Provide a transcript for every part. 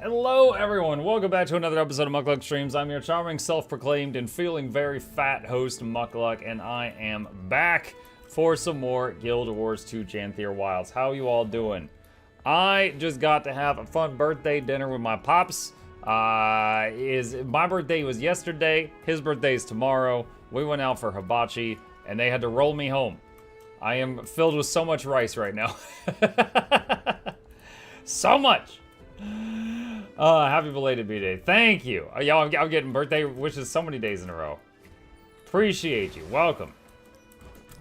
Hello everyone, welcome back to another episode of Mukluk Streams. I'm your charming, self-proclaimed, and feeling very fat host, Mukluk, and I am back for some more Guild Wars 2 Janthir Wilds. How you all doing? I just got to have a fun birthday dinner with my pops. My birthday was yesterday, his birthday is tomorrow. We went out for hibachi, and they had to roll me home. I am filled with so much rice right now. So much! Happy belated B-Day. Thank you. Yo, I'm getting birthday wishes so many days in a row. Appreciate you. Welcome.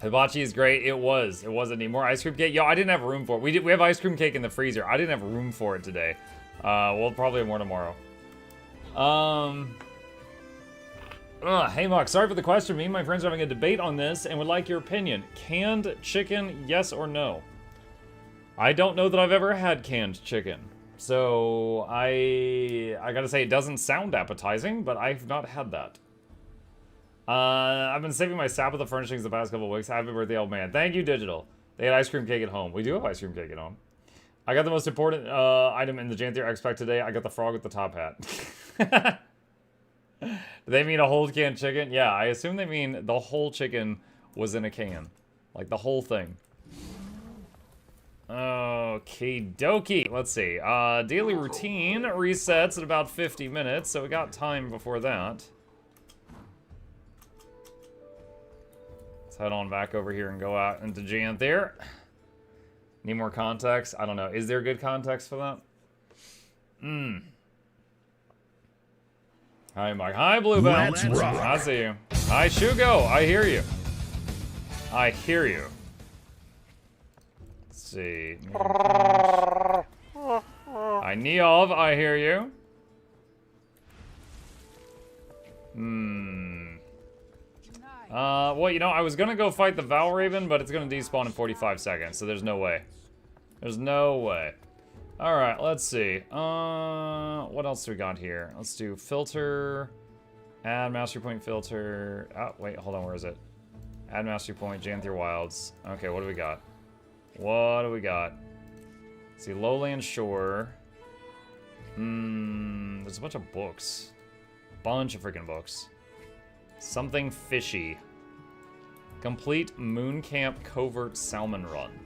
Hibachi is great. It was. It wasn't any more ice cream cake. Yo, I didn't have room for it. We have ice cream cake in the freezer. I didn't have room for it today. We'll probably have more tomorrow. Hey, Muk. Sorry for the question. Me and my friends are having a debate on this and would like your opinion. Canned chicken, yes or no? I don't know that I've ever had canned chicken. So, I gotta say, it doesn't sound appetizing, but I've not had that. I've been saving my sap of the furnishings the past couple of weeks. Happy birthday, old man. Thank you, Digital. They had ice cream cake at home. We do have ice cream cake at home. I got the most important item in the Janthir X Pack today. I got the frog with the top hat. Do they mean a whole canned chicken? Yeah, I assume they mean the whole chicken was in a can. Like, the whole thing. Okie dokie. Let's see. Daily routine resets at about 50 minutes, so we got time before that. Let's head on back over here and go out into Janthir. Need more context? I don't know. Is there good context for that? Hi, Mike. Hi, Bluebell. Let's rock. I see you. Hi, Shugo. I hear you. I hear you. See. Hi, Neov, I hear you. Well, you know, I was gonna go fight the Valraven, but it's gonna despawn in 45 seconds, so there's no way. There's no way. Alright, let's see. What else do we got here? Let's do filter, add mastery point filter. Oh, wait, hold on, where is it? Add mastery point, Janthir Wilds. Okay, what do we got? What do we got? Let's see, Lowland Shore. There's a bunch of books. Bunch of freaking books. Something fishy. Complete Moon Camp Covert Salmon Run.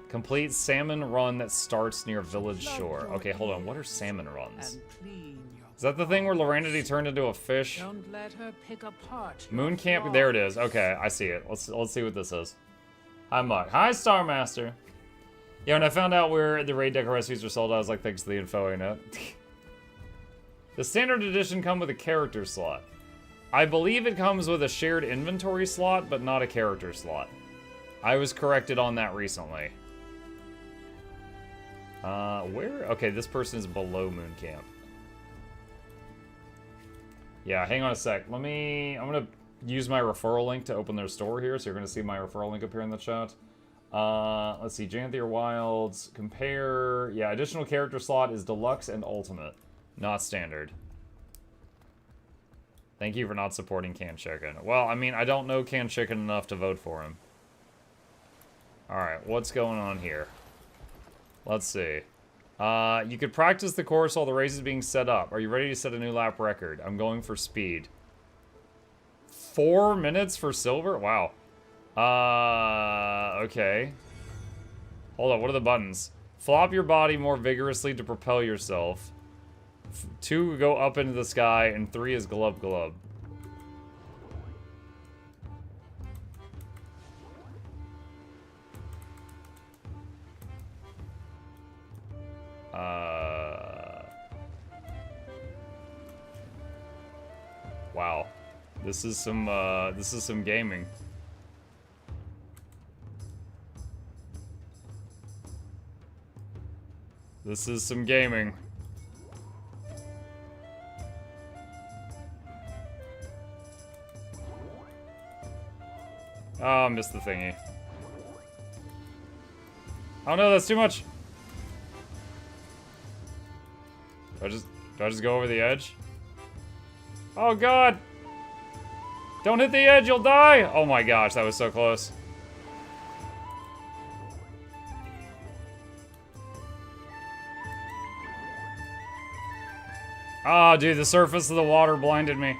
Complete salmon run that starts near Village Shore. Okay, hold on. What are salmon runs? Is that the thing where Loranity turned into a fish? Don't let her pick apart Moon Camp. There it is. Okay, I see it. Let's see what this is. Hi, Muk. Hi, Starmaster. Yeah, when I found out where the raid deco recipes are sold, I was like, thanks to the info, ain't it? The standard edition come with a character slot. I believe it comes with a shared inventory slot, but not a character slot. I was corrected on that recently. Where? Okay, this person is below Moon Camp. Yeah, hang on a sec. I'm gonna use my referral link to open their store here, so you're gonna see my referral link appear in the chat. Let's see, Janthir Wilds, compare, yeah, additional character slot is deluxe and ultimate, not standard. Thank you for not supporting canned chicken. Well, I mean, I don't know canned chicken enough to vote for him. Alright, what's going on here? Let's see. You could practice the course while the race is being set up. Are you ready to set a new lap record? I'm going for speed. 4 minutes for silver? Wow. Okay. Hold on, what are the buttons? Flop your body more vigorously to propel yourself. 2, go up into the sky, and 3 is glub glub. Wow. This is some gaming. This is some gaming. Oh, I missed the thingy. Oh no, that's too much. Do I just go over the edge? Oh god! Don't hit the edge, you'll die! Oh my gosh, that was so close. Oh, dude, the surface of the water blinded me.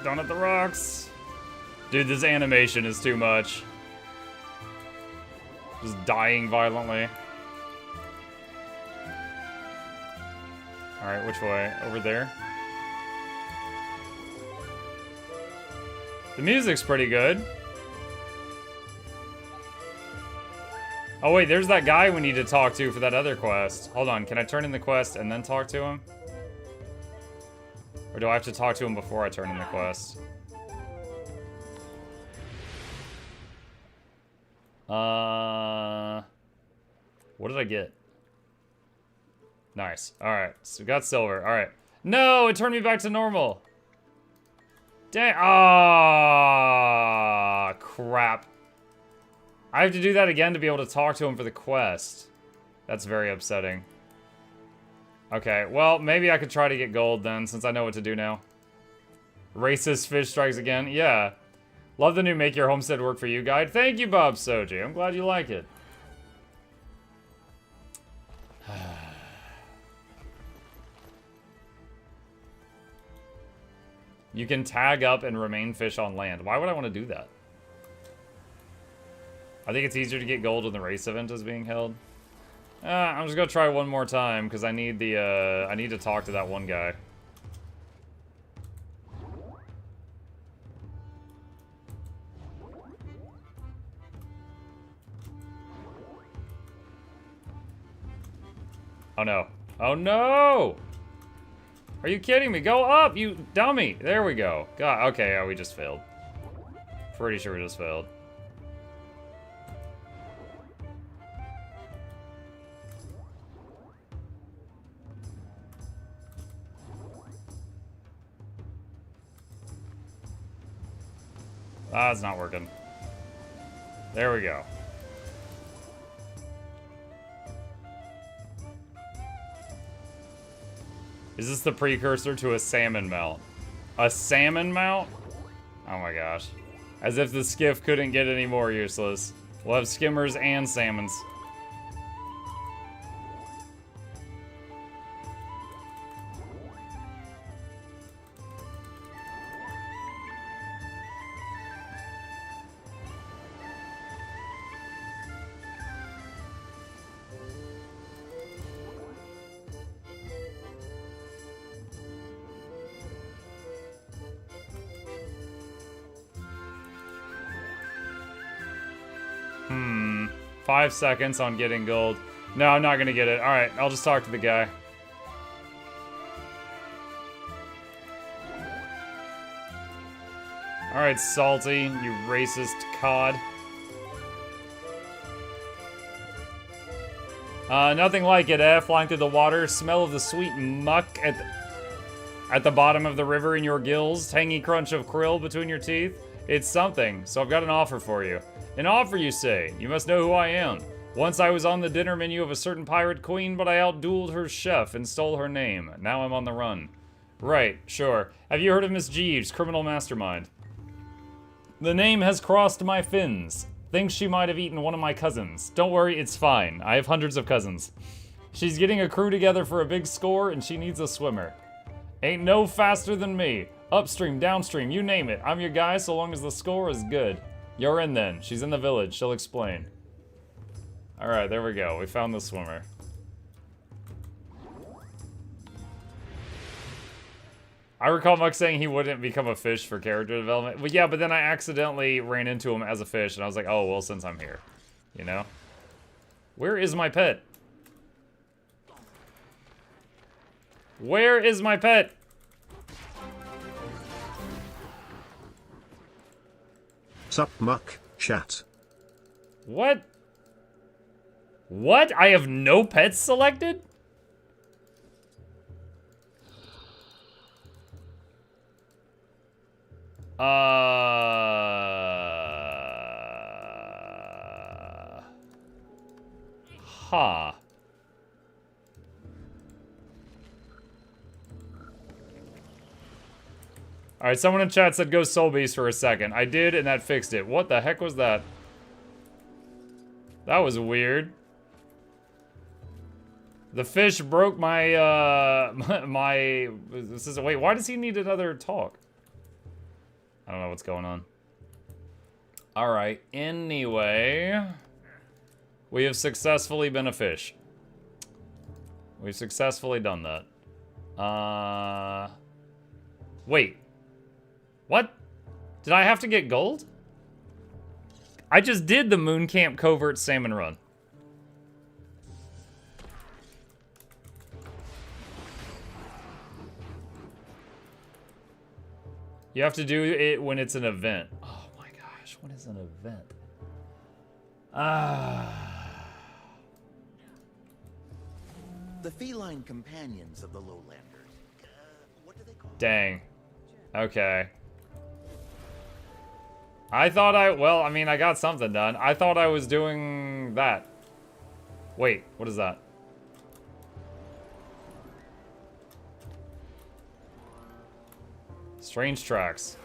Down at the rocks. Dude, this animation is too much. Just dying violently. Alright, which way? Over there? The music's pretty good. Oh wait, there's that guy we need to talk to for that other quest. Hold on, can I turn in the quest and then talk to him? Or do I have to talk to him before I turn in the quest? What did I get? Nice. Alright, so we got silver. Alright. No, it turned me back to normal. Dang. Ah, crap. I have to do that again to be able to talk to him for the quest. That's very upsetting. Okay, well, maybe I could try to get gold then, since I know what to do now. Racist fish strikes again. Yeah. Love the new Make Your Homestead Work For You guide. Thank you, Bob Soji. I'm glad you like it. You can tag up and remain fish on land. Why would I want to do that? I think it's easier to get gold when the race event is being held. I'm just gonna try one more time because I need the I need to talk to that one guy. Oh no. Oh no! Are you kidding me? Go up, you dummy! There we go. God, okay, yeah, we just failed. Pretty sure we just failed. Ah, it's not working. There we go. Is this the precursor to a salmon mount? A salmon mount? Oh my gosh. As if the skiff couldn't get any more useless. We'll have skimmers and salmons. Hmm. 5 seconds on getting gold. No, I'm not gonna get it. Alright, I'll just talk to the guy. Alright, Salty, you racist cod. Nothing like it, eh? Flying through the water, smell of the sweet muck at the bottom of the river in your gills, tangy crunch of krill between your teeth. It's something, so I've got an offer for you. An offer, you say? You must know who I am. Once I was on the dinner menu of a certain pirate queen, but I outdueled her chef and stole her name. Now I'm on the run. Right, sure. Have you heard of Miss Jeeves, criminal mastermind? The name has crossed my fins. Thinks she might have eaten one of my cousins. Don't worry, it's fine. I have hundreds of cousins. She's getting a crew together for a big score, and she needs a swimmer. Ain't no faster than me. Upstream, downstream, you name it. I'm your guy so long as the score is good. You're in then. She's in the village. She'll explain. Alright, there we go. We found the swimmer. I recall Muck saying he wouldn't become a fish for character development. Well, yeah, but then I accidentally ran into him as a fish, and I was like, oh, well, since I'm here. You know? Where is my pet? Where is my pet? Sup, Muck, chat. What? What? I have no pets selected? Huh. Alright, someone in chat said go Soul Beast for a second. I did, and that fixed it. What the heck was that? That was weird. The fish broke my, this is, wait, why does he need another talk? I don't know what's going on. Alright, anyway. We have successfully been a fish. We've successfully done that. Wait. What? Did I have to get gold? I just did the Moon Camp Covert Salmon Run. You have to do it when it's an event. Oh my gosh, what is an event? The feline companions of the lowlanders. What do they call them? Dang. Okay. I thought well, I mean, I got something done. I thought I was doing that. Wait, what is that? Strange tracks.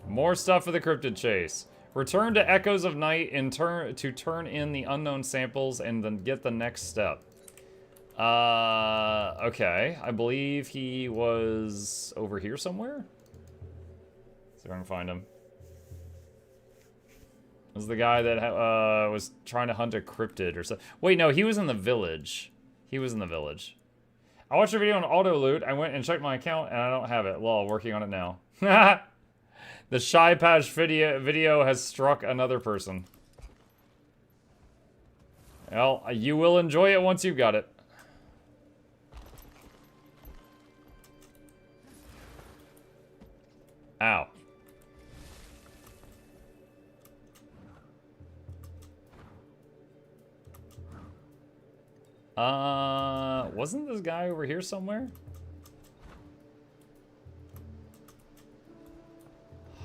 More stuff for the cryptid chase. Return to Echoes of Night and turn in the unknown samples and then get the next step. Okay. I believe he was over here somewhere. See if I can find him. This is the guy that was trying to hunt a cryptid or something. Wait, no, he was in the village. He was in the village. I watched a video on auto loot. I went and checked my account and I don't have it. Lol, working on it now. The Shy Patch video has struck another person. Well, you will enjoy it once you've got it. Ow. Wasn't this guy over here somewhere?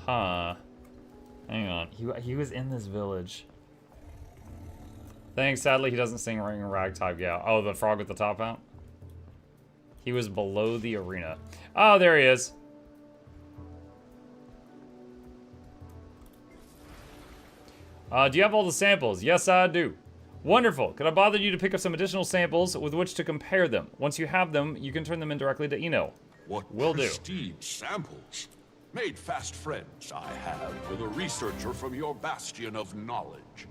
Huh. Hang on. He was in this village. Thanks. Sadly, he doesn't sing Ring Ragtime Gal. Oh, the frog with the top out? He was below the arena. Oh, there he is. Do you have all the samples? Yes, I do. Wonderful. Could I bother you to pick up some additional samples with which to compare them? Once you have them, you can turn them in directly to Eno. What Will do. prestige samples? Made fast friends I have with a researcher from your bastion of knowledge.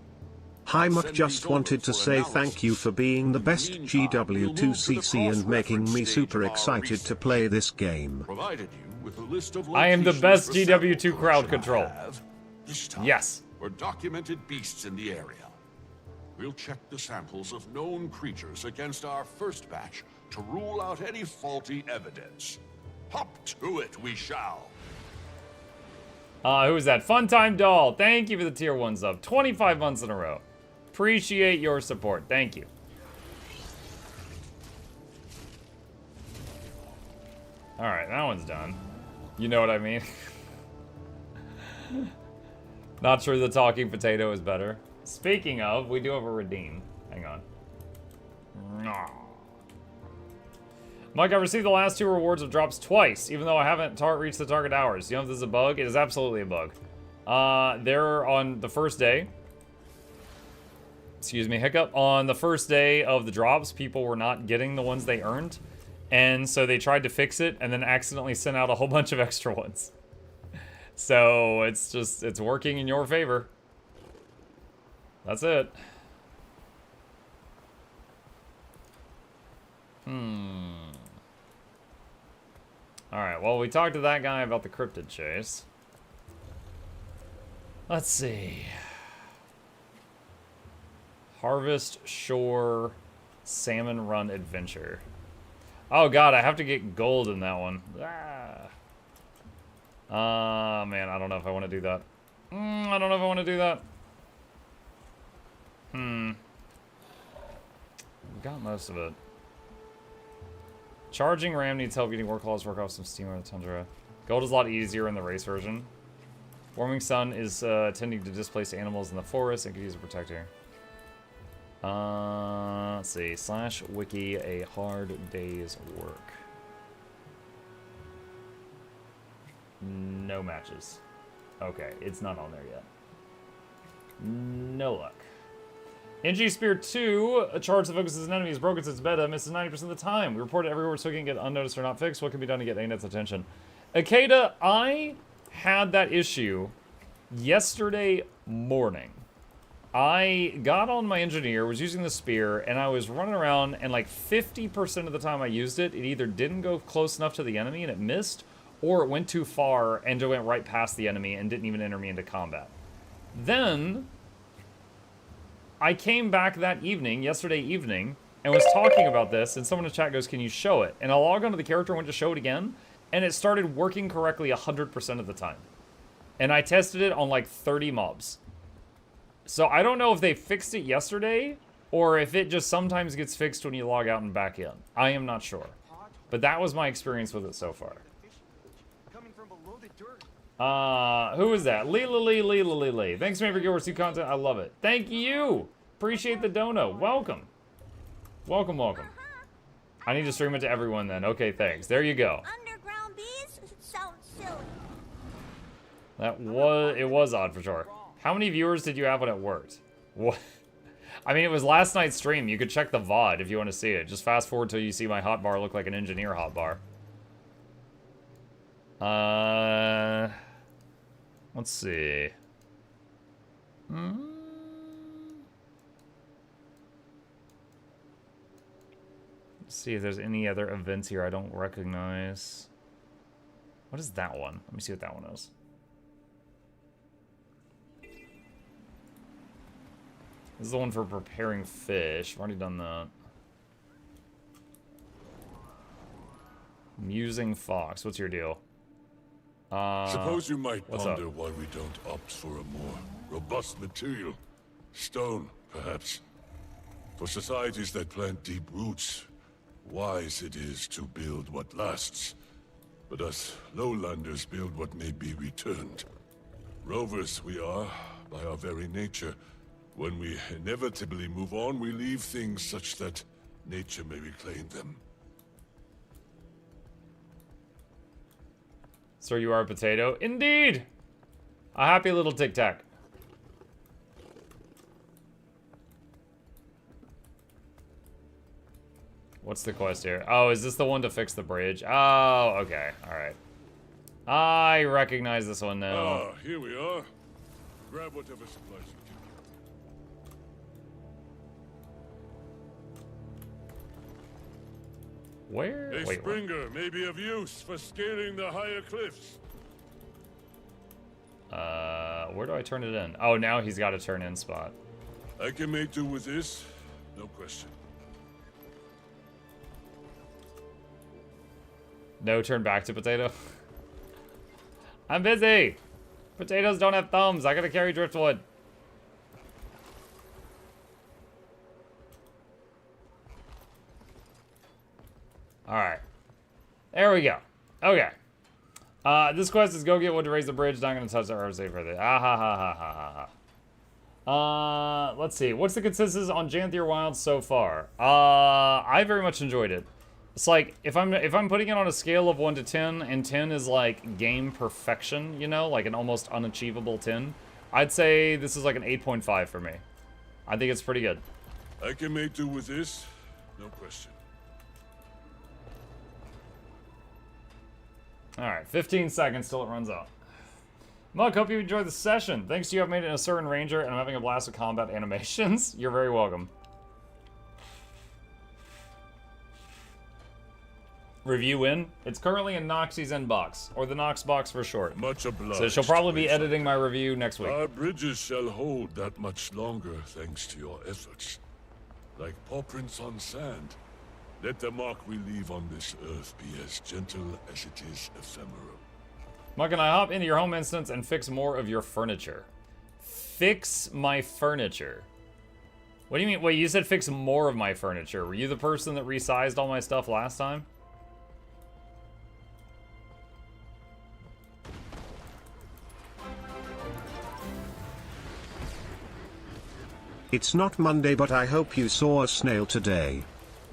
Hi Muck, just wanted to say thank you for being the best GW2CC and making me super excited to play this game. Provided you with a list of I am the locations best for GW2 samples crowd I control. have. This time Yes. were documented beasts in the area. We'll check the samples of known creatures against our first batch to rule out any faulty evidence. Hop to it, we shall. Who is that? Funtime Doll. Thank you for the tier 1 sub. 25 months in a row. Appreciate your support. Thank you. Alright, that one's done. You know what I mean? Not sure the talking potato is better. Speaking of, we do have a redeem. Hang on. Mike, I received the last 2 rewards of drops twice, even though I haven't reached the target hours. You know if this is a bug? It is absolutely a bug. They're on the first day. Excuse me, hiccup. On the first day of the drops, people were not getting the ones they earned. And so they tried to fix it and then accidentally sent out a whole bunch of extra ones. So it's working in your favor. That's it. Alright, well, we talked to that guy about the cryptid chase. Let's see. Harvest Shore Salmon Run Adventure. Oh god, I have to get gold in that one. Man, I don't know if I want to do that. I don't know if I want to do that. Got most of it. Charging ram needs help getting warclaws, work off some steam on the tundra. Gold is a lot easier in the race version. Warming sun is tending to displace animals in the forest and could use a protector. Let's see. /wiki a hard day's work. No matches. Okay, it's not on there yet. No luck. NG Spear 2, a charge that focuses an enemy is broken since beta, misses 90% of the time. We report it everywhere so it can get unnoticed or not fixed. What can be done to get ANET's attention? Akeda, I had that issue yesterday morning. I got on my engineer, was using the spear, and I was running around, and like 50% of the time I used it, it either didn't go close enough to the enemy and it missed, or it went too far and it went right past the enemy and didn't even enter me into combat. Then I came back that evening, yesterday evening, and was talking about this, and someone in the chat goes, can you show it? And I logged onto the character and went to show it again, and it started working correctly 100% of the time. And I tested it on like 30 mobs. So I don't know if they fixed it yesterday, or if it just sometimes gets fixed when you log out and back in. I am not sure. But that was my experience with it so far. Who is that? Lee. Thanks man for Guild Wars 2 content. I love it. Thank you. Appreciate the dono. Welcome. Welcome. I need to stream it to everyone then. Okay, thanks. There you go. Underground bees sound silly. It was odd for sure. How many viewers did you have when it worked? What? I mean, it was last night's stream. You could check the VOD if you want to see it. Just fast forward till you see my hotbar look like an engineer hotbar. Let's see. Let's see if there's any other events here I don't recognize. What is that one? Let me see what that one is. This is the one for preparing fish. I've already done that. Musing Fox. What's your deal? Suppose you might what's ponder up? why we don't opt for a more robust material. Stone, perhaps. For societies that plant deep roots, wise it is to build what lasts. But us lowlanders build what may be returned. Rovers we are, by our very nature. When we inevitably move on, we leave things such that nature may reclaim them. So you are a potato? Indeed! A happy little tic-tac. What's the quest here? Oh, is this the one to fix the bridge? Oh, okay. Alright. I recognize this one now. Ah, here we are. Grab whatever supplies you can. Where? A Wait, what? Springer may be of use for scaling the higher cliffs. Where do I turn it in? Oh, now he's got a turn in spot. I can make do with this, no question. No turn back to potato? I'm busy! Potatoes don't have thumbs. I gotta carry driftwood. Alright. There we go. Okay. This quest is go get wood to raise the bridge. Not gonna touch the herb save further. Ah ha ha ha ha ha. Let's see. What's the consensus on Janthir Wilds so far? I very much enjoyed it. It's like if I'm putting it on a scale of 1 to 10, and 10 is like game perfection, you know, like an almost unachievable 10, I'd say this is like an 8.5 for me. I think it's pretty good. I can make do with this, no question. Alright, 15 seconds till it runs out. Mug, hope you enjoyed the session. Thanks to you, I've made it a certain ranger, and I'm having a blast with combat animations. You're very welcome. Review in? It's currently in Noxxi's inbox, or the Nox box for short. Much obliged. So she'll probably be editing my review next week. Our bridges shall hold that much longer thanks to your efforts. Like paw prints on sand, let the mark we leave on this earth be as gentle as it is ephemeral. Mug, can I hop into your home instance and fix more of your furniture? Fix my furniture? What do you mean? Wait, you said fix more of my furniture. Were you the person that resized all my stuff last time? It's not Monday, but I hope you saw a snail today.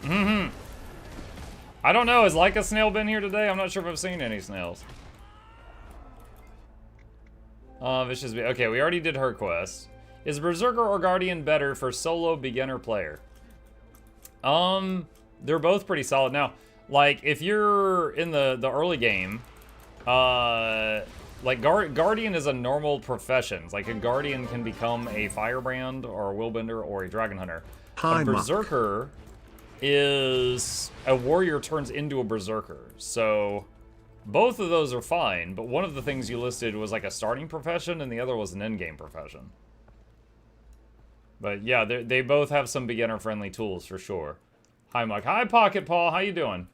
I don't know. Has like a snail been here today? I'm not sure if I've seen any snails. Vicious Bee. Okay, we already did her quest. Is Berserker or Guardian better for solo beginner player? They're both pretty solid. Now, like, if you're in the early game, like, Guardian is a normal profession. Like, a Guardian can become a Firebrand or a Willbender or a Dragon Hunter. Hi, a Berserker is a warrior turns into a Berserker. So, both of those are fine, but one of the things you listed was like a starting profession and the other was an endgame profession. But yeah, they both have some beginner-friendly tools for sure. Hi, Mike. Hi, Pocket Paw. How you doing?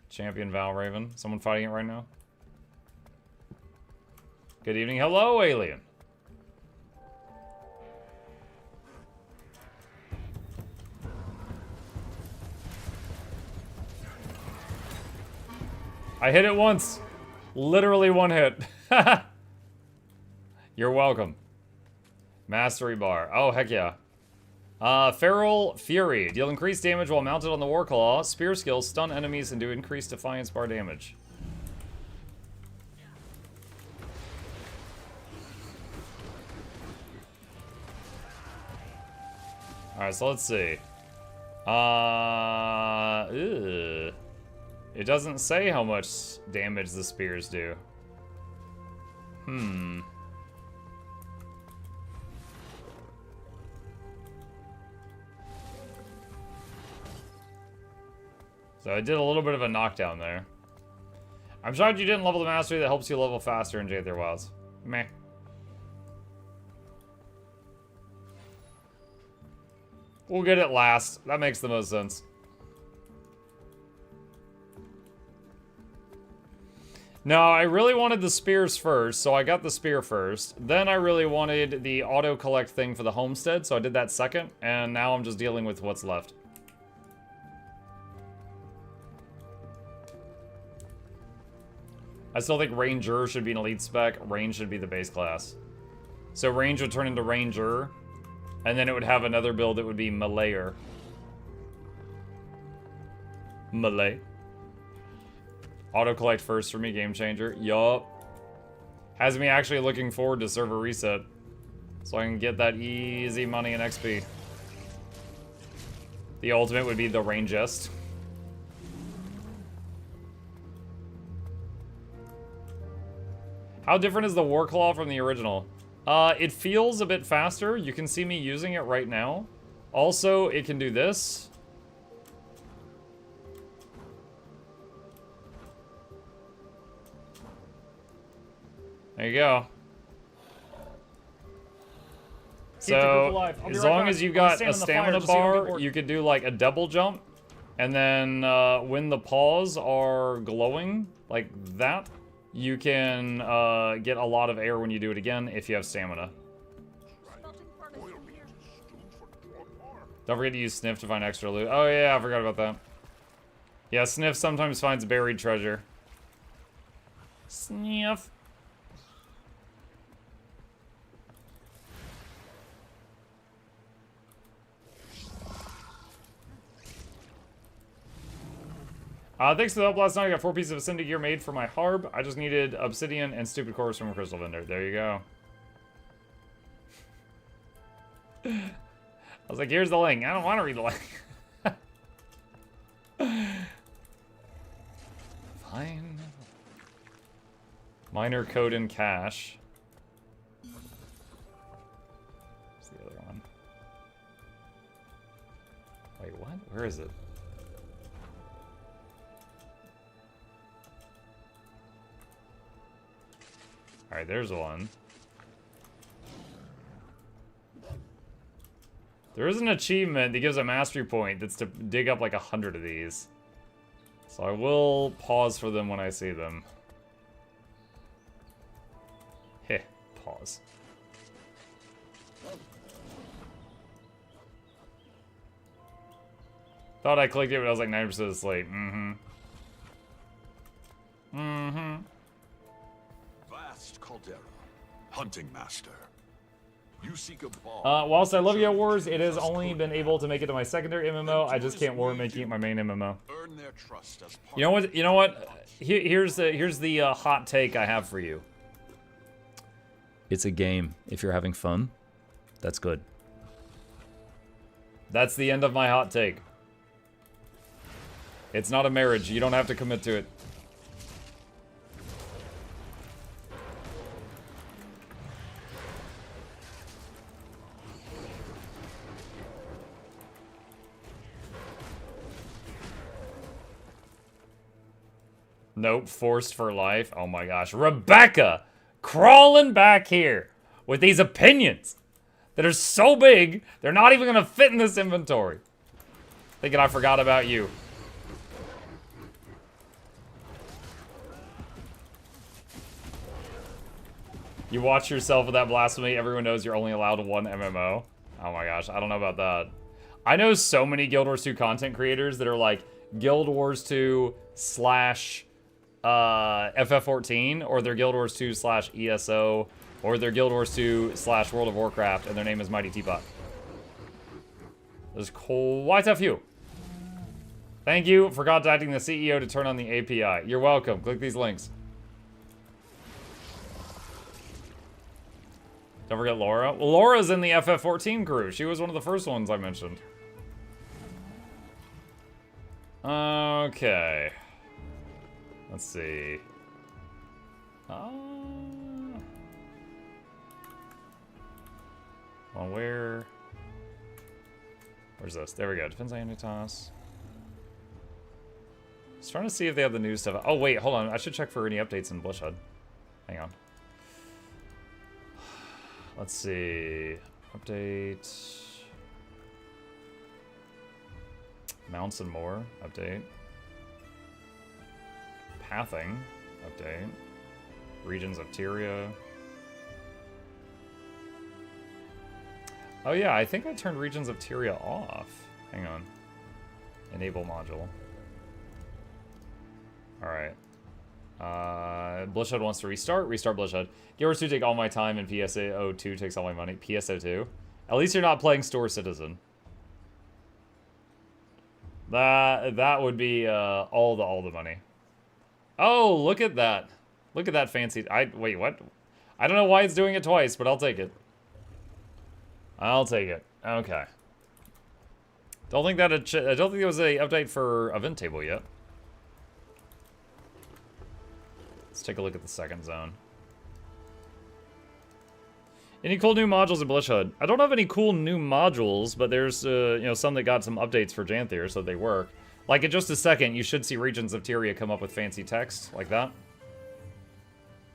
Champion Val Raven. Someone fighting it right now? Good evening. Hello, Alien. I hit it once. Literally one hit. You're welcome. Mastery bar. Oh, heck yeah. Feral Fury. Deal increased damage while mounted on the warclaw. Spear skills stun enemies and do increased defiance bar damage. Alright, so let's see. It doesn't say how much damage the spears do. So I did a little bit of a knockdown there. I'm shocked you didn't level the mastery that helps you level faster in Janthir Wilds. Meh. We'll get it last. That makes the most sense. No, I really wanted the spears first, so I got the spear first. Then I really wanted the auto-collect thing for the Homestead, so I did that second. And now I'm just dealing with what's left. I still think Ranger should be an elite spec. Range should be the base class. So Range would turn into Ranger. And then it would have another build that would be Malayer. Malay. Auto-collect first for me, game changer. Yup. Has me actually looking forward to server reset. So I can get that easy money and XP. The ultimate would be the Rangest. How different is the warclaw from the original? It feels a bit faster. You can see me using it right now. Also, it can do this. There you go. So, as long as you got a stamina bar, you could do like a double jump. And then when the paws are glowing, like that, you can get a lot of air when you do it again if you have stamina. Don't forget to use Sniff to find extra loot. Oh yeah, I forgot about that. Yeah, Sniff sometimes finds buried treasure. Sniff. Thanks for the help last night. I got 4 pieces of Ascended gear made for my Harb. I just needed obsidian and stupid cores from a crystal vendor. There you go. I was like, here's the link. I don't want to read the link. Fine. Minor code and cache. What's the other one? Wait, what? Where is it? Alright, there's one. There is an achievement that gives a mastery point that's to dig up like 100 of these. So I will pause for them when I see them. Heh, pause. Thought I clicked it, but I was like 90% asleep. Vast caldera, hunting master. You seek a bar. Whilst I love Guild Wars, it has only been able to make it to my secondary MMO. I just can't warrant making it my main MMO. Earn their trust as part You know what? You know what? Here's the hot take I have for you. It's a game. If you're having fun, that's good. That's the end of my hot take. It's not a marriage. You don't have to commit to it. Nope, forced for life. Oh my gosh. Rebecca crawling back here with these opinions that are so big, they're not even gonna fit in this inventory. Thinking I forgot about you. You watch yourself with that blasphemy, everyone knows you're only allowed one MMO. Oh my gosh, I don't know about that. I know so many Guild Wars 2 content creators that are like Guild Wars 2 slash FF14, or their Guild Wars 2 slash ESO, or their Guild Wars 2 slash World of Warcraft, and their name is Mighty Teapot. There's quite a few. Thank you for contacting the CEO to turn on the API. You're welcome. Click these links. Don't forget Laura. Well, Laura's in the FF14 crew. She was one of the first ones I mentioned. Okay. Let's see. Well, where's this? There we go. Defense Unitas. Just trying to see if they have the new stuff. Oh, wait, hold on. I should check for any updates in Bloodshed. Hang on. Let's see. Update. Mounts and more. Update. Pathing. Update. Regions of Tyria. Oh yeah, I think I turned Regions of Tyria off. Hang on. Enable module. Alright. Bloodshed wants to restart. Restart Bloodshed. Guild Wars 2 take all my time and PSO2 takes all my money. PSO2? At least you're not playing Store Citizen. That would be all the money. Oh, look at that. Look at that fancy... Wait, what? I don't know why it's doing it twice, but I'll take it. I'll take it. Okay. I don't think there was a update for Event Table yet. Let's take a look at the second zone. Any cool new modules in Bloodshed? I don't have any cool new modules, but there's you know, some that got some updates for Janthir, so they work. Like, in just a second, you should see Regions of Tyria come up with fancy text, like that.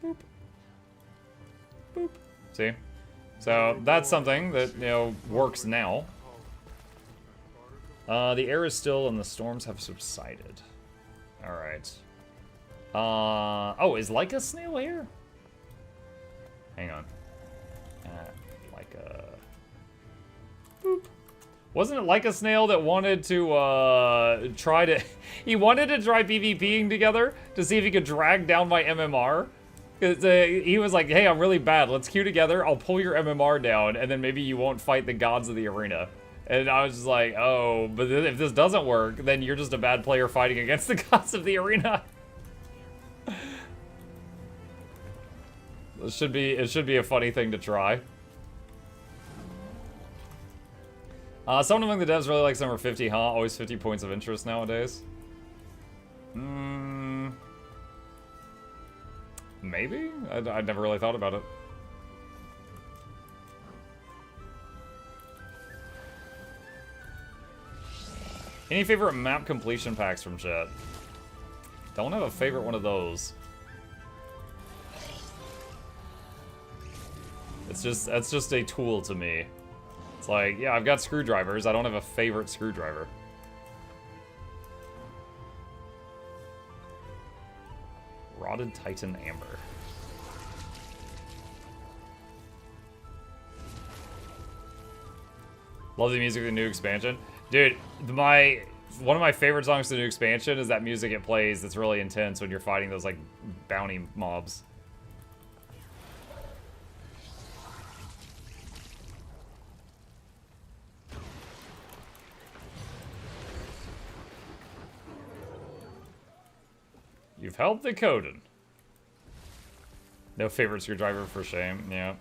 Boop. Boop. See? So, that's something that, you know, works now. The air is still and the storms have subsided. Alright. Oh, is Leica Snail here? Hang on. Leica... Boop. Wasn't it Leica Snail that wanted to, try to... He wanted to try PvPing together to see if he could drag down my MMR? Because he was like, hey, I'm really bad. Let's queue together. I'll pull your MMR down, and then maybe you won't fight the gods of the arena. And I was just like, oh, but if this doesn't work, then you're just a bad player fighting against the gods of the arena. It should be a funny thing to try. Someone among the devs really likes number 50, huh? Always 50 points of interest nowadays. Maybe? I never really thought about it. Any favorite map completion packs from chat? Don't have a favorite one of those. That's just a tool to me. It's like, yeah, I've got screwdrivers. I don't have a favorite screwdriver. Rotted Titan Amber. Love the music of the new expansion. Dude, one of my favorite songs to the new expansion is that music it plays that's really intense when you're fighting those, like, bounty mobs. You've helped the Coden. No favorite screwdriver for shame. Yeah.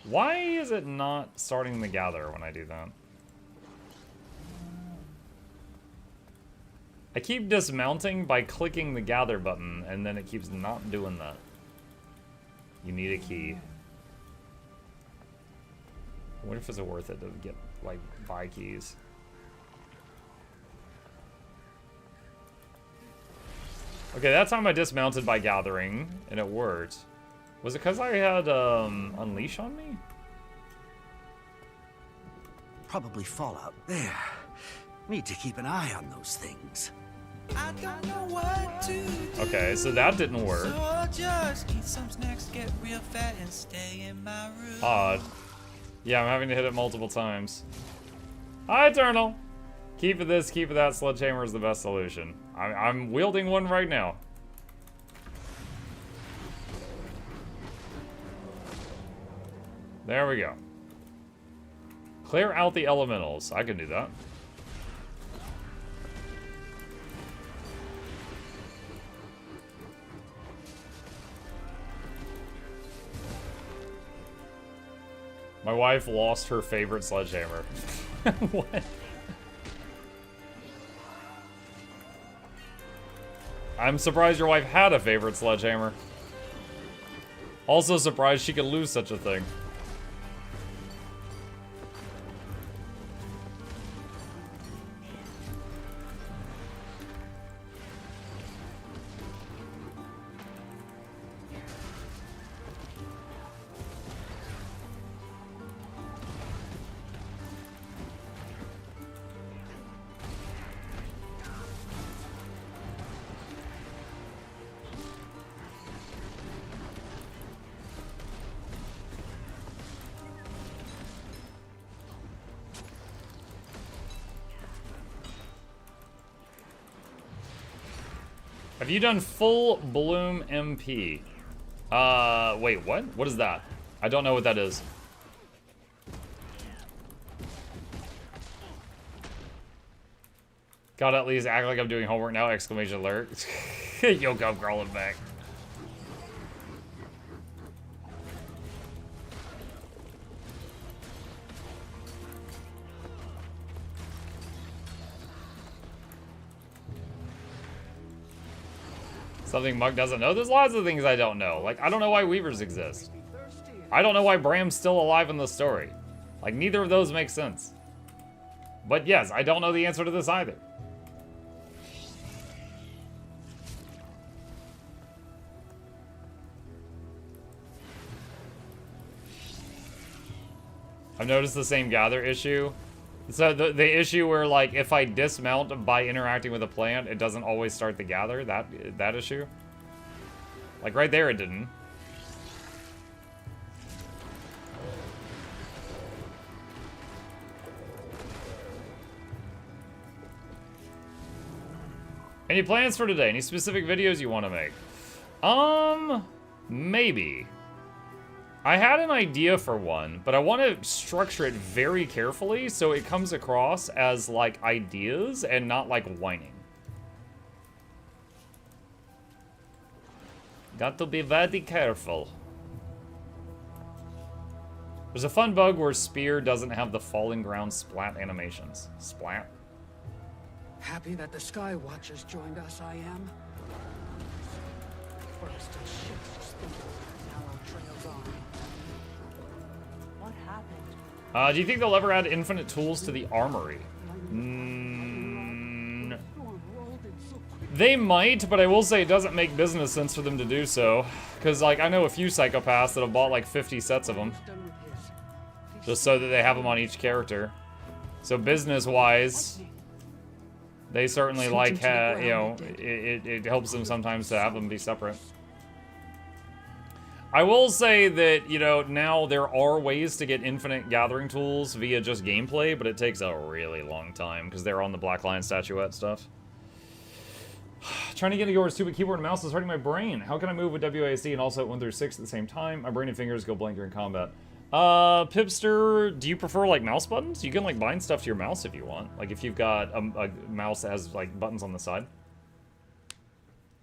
Why is it not starting the gather when I do that? I keep dismounting by clicking the gather button, and then it keeps not doing that. You need a key. I wonder if it's worth it to get, like, buy keys. Okay, that time I dismounted by gathering, and it worked. Was it because I had, Unleash on me? Probably fallout there. Need to keep an eye on those things. I don't know what to do. Okay, so that didn't work. So I'll just eat some snacks, get real fat, and stay in my room. Odd. Yeah, I'm having to hit it multiple times. Hi, Eternal! Keep it this, keep it that. Sledgehammer is the best solution. I'm wielding one right now. There we go. Clear out the elementals. I can do that. My wife lost her favorite sledgehammer. What? I'm surprised your wife had a favorite sledgehammer. Also surprised she could lose such a thing. Have you done full bloom MP? Wait, what? What is that? I don't know what that is. Gotta at least act like I'm doing homework now, exclamation alert. Yo, come crawling back. Something Mug doesn't know? There's lots of things I don't know. Like, I don't know why Weavers exist. I don't know why Bram's still alive in the story. Like, neither of those make sense. But yes, I don't know the answer to this either. I've noticed the same gather issue. So the issue where, like, if I dismount by interacting with a plant, it doesn't always start the gather, that issue. Like, right there it didn't. Any plans for today? Any specific videos you want to make? Maybe. I had an idea for one, but I want to structure it very carefully so it comes across as, like, ideas and not, like, whining. Got to be very careful. There's a fun bug where Spear doesn't have the falling ground splat animations. Splat? Happy that the Sky Watchers joined us, I am. First a ship's spindle, now our trails on. What happened? Do you think they'll ever add infinite tools to the armory? They might, but I will say it doesn't make business sense for them to do so. Because, like, I know a few psychopaths that have bought, like, 50 sets of them. Just so that they have them on each character. So business-wise, they certainly, like, you know, it helps them sometimes to have them be separate. I will say that, you know, now there are ways to get infinite gathering tools via just gameplay, but it takes a really long time because they're on the Black Lion statuette stuff. Trying to get a yours stupid keyboard and mouse is hurting my brain. How can I move with WASD and also at 1 through 6 at the same time? My brain and fingers go blank during combat. Pipster, do you prefer, like, mouse buttons? You can, like, bind stuff to your mouse if you want. Like, if you've got a mouse that has, like, buttons on the side.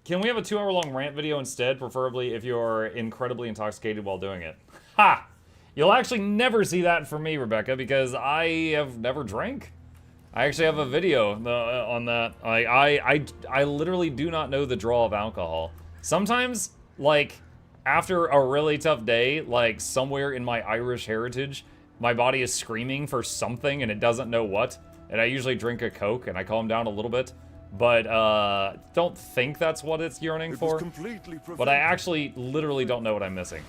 Can we have a 2-hour-long rant video instead, preferably if you're incredibly intoxicated while doing it? Ha! You'll actually never see that from me, Rebecca, because I have never drank. I actually have a video on that. I literally do not know the draw of alcohol. Sometimes, like, after a really tough day, like somewhere in my Irish heritage, my body is screaming for something and it doesn't know what. And I usually drink a Coke and I calm down a little bit. But don't think that's what it's yearning for. But I actually literally don't know what I'm missing.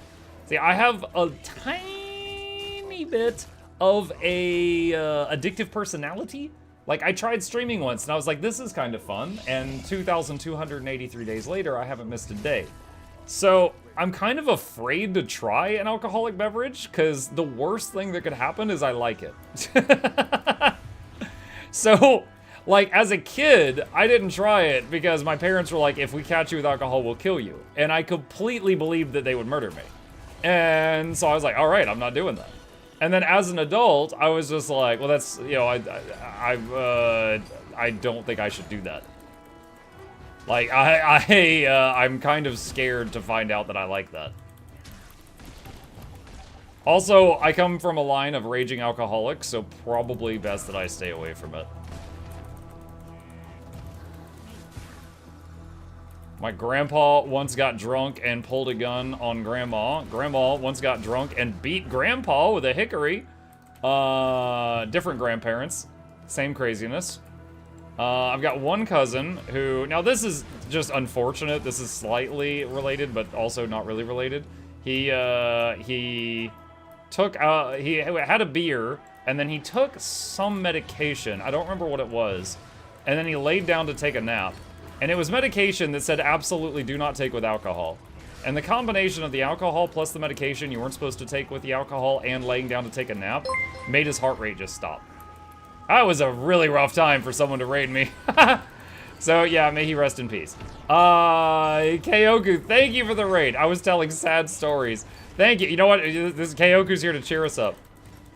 See, I have a tiny bit of a addictive personality. Like, I tried streaming once and I was like, this is kind of fun. And 2,283 days later, I haven't missed a day. So I'm kind of afraid to try an alcoholic beverage because the worst thing that could happen is I like it. So, like, as a kid, I didn't try it because my parents were like, if we catch you with alcohol, we'll kill you. And I completely believed that they would murder me. And so I was like, all right, I'm not doing that. And then as an adult, I was just like, well, that's, you know, I don't think I should do that. Like, I'm kind of scared to find out that I like that. Also, I come from a line of raging alcoholics, so probably best that I stay away from it. My grandpa once got drunk and pulled a gun on grandma. Grandma once got drunk and beat grandpa with a hickory. Different grandparents. Same craziness. I've got one cousin who... Now, this is just unfortunate. This is slightly related, but also not really related. He took... he had a beer, and then he took some medication. I don't remember what it was. And then he laid down to take a nap. And it was medication that said absolutely do not take with alcohol. And the combination of the alcohol plus the medication you weren't supposed to take with the alcohol and laying down to take a nap made his heart rate just stop. That was a really rough time for someone to raid me. So yeah, may he rest in peace. Keioku, thank you for the raid. I was telling sad stories. Thank you. You know what? This Keioku's here to cheer us up.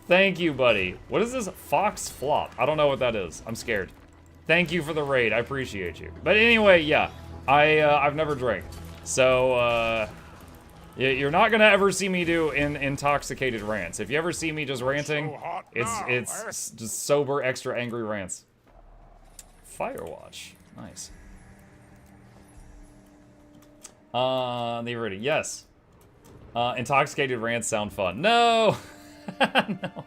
Thank you, buddy. What is this? Fox Flop. I don't know what that is. I'm scared. Thank you for the raid. I appreciate you. But anyway, yeah. I've never drank. So, you're not gonna ever see me do intoxicated rants. If you ever see me just ranting, it's just sober, extra angry rants. Firewatch. Nice. They ready. Yes. Intoxicated rants sound fun. No! No.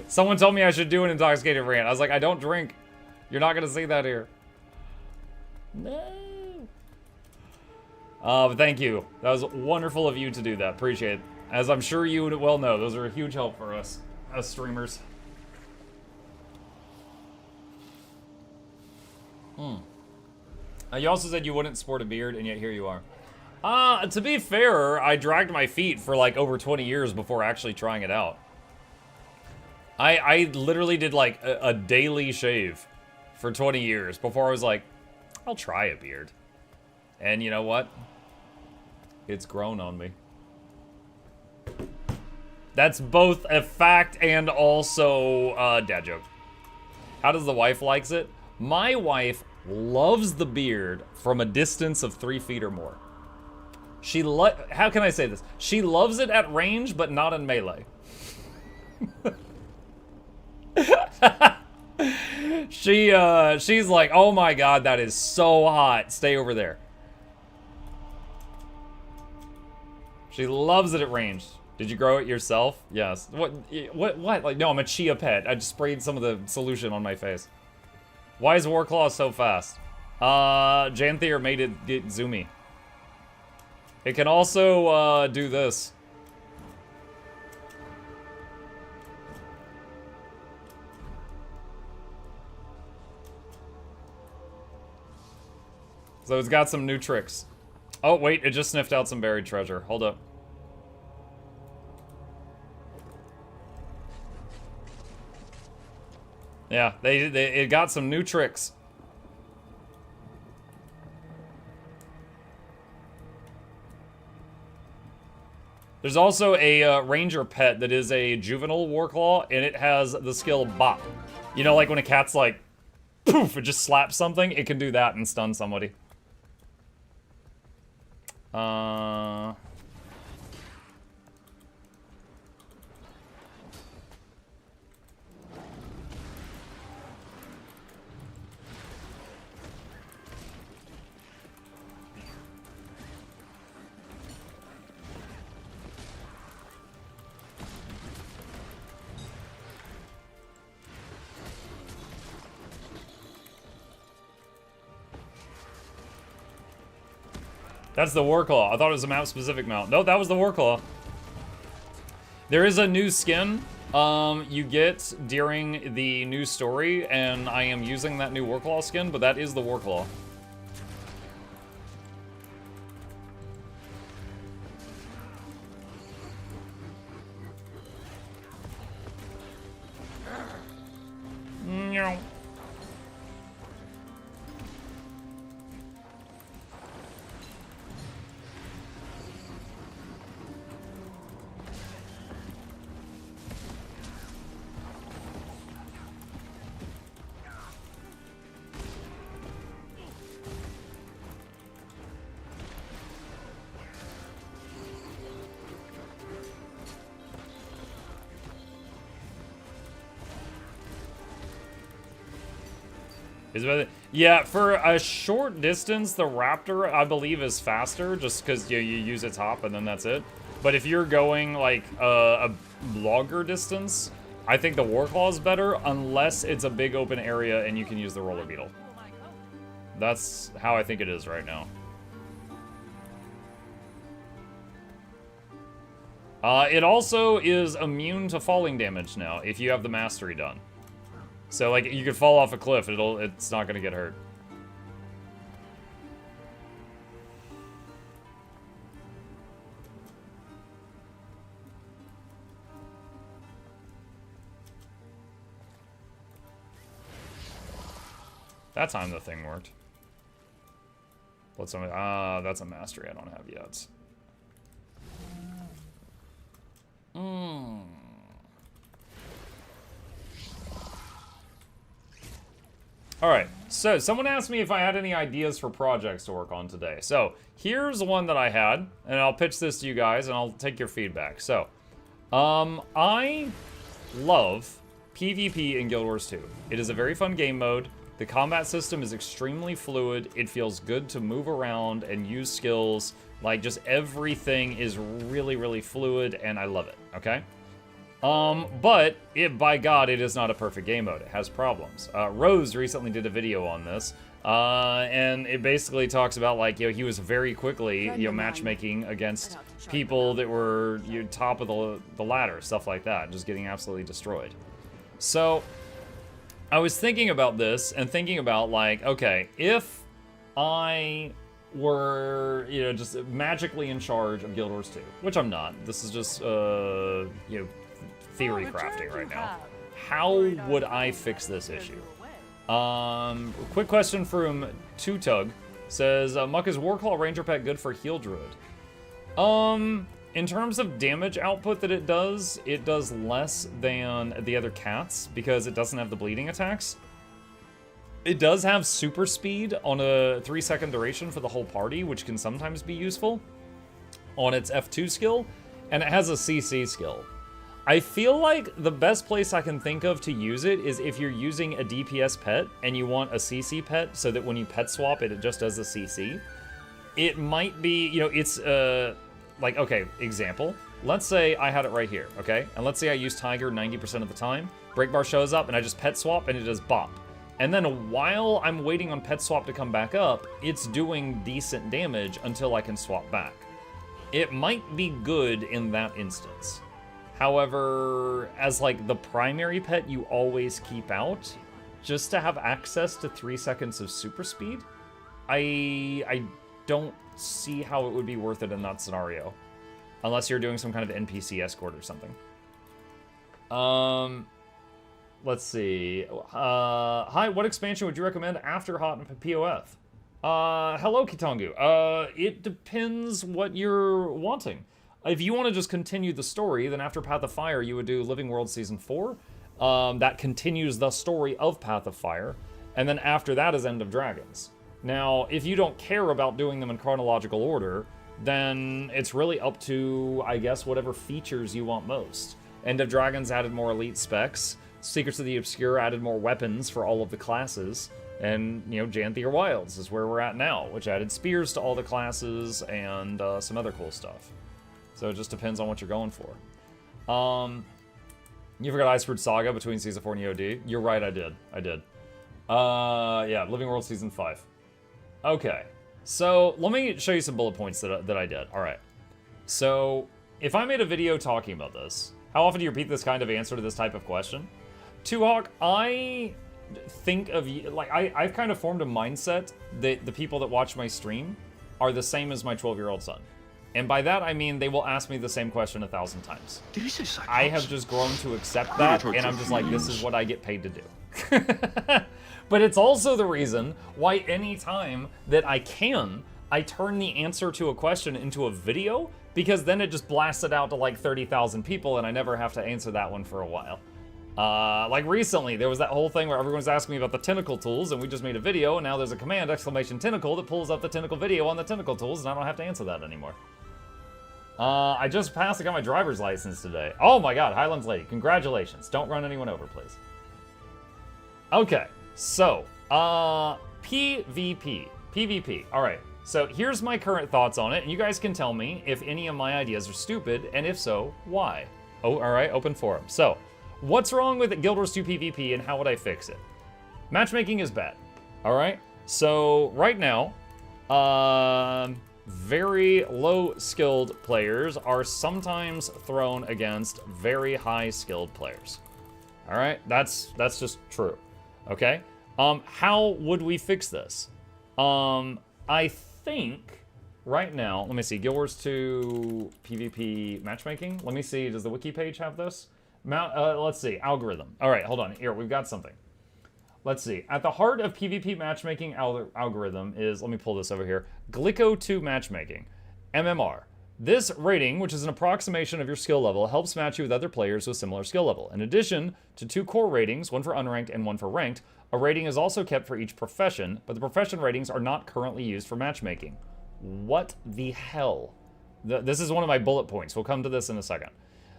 Someone told me I should do an intoxicated rant. I was like, I don't drink. You're not gonna see that here. No. But thank you. That was wonderful of you to do that. Appreciate it. As I'm sure you well know, those are a huge help for us streamers. You also said you wouldn't sport a beard, and yet here you are. To be fair, I dragged my feet for like over 20 years before actually trying it out. I literally did like a daily shave for 20 years before I was like, I'll try a beard. And you know what? It's grown on me. That's both a fact and also a dad joke. How does the wife likes it? My wife loves the beard from a distance of 3 feet or more. How can I say this? She loves it at range, but not in melee. She's like, oh my god, that is so hot. Stay over there. She loves it at range. Did you grow it yourself? Yes. What? Like, no, I'm a chia pet. I just sprayed some of the solution on my face. Why is Warclaw so fast? Janthir made it get zoomy. It can also, do this. So it's got some new tricks. Oh, wait, it just sniffed out some buried treasure. Hold up. Yeah, it got some new tricks. There's also a ranger pet that is a juvenile warclaw, and it has the skill bop. You know, like when a cat's like, poof, it just slaps something, it can do that and stun somebody. That's the warclaw. I thought it was a map-specific mount. No, that was the warclaw. There is a new skin you get during the new story, and I am using that new warclaw skin, but that is the warclaw. No. Yeah, for a short distance, the Raptor, I believe, is faster, just because you use its hop and then that's it. But if you're going, like, a longer distance, I think the Warclaw is better, unless it's a big open area and you can use the Roller Beetle. That's how I think it is right now. It also is immune to falling damage now, if you have the Mastery done. So, like, you could fall off a cliff, it's not gonna get hurt. That time the thing worked. What's something? That's a mastery I don't have yet. Alright, so someone asked me if I had any ideas for projects to work on today. So, here's one that I had, and I'll pitch this to you guys, and I'll take your feedback. So, I love PvP in Guild Wars 2. It is a very fun game mode. The combat system is extremely fluid. It feels good to move around and use skills. Like, just everything is really, really fluid, and I love it, okay? But, by God, it is not a perfect game mode. It has problems. Rose recently did a video on this, and it basically talks about, like, you know, he was very quickly, you know, matchmaking against people that were, you know, top of the ladder, stuff like that, just getting absolutely destroyed. So, I was thinking about this, and thinking about, like, okay, if I were, you know, just magically in charge of Guild Wars 2, which I'm not. This is just, you know, theory crafting right now. How would I fix this issue? Quick question from Tutug says, Muck, is Warclaw Ranger Pet good for Heal Druid? In terms of damage output that it does less than the other cats because it doesn't have the bleeding attacks. It does have super speed on a 3-second duration for the whole party, which can sometimes be useful on its F2 skill, and it has a CC skill. I feel like the best place I can think of to use it is if you're using a DPS pet and you want a CC pet so that when you pet swap it, it just does the CC. It might be, you know, it's, like, okay, example. Let's say I had it right here, okay? And let's say I use Tiger 90% of the time. Breakbar shows up and I just pet swap and it does bop. And then while I'm waiting on pet swap to come back up, it's doing decent damage until I can swap back. It might be good in that instance. However, as like the primary pet you always keep out, just to have access to 3 seconds of super speed, I don't see how it would be worth it in that scenario. Unless you're doing some kind of NPC escort or something. Let's see. Hi, what expansion would you recommend after Hot and POF? Hello, Kitongu. It depends what you're wanting. If you want to just continue the story, then after Path of Fire, you would do Living World Season 4. That continues the story of Path of Fire. And then after that is End of Dragons. Now, if you don't care about doing them in chronological order, then it's really up to, I guess, whatever features you want most. End of Dragons added more elite specs. Secrets of the Obscure added more weapons for all of the classes. And, you know, Janthir Wilds is where we're at now, which added spears to all the classes and some other cool stuff. So it just depends on what you're going for. You forgot Iceberg Saga between Season 4 and EOD? You're right, I did. Yeah, Living World Season 5. Okay, so let me show you some bullet points that I did. All right, so if I made a video talking about this, how often do you repeat this kind of answer to this type of question? Tuhawk, I think of you, like, I've kind of formed a mindset that the people that watch my stream are the same as my 12-year-old son. And by that, I mean they will ask me the same question 1,000 times. I have just grown to accept that, and I'm just like, this is what I get paid to do. But it's also the reason why anytime that I can, I turn the answer to a question into a video, because then it just blasts it out to like 30,000 people, and I never have to answer that one for a while. Like recently, there was that whole thing where everyone's asking me about the tentacle tools, and we just made a video, and now there's a command, !tentacle, that pulls up the tentacle video on the tentacle tools, and I don't have to answer that anymore. I just passed, I got my driver's license today. Oh my god, Highlands Lady, congratulations. Don't run anyone over, please. Okay, so, PvP. Alright, so here's my current thoughts on it, and you guys can tell me if any of my ideas are stupid, and if so, why? Oh, alright, open forum. So, what's wrong with Guild Wars 2 PvP, and how would I fix it? Matchmaking is bad, alright? So, right now, very low-skilled players are sometimes thrown against very high-skilled players. All right, that's just true. Okay, how would we fix this? I think right now, let me see, Guild Wars 2 PvP matchmaking. Let me see, does the wiki page have this? Let's see, algorithm. All right, hold on, here, we've got something. Let's see. At the heart of PvP matchmaking algorithm is, let me pull this over here, Glyco2 matchmaking, MMR. This rating, which is an approximation of your skill level, helps match you with other players with similar skill level. In addition to 2 core ratings, one for unranked and one for ranked, a rating is also kept for each profession, but the profession ratings are not currently used for matchmaking. What the hell? This is one of my bullet points. We'll come to this in a second.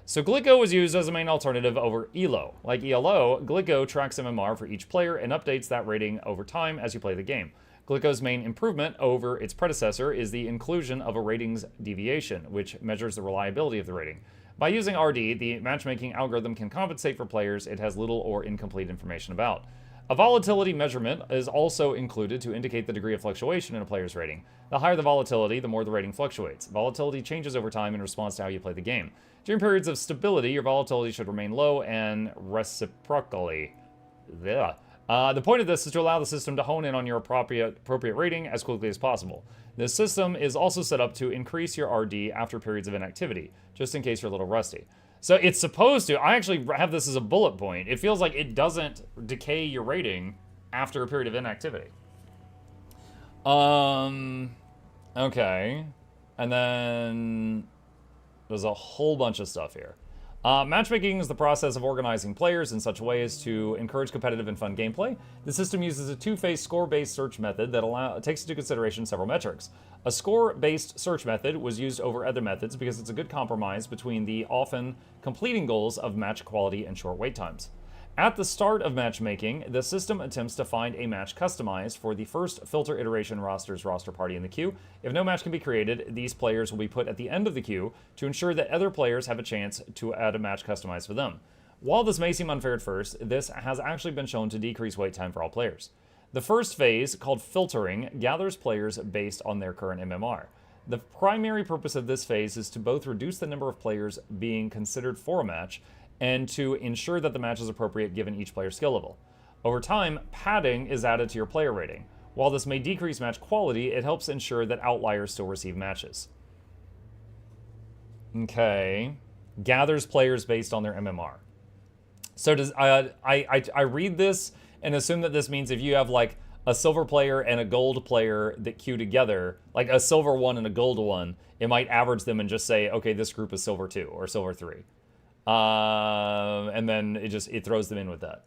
So Glyco was used as a main alternative over ELO. Like ELO, Glyco tracks MMR for each player and updates that rating over time as you play the game. Glyco's main improvement over its predecessor is the inclusion of a ratings deviation, which measures the reliability of the rating. By using RD, the matchmaking algorithm can compensate for players it has little or incomplete information about. A volatility measurement is also included to indicate the degree of fluctuation in a player's rating. The higher the volatility, the more the rating fluctuates. Volatility changes over time in response to how you play the game. During periods of stability, your volatility should remain low and reciprocally. The point of this is to allow the system to hone in on your appropriate rating as quickly as possible. This system is also set up to increase your RD after periods of inactivity, just in case you're a little rusty. So it's supposed to, I actually have this as a bullet point. It feels like it doesn't decay your rating after a period of inactivity. Okay. And then there's a whole bunch of stuff here. Matchmaking is the process of organizing players in such a way as to encourage competitive and fun gameplay. The system uses a two-phase score-based search method that takes into consideration several metrics. A score-based search method was used over other methods because it's a good compromise between the often completing goals of match quality and short wait times. At the start of matchmaking, the system attempts to find a match customized for the first filter iteration roster party in the queue. If no match can be created, these players will be put at the end of the queue to ensure that other players have a chance to add a match customized for them. While this may seem unfair at first, this has actually been shown to decrease wait time for all players. The first phase, called filtering, gathers players based on their current MMR. The primary purpose of this phase is to both reduce the number of players being considered for a match and to ensure that the match is appropriate given each player's skill level. Over time, padding is added to your player rating. While this may decrease match quality, it helps ensure that outliers still receive matches. Okay. Gathers players based on their MMR. So does I read this and assume that this means if you have like a silver player and a gold player that queue together, like a silver one and a gold one, it might average them and just say, okay, this group is silver 2 or silver 3. And then it throws them in with that.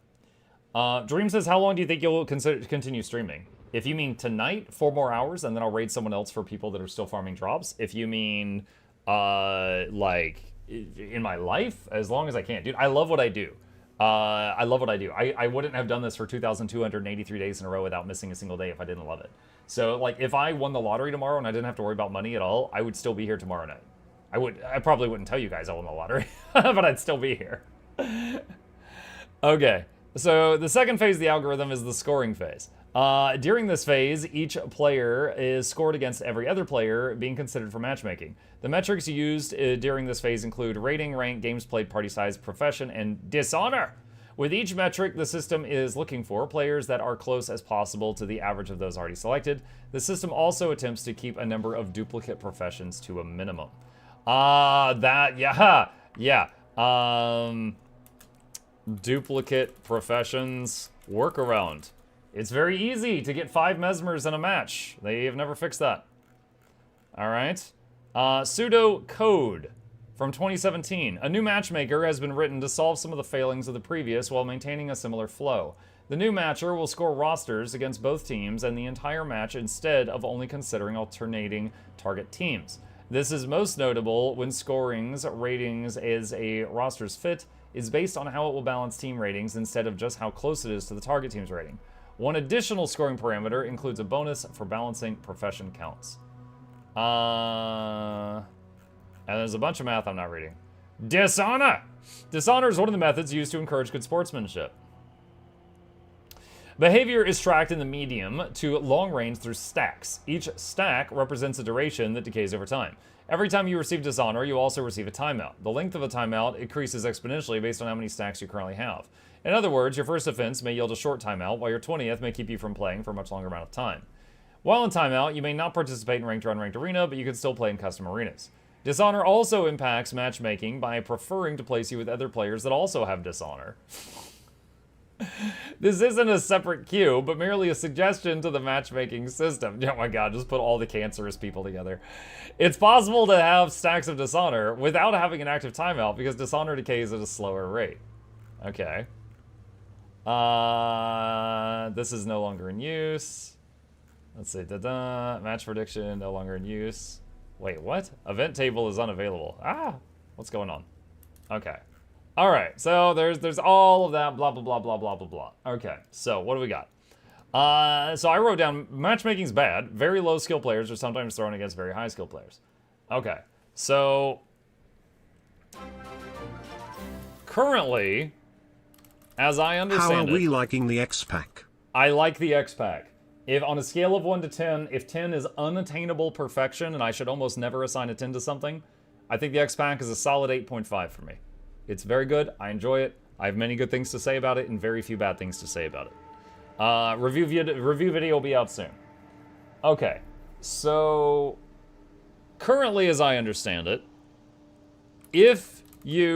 Dream says, how long do you think you'll continue streaming? If you mean tonight, 4 more hours, and then I'll raid someone else for people that are still farming drops. If you mean, like, in my life, as long as I can. Dude, I love what I do. I love what I do. I wouldn't have done this for 2,283 days in a row without missing a single day if I didn't love it. So, like, if I won the lottery tomorrow and I didn't have to worry about money at all, I would still be here tomorrow night. I probably wouldn't tell you guys I won the lottery, but I'd still be here. Okay, so the second phase of the algorithm is the scoring phase. During this phase, each player is scored against every other player being considered for matchmaking. The metrics used during this phase include rating, rank, games played, party size, profession, and dishonor. With each metric, the system is looking for players that are close as possible to the average of those already selected. The system also attempts to keep a number of duplicate professions to a minimum. Duplicate professions workaround. It's very easy to get 5 mesmers in a match. They have never fixed that. All right. Pseudo code from 2017. A new matchmaker has been written to solve some of the failings of the previous while maintaining a similar flow. The new matcher will score rosters against both teams and the entire match instead of only considering alternating target teams. This is most notable when scorings ratings as a roster's fit is based on how it will balance team ratings instead of just how close it is to the target team's rating. One additional scoring parameter includes a bonus for balancing profession counts. And there's a bunch of math I'm not reading. Dishonor! Dishonor is one of the methods used to encourage good sportsmanship. Behavior is tracked in the medium to long range through stacks. Each stack represents a duration that decays over time. Every time you receive dishonor, you also receive a timeout. The length of a timeout increases exponentially based on how many stacks you currently have. In other words, your first offense may yield a short timeout, while your 20th may keep you from playing for a much longer amount of time. While in timeout, you may not participate in ranked or unranked arena, but you can still play in custom arenas. Dishonor also impacts matchmaking by preferring to place you with other players that also have dishonor. This isn't a separate queue, but merely a suggestion to the matchmaking system. Oh my god, just put all the cancerous people together. It's possible to have stacks of dishonor without having an active timeout because dishonor decays at a slower rate. Okay. This is no longer in use. Let's see, match prediction, no longer in use. Wait, what? Event table is unavailable. What's going on? Okay. All right, so there's all of that, blah, blah, blah, blah, blah, blah, blah. Okay, so what do we got? So I wrote down, matchmaking's bad. Very low skill players are sometimes thrown against very high skill players. Okay, so currently, as I understand How are we liking the X-Pack? I like the X-Pack. If on a scale of 1 to 10, if 10 is unattainable perfection and I should almost never assign a 10 to something, I think the X-Pack is a solid 8.5 for me. It's very good. I enjoy it. I have many good things to say about it and very few bad things to say about it. Review video will be out soon. Okay, so currently, as I understand it, if a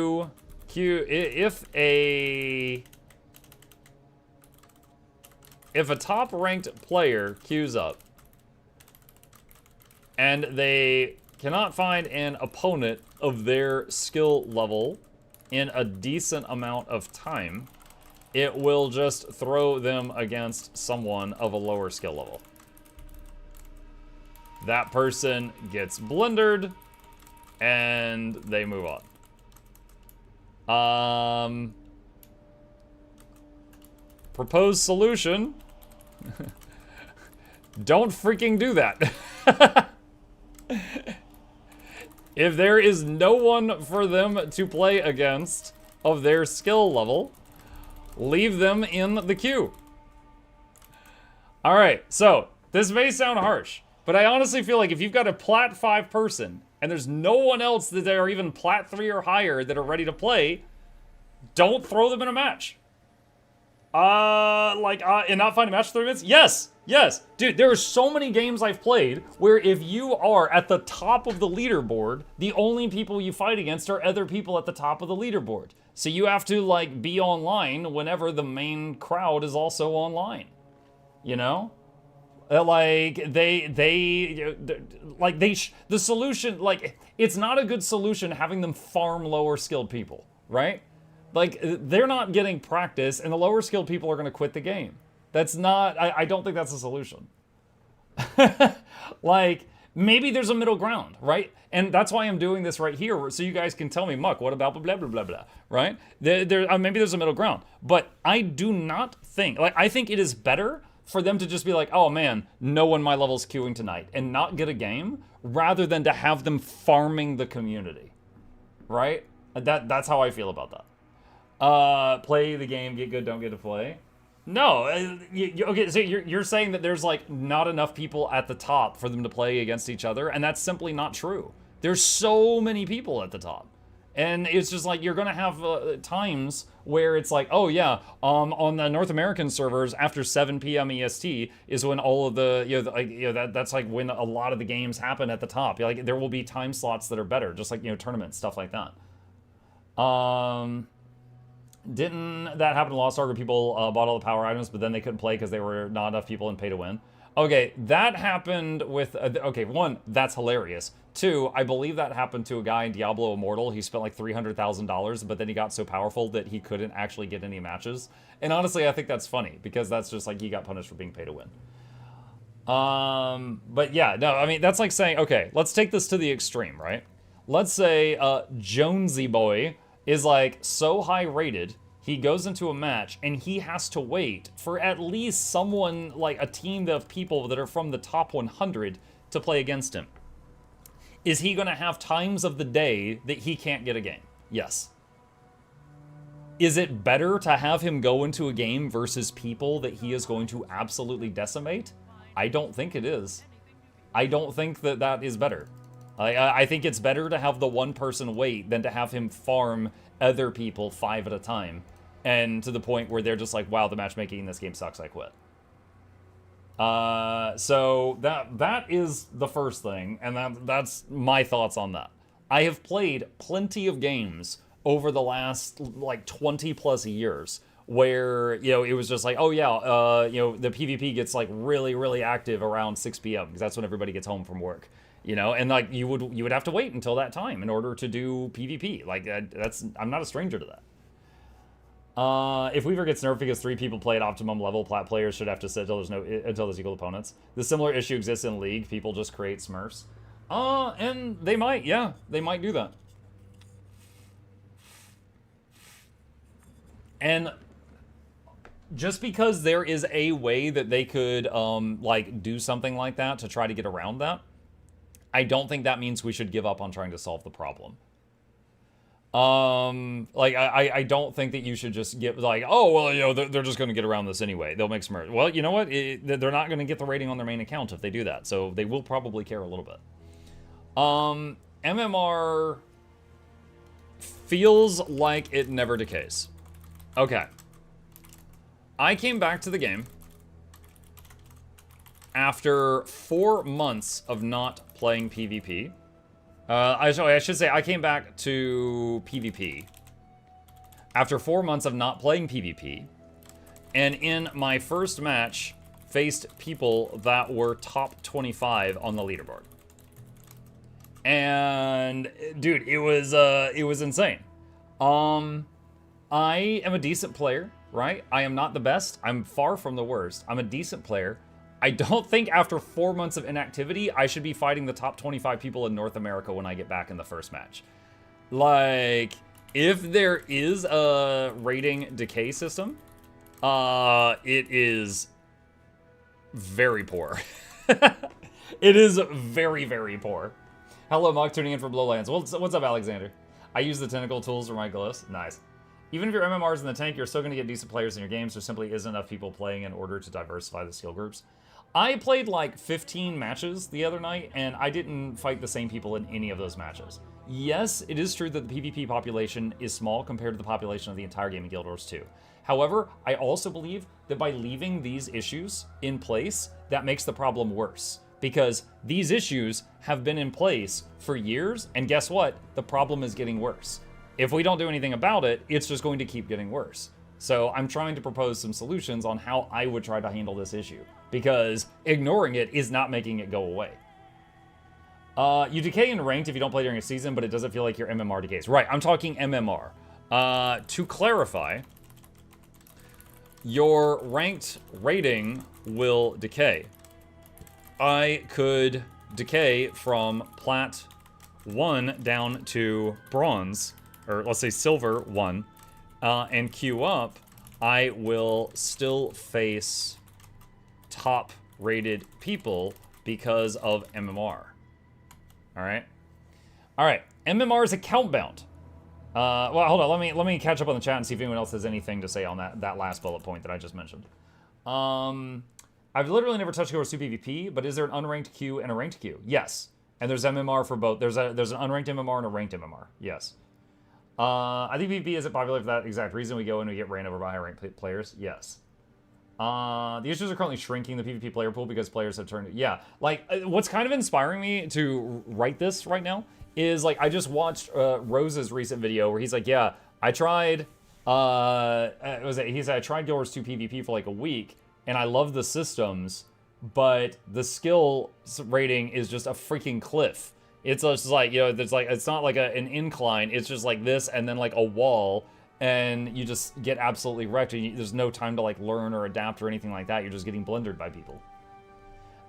top-ranked player queues up and they cannot find an opponent of their skill level in a decent amount of time, it will just throw them against someone of a lower skill level. That person gets blendered, and they move on. Proposed solution. Don't freaking do that. If there is no one for them to play against of their skill level, leave them in the queue. All right, so this may sound harsh, but I honestly feel like if you've got a Plat 5 person and there's no one else that are even Plat 3 or higher that are ready to play, don't throw them in a match. And not find a match for 3 minutes? Yes. Dude, there are so many games I've played where if you are at the top of the leaderboard, the only people you fight against are other people at the top of the leaderboard. So you have to, like, be online whenever the main crowd is also online. You know? The solution, like, it's not a good solution having them farm lower skilled people, right? Like, they're not getting practice, and the lower skilled people are going to quit the game. That's not, I don't think that's a solution. Like, maybe there's a middle ground, right? And that's why I'm doing this right here, so you guys can tell me, Muck, what about blah, blah, blah, blah, right? Maybe there's a middle ground. But I do not think, like, I think it is better for them to just be like, oh man, no one my level's queuing tonight, and not get a game, rather than to have them farming the community, right? That's how I feel about that. Play the game, get good, don't get to play. No, okay, so you're saying that there's like not enough people at the top for them to play against each other, and that's simply not true. There's so many people at the top. And it's just like, you're gonna have times where it's like, oh yeah, on the North American servers after 7 p.m. EST is when all of the, that's like when a lot of the games happen at the top. Like, there will be time slots that are better, just like, tournaments, stuff like that. Didn't that happen in Lost Ark where people bought all the power items, but then they couldn't play because there were not enough people in pay to win? Okay, that happened with, okay, one, that's hilarious. Two, I believe that happened to a guy in Diablo Immortal. He spent like $300,000, but then he got so powerful that he couldn't actually get any matches. And honestly, I think that's funny, because that's just like, he got punished for being pay to win. But yeah, no, I mean, that's like saying, okay, let's take this to the extreme, right? Let's say Jonesy Boy is like so high rated, he goes into a match and he has to wait for at least someone, like a team of people that are from the top 100 to play against him. Is he gonna have times of the day that he can't get a game? Yes. Is it better to have him go into a game versus people that he is going to absolutely decimate? I don't think it is. I don't think that that is better. I think it's better to have the one person wait than to have him farm other people 5 at a time, and to the point where they're just like, wow, the matchmaking in this game sucks, I quit. So that is the first thing, and that's my thoughts on that. I have played plenty of games over the last like 20 plus years where, it was just like, oh yeah, the PvP gets like really, really active around 6 p.m. because that's when everybody gets home from work. And like you would have to wait until that time in order to do PvP. Like I'm not a stranger to that. If Weaver gets nerfed because 3 people play at optimum level, plat players should have to sit until there's equal opponents. The similar issue exists in League. People just create smurfs. And they might do that. And just because there is a way that they could like do something like that to try to get around that, I don't think that means we should give up on trying to solve the problem. Like, I don't think that you should just get, like, oh, well, they're just going to get around this anyway. They'll make smurfs. Well, you know what? They're not going to get the rating on their main account if they do that, so they will probably care a little bit. MMR feels like it never decays. Okay. I came back to the game after 4 months of not playing PvP. I should say I came back to PvP after 4 months of not playing PvP, and in my first match faced people that were top 25 on the leaderboard. And dude, it was insane. I am a decent player, right? I am not the best. I'm far from the worst. I'm a decent player. I don't think after 4 months of inactivity, I should be fighting the top 25 people in North America when I get back in the first match. Like, if there is a rating decay system, it is very poor. It is very, very poor. Hello, Muck, tuning in from Lowlands. What's up, Alexander? I use the tentacle tools for my glyphs. Nice. Even if your MMR's in the tank, you're still going to get decent players in your games. There simply isn't enough people playing in order to diversify the skill groups. I played like 15 matches the other night, and I didn't fight the same people in any of those matches. Yes, it is true that the PvP population is small compared to the population of the entire game in Guild Wars 2. However, I also believe that by leaving these issues in place, that makes the problem worse. Because these issues have been in place for years, and guess what? The problem is getting worse. If we don't do anything about it, it's just going to keep getting worse. So I'm trying to propose some solutions on how I would try to handle this issue, because ignoring it is not making it go away. You decay in ranked if you don't play during a season, but it doesn't feel like your MMR decays. Right, I'm talking MMR. To clarify, your ranked rating will decay. I could decay from Plat 1 down to Bronze, or let's say Silver 1, and queue up, I will still face top rated people because of MMR. Alright? Alright, MMR is account bound. Well, hold on, let me catch up on the chat and see if anyone else has anything to say on that last bullet point that I just mentioned. I've literally never touched Guild Wars 2 PvP, but is there an unranked queue and a ranked queue? Yes. And there's MMR for both. There's an unranked MMR and a ranked MMR. Yes. I think PvP isn't popular for that exact reason. We go in and we get ran over by high-ranked players. Yes. The issues are currently shrinking the PvP player pool because players have turned... Yeah. Like, what's kind of inspiring me to write this right now is, like, I just watched Rose's recent video where he's like, yeah, I tried... he said, I tried Guild Wars 2 PvP for, like, a week, and I love the systems, but the skill rating is just a freaking cliff. It's just like, you know, it's not like an incline. It's just like this and then like a wall, and you just get absolutely wrecked. And there's no time to like learn or adapt or anything like that. You're just getting blundered by people.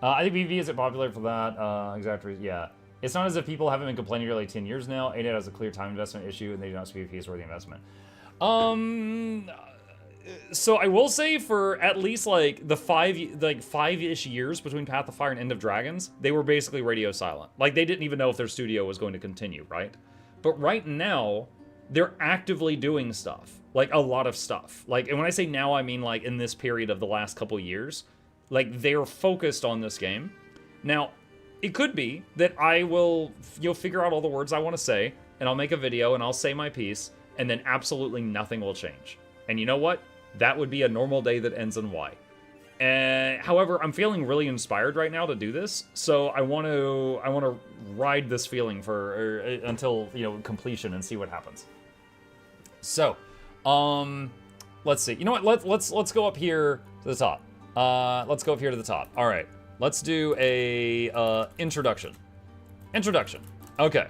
I think PvP isn't popular for that exact reason. Yeah. It's not as if people haven't been complaining for like 10 years now. 8 has a clear time investment issue, and they do not see PvP as worth the investment. So I will say for at least like the five-ish years between Path of Fire and End of Dragons, they were basically radio silent. Like they didn't even know if their studio was going to continue, right? But right now, they're actively doing stuff. Like a lot of stuff. Like, and when I say now, I mean like in this period of the last couple years. Like they're focused on this game. Now, it could be that you'll figure out all the words I want to say, and I'll make a video and I'll say my piece, and then absolutely nothing will change. And you know what? That would be a normal day that ends in Y. However, I'm feeling really inspired right now to do this, so I want to ride this feeling until, you know, completion and see what happens. So, let's see. You know what? Let's go up here to the top. Let's go up here to the top. All right. Let's do a introduction. Introduction. Okay.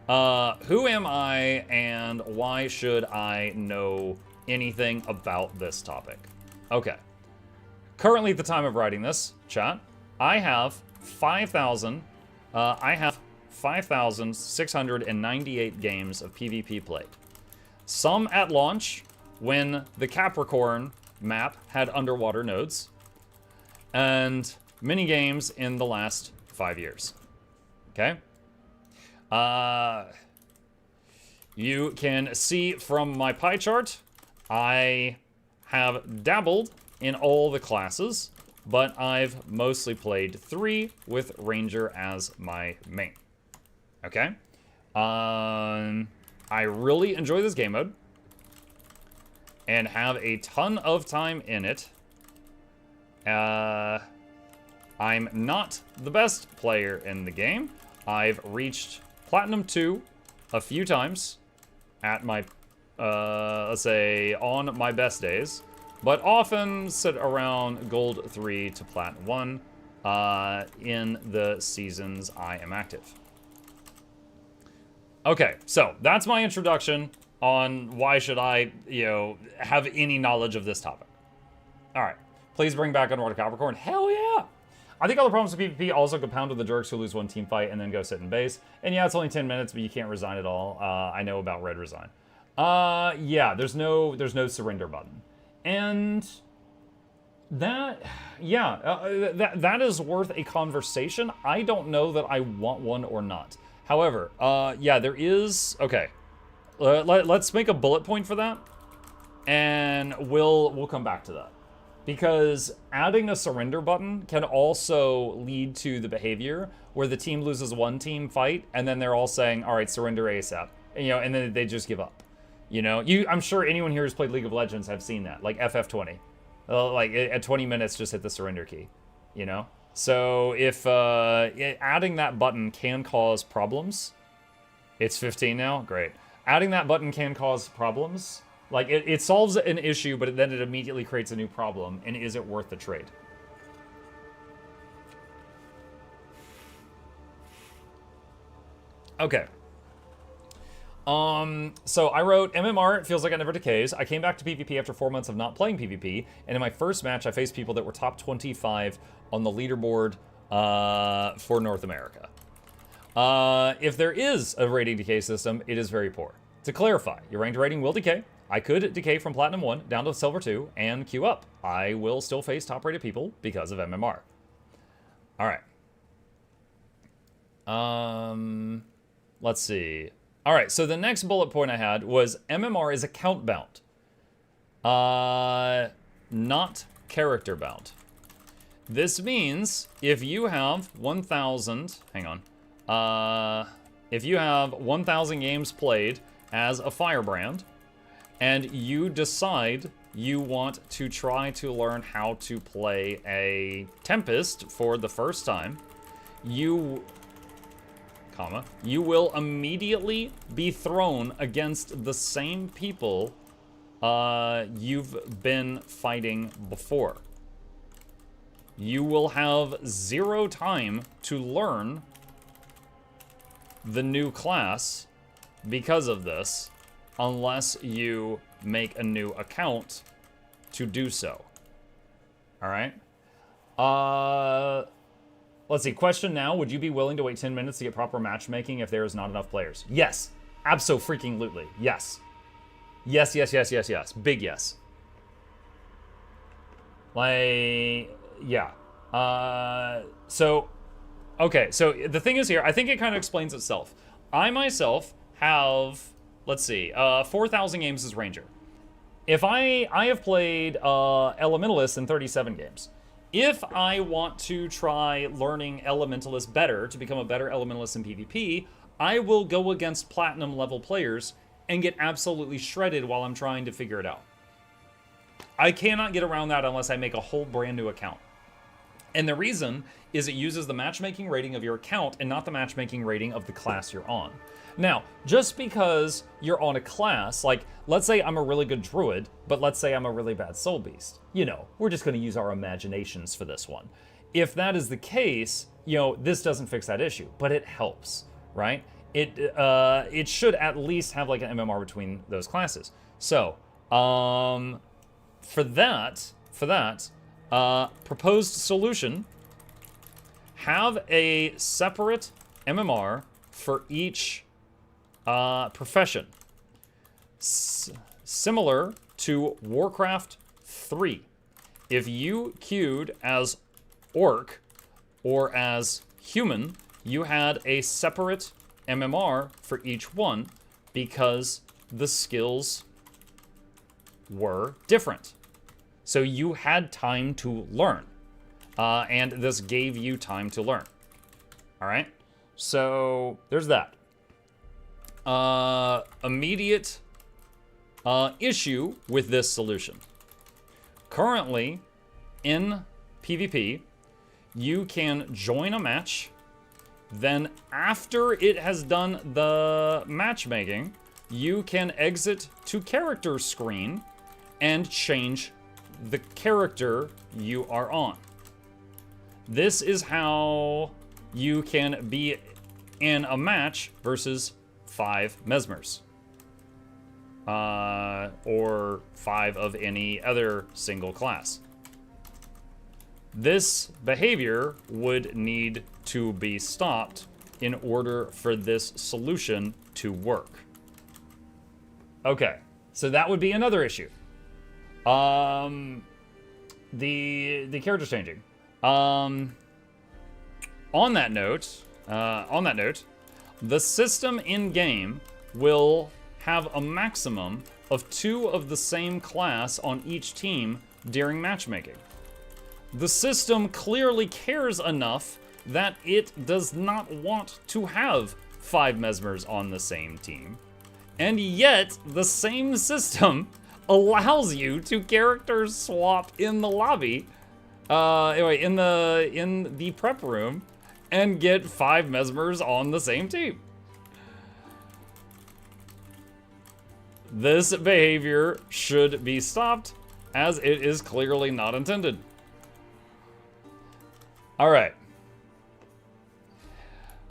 Who am I and why should I know anything about this topic? Okay. Currently, at the time of writing this, chat, I have 5,698 games of PvP played. Some at launch, when the Capricorn map had underwater nodes, and many games in the last 5 years. Okay? You can see from my pie chart, I have dabbled in all the classes, but I've mostly played 3 with Ranger as my main. Okay? I really enjoy this game mode and have a ton of time in it. I'm not the best player in the game. I've reached Platinum 2 a few times at my, let's say, on my best days, but often sit around Gold 3 to Plat 1 in the seasons I am active. Okay, so that's my introduction on why should I, you know, have any knowledge of this topic. All right, please bring back Underwater Capricorn. Hell yeah! I think all the problems with PvP also compound with the jerks who lose one team fight and then go sit in base. And yeah, it's only 10 minutes, but you can't resign at all. I know about Red Resign. Yeah, there's no surrender button. And that, yeah, that is worth a conversation. I don't know that I want one or not. However, yeah, there is, okay. Let's make a bullet point for that, and we'll come back to that. Because adding a surrender button can also lead to the behavior where the team loses one team fight, and then they're all saying, all right, surrender ASAP. And, you know, and then they just give up. You know, I'm sure anyone here who's played League of Legends have seen that, like FF20. Like, at 20 minutes, just hit the surrender key, you know? So if adding that button can cause problems, it's 15 now, great. Adding that button can cause problems. Like, it solves an issue, but then it immediately creates a new problem, and is it worth the trade? Okay. So I wrote, MMR, it feels like it never decays. I came back to PvP after 4 months of not playing PvP, and in my first match, I faced people that were top 25 on the leaderboard for North America. If there is a rating decay system, it is very poor. To clarify, your ranked rating will decay. I could decay from Platinum 1 down to Silver 2 and queue up. I will still face top-rated people because of MMR. All right. Let's see. All right, so the next bullet point I had was MMR is account bound. Not character bound. This means if you have 1,000, hang on. If you have 1,000 games played as a firebrand, and you decide you want to try to learn how to play a Tempest for the first time, you will immediately be thrown against the same people you've been fighting before. You will have 0 time to learn the new class because of this, unless you make a new account to do so. All right? Let's see, question now, would you be willing to wait 10 minutes to get proper matchmaking if there is not enough players? Yes, abso-freaking-lutely, yes. Yes, yes, yes, yes, yes, big yes. Like, yeah. Okay, so the thing is here, I think it kind of explains itself. I myself have, let's see, 4,000 games as Ranger. If I have played Elementalist in 37 games. If I want to try learning Elementalist better, to become a better Elementalist in PvP, I will go against Platinum level players and get absolutely shredded while I'm trying to figure it out. I cannot get around that unless I make a whole brand new account. And the reason is it uses the matchmaking rating of your account and not the matchmaking rating of the class you're on. Now, just because you're on a class, like, let's say I'm a really good druid, but let's say I'm a really bad soul beast. You know, we're just going to use our imaginations for this one. If that is the case, you know, this doesn't fix that issue, but it helps, right? It should at least have like an MMR between those classes. So, for that, proposed solution, have a separate MMR for each profession. Similar to Warcraft 3. If you queued as Orc or as Human, you had a separate MMR for each one because the skills were different. So you had time to learn. And this gave you time to learn. All right? So there's that. Immediate issue with this solution. Currently, in PvP, you can join a match, then after it has done the matchmaking, you can exit to character screen and change the character you are on. This is how you can be in a match versus 5 Mesmers. Or 5 of any other single class. This behavior would need to be stopped in order for this solution to work. Okay, so that would be another issue. The character's changing. On that note, the system in-game will have a maximum of 2 of the same class on each team during matchmaking. The system clearly cares enough that it does not want to have 5 Mesmers on the same team, and yet the same system allows you to character swap in the lobby, in the prep room, and get 5 Mesmers on the same team. This behavior should be stopped, as it is clearly not intended. All right.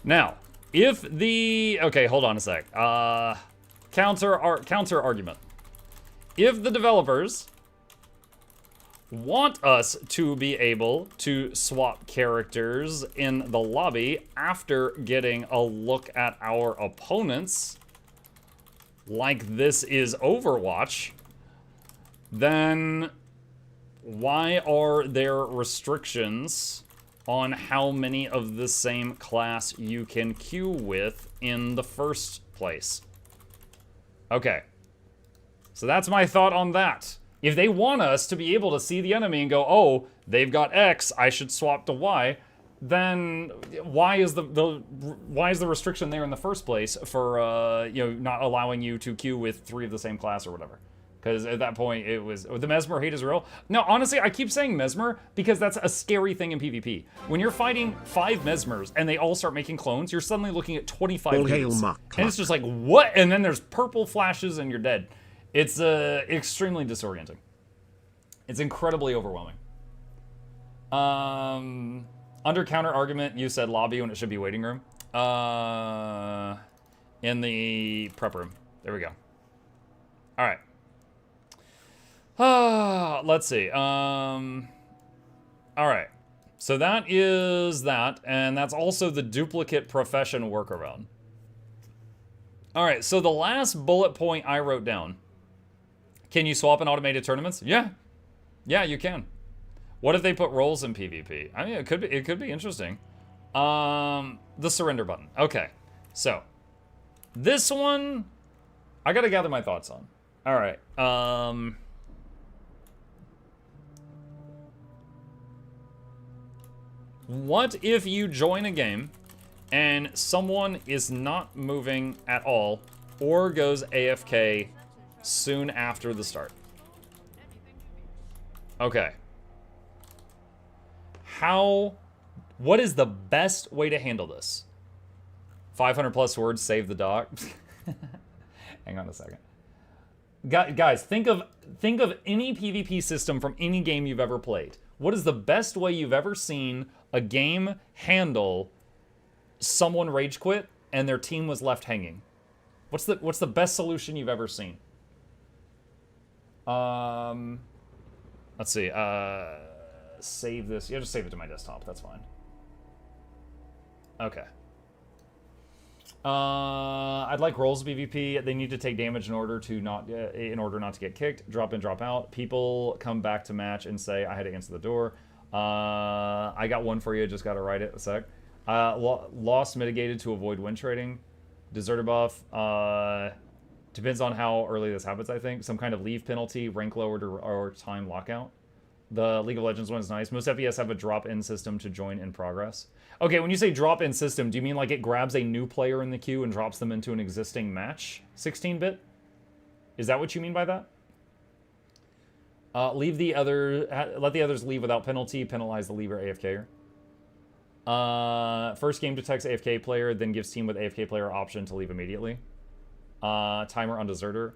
Now, if the... Okay, hold on a sec. counter argument. If the developers want us to be able to swap characters in the lobby after getting a look at our opponents, like this is Overwatch, then why are there restrictions on how many of the same class you can queue with in the first place? Okay. So that's my thought on that. If they want us to be able to see the enemy and go, oh, they've got X, I should swap to Y, then why is the restriction there in the first place for you know, not allowing you to queue with 3 of the same class or whatever? Because at that point it was the Mesmer hate is real. No, honestly, I keep saying Mesmer because that's a scary thing in PvP. When you're fighting 5 Mesmers and they all start making clones, you're suddenly looking at 25 All hail dudes. Mukluk. And it's just like, what? And then there's purple flashes and you're dead. It's extremely disorienting. It's incredibly overwhelming. Under counter argument, you said lobby when it should be waiting room. In the prep room. There we go. All right. Let's see. All right. So that is that, and that's also the duplicate profession workaround. All right. So the last bullet point I wrote down. Can you swap in automated tournaments? Yeah. Yeah, you can. What if they put roles in PvP? I mean, it could be interesting. The surrender button. Okay. So, this one I got to gather my thoughts on. All right. What if you join a game and someone is not moving at all or goes AFK soon after the start? Okay. What is the best way to handle this? 500 plus words, save the dog. Hang on a second. Guys, think of any PvP system from any game you've ever played. What is the best way you've ever seen a game handle someone rage quit and their team was left hanging? What's the best solution you've ever seen? Let's see. Save this. Yeah, just save it to my desktop. That's fine. Okay. I'd like roles PvP. They need to take damage in order not to get kicked. Drop in, drop out. People come back to match and say, I had to answer the door. I got one for you. Just got to write it a sec. Loss mitigated to avoid win trading. Deserter buff. Depends on how early this happens, I think. Some kind of leave penalty, rank lowered, or time lockout. The League of Legends one is nice. Most FPS have a drop-in system to join in progress. Okay, when you say drop-in system, do you mean like it grabs a new player in the queue and drops them into an existing match? 16-bit? Is that what you mean by that? Let the others leave without penalty, penalize the leaver AFKer. First game detects AFK player, then gives team with AFK player option to leave immediately. Timer on deserter.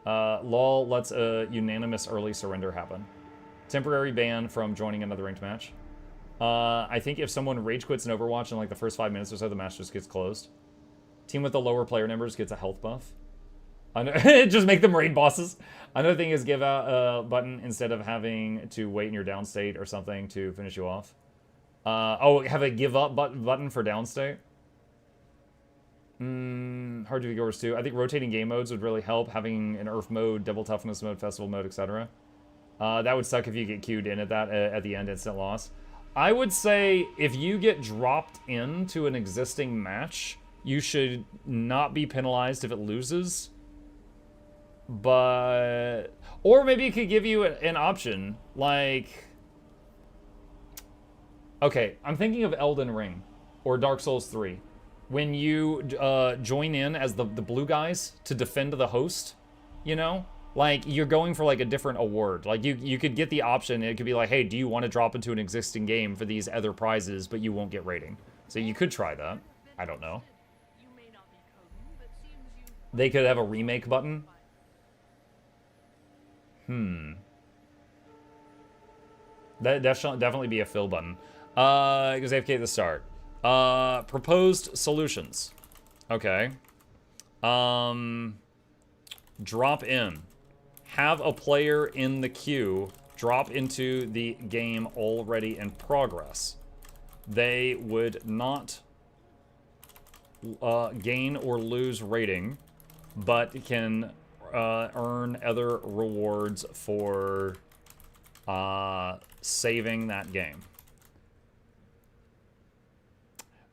LOL lets a unanimous early surrender happen. Temporary ban from joining another ranked match. I think if someone rage quits in Overwatch in like the first 5 minutes or so, the match just gets closed. Team with the lower player numbers gets a health buff. Just make them raid bosses. Another thing is give out a button instead of having to wait in your down state or something to finish you off. Have a give up button for down state. Hard to be goers too. I think rotating game modes would really help. Having an Earth mode, Devil Toughness mode, Festival mode, etc. That would suck if you get queued in at the end, instant loss. I would say if you get dropped into an existing match, you should not be penalized if it loses. But, or maybe it could give you an option, like, okay, I'm thinking of Elden Ring or Dark Souls 3. When you join in as the blue guys to defend the host, you know? Like, you're going for, like, a different award. Like, you could get the option, and it could be like, hey, do you want to drop into an existing game for these other prizes, but you won't get rating? So you could try that. I don't know. They could have a remake button. That definitely be a fill button. Because AFK at the start. Proposed solutions. Okay. drop in. Have a player in the queue drop into the game already in progress. They would not gain or lose rating, but can earn other rewards for saving that game.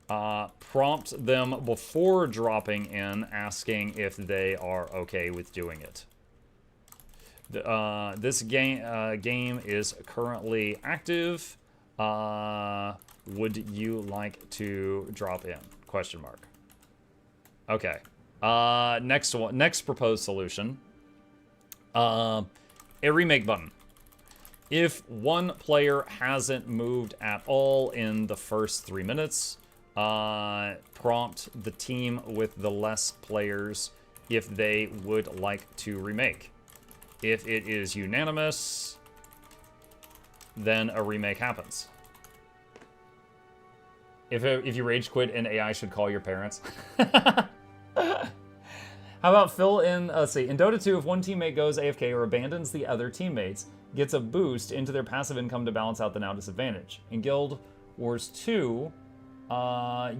Prompt them before dropping in, asking if they are okay with doing it. This game is currently active. Would you like to drop in? Question mark. Okay. Next proposed solution. A remake button. If one player hasn't moved at all in the first 3 minutes, prompt the team with the less players if they would like to remake. If it is unanimous, then a remake happens. If you rage quit, an AI should call your parents. How about fill in, let's see, in Dota 2, if one teammate goes AFK or abandons the other teammates, gets a boost into their passive income to balance out the now disadvantage. In Guild Wars 2,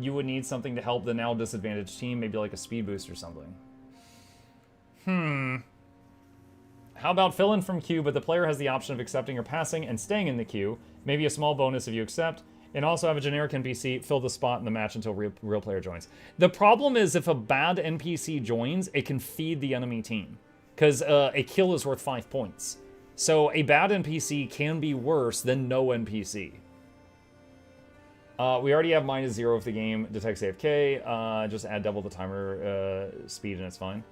you would need something to help the now disadvantaged team, maybe like a speed boost or something. How about fill in from queue, but the player has the option of accepting or passing and staying in the queue, maybe a small bonus if you accept, and also have a generic NPC fill the spot in the match until real player joins. The problem is if a bad NPC joins, it can feed the enemy team, because a kill is worth 5 points. So a bad NPC can be worse than no NPC. We already have -0 if the game detects AFK. Just add double the timer speed and it's fine.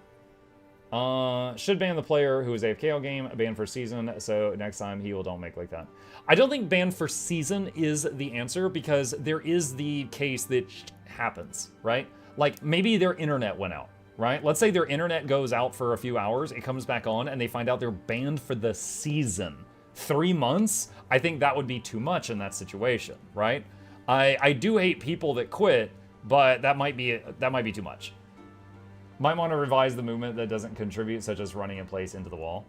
Should ban the player who is AFK all game, ban for season, so next time he will don't make like that. I don't think ban for season is the answer because there is the case that happens, right? Like maybe their internet went out, right? Let's say their internet goes out for a few hours, it comes back on, and they find out they're banned for the season. 3 months? I think that would be too much in that situation, right? I do hate people that quit, but that might be too much. Might want to revise the movement that doesn't contribute, such as running in place into the wall.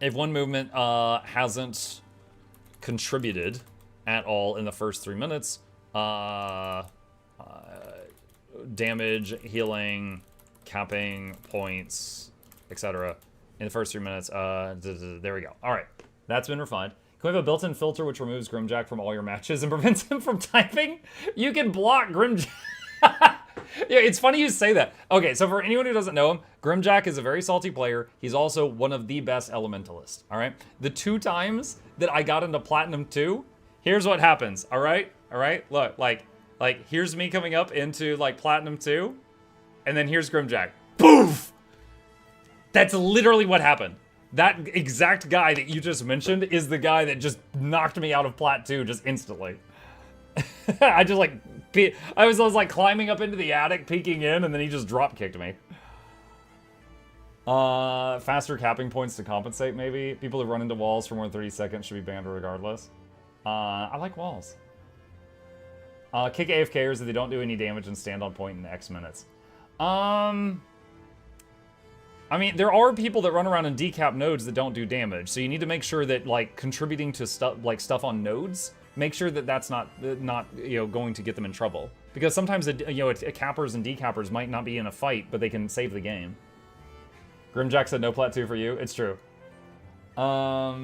If one movement hasn't contributed at all in the first 3 minutes, damage, healing, capping, points, etc. in the first 3 minutes, there we go. All right, that's been refined. Can we have a built-in filter which removes Grimjack from all your matches and prevents him from typing? You can block Grimjack. Yeah, it's funny you say that. Okay, so for anyone who doesn't know him, Grimjack is a very salty player. He's also one of the best elementalists, all right? The 2 times that I got into Platinum 2, here's what happens, all right? All right, look, like here's me coming up into, like, Platinum 2, and then here's Grimjack. Poof! That's literally what happened. That exact guy that you just mentioned is the guy that just knocked me out of Plat 2 just instantly. I just, like, I was like climbing up into the attic, peeking in, and then he just drop kicked me. Faster capping points to compensate, maybe. People who run into walls for more than 30 seconds should be banned regardless. I like walls. Kick AFKers if they don't do any damage and stand on point in X minutes. I mean, there are people that run around and decap nodes that don't do damage, so you need to make sure that, like, contributing to stuff on nodes, make sure that that's not going to get them in trouble. Because sometimes cappers and decappers might not be in a fight, but they can save the game. Grimjack said no Plat 2 for you. It's true. What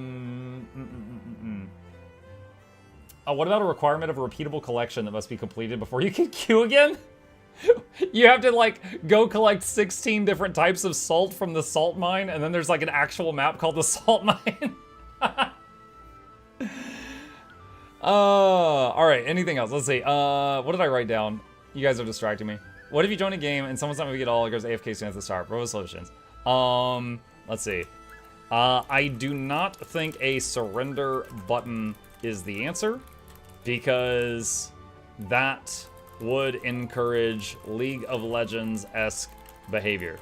about a requirement of a repeatable collection that must be completed before you can queue again? You have to, like, go collect 16 different types of salt from the salt mine, and then there's, like, an actual map called the salt mine. Alright, anything else? Let's see. What did I write down? You guys are distracting me. What if you join a game and someone's not moving at all, it goes AFK soon at the start? Proposed solutions. Let's see. I do not think a surrender button is the answer, because that would encourage League of Legends-esque behavior.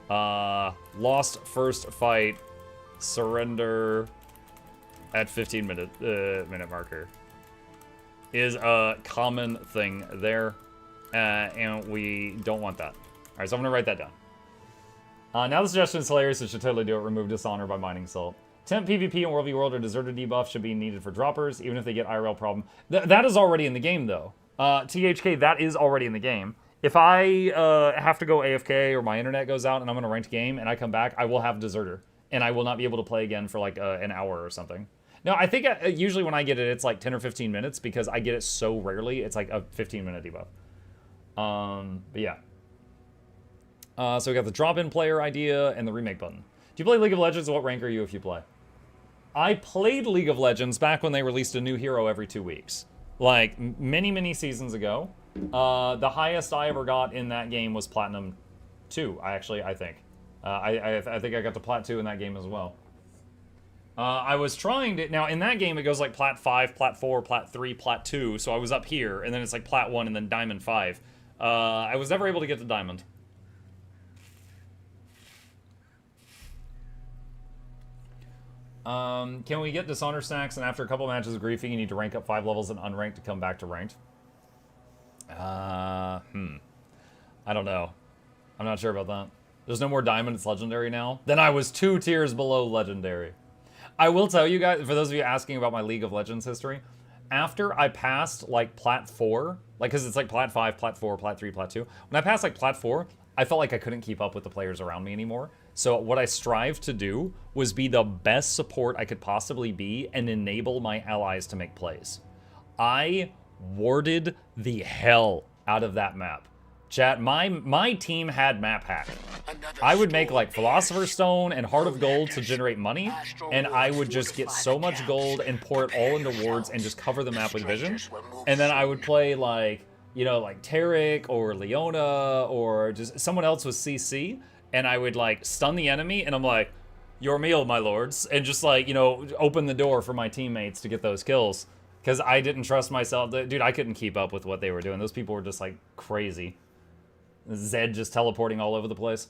Lost first fight, surrender at 15-minute marker is a common thing there, and we don't want that. Alright, so I'm gonna write that down. Now the suggestion is hilarious, it should totally do it. Remove dishonor by mining salt. Temp PvP and World v World or deserter debuff should be needed for droppers, even if they get IRL problem. That is already in the game, though. THK, that is already in the game. If I have to go AFK or my internet goes out and I'm in a ranked game and I come back, I will have deserter. And I will not be able to play again for like an hour or something. No, I think usually when I get it, it's like 10 or 15 minutes because I get it so rarely. It's like a 15-minute debuff. But yeah. So we got the drop-in player idea and the remake button. Do you play League of Legends? What rank are you if you play? I played League of Legends back when they released a new hero every 2 weeks. Like, many seasons ago. The highest I ever got in that game was Platinum 2, I think. I think I got to Plat 2 in that game as well. I was trying to... Now, in that game, it goes like Plat 5, Plat 4, Plat 3, Plat 2. So I was up here, and then it's like Plat 1 and then Diamond 5. I was never able to get to Diamond. Can we get Dishonor stacks and after a couple matches of griefing you need to rank up 5 levels in unranked to come back to ranked? I don't know. I'm not sure about that. There's no more diamond, it's legendary now. Then I was 2 tiers below legendary. I will tell you guys, for those of you asking about my League of Legends history, after I passed like Plat 4, like because it's like Plat 5, Plat 4, Plat 3, Plat 2. When I passed like Plat 4, I felt like I couldn't keep up with the players around me anymore. So what I strived to do was be the best support I could possibly be and enable my allies to make plays. I warded the hell out of that map. Chat, my team had map hack. I would make like Philosopher's Stone and Heart of Gold to generate money, and I would just get so much gold and pour it all into wards and just cover the map with vision. And then I would play like, you know, like Tarek or Leona or just someone else with CC, and I would like stun the enemy, and I'm like, your meal, my lords, and just like, you know, open the door for my teammates to get those kills. Because I didn't trust myself. Dude, I couldn't keep up with what they were doing. Those people were just like crazy. Zed just teleporting all over the place.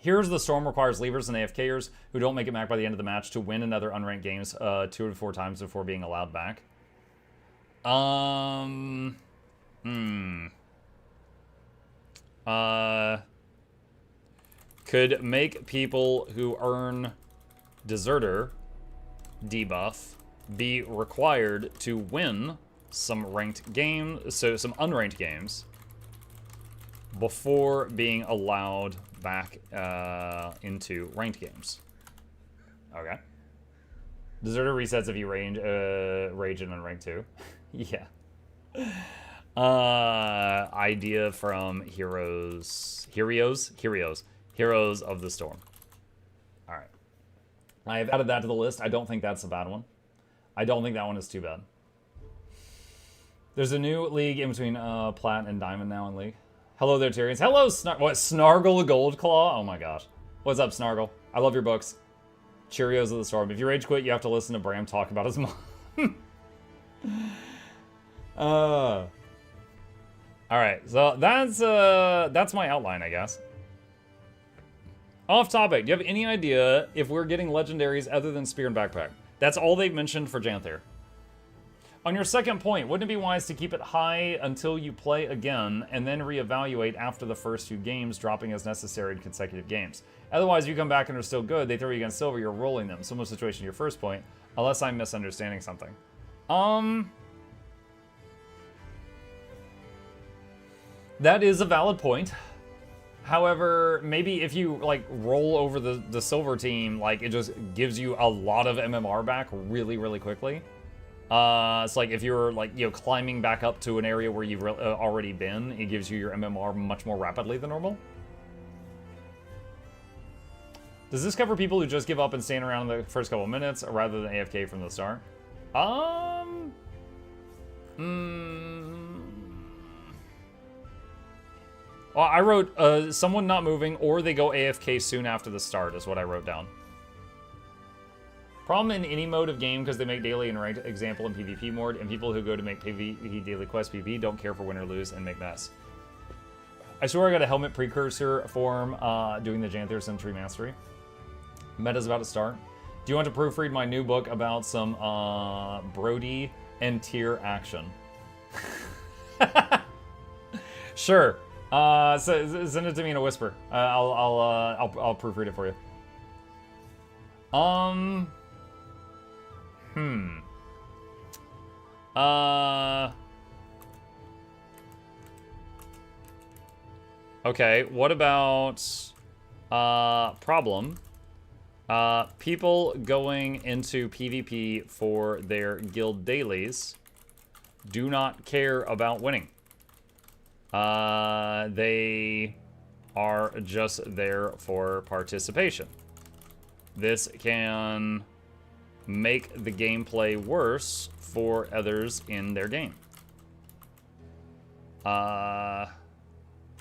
Heroes of the Storm requires leavers and AFKers who don't make it back by the end of the match to win another unranked games 2 to 4 times before being allowed back. Could make people who earn deserter debuff be required to win some ranked games, so some unranked games, before being allowed back into ranked games. Okay. Deserter resets if you rage in unranked too. Yeah. Idea from Heroes of the Storm. All right. I have added that to the list. I don't think that's a bad one. I don't think that one is too bad. There's a new league in between Plat and Diamond now in League. Hello there, Tyrians. Hello, Snargle Goldclaw? Oh my gosh. What's up, Snargle? I love your books. Cheerios of the Storm. If you rage quit, you have to listen to Bram talk about his mom. Alright, so that's my outline, I guess. Off topic, do you have any idea if we're getting legendaries other than Spear and Backpack? That's all they've mentioned for Janthir. On your second point, wouldn't it be wise to keep it high until you play again and then reevaluate after the first few games, dropping as necessary in consecutive games? Otherwise, if you come back and are still good, they throw you against silver, you're rolling them. Similar situation to your first point, unless I'm misunderstanding something. That is a valid point. However, maybe if you like roll over the silver team, like it just gives you a lot of MMR back really, really quickly. It's like if you're like, you know, climbing back up to an area where you've already been, it gives you your MMR much more rapidly than normal. Does this cover people who just give up and stand around in the first couple of minutes rather than AFK from the start? Well, I wrote someone not moving or they go AFK soon after the start is what I wrote down. Problem in any mode of game because they make daily and ranked, example in PvP mode, and people who go to make PvP daily quest PvP don't care for win or lose and make mess. I swear I got a helmet precursor form doing the Janthir Century Mastery. Meta's about to start. Do you want to proofread my new book about some Brody and tier action? Sure. So send it to me in a whisper. I'll proofread it for you. Okay, what about problem? People going into PvP for their guild dailies do not care about winning. They are just there for participation. This can make the gameplay worse for others in their game. No.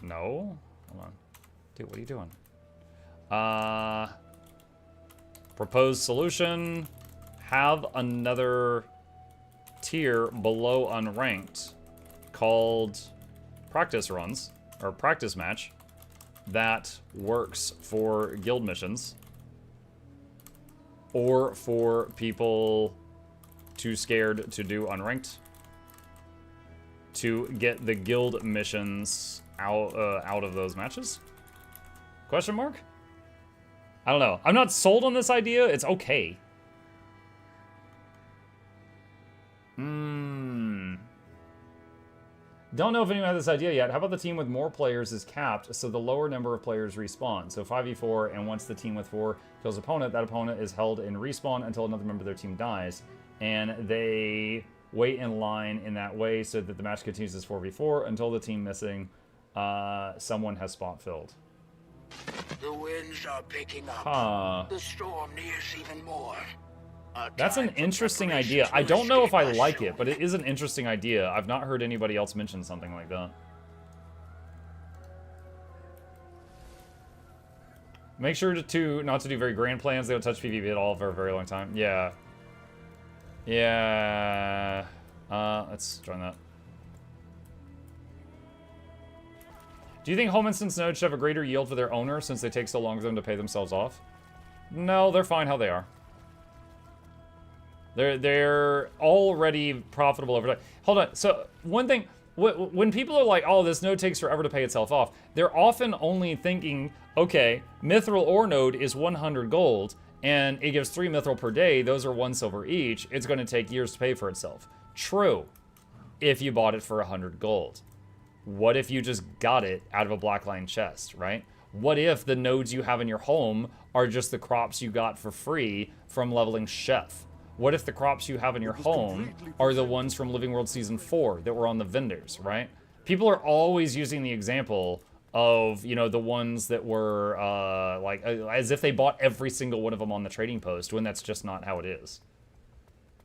Hold on. Dude, what are you doing? Proposed solution. Have another tier below unranked called practice runs, or practice match, that works for guild missions. Or for people too scared to do unranked to get the guild missions out of those matches? Question mark? I don't know. I'm not sold on this idea. It's okay. Don't know if anyone has this idea yet. How about the team with more players is capped, so the lower number of players respawn. So 5v4, and once the team with 4 kills opponent, that opponent is held in respawn until another member of their team dies. And they wait in line in that way so that the match continues as 4v4 until the team missing someone has spot filled. The winds are picking up. Huh. The storm nears even more. That's an interesting idea. I don't know if I like it, but it is an interesting idea. I've not heard anybody else mention something like that. Make sure to not to do very grand plans. They don't touch PvP at all for a very long time. Yeah. Yeah. Let's join that. Do you think home instance nodes should have a greater yield for their owner since they take so long for them to pay themselves off? No, they're fine how they are. They're already profitable over time. Hold on. So one thing, when people are like, "Oh, this node takes forever to pay itself off," they're often only thinking, "Okay, mithril ore node is 100 gold, and it gives 3 mithril per day. Those are 1 silver each. It's going to take years to pay for itself." True, if you bought it for 100 gold. What if you just got it out of a blackline chest, right? What if the nodes you have in your home are just the crops you got for free from leveling chef? What if the crops you have in your home are the ones from Living World Season 4 that were on the vendors, right? People are always using the example of, you know, the ones that were, as if they bought every single one of them on the trading post, when that's just not how it is.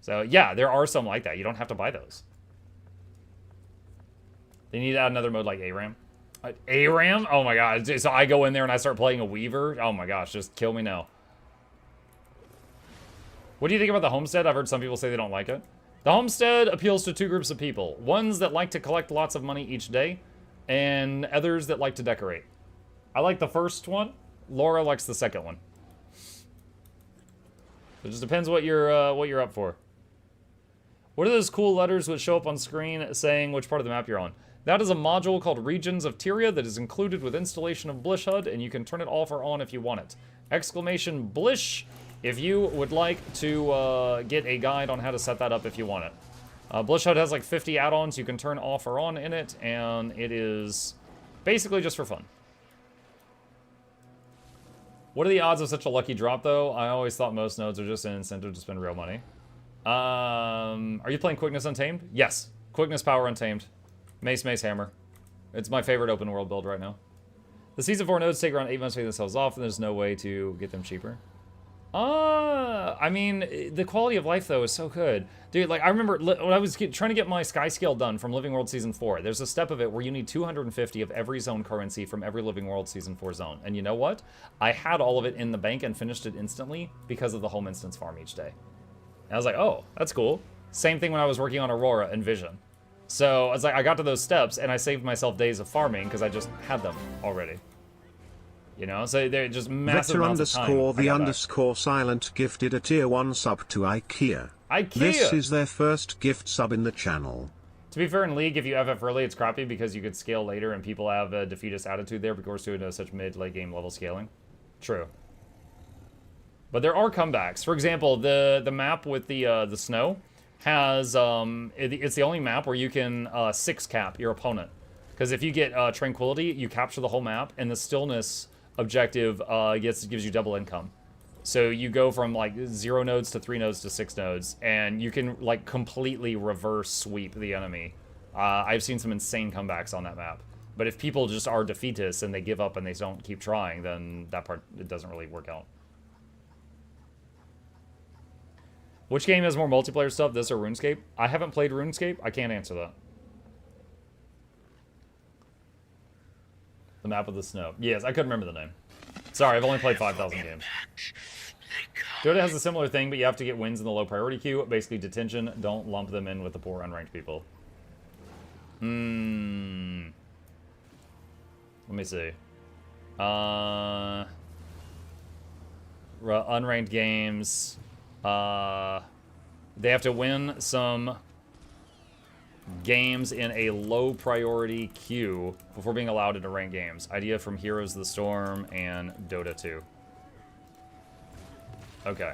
So, yeah, there are some like that. You don't have to buy those. They need to add another mode like ARAM. ARAM? Oh my god. So I go in there and I start playing a Weaver? Oh my gosh, just kill me now. What do you think about the Homestead? I've heard some people say they don't like it. The Homestead appeals to 2 groups of people. Ones that like to collect lots of money each day, and others that like to decorate. I like the first one. Laura likes the second one. It just depends what you're up for. What are those cool letters which show up on screen saying which part of the map you're on? That is a module called Regions of Tyria that is included with installation of Blish HUD, and you can turn it off or on if you want it. Exclamation Blish if you would like to get a guide on how to set that up if you want it. Blish HUD has like 50 add-ons you can turn off or on in it, and it is basically just for fun. What are the odds of such a lucky drop, though? I always thought most nodes are just an incentive to spend real money. Are you playing Quickness Untamed? Yes. Quickness Power Untamed. Mace Hammer. It's my favorite open world build right now. The Season 4 nodes take around 8 months to pay themselves off, and there's no way to get them cheaper. I mean, the quality of life, though, is so good. Dude, like, I remember when I was trying to get my Sky Scale done from Living World Season 4, there's a step of it where you need 250 of every zone currency from every Living World Season 4 zone. And you know what? I had all of it in the bank and finished it instantly because of the home instance farm each day. And I was like, oh, that's cool. Same thing when I was working on Aurora and Vision. So, it's like, I got to those steps, and I saved myself days of farming because I just had them already. You know, so they're just massive amounts of time. _the_silent gifted a tier 1 sub to IKEA. This is their first gift sub in the channel. To be fair, in League, if you FF early, it's crappy because you could scale later and people have a defeatist attitude there because we're doing such mid-late game level scaling. True. But there are comebacks. For example, the map with the snow has, it's the only map where you can 6-cap your opponent. Because if you get Tranquility, you capture the whole map, and the Stillness objective gives you double income. So you go from like 0 nodes to 3 nodes to 6 nodes, and you can like completely reverse sweep the enemy. I've seen some insane comebacks on that map. But if people just are defeatists and they give up and they don't keep trying, then that part, it doesn't really work out. Which game has more multiplayer stuff, this or RuneScape? I haven't played RuneScape. I can't answer that. The map of the snow. Yes, I couldn't remember the name. Sorry, I've only played 5,000 games. Dota has a similar thing, but you have to get wins in the low priority queue. Basically, detention. Don't lump them in with the poor unranked people. Let me see. Unranked games. They have to win some games in a low priority queue before being allowed into ranked games. Idea from Heroes of the Storm and Dota 2. Okay.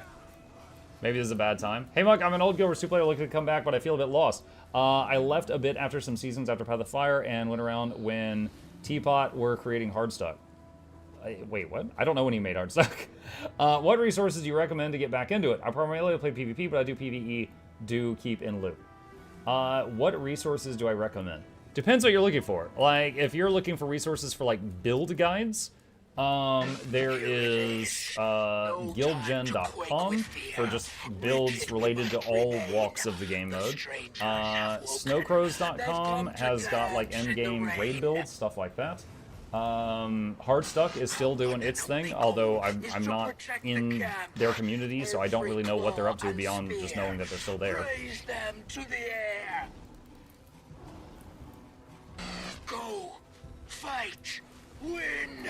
Maybe this is a bad time. Hey, Muck, I'm an old Guild Wars 2 player looking to come back, but I feel a bit lost. I left a bit after some seasons after Path of Fire and went around when Teapot were creating Hardstuck. Wait, what? I don't know when he made Hardstuck. What resources do you recommend to get back into it? I primarily play PvP, but I do PvE, do keep in loop. What resources do I recommend? Depends what you're looking for. Like, if you're looking for resources for, like, build guides, there is guildgen.com for just builds related to all walks of the game mode. Snowcrows.com has got, like, endgame raid builds, stuff like that. Hardstuck is still doing its thing, although I'm not in their community, so I don't really know what they're up to beyond just knowing that they're still there. Raise them to the air. Go, fight, win.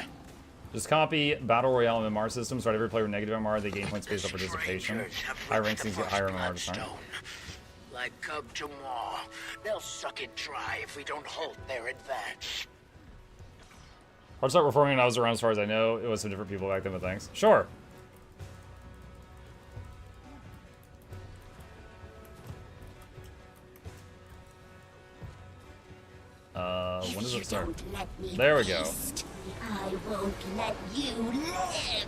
Just copy Battle Royale MMR system, so every player with negative MMR, they gain points based on participation. High ranks things get higher MMR to turn. Like Cub to Maw, they'll suck it dry if we don't halt their advance. Hardstuck reforming, I was around as far as I know. It was some different people back then, but thanks. Sure. When does it start? There we go. I won't let you live.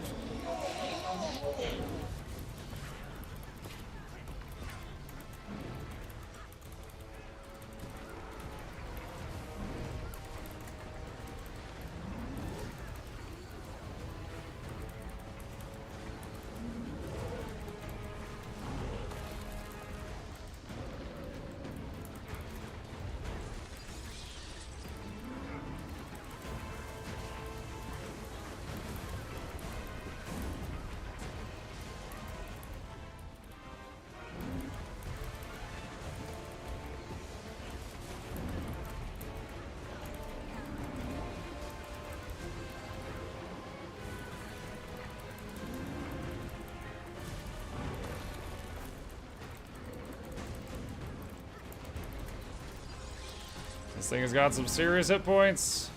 This thing has got some serious hit points.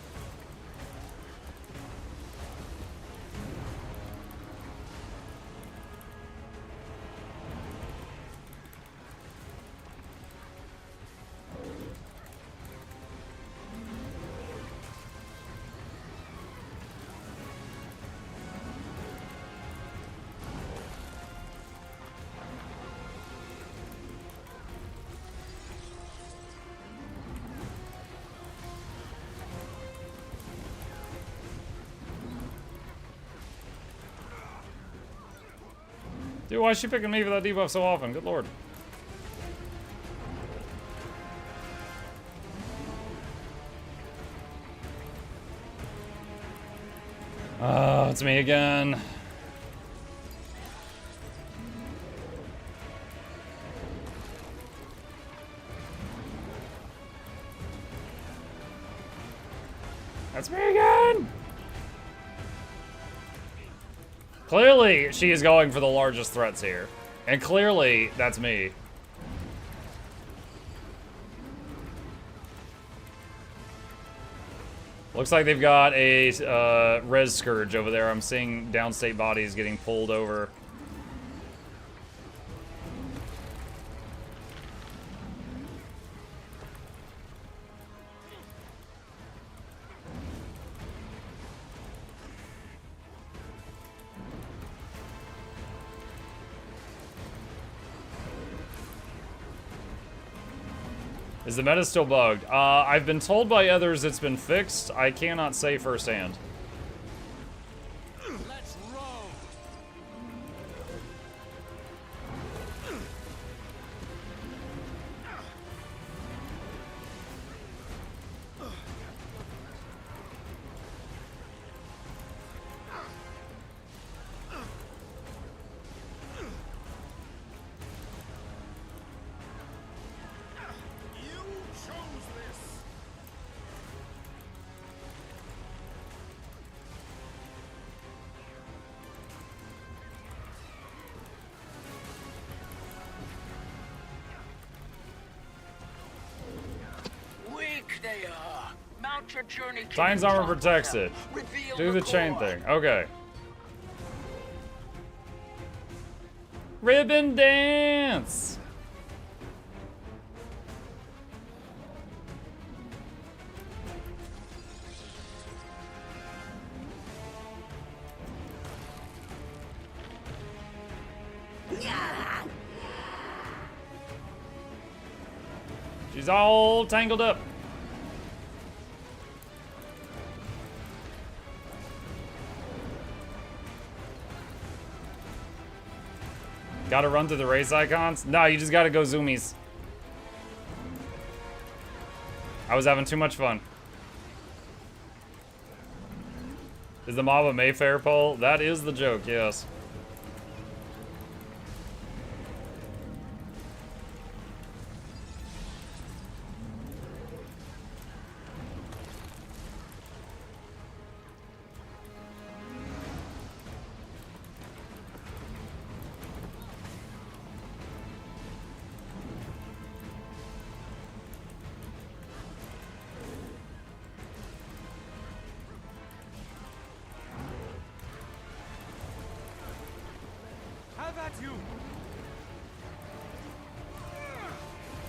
Dude, why is she picking me for that debuff so often? Good lord. Oh, it's me again. That's me again! Clearly, she is going for the largest threats here. And clearly, that's me. Looks like they've got a res scourge over there. I'm seeing downstate bodies getting pulled over. Is the meta still bugged? I've been told by others it's been fixed. I cannot say firsthand. Let's roll. They are. Mount your journey. Titan's armor protects it. Do the chain thing. Okay. Ribbon dance. She's all tangled up. Gotta run through the race icons? No, you just gotta go zoomies. I was having too much fun. Is the mob a Mayfair poll? That is the joke, yes.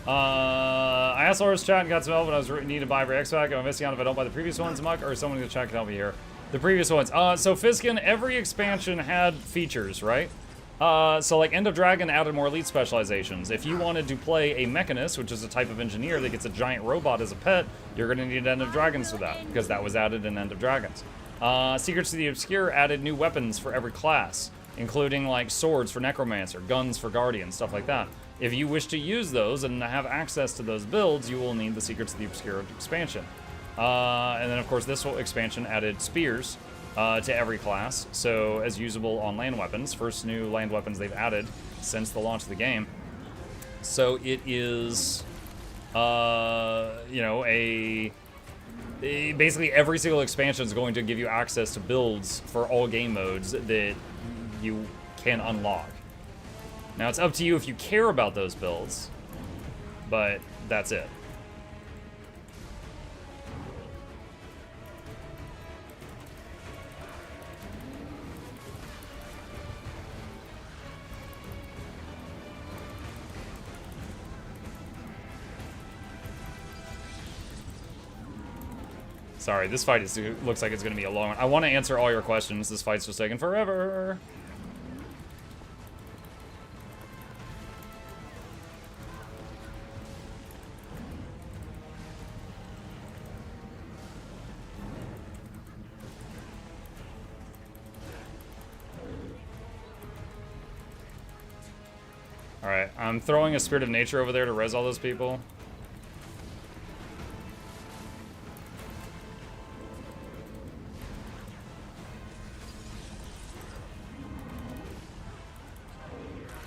I asked Laura's chat and got some help when I was needing to buy every X-Pack. I'm missing out if I don't buy the previous ones, Muck, or someone in the chat can help me here. The previous ones. So Fiskin, every expansion had features, right? So like End of Dragon added more elite specializations. If you wanted to play a Mechanist, which is a type of engineer that gets a giant robot as a pet, you're gonna need End of Dragons for that, because that was added in End of Dragons. Secrets of the Obscure added new weapons for every class, including like swords for Necromancer, guns for Guardian, stuff like that. If you wish to use those and have access to those builds, you will need the Secrets of the Obscure expansion. And then, of course, this whole expansion added spears to every class, so as usable on land weapons. First new land weapons they've added since the launch of the game. So it is, you know, basically every single expansion is going to give you access to builds for all game modes that you can unlock. Now, it's up to you if you care about those builds, but that's it. Sorry, this fight looks like it's going to be a long one. I want to answer all your questions. This fight's just taking forever. Alright, I'm throwing a Spirit of Nature over there to res all those people.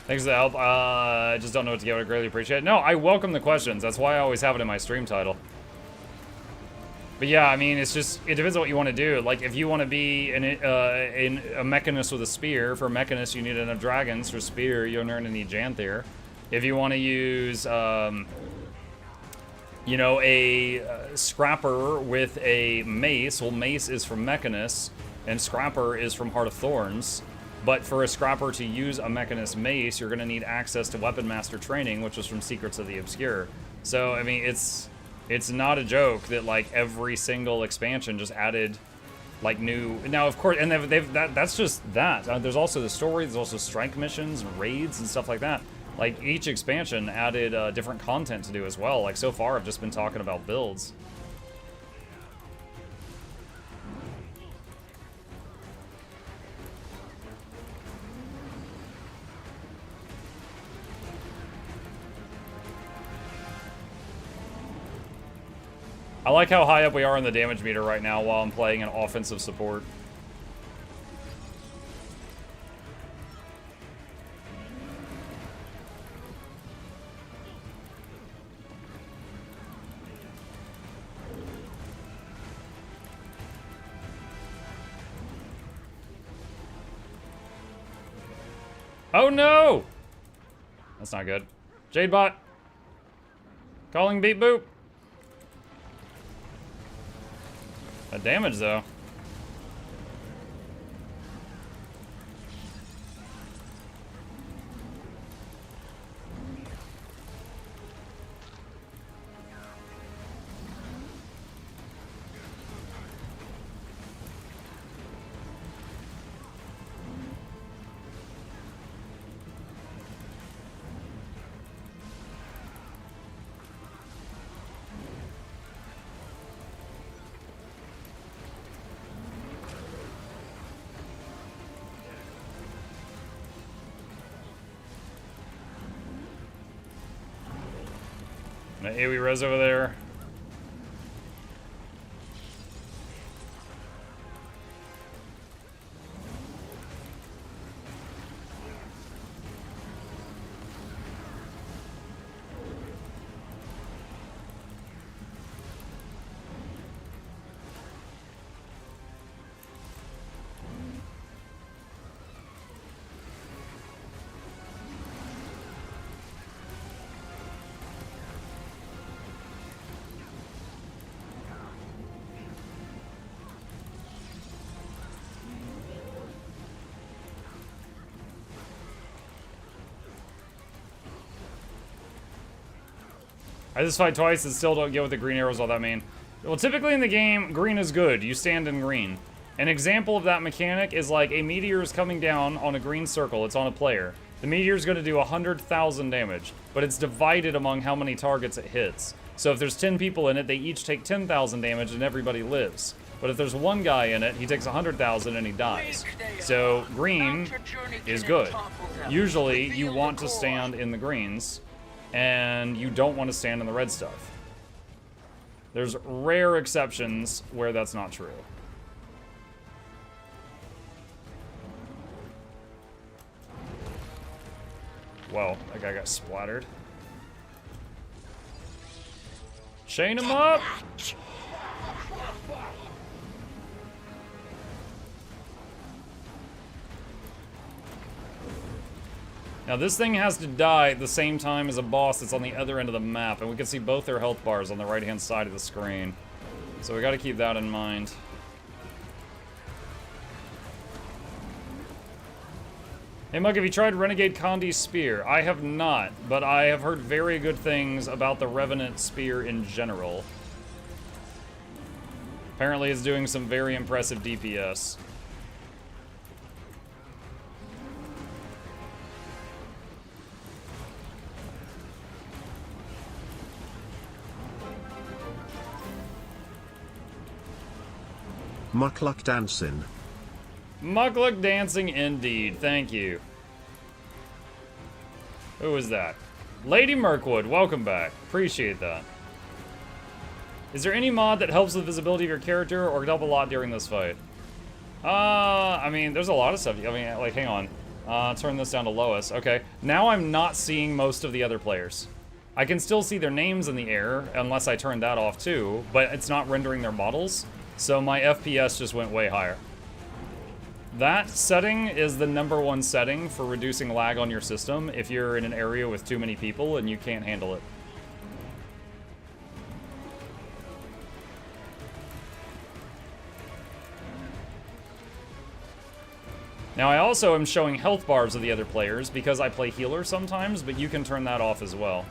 Thanks for the help. I just don't know what to give. I greatly appreciate it. No, I welcome the questions. That's why I always have it in my stream title. But yeah, I mean, it's just, it depends on what you want to do. Like, if you want to be a Mechanist with a spear, for Mechanist you need enough dragons. For spear, you're going to need Janthir. If you want to use, you you know, a scrapper with a mace. Well, mace is from Mechanus, and scrapper is from Heart of Thorns. But for a scrapper to use a Mechanus mace, you're going to need access to Weapon Master training, which is from Secrets of the Obscure. So, I mean, it's not a joke that, like, every single expansion just added, like, new... Now, of course, and that's just that. There's also the story, there's also strike missions and raids and stuff like that. Like, each expansion added different content to do as well. Like, so far, I've just been talking about builds. I like how high up we are on the damage meter right now while I'm playing an offensive support. Oh no! That's not good. Jadebot. Calling beep boop. That damage though. An AoE res over there. I just fight twice and still don't get what the green arrows all that mean. Well, typically in the game, green is good. You stand in green. An example of that mechanic is like a meteor is coming down on a green circle. It's on a player. The meteor is going to do 100,000 damage, but it's divided among how many targets it hits. So if there's 10 people in it, they each take 10,000 damage and everybody lives. But if there's one guy in it, he takes 100,000 and he dies. So green is good. Usually you want to stand in the greens, and you don't want to stand in the red stuff. There's rare exceptions where that's not true. Whoa, that guy got splattered. Chain him up! Now this thing has to die at the same time as a boss that's on the other end of the map, and we can see both their health bars on the right-hand side of the screen. So we gotta keep that in mind. Hey Mug, have you tried Renegade Condi's Spear? I have not, but I have heard very good things about the Revenant Spear in general. Apparently it's doing some very impressive DPS. Mukluk dancing. Mukluk dancing indeed, thank you. Who was that? Lady Mirkwood, welcome back. Appreciate that. Is there any mod that helps with visibility of your character or can help a lot during this fight? I mean, there's a lot of stuff. I mean, like, hang on. Turn this down to lowest. Okay, now I'm not seeing most of the other players. I can still see their names in the air, unless I turn that off too, but it's not rendering their models. So my FPS just went way higher. That setting is the #1 setting for reducing lag on your system if you're in an area with too many people and you can't handle it. Now, I also am showing health bars of the other players because I play healer sometimes, but you can turn that off as well.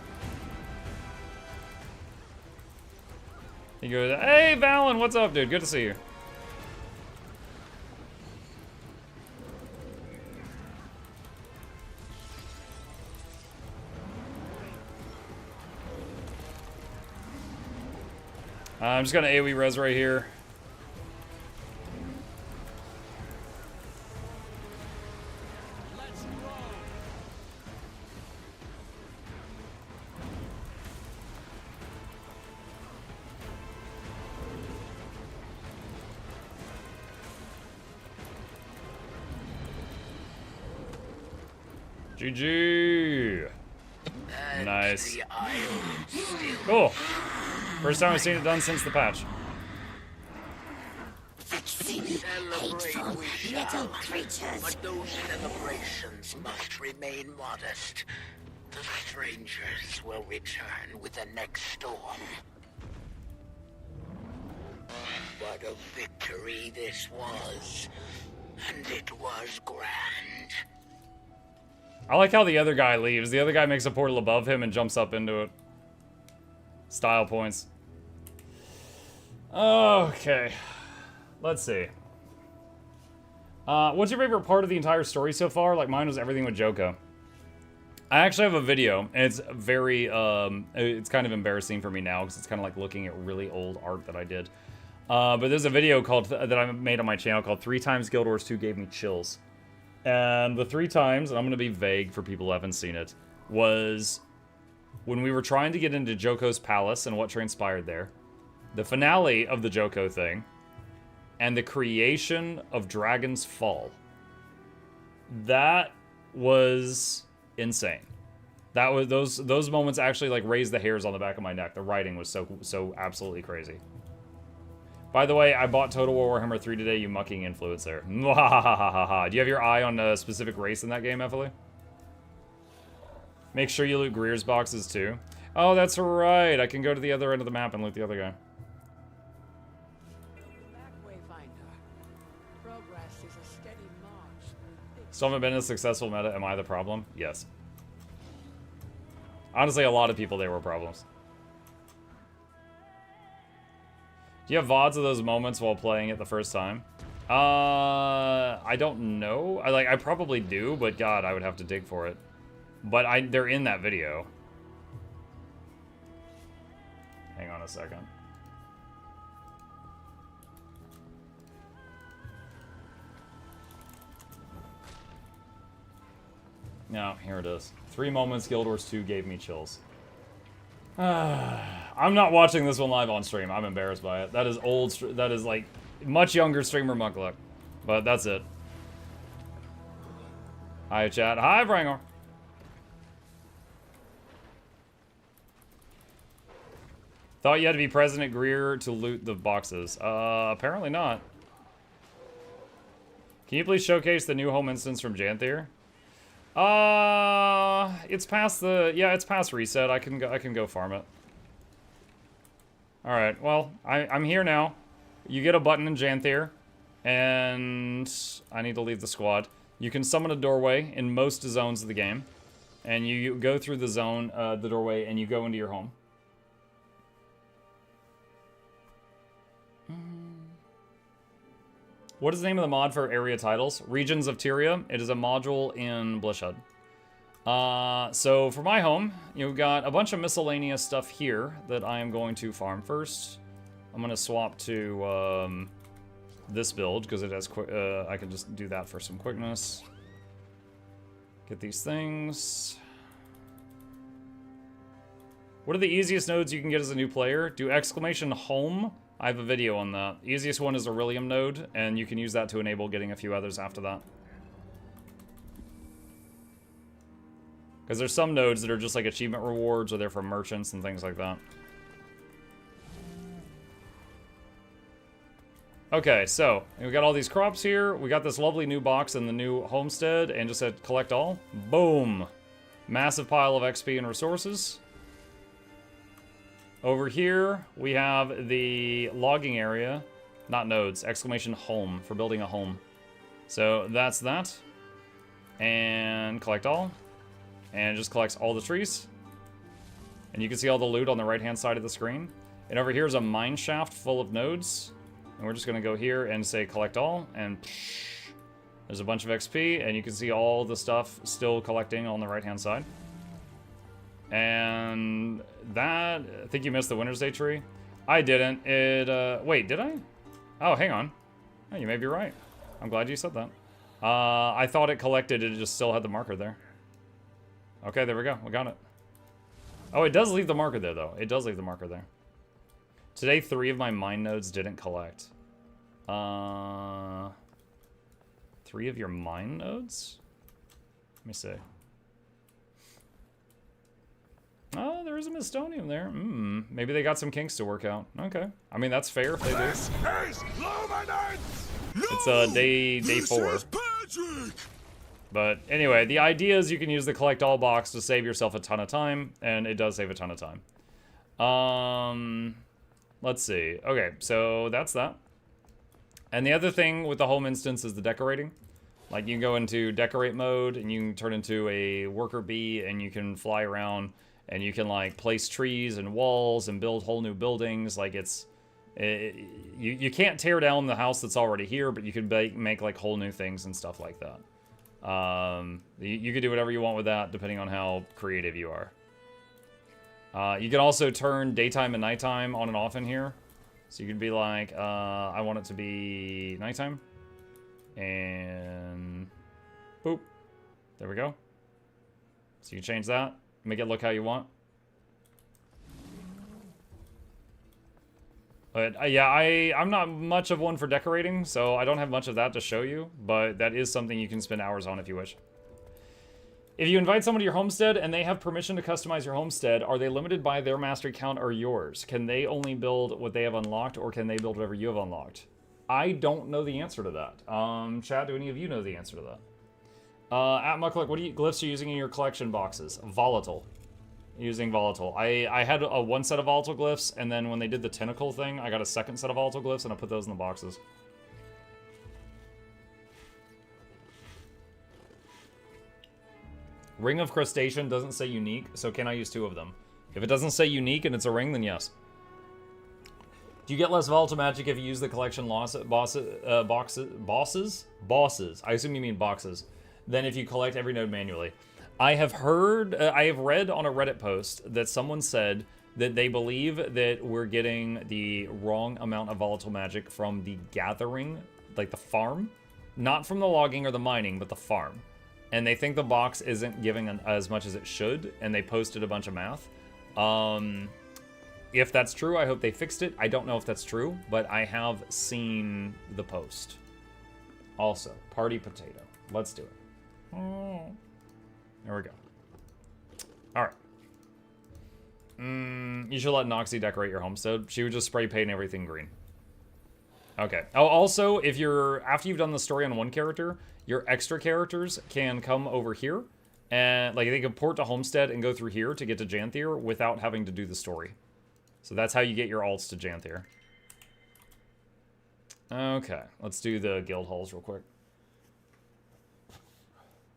You go, hey, Valen, what's up, dude? Good to see you. I'm just gonna AoE res right here. GG. Nice. Cool. First time I've seen it done since the patch. Celebrate we shall, but those celebrations must remain modest. The strangers will return with the next storm. What a victory this was, and it was grand. I like how the other guy leaves. The other guy makes a portal above him and jumps up into it. Style points. Okay. Let's see. What's your favorite part of the entire story so far? Like, mine was everything with Joko. I actually have a video, and it's very, it's kind of embarrassing for me now, because it's kind of like looking at really old art that I did. But there's a video called, that I made on my channel called 3 Times Guild Wars 2 Gave Me Chills. And the 3 times, and I'm going to be vague for people who haven't seen it, was when we were trying to get into Joko's palace and what transpired there, the finale of the Joko thing, and the creation of Dragon's Fall. That was insane. That was those moments actually like raised the hairs on the back of my neck. The writing was so absolutely crazy. By the way, I bought Total War Warhammer 3 today, you mucking influencer. Do you have your eye on a specific race in that game, Effley? Make sure you loot Greer's boxes too. Oh, that's right. I can go to the other end of the map and loot the other guy. Still haven't been a successful meta. Am I the problem? Yes. Honestly, a lot of people, there were problems. Do you have VODs of those moments while playing it the first time? I don't know. I probably do, but God, I would have to dig for it. But they're in that video. Hang on a second. No, here it is. 3 moments Guild Wars 2 gave me chills. I'm not watching this one live on stream. I'm embarrassed by it. That is old. That is like much younger streamer Mukluk. But that's it. Hi, chat. Hi, Brangor. Thought you had to be President Greer to loot the boxes. Apparently not. Can you please showcase the new home instance from Janthir? It's past the, yeah, it's past reset. I can go farm it. All right, well, I'm here now. You get a button in Janthir, and I need to leave the squad. You can summon a doorway in most zones of the game, and you go through the zone, the doorway, and you go into your home. What is the name of the mod for area titles? Regions of Tyria. It is a module in Bloodshed. So for my home, you've got a bunch of miscellaneous stuff here that I am going to farm first. I'm going to swap to this build because it has I can just do that for some quickness. Get these things. What are the easiest nodes you can get as a new player? Do exclamation home. I have a video on that. The easiest one is a Aurelium node, and you can use that to enable getting a few others after that. Because there's some nodes that are just like achievement rewards, or they're from merchants and things like that. Okay, so we got all these crops here. We got this lovely new box in the new Homestead, and just said collect all. Boom! Massive pile of XP and resources. Over here, we have the logging area. Not nodes, exclamation home, for building a home. So that's that. And collect all. And it just collects all the trees. And you can see all the loot on the right-hand side of the screen. And over here is a mine shaft full of nodes. And we're just going to go here and say collect all. And there's a bunch of XP. And you can see all the stuff still collecting on the right-hand side. And that... I think you missed the Winter's Day tree. I didn't. Wait, did I? Oh, hang on. Oh, you may be right. I'm glad you said that. I thought it collected. It just still had the marker there. Okay, there we go. We got it. Oh, it does leave the marker there, though. It does leave the marker there. Today, 3 of my mine nodes didn't collect. 3 of your mine nodes? Let me see. Oh, there is a Mistonium there. Maybe they got some kinks to work out. Okay. I mean, that's fair if they do. It's day 4. But anyway, the idea is you can use the collect all box to save yourself a ton of time, and it does save a ton of time. Let's see. Okay, so that's that. And the other thing with the home instance is the decorating. Like, you can go into decorate mode, and you can turn into a worker bee, and you can fly around, and you can, like, place trees and walls and build whole new buildings. Like, you can't tear down the house that's already here, but you can make like, whole new things and stuff like that. You can do whatever you want with that, depending on how creative you are. You can also turn daytime and nighttime on and off in here. So you could be like, I want it to be nighttime. And boop. There we go. So you can change that. Make it look how you want. But yeah, I'm not much of one for decorating, so I don't have much of that to show you. But that is something you can spend hours on if you wish. If you invite someone to your homestead and they have permission to customize your homestead, are they limited by their mastery count or yours? Can they only build what they have unlocked, or can they build whatever you have unlocked? I don't know the answer to that. Chat, do any of you know the answer to that? At Mukluk, what glyphs are you using in your collection boxes? Volatile. Using volatile. I had one set of volatile glyphs, and then when they did the tentacle thing, I got a second set of volatile glyphs, and I put those in the boxes. Ring of Crustacean doesn't say unique, so can I use 2 of them? If it doesn't say unique and it's a ring, then yes. Do you get less volatile magic if you use the collection bosses? I assume you mean boxes. Than if you collect every node manually. I have read on a Reddit post that someone said that they believe that we're getting the wrong amount of volatile magic from the gathering, like the farm. Not from the logging or the mining, but the farm. And they think the box isn't giving as much as it should, and they posted a bunch of math. If that's true, I hope they fixed it. I don't know if that's true, but I have seen the post. Also, party potato. Let's do it. There we go. Alright. You should let Noxxi decorate your homestead. She would just spray paint everything green. Okay. Oh, also, if after you've done the story on one character, your extra characters can come over here. And, like, they can port to Homestead and go through here to get to Janthir without having to do the story. So that's how you get your alts to Janthir. Okay. Let's do the guild halls real quick.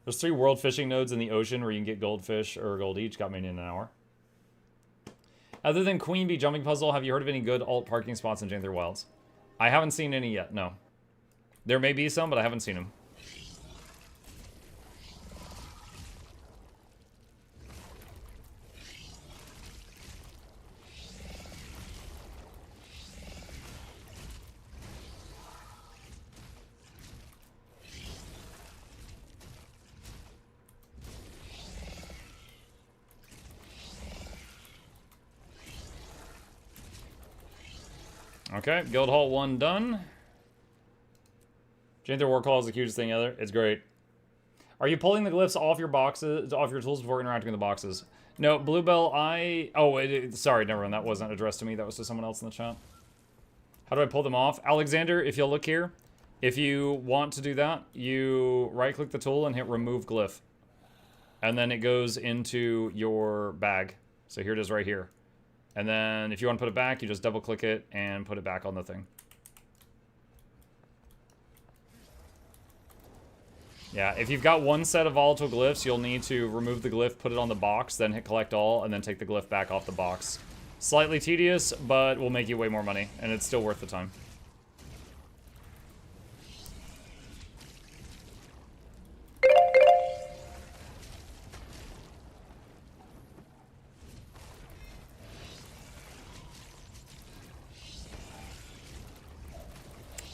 There's 3 world fishing nodes in the ocean where you can get goldfish or gold each. Got me in an hour. Other than Queen Bee Jumping Puzzle, have you heard of any good alt parking spots in Janthir Wilds? I haven't seen any yet, no. There may be some, but I haven't seen them. Okay, Guild Hall 1 done. Janthir warclaw is the cutest thing ever. It's great. Are you pulling the glyphs off your boxes, off your tools before interacting with the boxes? No, Bluebell, sorry, never mind. That wasn't addressed to me. That was to someone else in the chat. How do I pull them off? Alexander, if you'll look here, if you want to do that, you right-click the tool and hit remove glyph. And then it goes into your bag. So here it is right here. And then if you want to put it back, you just double-click it and put it back on the thing. Yeah, if you've got one set of volatile glyphs, you'll need to remove the glyph, put it on the box, then hit collect all, and then take the glyph back off the box. Slightly tedious, but will make you way more money, and it's still worth the time.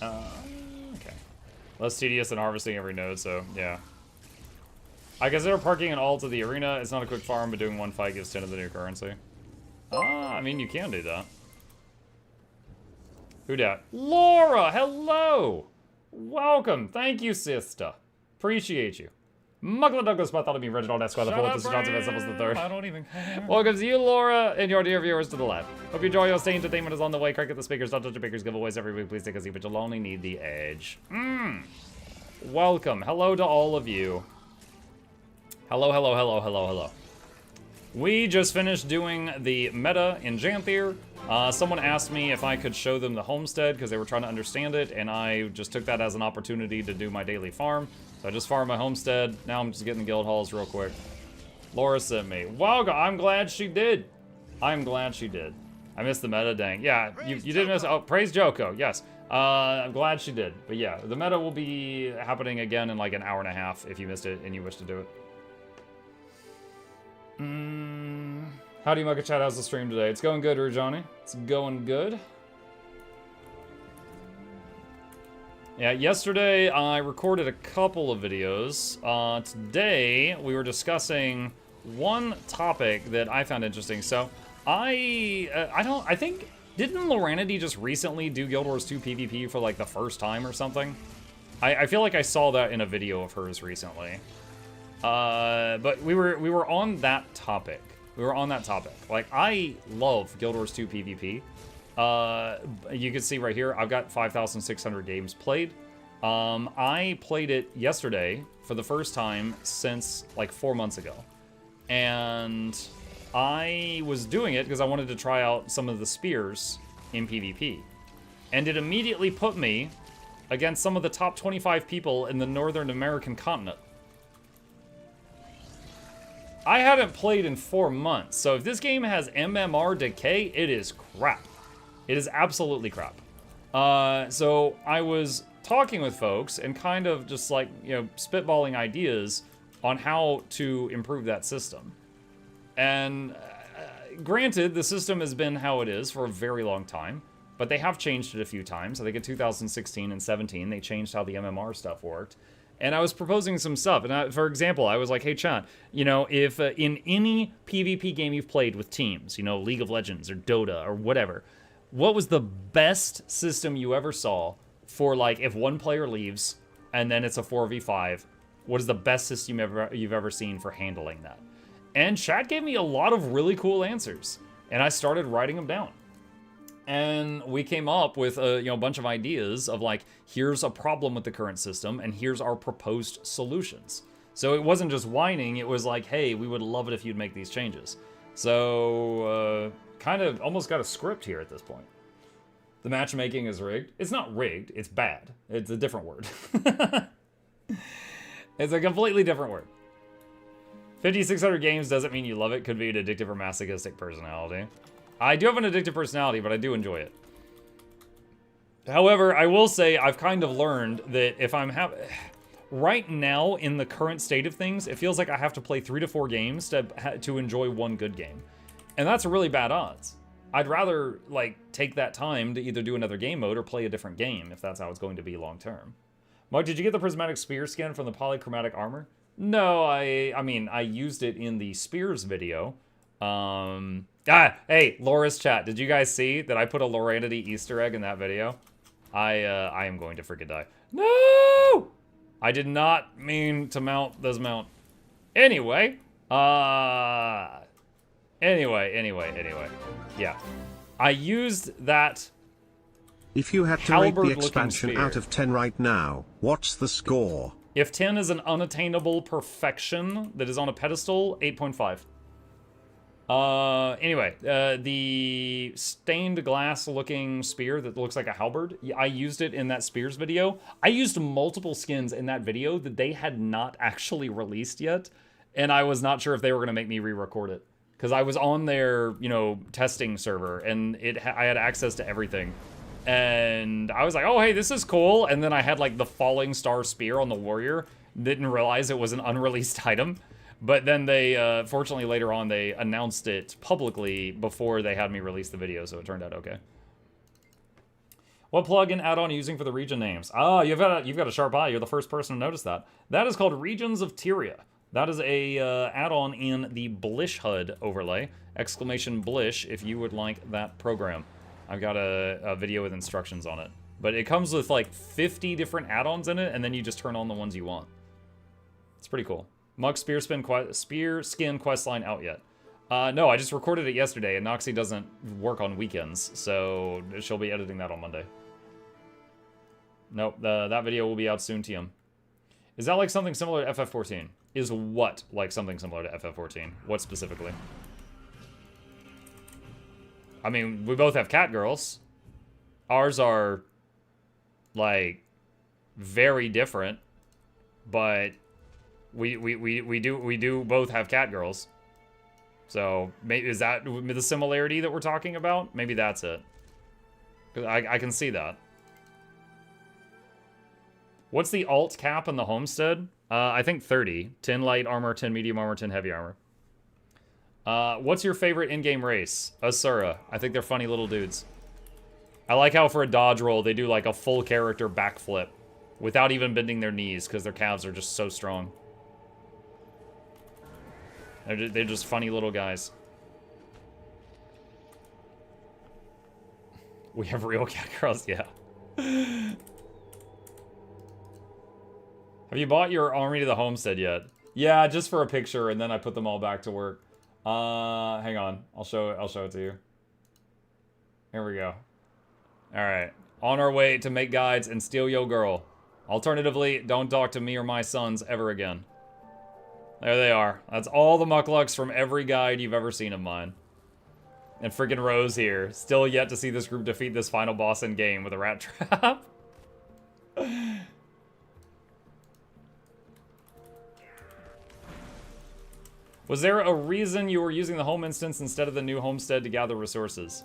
Okay. Less tedious than harvesting every node, so yeah. I consider parking an all to the arena. It's not a quick farm, but doing one fight gives 10 of the new currency. I mean, you can do that. Who dat? Laura, hello! Welcome. Thank you, sister. Appreciate you. Muckler Douglas, my thought of me, Reginald Esquire the Fourth, this is Johnson Vessels the Third. I don't even care. Welcome to you, Laura, and your dear viewers to the left. Hope you enjoy your stay. Entertainment is on the way. Crank at the speakers, don't touch the bakers, giveaways every week. Please take a seat, but you'll only need the edge. Welcome. Hello to all of you. Hello, hello, hello, hello, hello. We just finished doing the meta in Janthir. Someone asked me if I could show them the Homestead because they were trying to understand it, and I just took that as an opportunity to do my daily farm. So I just farmed my Homestead. Now I'm just getting the guild halls real quick. Laura sent me. Wow, I'm glad she did. I'm glad she did. I missed the meta, dang. Yeah, you did miss. Oh, praise Joko. Yes. I'm glad she did. But yeah, the meta will be happening again in like an hour and a half if you missed it and you wish to do it. How do you muck a chat? How's the stream today? It's going good, Rujani. It's going good. Yeah, yesterday I recorded a couple of videos. Today we were discussing one topic that I found interesting. So I think, didn't Loranity just recently do Guild Wars 2 PvP for like the first time or something? I feel like I saw that in a video of hers recently. But we were on that topic. Like, I love Guild Wars 2 PvP. You can see right here, I've got 5,600 games played. I played it yesterday for the first time since like 4 months ago. And I was doing it because I wanted to try out some of the spears in PvP. And it immediately put me against some of the top 25 people in the Northern American continent. I hadn't played in 4 months, so if this game has MMR decay, it is crap. It is absolutely crap. So I was talking with folks and kind of just like, you know, spitballing ideas on how to improve that system. And granted, the system has been how it is for a very long time, but they have changed it a few times. I think in 2016 and 17, they changed how the MMR stuff worked. And I was proposing some stuff. And for example, I was like, hey, chat, you know, if in any PvP game you've played with teams, you know, League of Legends or Dota or whatever, what was the best system you ever saw for, like, if one player leaves and then it's a 4v5, what is the best system you've ever seen for handling that? And chat gave me a lot of really cool answers. And I started writing them down. And we came up with a bunch of ideas of like, here's a problem with the current system, and here's our proposed solutions. So it wasn't just whining, it was like, hey, we would love it if you'd make these changes. So, kind of almost got a script here at this point. The matchmaking is rigged. It's not rigged, it's bad. It's a different word. It's a completely different word. 5,600 games doesn't mean you love it. Could be an addictive or masochistic personality. I do have an addictive personality, but I do enjoy it. However, I will say I've kind of learned that if I'm right now in the current state of things, it feels like I have to play 3 to 4 games to enjoy one good game. And that's really bad odds. I'd rather like take that time to either do another game mode or play a different game if that's how it's going to be long term. Mike, did you get the prismatic spear skin from the polychromatic armor? No, I mean, I used it in the spears video. Hey, Laura's chat. Did you guys see that I put a Loranity Easter egg in that video? I am going to freaking die. No! I did not mean to mount this mount. Anyway, anyway. Yeah. I used that. If you had to rate the halberd-looking expansion spear. out of 10 right now, what's the score? If 10 is an unattainable perfection that is on a pedestal, 8.5. Anyway, the stained glass looking spear that looks like a halberd, I used it in that spears video. I used multiple skins in that video that they had not actually released yet, and I was not sure if they were going to make me re-record it. Because I was on their, you know, testing server, and I had access to everything. And I was like, oh, hey, this is cool. And then I had, like, the falling star spear on the warrior. Didn't realize it was an unreleased item. But then they, fortunately, later on, they announced it publicly before they had me release the video, so it turned out okay. What plugin add-on are you using for the region names? Ah, you've got a sharp eye. You're the first person to notice that. That is called Regions of Tyria. That is a add-on in the Blish HUD overlay. Exclamation Blish if you would like that program. I've got a video with instructions on it. But it comes with like 50 different add-ons in it, and then you just turn on the ones you want. It's pretty cool. Mug Spear Skin questline out yet? No, I just recorded it yesterday, and Noxxi doesn't work on weekends, so she'll be editing that on Monday. Nope, that video will be out soon, TM. Is that like something similar to FF14? Is what like something similar to FF14? What specifically? I mean, we both have cat girls. Ours are, like, very different, but we do both have cat girls. So maybe is that the similarity that we're talking about? Maybe that's it. 'Cause I can see that. What's the alt cap in the Homestead? I think 30. 10 light armor, 10 medium armor, 10 heavy armor. What's your favorite in-game race? Asura. I think they're funny little dudes. I like how for a dodge roll, they do like a full character backflip without even bending their knees because their calves are just so strong. They're just funny little guys. We have real cat girls, yeah. Have you bought your army to the Homestead yet? Yeah, just for a picture, and then I put them all back to work. Hang on. I'll show it to you. Here we go. Alright. On our way to make guides and steal yo girl. Alternatively, don't talk to me or my sons ever again. There they are. That's all the Mukluks from every guide you've ever seen of mine. And freaking Rose here. Still yet to see this group defeat this final boss in game with a rat trap. Was there a reason you were using the home instance instead of the new homestead to gather resources?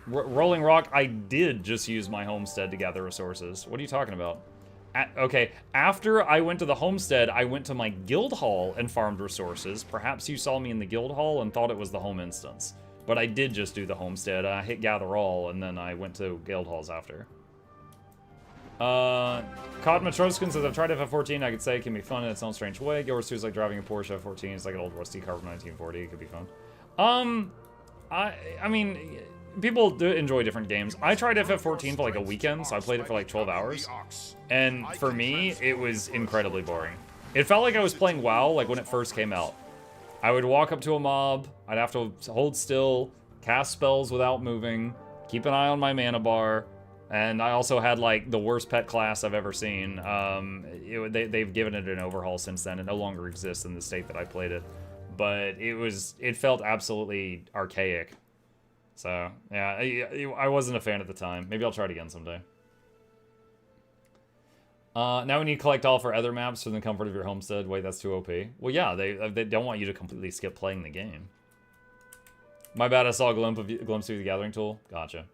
Rolling Rock, I did just use my homestead to gather resources. What are you talking about? Okay, after I went to the homestead, I went to my guild hall and farmed resources. Perhaps you saw me in the guild hall and thought it was the home instance. But I did just do the homestead. I hit gather all, and then I went to guild halls after. Cod Matroskins says, I've tried FF14, I could say it can be fun in its own strange way. Guild Wars 2 is like driving a Porsche. F14 is like an old rusty car from 1940. It could be fun. I mean, people do enjoy different games. I tried FF14 for like a weekend, so I played it for like 12 hours. And for me, it was incredibly boring. It felt like I was playing WoW like when it first came out. I would walk up to a mob, I'd have to hold still, cast spells without moving, keep an eye on my mana bar, and I also had like the worst pet class I've ever seen. They've given it an overhaul since then. It no longer exists in the state that I played it. But it felt absolutely archaic. So, yeah, I wasn't a fan at the time. Maybe I'll try it again someday. Now we need to collect all for other maps from the comfort of your homestead. Wait, that's too OP. Well, yeah, they don't want you to completely skip playing the game. My bad, I saw a glimpse of the gathering tool. Gotcha.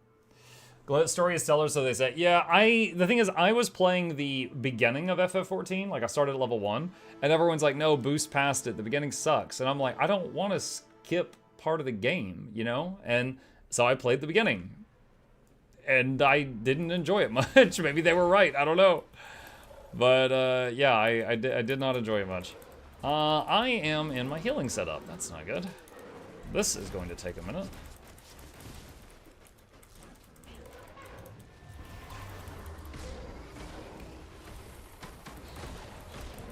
Story is stellar, so they say. Yeah, the thing is, I was playing the beginning of FF14. Like, I started at level 1, and everyone's like, no, boost past it. The beginning sucks. And I'm like, I don't want to skip part of the game, you know? And so I played the beginning. And I didn't enjoy it much. Maybe they were right. I don't know. But, yeah, I did not enjoy it much. I am in my healing setup. That's not good. This is going to take a minute.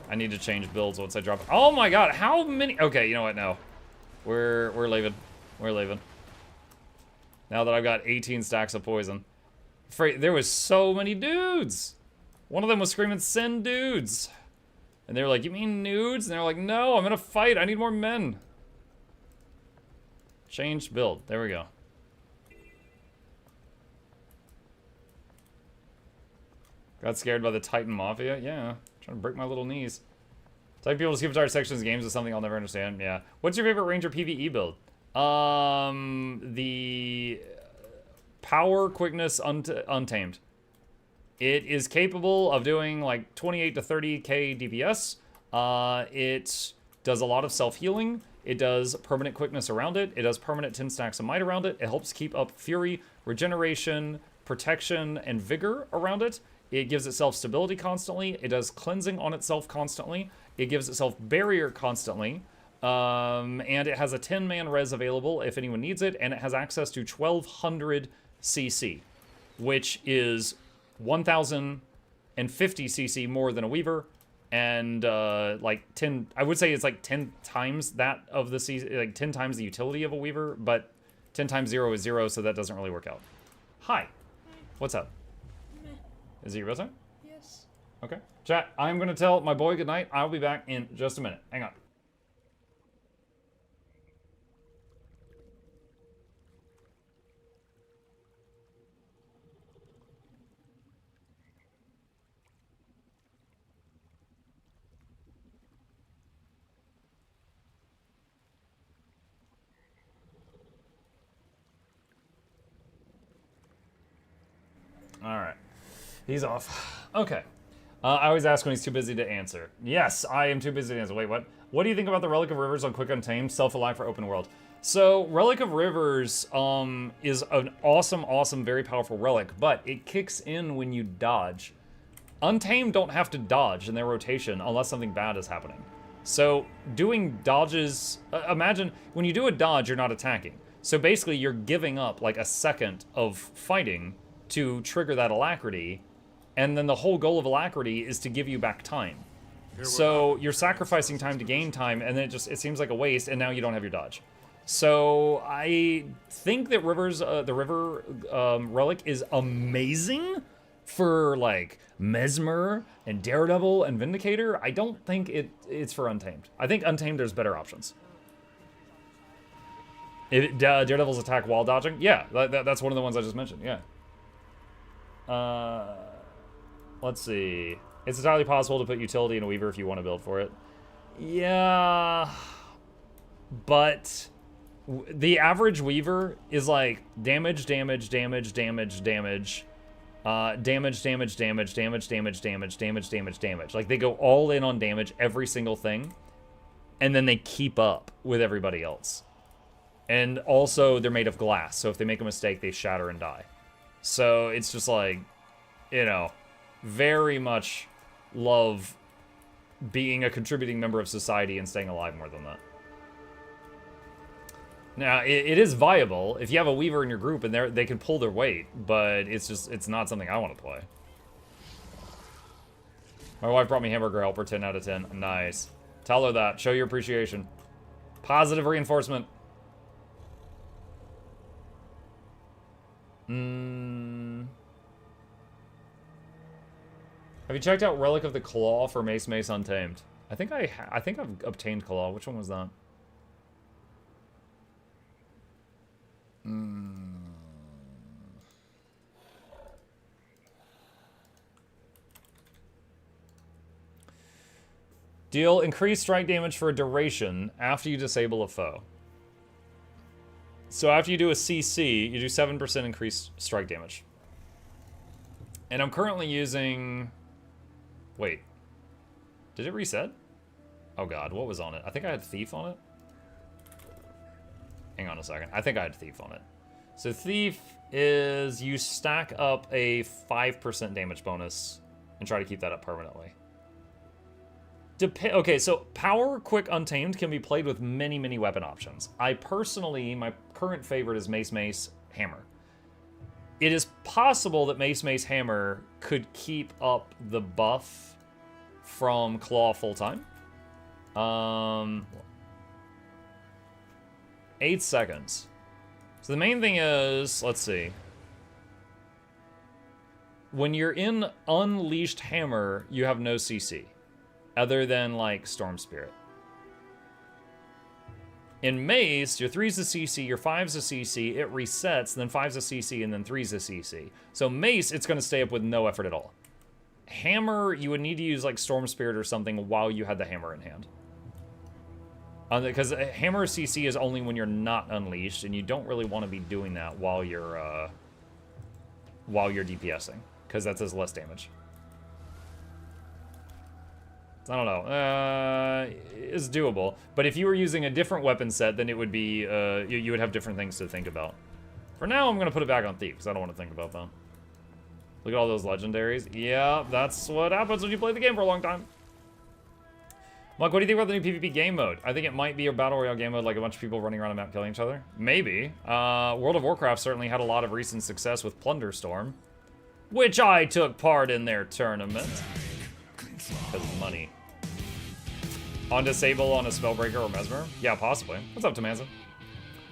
I need to change builds once I drop it. Oh my god, how many? Okay, you know what? No. We're leaving. We're leaving. Now that I've got 18 stacks of poison. There was so many dudes. One of them was screaming, send dudes. And they were like, you mean nudes? And they're like, no, I'm gonna fight. I need more men. Change build. There we go. Got scared by the Titan Mafia? Yeah. Trying to break my little knees. Type people to skip entire sections of games is something I'll never understand. Yeah. What's your favorite Ranger PvE build? The Power Quickness Untamed. It is capable of doing like 28 to 30k DPS. It does a lot of self-healing. It does permanent quickness around it. It does permanent 10 stacks of might around it. It helps keep up fury, regeneration, protection, and vigor around it. It gives itself stability constantly. It does cleansing on itself constantly. It gives itself barrier constantly. And it has a 10-man res available if anyone needs it. And it has access to 1200 CC, which is 1050 CC more than a Weaver. And like 10, I would say it's like 10 times that of the CC, like 10 times the utility of a Weaver. But 10 times 0 is 0, so that doesn't really work out. Hi. What's up? Is it your real time? Yes. Okay. Chat, I'm going to tell my boy goodnight. I'll be back in just a minute. Hang on. All right. He's off. Okay. I always ask when he's too busy to answer. Yes, I am too busy to answer. Wait, what? What do you think about the Relic of Rivers on Quick Untamed, self-alive for open world? So, Relic of Rivers is an awesome, very powerful relic, but it kicks in when you dodge. Untamed don't have to dodge in their rotation unless something bad is happening. So, doing dodges... imagine, when you do a dodge, you're not attacking. So basically, you're giving up like a second of fighting to trigger that alacrity, and then the whole goal of alacrity is to give you back time. So you're sacrificing time to gain time, and then it seems like a waste, and now you don't have your dodge. So I think that the River Relic is amazing for like Mesmer and Daredevil and Vindicator. I don't think it's for Untamed. I think Untamed there's better options. Daredevil's attack while dodging? Yeah, that's one of the ones I just mentioned, yeah. Let's see. It's entirely possible to put utility in a Weaver if you want to build for it. Yeah, but the average Weaver is like damage, damage, damage, damage, damage, damage, damage, damage, damage, damage, damage, damage, damage, damage. Like they go all in on damage every single thing, and then they keep up with everybody else. And also, they're made of glass, so if they make a mistake, they shatter and die. So it's just like, you know, very much love being a contributing member of society and staying alive more than that. Now, it is viable if you have a Weaver in your group and they can pull their weight, but it's not something I want to play. My wife brought me Hamburger Helper, 10 out of 10. Nice. Tell her that. Show your appreciation. Positive reinforcement. Have you checked out Relic of the Claw for Mace Untamed? I think I've obtained Claw. Which one was that? Deal increased strike damage for a duration after you disable a foe. So after you do a CC, you do 7% increased strike damage. And I'm currently using... Wait. Did it reset? Oh god, what was on it? I think I had Thief on it. Hang on a second. I think I had Thief on it. So Thief is you stack up a 5% damage bonus and try to keep that up permanently. Okay, so Power Quick Untamed can be played with many weapon options. I personally, my current favorite is Mace Hammer. It is possible that Mace Hammer could keep up the buff from Claw full time. 8 seconds. So the main thing is, let's see. When you're in Unleashed Hammer, you have no CC. other than like Storm Spirit. In Mace, your 3's a CC, your 5's a CC, it resets, then 5's a CC, and then 3's a CC. So Mace, it's going to stay up with no effort at all. Hammer, you would need to use like Storm Spirit or something while you had the hammer in hand. Because Hammer CC is only when you're not unleashed, and you don't really want to be doing that while you're DPSing, because that does less damage. I don't know. It's doable. But if you were using a different weapon set, then it would be, you would have different things to think about. For now, I'm going to put it back on Thief, because I don't want to think about that. Look at all those legendaries. Yeah, that's what happens when you play the game for a long time. Mike, what do you think about the new PvP game mode? I think it might be a Battle Royale game mode, like a bunch of people running around a map killing each other. Maybe. World of Warcraft certainly had a lot of recent success with Plunderstorm, which I took part in their tournament. Because of money. On Disable on a Spellbreaker or Mesmer? Yeah, possibly. What's up, Tamanza?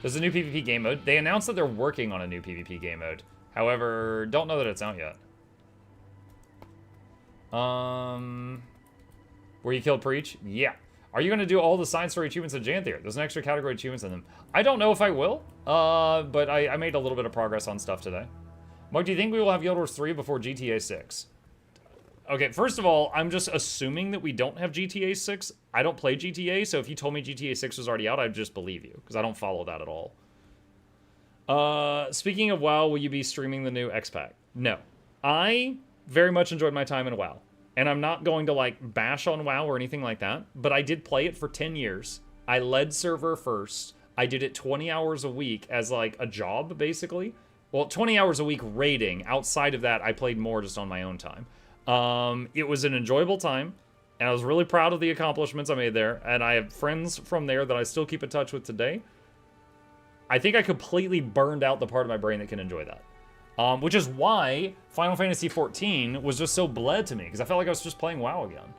There's a new PvP game mode. They announced that they're working on a new PvP game mode. However, don't know that it's out yet. Where you killed Preach? Yeah. Are you going to do all the side story achievements in Janthir? There's an extra category achievements in them. I don't know if I will, but I made a little bit of progress on stuff today. Mike, do you think we will have Guild Wars 3 before GTA 6? Okay, first of all, I'm just assuming that we don't have GTA 6. I don't play GTA, so if you told me GTA 6 was already out, I'd just believe you, because I don't follow that at all. Speaking of WoW, will you be streaming the new X-Pack? No. I very much enjoyed my time in WoW, and I'm not going to, like, bash on WoW or anything like that, but I did play it for 10 years. I led server first. I did it 20 hours a week as, like, a job, basically. Well, 20 hours a week raiding. Outside of that, I played more just on my own time. It was an enjoyable time, and I was really proud of the accomplishments I made there, and I have friends from there that I still keep in touch with today. I think I completely burned out the part of my brain that can enjoy that. Which is why Final Fantasy XIV was just so bled to me, because I felt like I was just playing WoW again.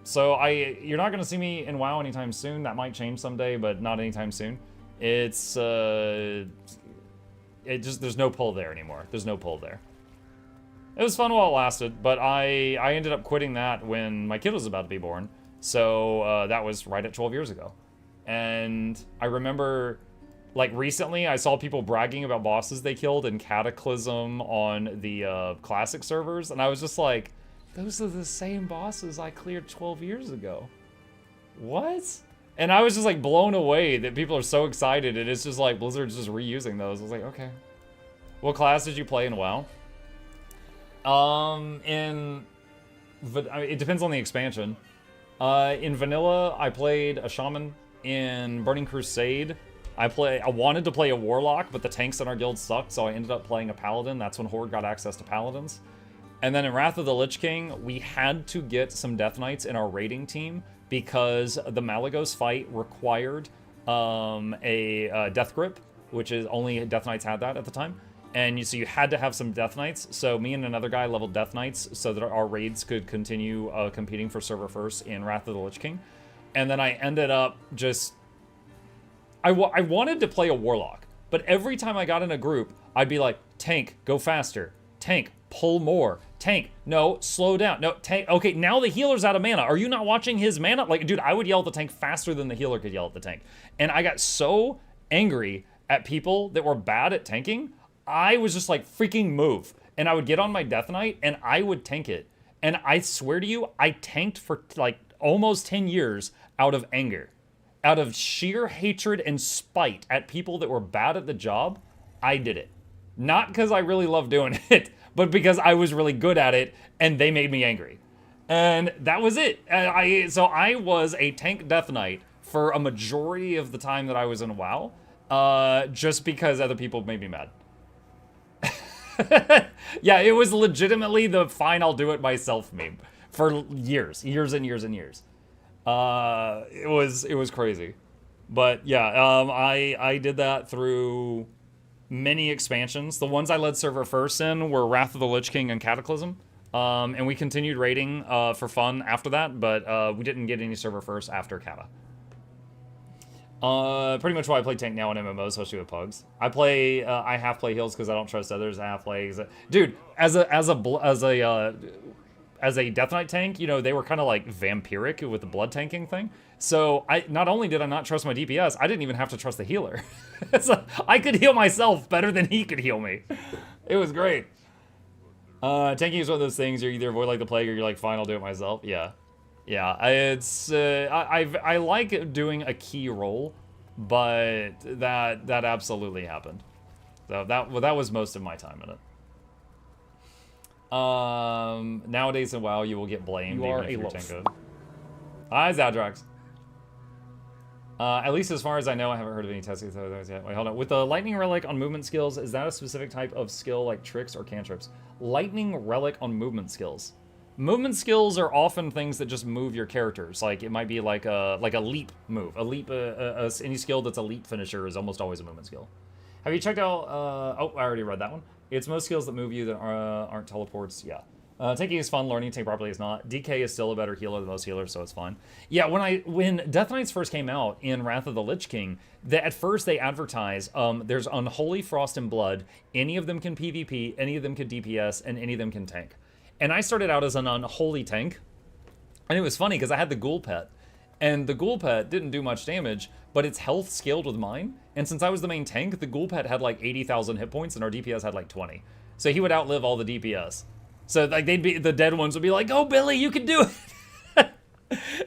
So you're not going to see me in WoW anytime soon. That might change someday, but not anytime soon. It's, there's no pull there anymore. There's no pull there. It was fun while it lasted, but I ended up quitting that when my kid was about to be born. So that was right at 12 years ago. And I remember, like, recently I saw people bragging about bosses they killed in Cataclysm on the classic servers, and I was just like, those are the same bosses I cleared 12 years ago. What? And I was just, like, blown away that people are so excited, and it's just like Blizzard's just reusing those. I was like, okay. What class did you play in WoW? It depends on the expansion. In vanilla, I played a shaman. In Burning Crusade, I wanted to play a warlock, but the tanks in our guild sucked, so I ended up playing a paladin. That's when Horde got access to paladins. And then in Wrath of the Lich King, we had to get some Death Knights in our raiding team because the Malagos fight required a Death Grip, which is only Death Knights had that at the time. And so you had to have some Death Knights. So me and another guy leveled Death Knights so that our raids could continue competing for server first in Wrath of the Lich King. And then I ended up just... I wanted to play a warlock, but every time I got in a group, I'd be like, tank, go faster. Tank, pull more. Tank, no, slow down. No, tank, okay, now the healer's out of mana. Are you not watching his mana? Like, dude, I would yell at the tank faster than the healer could yell at the tank. And I got so angry at people that were bad at tanking, I was just like, freaking move. And I would get on my Death Knight, and I would tank it. And I swear to you, I tanked for, like, almost 10 years out of anger. Out of sheer hatred and spite at people that were bad at the job, I did it. Not because I really loved doing it, but because I was really good at it, and they made me angry. And that was it. So I was a tank Death Knight for a majority of the time that I was in WoW, just because other people made me mad. Yeah, it was legitimately the fine I'll do it myself meme for years and years and years. It was crazy. But yeah, I did that through many expansions. The ones I led server first in were Wrath of the Lich King and Cataclysm. And we continued raiding for fun after that, but we didn't get any server first after Kata. Pretty much why I play tank now in MMOs, especially with pugs. I half play heals because I don't trust others. I half play, dude. As as a Death Knight tank, you know, they were kind of like vampiric with the blood tanking thing. So not only did I not trust my DPS, I didn't even have to trust the healer. So I could heal myself better than he could heal me. It was great. Tanking is one of those things you either avoid like the plague or you're like, fine, I'll do it myself. Yeah. Yeah, I like doing a key role, but that absolutely happened. So that was most of my time in it. Nowadays in WoW, you will get blamed. You are even if a you're loaf. tank good. Hi, Zadrox. At least as far as I know, I haven't heard of any testing yet. Wait, hold on. With the Lightning Relic on movement skills, is that a specific type of skill like tricks or cantrips? Lightning Relic on movement skills. Movement skills are often things that just move your characters. Like, it might be like a leap move. A leap, any skill that's a leap finisher is almost always a movement skill. Have you checked out, oh, I already read that one. It's most skills that move you that aren't teleports, yeah. Tanking is fun, learning to tank properly is not. DK is still a better healer than most healers, so it's fine. Yeah, when Death Knights first came out in Wrath of the Lich King, at first they advertised, there's Unholy Frost and Blood, any of them can PvP, any of them can DPS, and any of them can tank. And I started out as an Unholy tank, and it was funny because I had the Ghoul Pet, and the Ghoul Pet didn't do much damage, but its health scaled with mine, and since I was the main tank, the Ghoul Pet had like 80,000 hit points, and our DPS had like 20. So he would outlive all the DPS. So like the dead ones would be like, "Oh, Billy, you can do it."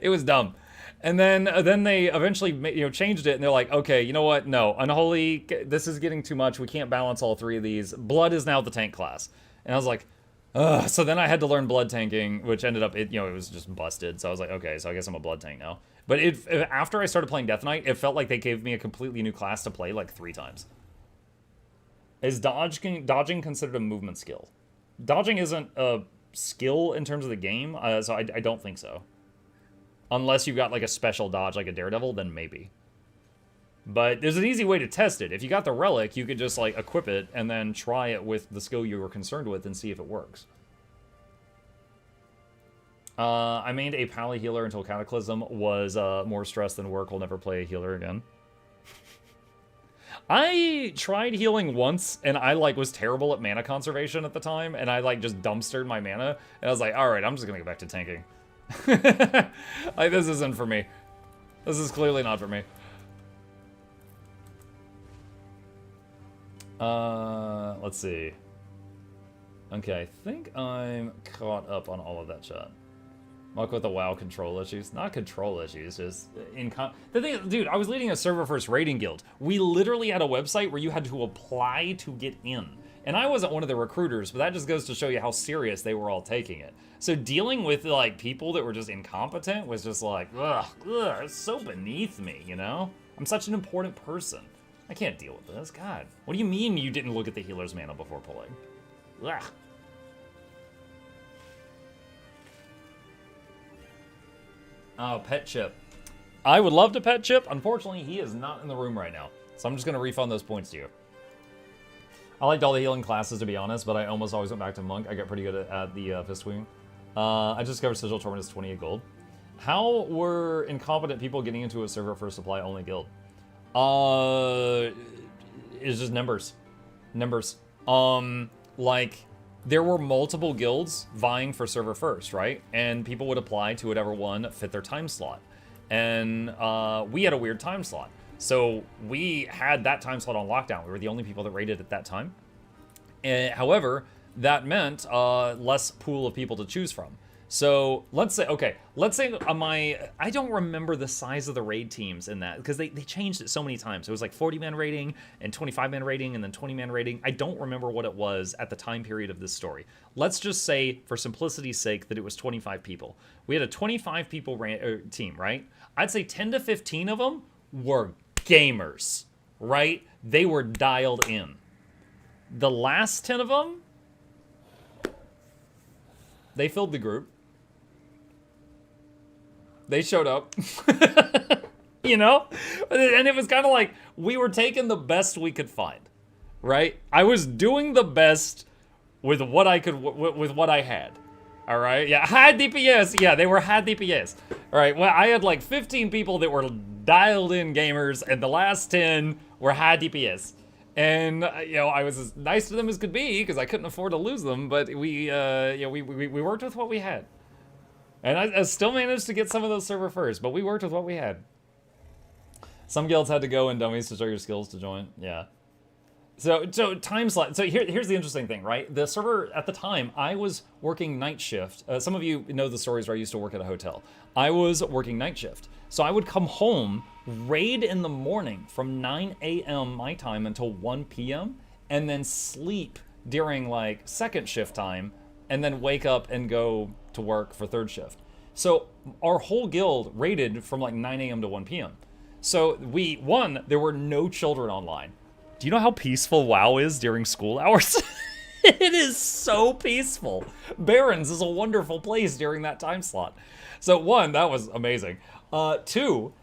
It was dumb. And then they eventually changed it, and they're like, "Okay, you know what? No, Unholy. This is getting too much. We can't balance all three of these. Blood is now the tank class." And I was like, "Ugh." So then I had to learn blood tanking, which ended up it was just busted. So I was like, "Okay, so I guess I'm a blood tank now." But after I started playing Death Knight, it felt like they gave me a completely new class to play like 3 times. Is dodging considered a movement skill? Dodging isn't a skill in terms of the game, so I don't think so. Unless you've got like a special dodge like a Daredevil, then maybe. But there's an easy way to test it. If you got the relic, you could just like equip it and then try it with the skill you were concerned with and see if it works. I mained a pally healer until Cataclysm was more stress than work. Will never play a healer again. I tried healing once, and I, like, was terrible at mana conservation at the time, and I, like, just dumpstered my mana, and I was like, alright, I'm just gonna go back to tanking. Like, this isn't for me. This is clearly not for me. Let's see. Okay, I think I'm caught up on all of that chat. Muck with the WoW control issues. Not control issues, just the thing, dude, I was leading a server-first raiding guild. We literally had a website where you had to apply to get in. And I wasn't one of the recruiters, but that just goes to show you how serious they were all taking it. So dealing with, like, people that were just incompetent was just like, ugh, it's so beneath me, you know? I'm such an important person. I can't deal with this, God. What do you mean you didn't look at the healer's mana before pulling? Ugh. Oh, Pet Chip. I would love to pet Chip. Unfortunately, he is not in the room right now. So I'm just going to refund those points to you. I liked all the healing classes, to be honest, but I almost always went back to Monk. I got pretty good at the Fist Wing. I just discovered Sigil Torment is 28 gold. How were incompetent people getting into a server for supply only guild? It's just numbers. Numbers. Like, there were multiple guilds vying for server first, right? And people would apply to whatever one fit their time slot. And we had a weird time slot. So we had that time slot on lockdown. We were the only people that raided at that time. However, that meant less pool of people to choose from. So let's say, I don't remember the size of the raid teams in that, because they changed it so many times. It was like 40-man raiding and 25-man raiding and then 20-man raiding. I don't remember what it was at the time period of this story. Let's just say, for simplicity's sake, that it was 25 people. We had a 25 people team, right? I'd say 10 to 15 of them were gamers, right? They were dialed in. The last 10 of them, they filled the group. They showed up, you know? And it was kind of like, we were taking the best we could find, right? I was doing the best with what I could, with what I had, all right? Yeah, high DPS, yeah, they were high DPS. All right, well, I had like 15 people that were dialed in gamers, and the last 10 were high DPS. And you know, I was as nice to them as could be because I couldn't afford to lose them. But we, you know, we worked with what we had, and I still managed to get some of those server first. But we worked with what we had. Some guilds had to go in dummies to show your skills to join. Yeah. So time slot. So here's the interesting thing, right? The server at the time, I was working night shift. Some of you know the stories where I used to work at a hotel. I was working night shift. So I would come home, raid in the morning from 9 a.m. my time until 1 p.m. and then sleep during like second shift time and then wake up and go to work for third shift. So our whole guild raided from like 9 a.m. to 1 p.m. So there were no children online. Do you know how peaceful WoW is during school hours? It is so peaceful. Barrens is a wonderful place during that time slot. So one, that was amazing. Two,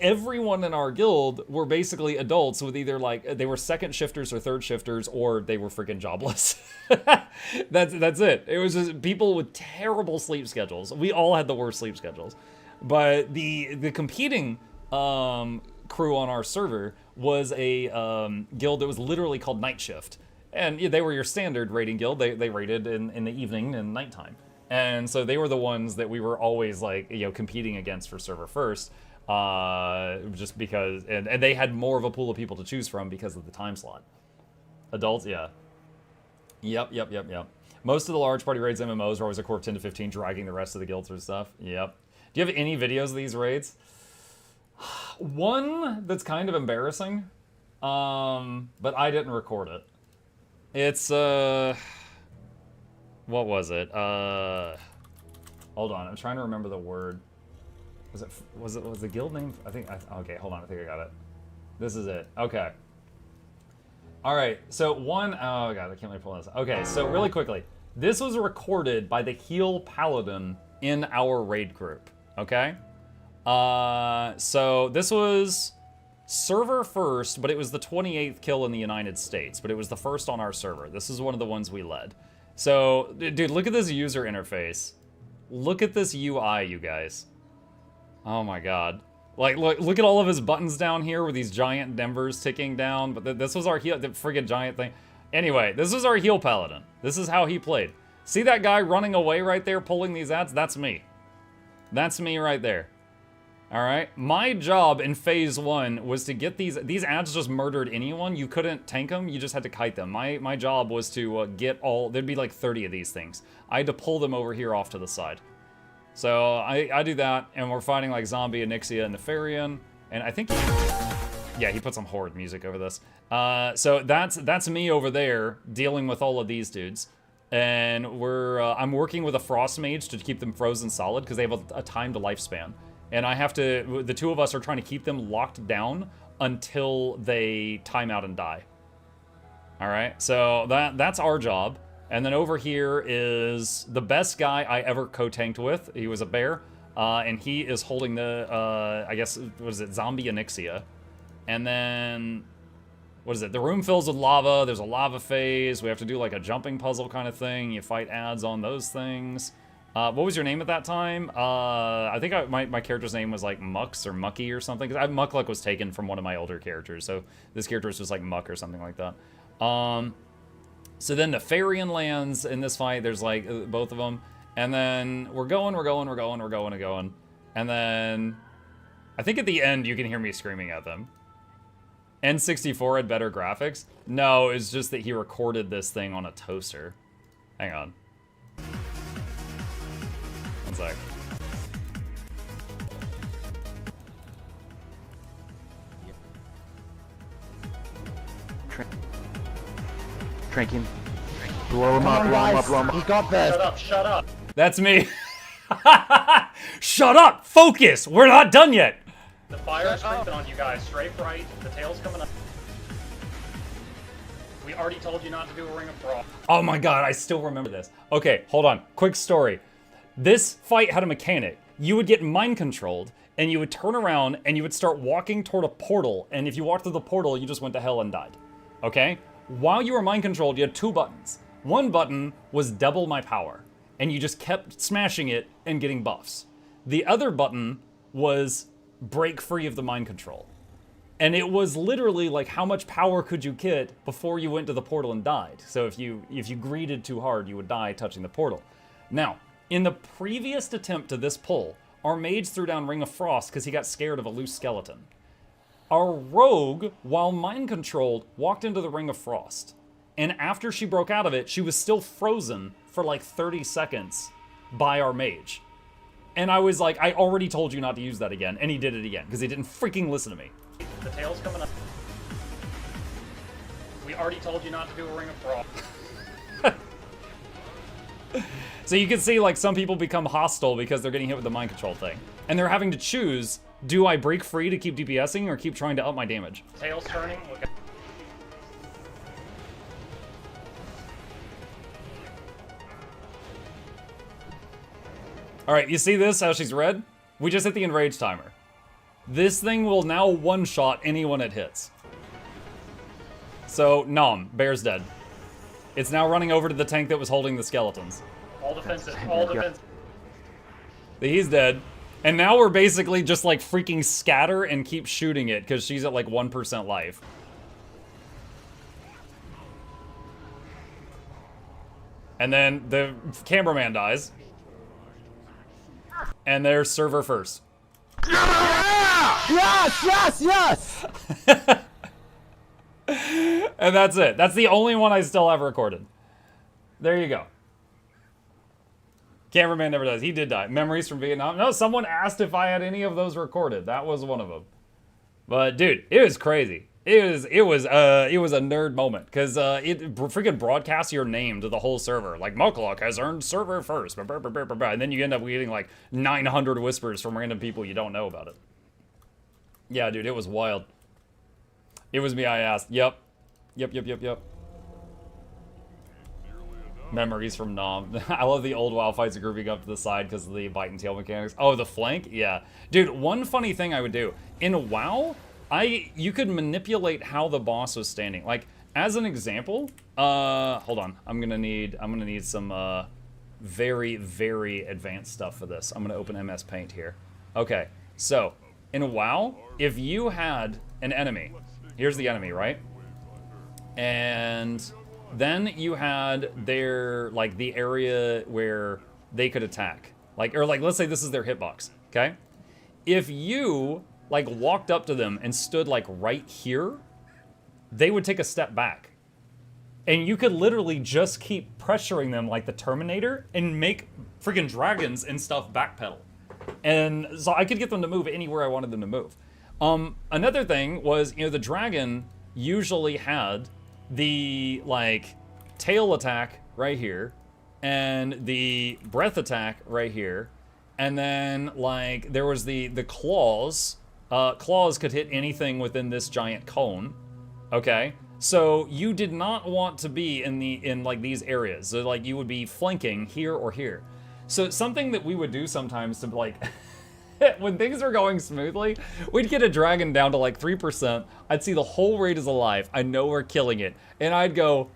everyone in our guild were basically adults with either like, they were second shifters or third shifters, or they were freaking jobless. That's it. It was just people with terrible sleep schedules. We all had the worst sleep schedules. But the competing crew on our server was a guild that was literally called Night Shift. And yeah, they were your standard raiding guild. They raided in the evening and nighttime. And so they were the ones that we were always like, you know, competing against for server first. Just because, and they had more of a pool of people to choose from because of the time slot. Adults, yeah. Yep. Most of the large party raids MMOs are always a core of 10 to 15, dragging the rest of the guild through stuff. Yep. Do you have any videos of these raids? One that's kind of embarrassing, but I didn't record it. It's, what was it? Hold on, I'm trying to remember the word. Was the guild name? Okay, hold on, I think I got it. This is it, okay. All right, so one, oh God, I can't really pull this. Okay, so really quickly, this was recorded by the Heal Paladin in our raid group, okay? So this was server first, but it was the 28th kill in the United States, but it was the first on our server. This is one of the ones we led. So, dude, look at this user interface. Look at this UI, you guys. Oh my God. Like, look at all of his buttons down here with these giant Denvers ticking down, but this was our heal, the friggin' giant thing. Anyway, this was our heal paladin. This is how he played. See that guy running away right there, pulling these ads? That's me. That's me right there. All right, my job in phase 1 was to get these ads just murdered anyone. You couldn't tank them, you just had to kite them. My job was to get all, there'd be like 30 of these things. I had to pull them over here off to the side. So I do that, and we're fighting like Zombie, Anixia, and Nefarian, and I think, yeah, he put some horde music over this. So that's me over there dealing with all of these dudes. And I'm working with a frost mage to keep them frozen solid because they have a timed lifespan. And I have to, the two of us are trying to keep them locked down until they time out and die. All right, so that's our job. And then over here is the best guy I ever co-tanked with. He was a bear, and he is holding the, I guess, what is it, Zombie Anixia. And then, what is it, the room fills with lava, there's a lava phase, we have to do like a jumping puzzle kind of thing, you fight ads on those things. What was your name at that time? I think my character's name was like Mux or Mucky or something. Because Mukluk was taken from one of my older characters, so this character is just like Muck or something like that. So then Nefarian lands in this fight. There's like both of them, and then we're going. And then I think at the end you can hear me screaming at them. N64 had better graphics. No, it's just that he recorded this thing on a toaster. Hang on. One sec. Trank him. Blow him up, blow him up. He got this. Shut up. That's me. Shut up! Focus! We're not done yet! The fire is creeping on you guys. Strafe right. The tail's coming up. We already told you not to do a ring of frost. Oh my god, I still remember this. Okay, hold on. Quick story. This fight had a mechanic. You would get mind controlled, and you would turn around, and you would start walking toward a portal, and if you walked through the portal, you just went to hell and died. Okay? While you were mind controlled, you had two buttons. One button was double my power, and you just kept smashing it and getting buffs. The other button was break free of the mind control. And it was literally like, how much power could you get before you went to the portal and died? So if you greeted too hard, you would die touching the portal. Now, in the previous attempt to this pull, our mage threw down Ring of Frost because he got scared of a loose skeleton. Our rogue, while mind-controlled, walked into the Ring of Frost. And after she broke out of it, she was still frozen for like 30 seconds by our mage. And I was like, I already told you not to use that again. And he did it again because he didn't freaking listen to me. The tail's coming up. We already told you not to do a Ring of Frost. So you can see, like, some people become hostile because they're getting hit with the mind control thing. And they're having to choose, do I break free to keep DPSing or keep trying to up my damage? Tail's turning. Okay. All right, you see this, how she's red? We just hit the enrage timer. This thing will now one-shot anyone it hits. So, Nom, bear's dead. It's now running over to the tank that was holding the skeletons. All defensive, all defensive. He's dead. And now we're basically just like freaking scatter and keep shooting it because she's at like 1% life. And then the cameraman dies. And there's server first. Yes, yes, yes! And that's it. That's the only one I still have recorded. There you go. Cameraman never dies. He did die. Memories from Vietnam. No, someone asked if I had any of those recorded. That was one of them. But dude, it was crazy. It was a nerd moment because it freaking broadcasts your name to the whole server. Like, Mukluk has earned server first, and then you end up getting like 900 whispers from random people you don't know about it. Yeah, dude, it was wild. It was me I asked. Yep. Memories from Nom. I love the old WoW fights grouping up to the side because of the bite and tail mechanics. Oh, the flank? Yeah. Dude, one funny thing I would do. In WoW, you could manipulate how the boss was standing. Like, as an example, hold on. I'm gonna need some very, very advanced stuff for this. I'm gonna open MS Paint here. Okay, so in WoW, if you had an enemy, here's the enemy, right? And then you had their, like, the area where they could attack. Like, or like, let's say this is their hitbox, okay? If you, like, walked up to them and stood, like, right here, they would take a step back. And you could literally just keep pressuring them like the Terminator and make freaking dragons and stuff backpedal. And so I could get them to move anywhere I wanted them to move. Another thing was, you know, the dragon usually had the, like, tail attack right here and the breath attack right here. And then, like, there was the claws. Claws could hit anything within this giant cone. Okay? So you did not want to be in like these areas. So, like, you would be flanking here or here. So something that we would do sometimes to, like, when things were going smoothly, we'd get a dragon down to like 3%. I'd see the whole raid is alive. I know we're killing it. And I'd go,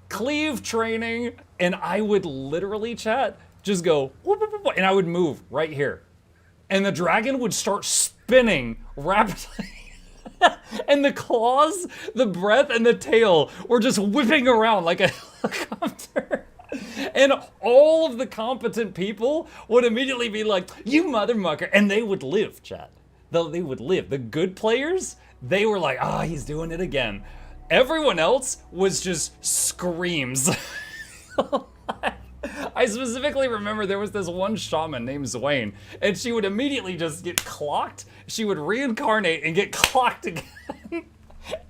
cleave training. And I would literally, chat, just go, whoop, whoop, whoop, and I would move right here. And the dragon would start spinning rapidly. And the claws, the breath, and the tail were just whipping around like a helicopter. And all of the competent people would immediately be like, you mother mucker. And they would live, chat. They would live. The good players, they were like, ah, he's doing it again. Everyone else was just screams. I specifically remember there was this one shaman named Zwain, and she would immediately just get clocked. She would reincarnate and get clocked again.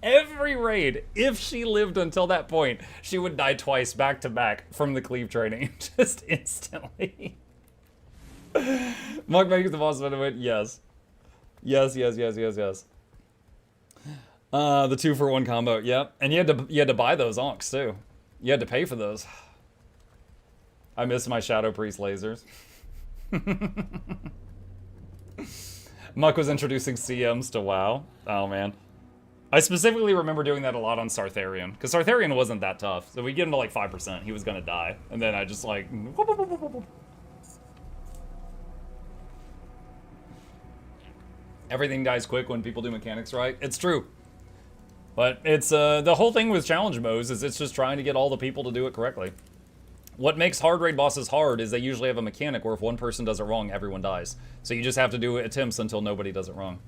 Every raid, if she lived until that point, she would die twice back to back from the cleave training, just instantly. Mug making the boss of it, yes. Yes. The 2-for-1 combo, yep. And you had to buy those onks too. You had to pay for those. I miss my Shadow Priest lasers. Muck was introducing CMs to WoW. Oh man. I specifically remember doing that a lot on Sartharian, because Sartharian wasn't that tough. So we get him to like 5%, he was gonna die. And then I just like... Whoop, whoop, whoop, whoop. Everything dies quick when people do mechanics right. It's true. But it's, the whole thing with challenge modes is it's just trying to get all the people to do it correctly. What makes hard raid bosses hard is they usually have a mechanic where if one person does it wrong, everyone dies. So you just have to do attempts until nobody does it wrong.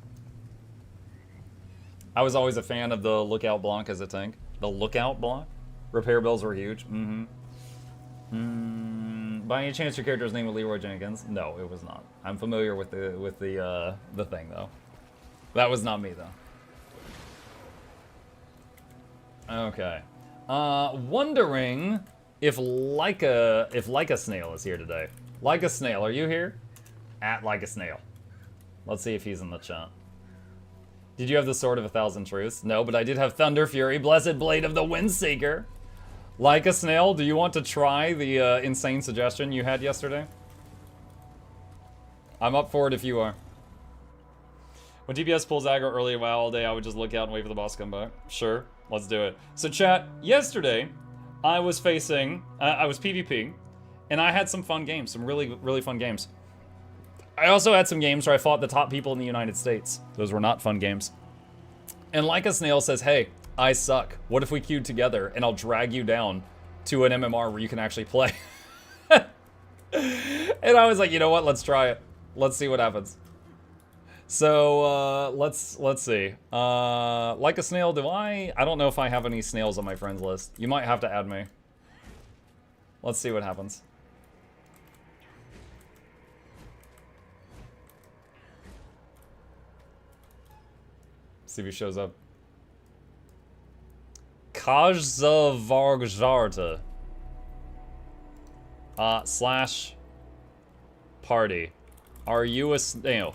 I was always a fan of the Lookout Blanc as a tank. The Lookout Blanc? Repair bills were huge. By any chance your character's name was Leroy Jenkins? No, it was not. I'm familiar with the thing though. That was not me though. Okay. Wondering if Like a Snail is here today. Like a Snail, are you here? At Like a Snail. Let's see if he's in the chat. Did you have the Sword of a Thousand Truths? No, but I did have Thunder Fury, Blessed Blade of the Windseeker. Like a Snail, do you want to try the insane suggestion you had yesterday? I'm up for it if you are. When TPS pulls aggro early a while all day, I would just look out and wait for the boss to come back. Sure, let's do it. So chat, yesterday, I was facing, I was PvP, and I had some fun games, some really, really fun games. I also had some games where I fought the top people in the United States. Those were not fun games. And Like a Snail says, hey, I suck. What if we queued together and I'll drag you down to an MMR where you can actually play? And I was like, you know what? Let's try it. Let's see what happens. So, let's see. Like a Snail, I don't know if I have any snails on my friends list. You might have to add me. Let's see what happens. See if he shows up. Kajzavargjarta. Slash party. Are you a snail?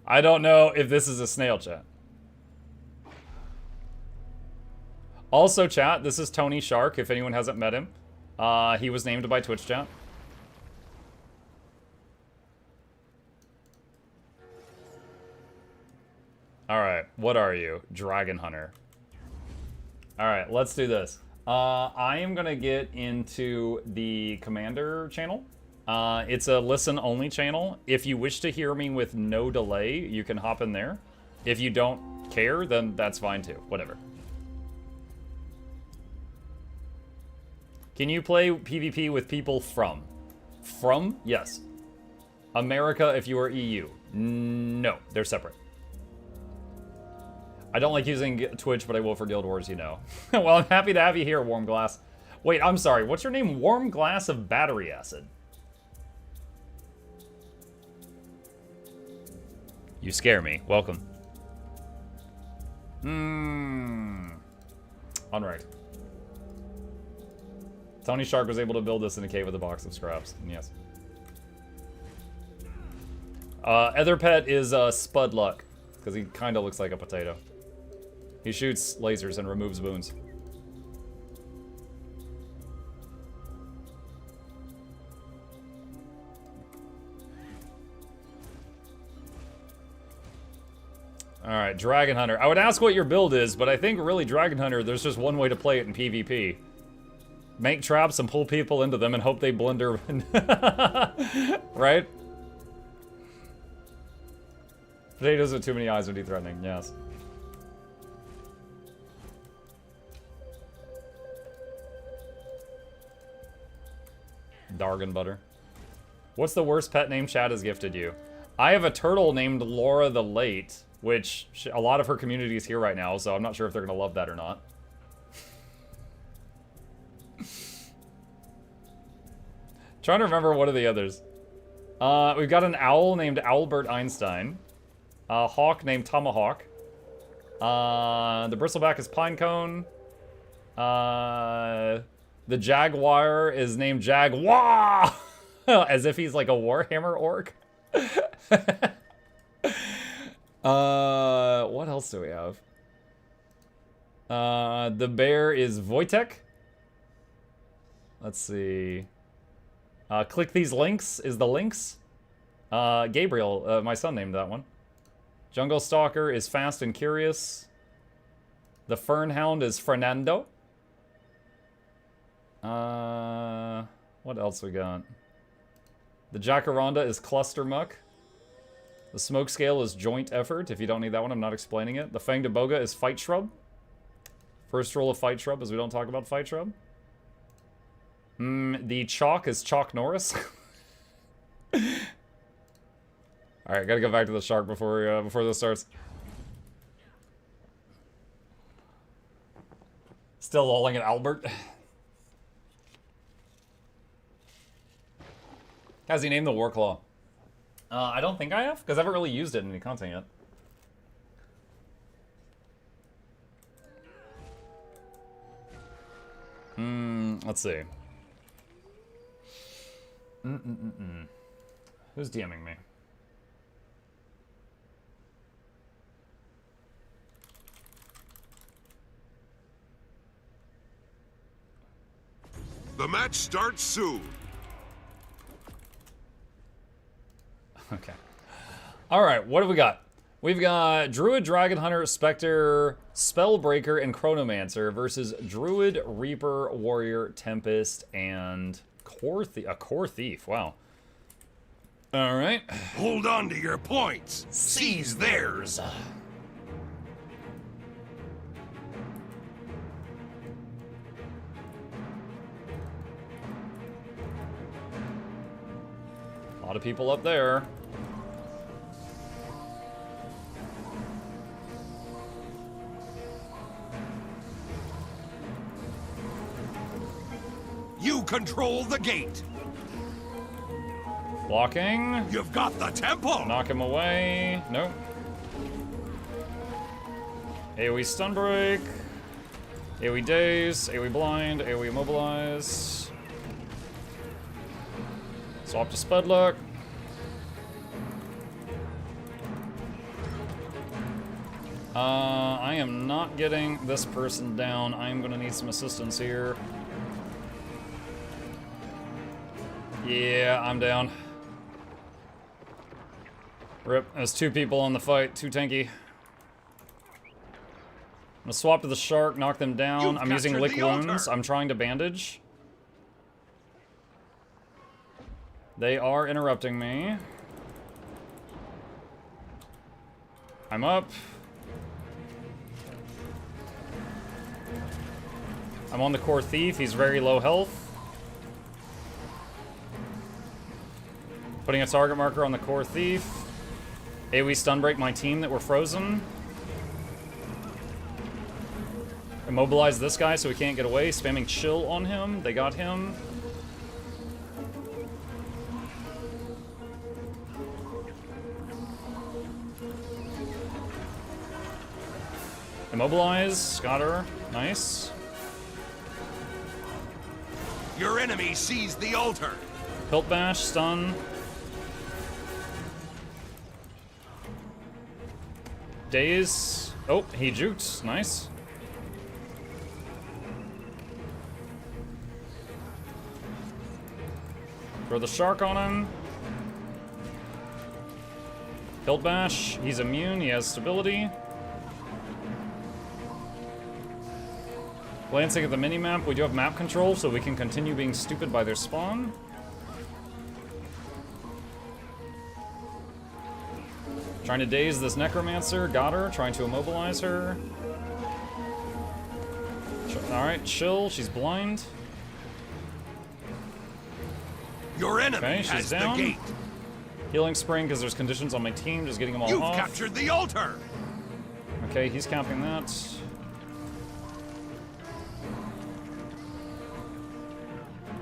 I don't know if this is a snail, chat. Also, chat, this is Tony Shark, if anyone hasn't met him. He was named by Twitch chat. Alright, what are you? Dragon Hunter. Alright, let's do this. I am gonna get into the Commander channel. It's a listen-only channel. If you wish to hear me with no delay, you can hop in there. If you don't care, then that's fine too. Whatever. Can you play PvP with people from? From? Yes. America if you are EU. No, they're separate. I don't like using Twitch, but I will for Guild Wars, you know. Well, I'm happy to have you here, Warm Glass. Wait, I'm sorry. What's your name? Warm Glass of Battery Acid. You scare me. Welcome. Alright. Tony Shark was able to build this in a cave with a box of scraps. Yes. Etherpet is Spudluck, because he kind of looks like a potato. He shoots lasers and removes wounds. Alright, Dragon Hunter. I would ask what your build is, but I think really Dragon Hunter, there's just one way to play it in PvP. Make traps and pull people into them and hope they blunder. Right? Potatoes with too many eyes would be threatening, yes. Dargan butter. What's the worst pet name Chad has gifted you? I have a turtle named Laura the Late, which a lot of her community is here right now, so I'm not sure if they're gonna love that or not. Trying to remember what are the others. We've got an owl named Albert Einstein. A hawk named Tomahawk. The bristleback is Pinecone. The jaguar is named Jaguar! As if he's like a Warhammer orc. What else do we have? The bear is Wojtek. Let's see. Click these links is the links. Gabriel, my son named that one. Jungle Stalker is Fast and Curious. The Fern Hound is Fernando. What else we got? The Jacaranda is cluster muck. The smoke scale is joint effort. If you don't need that one, I'm not explaining it. The Fang de Boga is fight shrub. First rule of fight shrub is we don't talk about fight shrub. The chalk is Chalk Norris. Alright, gotta go back to the shark before this starts. Still lolling at Albert. Has he named the warclaw? I don't think I have, because I haven't really used it in any content yet. Let's see. Who's DMing me? The match starts soon. Okay. Alright, what have we got? We've got Druid, Dragon Hunter, Spectre, Spellbreaker, and Chronomancer versus Druid, Reaper, Warrior, Tempest, and a Core Thief. Wow. Alright. Hold on to your points. Seize theirs. A lot of people up there. You control the gate. Blocking. You've got the temple. Knock him away. Nope. AoE stun break. AoE daze. AoE blind. AoE immobilize. Swap to Spudluck. I am not getting this person down. I am going to need some assistance here. Yeah, I'm down. Rip. There's two people on the fight. Too tanky. I'm gonna swap to the shark, knock them down. I'm using lick wounds. I'm trying to bandage. They are interrupting me. I'm up. I'm on the Core Thief. He's very low health. Putting a target marker on the Core Thief. AoE stun break my team that were frozen. Immobilize this guy so he can't get away. Spamming chill on him. They got him. Immobilize. Got her. Nice. Your enemy seized the altar. Hilt bash. Stun. Daze. Oh, he juked. Nice. Throw the shark on him. Hilt bash. He's immune. He has stability. Glancing at the mini-map, we do have map control, so we can continue being stupid by their spawn. Trying to daze this Necromancer. Got her. Trying to immobilize her. Alright, chill. She's blind. Your enemy she's has down. the gate. Healing Spring because there's conditions on my team. Just getting them all off. You've captured the altar. Okay, he's capping that.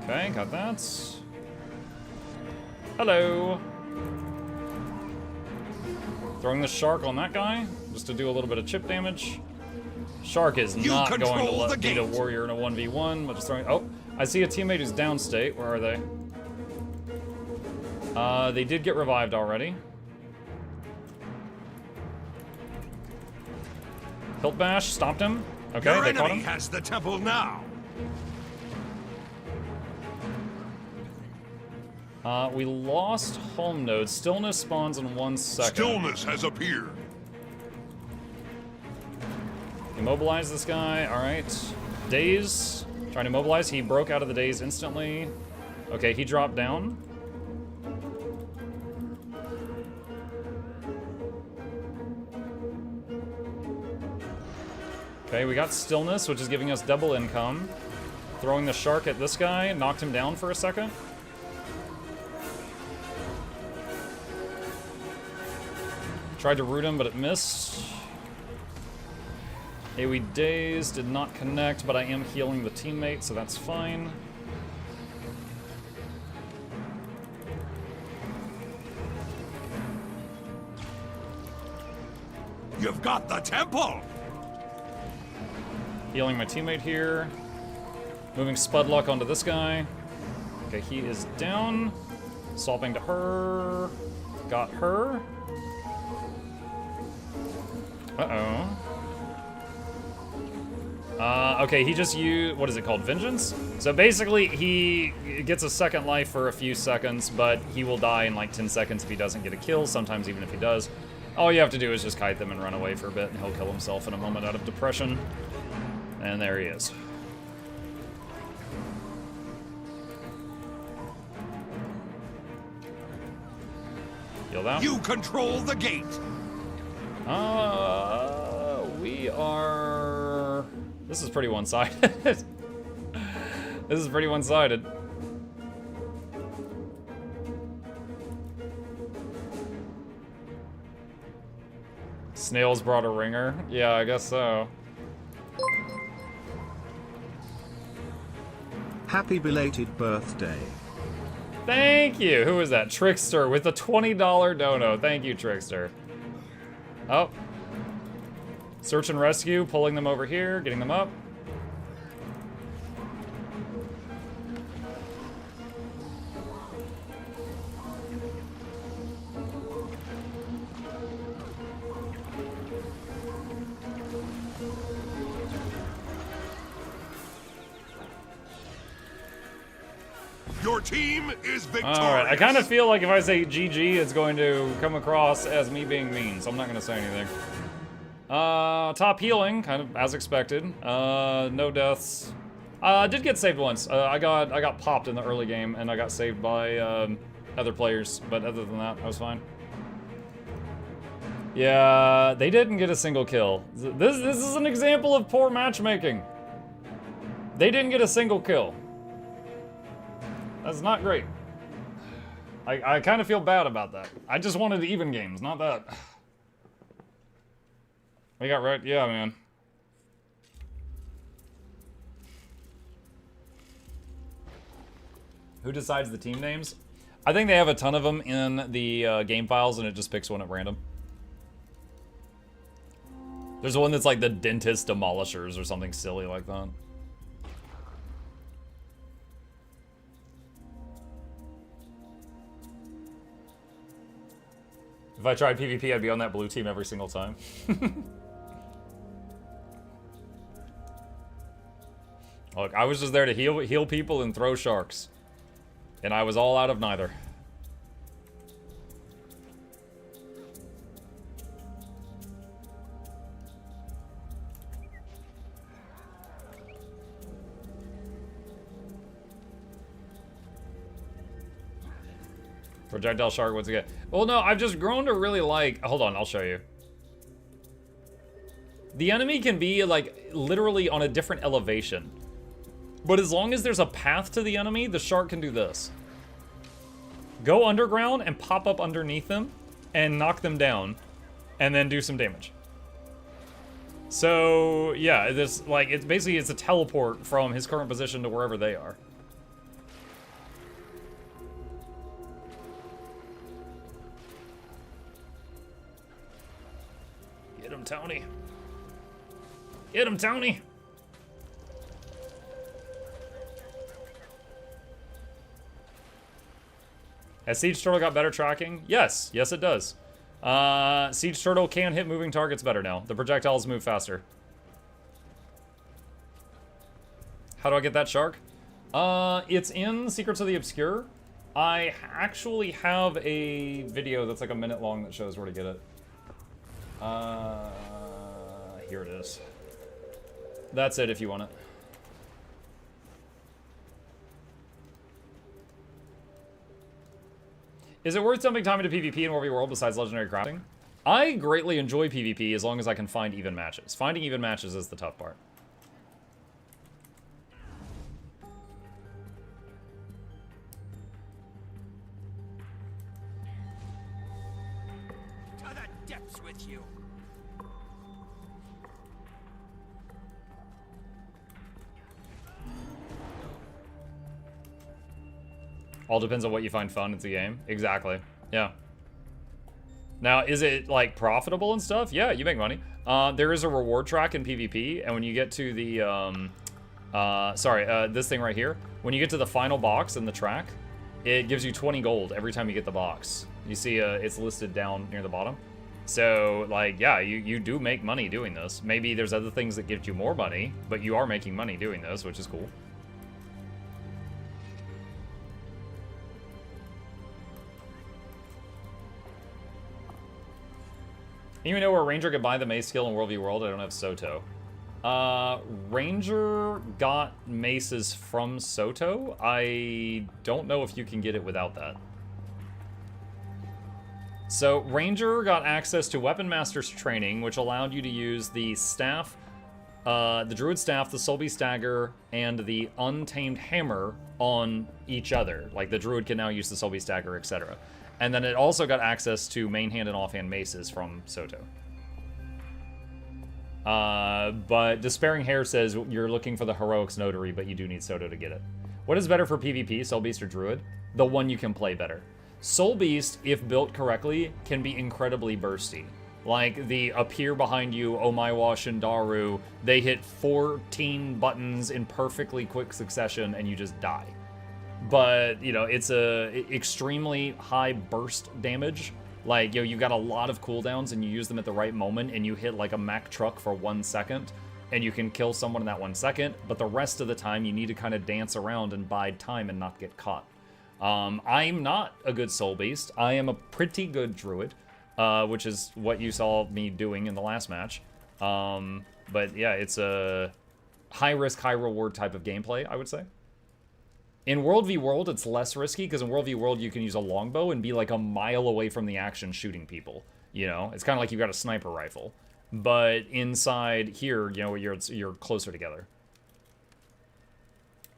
Okay, got that. Hello. Throwing the shark on that guy, just to do a little bit of chip damage. Shark is not going to let beat a warrior in a 1v1, but just throwing... Oh, I see a teammate who's downstate. Where are they? They did get revived already. Hilt bash, stopped him. Okay, Your they caught him. enemy has the temple now. We lost home node. Stillness spawns in 1 second. Stillness has appeared. Immobilize this guy. All right. Daze. Trying to immobilize. He broke out of the daze instantly. Okay, he dropped down. Okay, we got stillness, which is giving us double income. Throwing the shark at this guy, knocked him down for a second. Tried to root him, but it missed. AoE Daze did not connect, but I am healing the teammate, so that's fine. You've got the temple! Healing my teammate here. Moving Spudluck onto this guy. Okay, he is down. Swapping to her. Got her. Uh-oh. Okay, he just used, what is it called, Vengeance? So basically, he gets a second life for a few seconds, but he will die in like 10 seconds if he doesn't get a kill, sometimes even if he does. All you have to do is just kite them and run away for a bit, and he'll kill himself in a moment out of depression. And there he is. Heal that. You control the gate! We are... This is pretty one-sided. This is pretty one-sided. Snails brought a ringer? Yeah, I guess so. Happy belated birthday. Thank you! Who is that? Trickster with a $20 dono. Thank you, Trickster. Oh. Search and rescue, pulling them over here, getting them up. Your team is victorious! Alright, I kind of feel like if I say GG, it's going to come across as me being mean, so I'm not going to say anything. Top healing, kind of as expected. No deaths. Did get saved once. I got popped in the early game, and I got saved by other players. But other than that, I was fine. Yeah, they didn't get a single kill. This is an example of poor matchmaking. They didn't get a single kill. That's not great. I kind of feel bad about that. I just wanted even games, not that. We got right, yeah, man. Who decides the team names? I think they have a ton of them in the game files, and it just picks one at random. There's one that's like the Dentist Demolishers or something silly like that. If I tried PvP, I'd be on that blue team every single time. Look, I was just there to heal people and throw sharks. And I was all out of neither. Projectile shark once again. Well, no, I've just grown to really like... Hold on, I'll show you. The enemy can be, like, literally on a different elevation. But as long as there's a path to the enemy, the shark can do this. Go underground and pop up underneath them and knock them down and then do some damage. So, yeah, this, like, it's basically, it's a teleport from his current position to wherever they are. Get him, Tony. Get him, Tony. Has Siege Turtle got better tracking? Yes. Yes, it does. Siege Turtle can hit moving targets better now. The projectiles move faster. How do I get that shark? It's in Secrets of the Obscure. I actually have a video that's like a minute long that shows where to get it. Here it is. That's it if you want it. Is it worth dumping time into PvP in Warby World besides legendary crafting? I greatly enjoy PvP as long as I can find even matches. Finding even matches is the tough part. To the depths with you. All depends on what you find fun in the game. Exactly. Yeah. Now, is it, like, profitable and stuff? Yeah, you make money. There is a reward track in PvP, and when you get to the, this thing right here, when you get to the final box in the track, it gives you 20 gold every time you get the box. You see, it's listed down near the bottom. So, like, yeah, you do make money doing this. Maybe there's other things that give you more money, but you are making money doing this, which is cool. You know where Ranger could buy the mace skill in World v World? I don't have Soto. Ranger got maces from Soto. I don't know if you can get it without that. So Ranger got access to Weapon Master's training, which allowed you to use the staff, the Druid Staff, the Soul Beast Dagger, and the Untamed Hammer on each other. Like, the Druid can now use the Soul Beast Dagger, etc. And then it also got access to main hand and offhand maces from Soto. But Despairing Hare says you're looking for the Heroics Notary, but you do need Soto to get it. What is better for PvP, Soul Beast or Druid? The one you can play better. Soul Beast, if built correctly, can be incredibly bursty. Like the appear behind you, Omaiwa Shindaru, they hit 14 buttons in perfectly quick succession and you just die. But, you know, it's a extremely high burst damage. Like, you know, you got a lot of cooldowns and you use them at the right moment and you hit like a Mack truck for 1 second and you can kill someone in that 1 second, but the rest of the time you need to kind of dance around and bide time and not get caught. I'm not a good Soul Beast. I am a pretty good Druid, which is what you saw me doing in the last match. But yeah, it's a high risk, high reward type of gameplay, I would say. In World v World, it's less risky, because in World v World, you can use a longbow and be like a mile away from the action shooting people. You know, it's kind of like you've got a sniper rifle. But inside here, you know, you're closer together.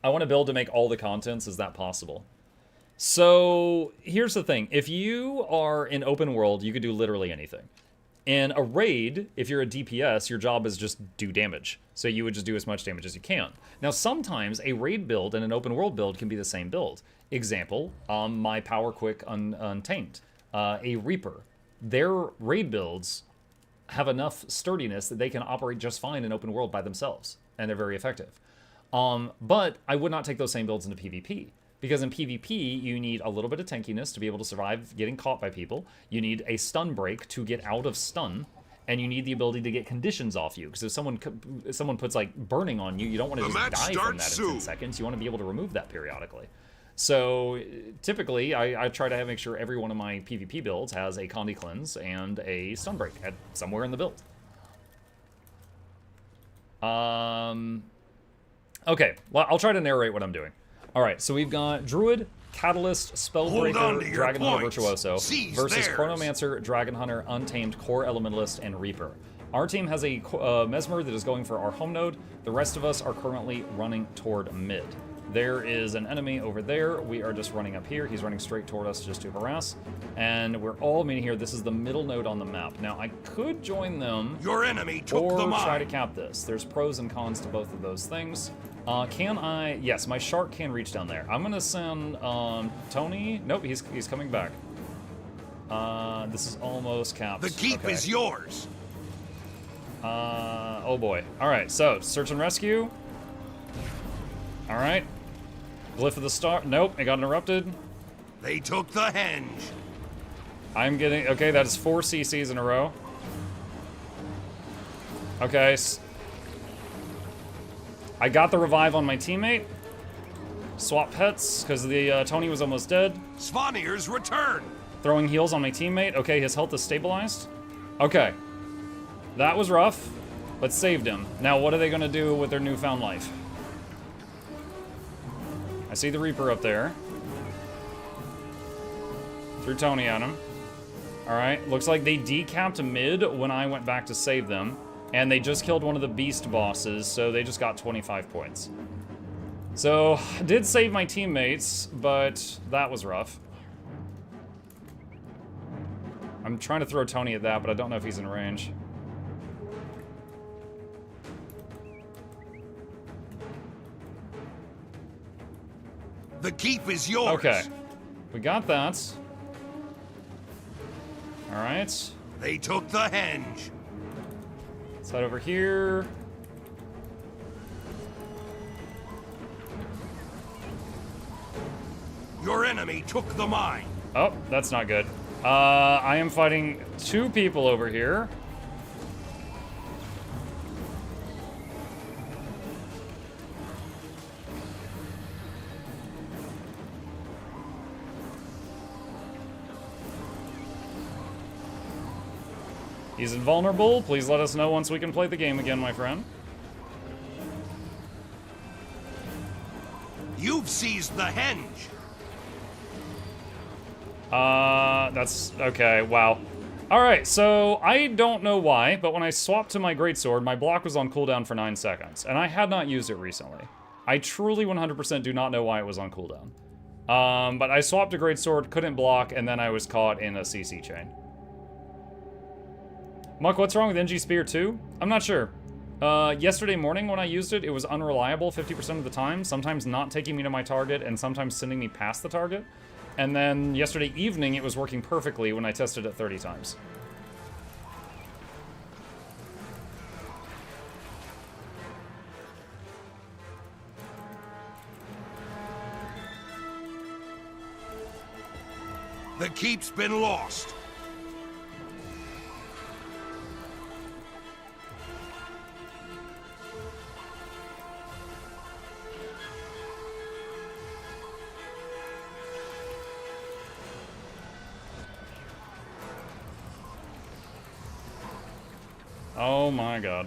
I want to build to make all the contents. Is that possible? So here's the thing. If you are in open world, you could do literally anything. In a raid, if you're a DPS, your job is just do damage. So you would just do as much damage as you can. Now, sometimes a raid build and an open world build can be the same build. Example, my Power Quick Untamed, a Reaper. Their raid builds have enough sturdiness that they can operate just fine in open world by themselves, and they're very effective. But I would not take those same builds into PvP. Because in PvP, you need a little bit of tankiness to be able to survive getting caught by people. You need a stun break to get out of stun. And you need the ability to get conditions off you. Because if someone puts, like, burning on you, you don't want to just die from that in 10 seconds. You want to be able to remove that periodically. So, typically, I try to make sure every one of my PvP builds has a Condi Cleanse and a stun break somewhere in the build. Okay, well, I'll try to narrate what I'm doing. Alright, so we've got Druid, Catalyst, Spellbreaker, Dragon Hunter Virtuoso versus Chronomancer, Dragon Hunter, Untamed, Core Elementalist, and Reaper. Our team has a Mesmer that is going for our home node. The rest of us are currently running toward mid. There is an enemy over there. We are just running up here. He's running straight toward us just to harass. And we're all meeting here. This is the middle node on the map. Now, I could join them. Your enemy took the mine. Or try to cap this. There's pros and cons to both of those things. Can I? Yes, my shark can reach down there. I'm gonna send Tony. Nope, he's coming back. This is almost capped. The keep is yours. Oh boy. All right, so search and rescue. All right. Glyph of the Star. Nope, it got interrupted. They took the henge. I'm getting. Okay, that is 4 CCs in a row. Okay. I got the revive on my teammate. Swap pets, because the Tony was almost dead. Svanir's return. Throwing heals on my teammate. Okay, his health is stabilized. Okay. That was rough, but saved him. Now, what are they going to do with their newfound life? I see the Reaper up there. Threw Tony at him. Alright, looks like they decapped mid when I went back to save them. And they just killed one of the beast bosses, so they just got 25 points. So, I did save my teammates, but that was rough. I'm trying to throw Tony at that, but I don't know if he's in range. The keep is yours. Okay, we got that. All right. They took the henge. Let's head over here. Your enemy took the mine. Oh, that's not good. I am fighting 2 people over here. He's invulnerable. Please let us know once we can play the game again, my friend. You've seized the henge. That's okay. Wow. All right, so I don't know why, but when I swapped to my greatsword, my block was on cooldown for 9 seconds, and I had not used it recently. I truly 100% do not know why it was on cooldown. But I swapped to greatsword, couldn't block, and then I was caught in a CC chain. Muck, what's wrong with NG Spear 2? I'm not sure. Yesterday morning when I used it, it was unreliable 50% of the time, sometimes not taking me to my target, and sometimes sending me past the target. And then yesterday evening, it was working perfectly when I tested it 30 times. The keep's been lost. Oh my god.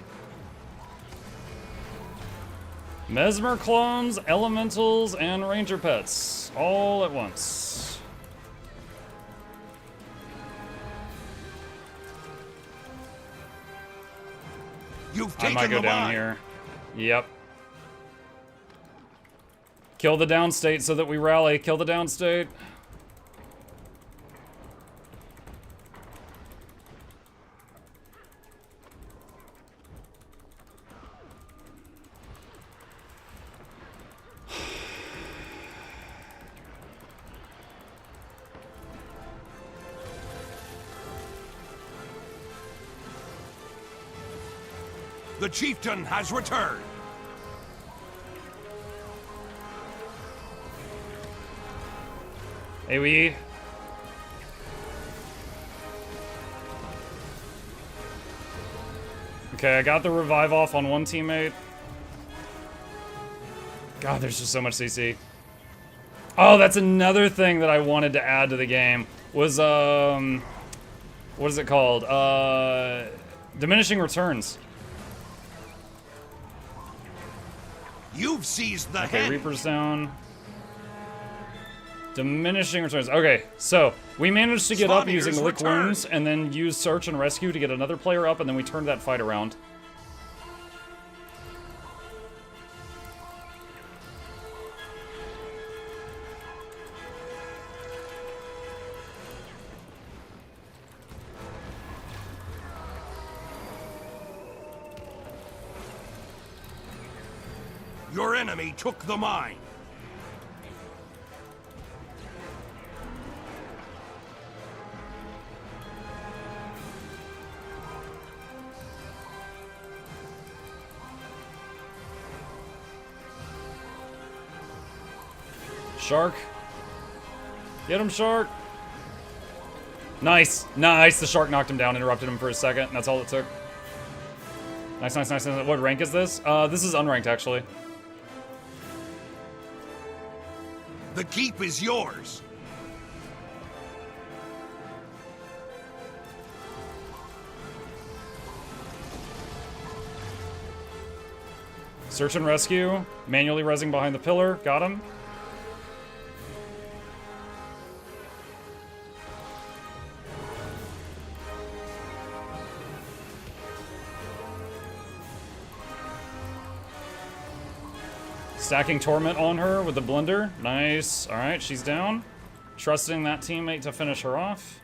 Mesmer clones, elementals, and ranger pets. All at once. You've I taken might go the down mine. here. Yep. Kill the downstate so that we rally. Kill the downstate. The chieftain has returned. AoE. Okay, I got the revive off on one teammate. God, there's just so much CC. Oh, that's another thing that I wanted to add to the game. Was, what is it called? Diminishing returns. You've seized the Okay, henge. Reaper's down. Diminishing returns. Okay, so we managed to get up Spawner's using lick returned. wounds and then use search and rescue to get another player up, and then we turned that fight around. Your enemy took the mine. Shark. Get him, Shark. Nice. Nice. The Shark knocked him down, interrupted him for a second. That's all it took. Nice, nice, nice. What rank is this? This is unranked, actually. The keep is yours. Search and rescue. Manually rezzing behind the pillar. Got him. Stacking Torment on her with the Blender. Nice. Alright, she's down. Trusting that teammate to finish her off.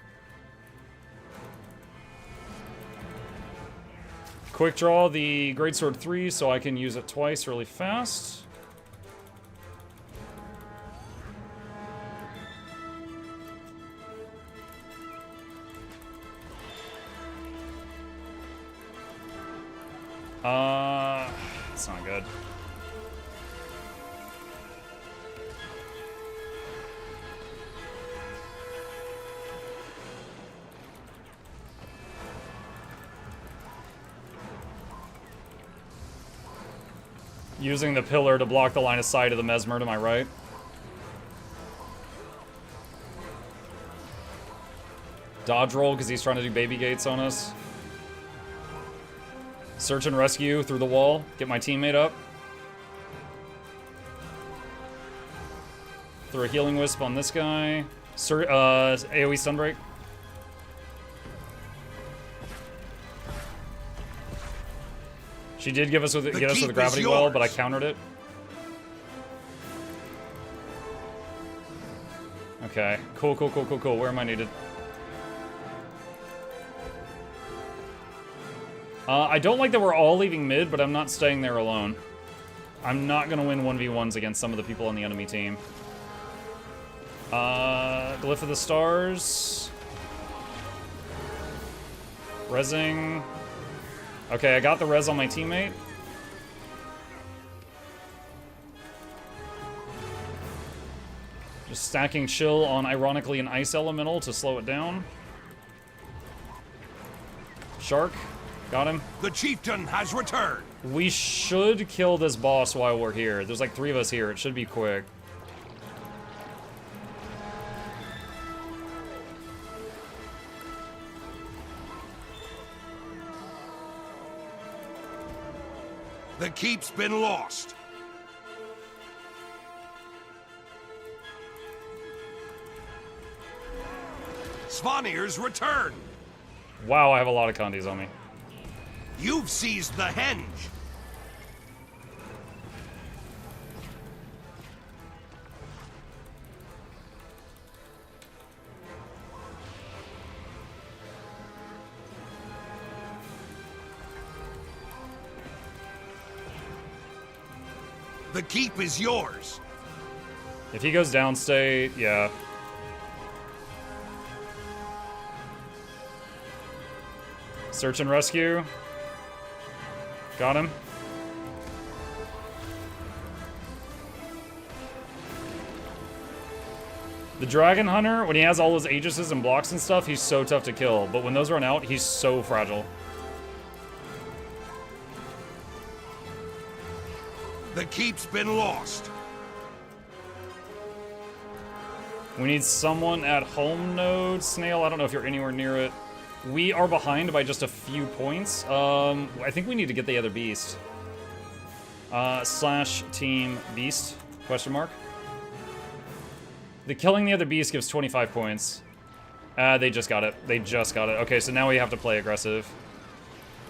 Quick draw the Greatsword 3 so I can use it twice really fast. It's not good. Using the pillar to block the line of sight of the Mesmer to my right. Dodge roll because he's trying to do baby gates on us. Search and rescue through the wall. Get my teammate up. Throw a healing wisp on this guy. AoE Sunbreak. She did get us with a gravity well, but I countered it. Okay, cool. Where am I needed? I don't like that we're all leaving mid, but I'm not staying there alone. I'm not gonna win 1v1s against some of the people on the enemy team. Glyph of the Stars. Rezzing. Okay, I got the res on my teammate. Just stacking chill on, ironically, an ice elemental to slow it down. Shark. Got him. The chieftain has returned. We should kill this boss while we're here. There's like 3 of us here. It should be quick. The keep's been lost. Svanir's returned. Wow, I have a lot of Kandis on me. You've seized the henge. The keep is yours. If he goes downstate, yeah. Search and rescue. Got him. The Dragon Hunter, when he has all his Aegises and blocks and stuff, he's so tough to kill. But when those run out, he's so fragile. The keep's been lost. We need someone at home node. Snail, I don't know if you're anywhere near it. We are behind by just a few points. I think we need to get the other beast. Slash team beast, question mark. The killing the other beast gives 25 points. They just got it. They just got it. Okay, so now we have to play aggressive.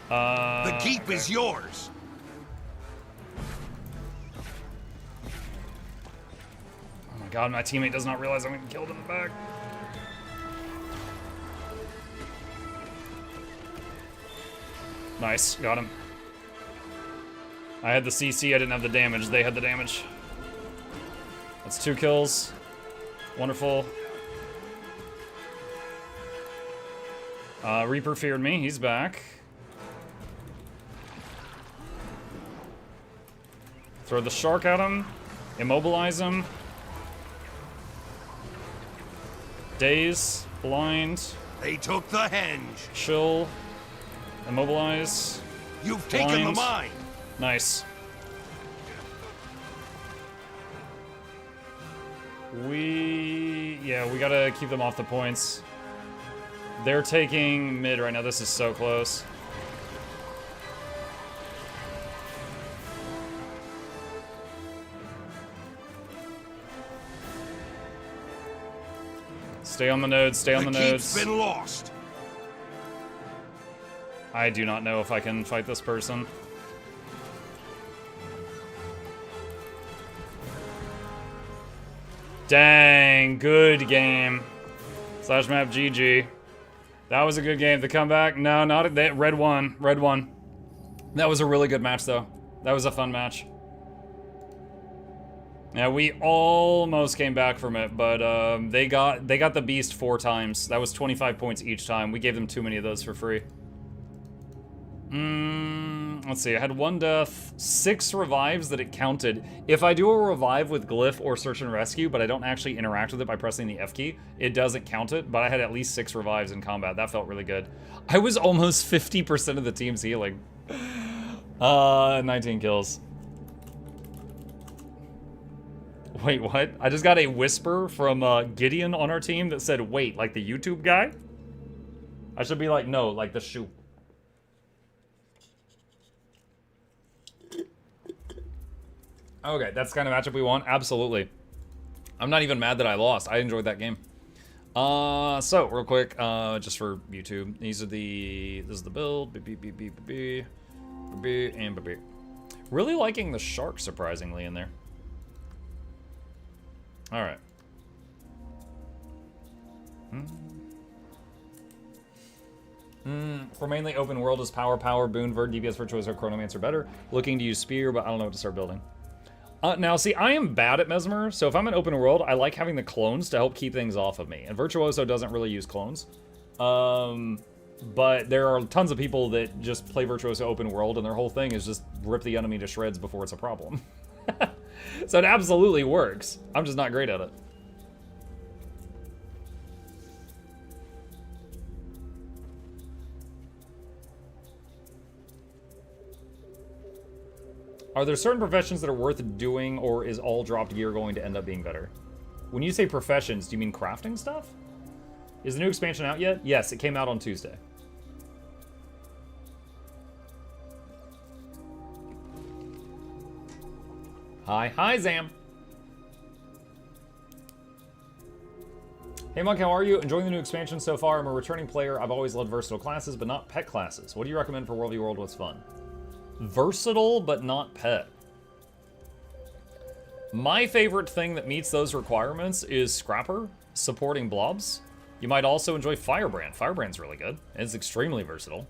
The keep is yours. Oh my god, my teammate does not realize I'm getting killed in the back. Nice, got him. I had the CC, I didn't have the damage. They had the damage. That's 2 kills. Wonderful. Reaper feared me, he's back. Throw the shark at him. Immobilize him. Daze. Blind. They took the henge. Chill. Immobilize. You've taken the mine. Nice. Yeah, we gotta keep them off the points. They're taking mid right now. This is so close. Stay on the nodes, stay on the nodes. The keep's been lost. I do not know if I can fight this person. Dang, good game. Slash map GG. That was a good game. The comeback? No, not that. Red won. Red won. That was a really good match, though. That was a fun match. Yeah, we almost came back from it, but they got the beast 4 times. That was 25 points each time. We gave them too many of those for free. Let's see. I had 1 death, 6 revives that it counted. If I do a revive with glyph or search and rescue, but I don't actually interact with it by pressing the F key, it doesn't count it. But I had at least 6 revives in combat. That felt really good. I was almost 50% of the team's healing. 19 kills. Wait, what? I just got a whisper from Gideon on our team that said, wait, like the YouTube guy? I should be like, no, like the shoe. Okay, that's the kind of matchup we want? Absolutely. I'm not even mad that I lost. I enjoyed that game. So, real quick, just for YouTube, this is the build. And really liking the shark, surprisingly, in there. All right. For mainly open world, is Power, Boon, Verd, DPS, Virtuoso, Chronomancer better? Looking to use Spear, but I don't know what to start building. Now, see, I am bad at Mesmer, so if I'm in open world, I like having the clones to help keep things off of me. And Virtuoso doesn't really use clones. But there are tons of people that just play Virtuoso open world, and their whole thing is just rip the enemy to shreds before it's a problem. So it absolutely works. I'm just not great at it. Are there certain professions that are worth doing, or is all dropped gear going to end up being better? When you say professions, do you mean crafting stuff? Is the new expansion out yet? Yes, it came out on Tuesday. Hi, Zam. Hey, Monk, how are you? Enjoying the new expansion so far? I'm a returning player. I've always loved versatile classes, but not pet classes. What do you recommend for World v World? What's fun? Versatile, but not pet. My favorite thing that meets those requirements is Scrapper, supporting blobs. You might also enjoy Firebrand. Firebrand's really good. It's extremely versatile.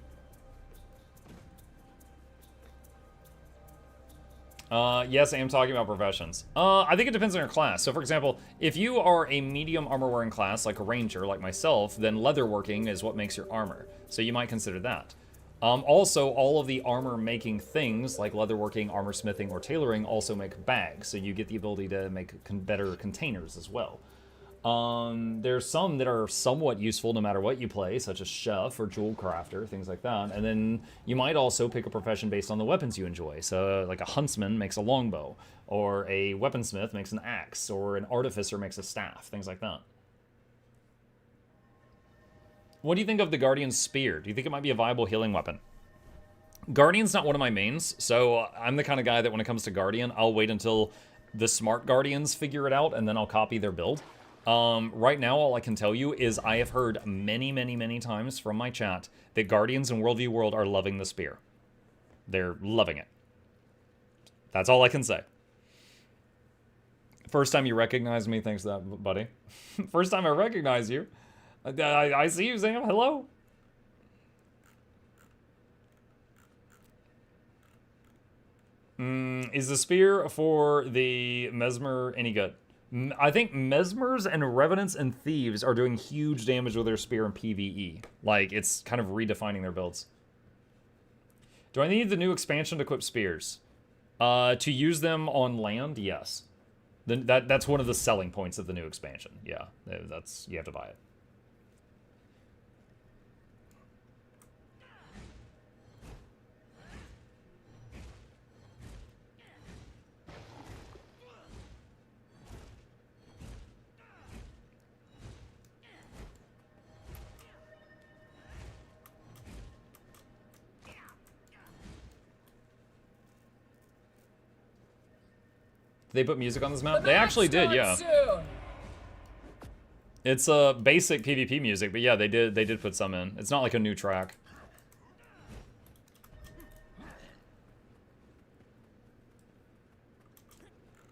Yes, I am talking about professions. I think it depends on your class. So, for example, if you are a medium armor-wearing class, like a ranger, like myself, then leatherworking is what makes your armor. So you might consider that. Also, all of the armor-making things, like leatherworking, armor smithing, or tailoring, also make bags. So you get the ability to make better containers as well. There's some that are somewhat useful no matter what you play, such as chef or jewel crafter, things like that. And then you might also pick a profession based on the weapons you enjoy. So like a huntsman makes a longbow, or a weaponsmith makes an axe, or an artificer makes a staff, things like that. What do you think of the Guardian's Spear? Do you think it might be a viable healing weapon? Guardian's not one of my mains, so I'm the kind of guy that when it comes to Guardian, I'll wait until the smart Guardians figure it out, and then I'll copy their build. Right now, all I can tell you is I have heard many times from my chat that Guardians in World v World are loving the Spear. They're loving it. That's all I can say. First time you recognize me, thanks for that, buddy. First time I recognize you. I see you, Sam. Hello. Is the Spear for the Mesmer any good? I think Mesmers and Revenants and Thieves are doing huge damage with their Spear in PvE. Like, it's kind of redefining their builds. Do I need the new expansion to equip Spears? To use them on land, yes. That's one of the selling points of the new expansion. Yeah, you have to buy it. They put music on this map? They actually did, yeah. Soon. It's a basic PvP music, but yeah, they did put some in. It's not like a new track.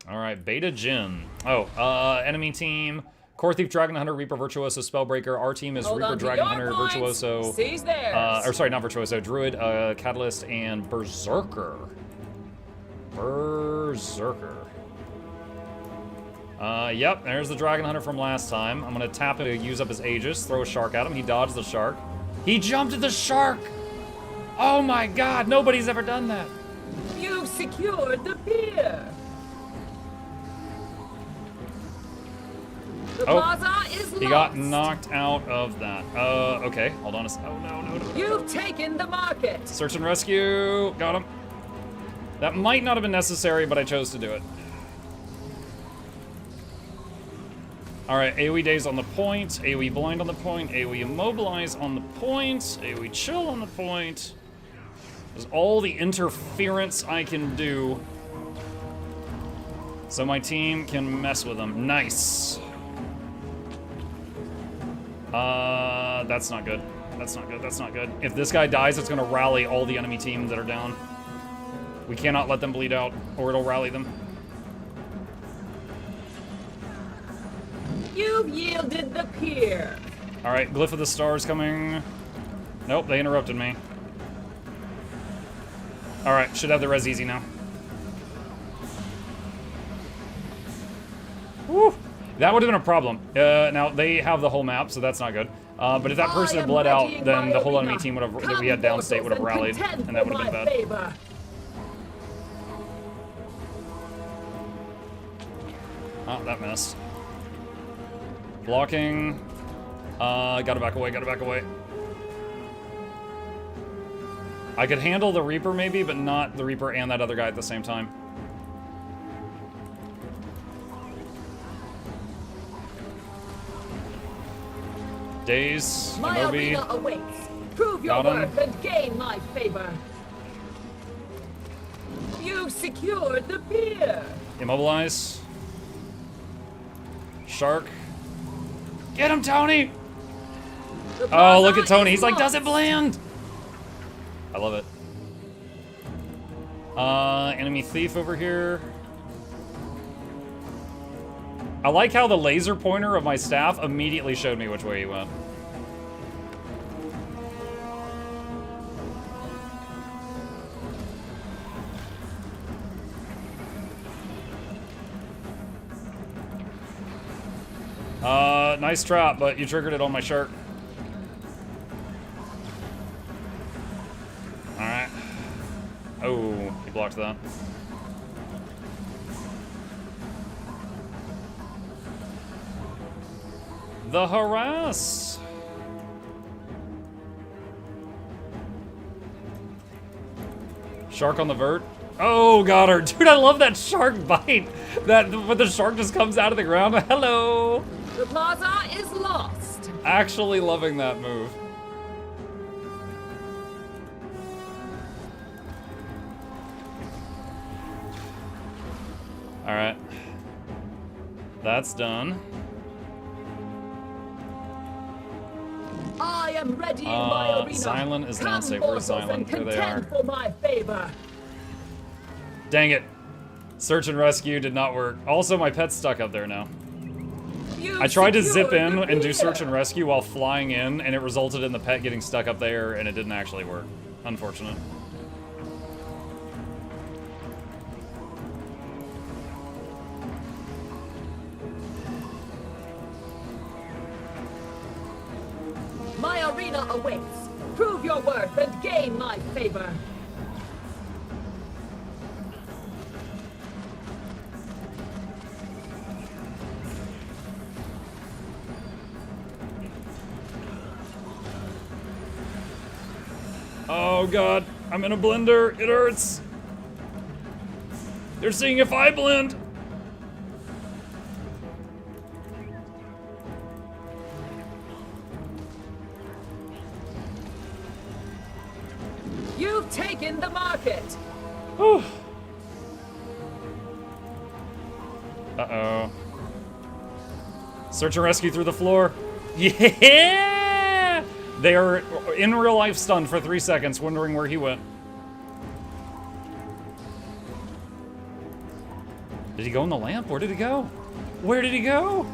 All right, Beta Jin. Oh, enemy team. Core Thief, Dragon Hunter, Reaper, Virtuoso, Spellbreaker. Our team is Reaper, Dragon Hunter, Virtuoso. Or sorry, not Virtuoso. Druid, Catalyst, and Berserker. Yep, there's the Dragon Hunter from last time. I'm gonna tap it to use up his Aegis, throw a shark at him. He dodged the shark. He jumped at the shark! Oh my god, nobody's ever done that. You've secured the pier. The plaza is lost. He got knocked out of that. Okay, hold on a second. Oh, no. You've taken the market. Search and rescue. Got him. That might not have been necessary, but I chose to do it. All right, AoE daze on the point, AoE blind on the point, AoE immobilize on the point, AoE chill on the point. There's all the interference I can do so my team can mess with them. Nice. That's not good. That's not good. If this guy dies, it's gonna rally all the enemy teams that are down. We cannot let them bleed out, or it'll rally them. You've yielded the pier. All right, Glyph of the Stars coming. Nope, they interrupted me. All right, should have the res easy now. Woo! That would have been a problem. Now, they have the whole map, so that's not good. But if that person had bled out, then the whole enemy team would have, that we had downstate would have rallied, and that would have been bad. Oh, that missed. Blocking. Gotta back away. I could handle the Reaper maybe, but not the Reaper and that other guy at the same time. Daze, my arena awaits. Prove your worth and gain my favor. You've secured the pier. Immobilize. Shark. Get him, Tony! Oh, look at Tony. He's like, does it bland? I love it. Enemy thief over here. I like how the laser pointer of my staff immediately showed me which way he went. Nice trap, but you triggered it on my shark. Alright. Oh, he blocked that. The harass. Shark on the vert. Oh, got her. Dude, I love that shark bite. When the shark just comes out of the ground. Hello. The plaza is lost. Actually loving that move. All right. That's done. I am ready in my arena. Xylan is downstate. Where's Xylan? There they are. For my favor. Dang it. Search and rescue did not work. Also, my pet's stuck up there now. I tried to zip in and do search and rescue while flying in, and it resulted in the pet getting stuck up there, and it didn't actually work. Unfortunate. My arena awaits. Prove your worth and gain my favor. Oh god, I'm in a blender. It hurts. They're seeing if I blend. You've taken the market. Whew. Uh-oh. Search and rescue through the floor. Yeah! They are in real life stunned for 3 seconds, wondering where he went. Did he go in the lamp? Where did he go? Where did he go?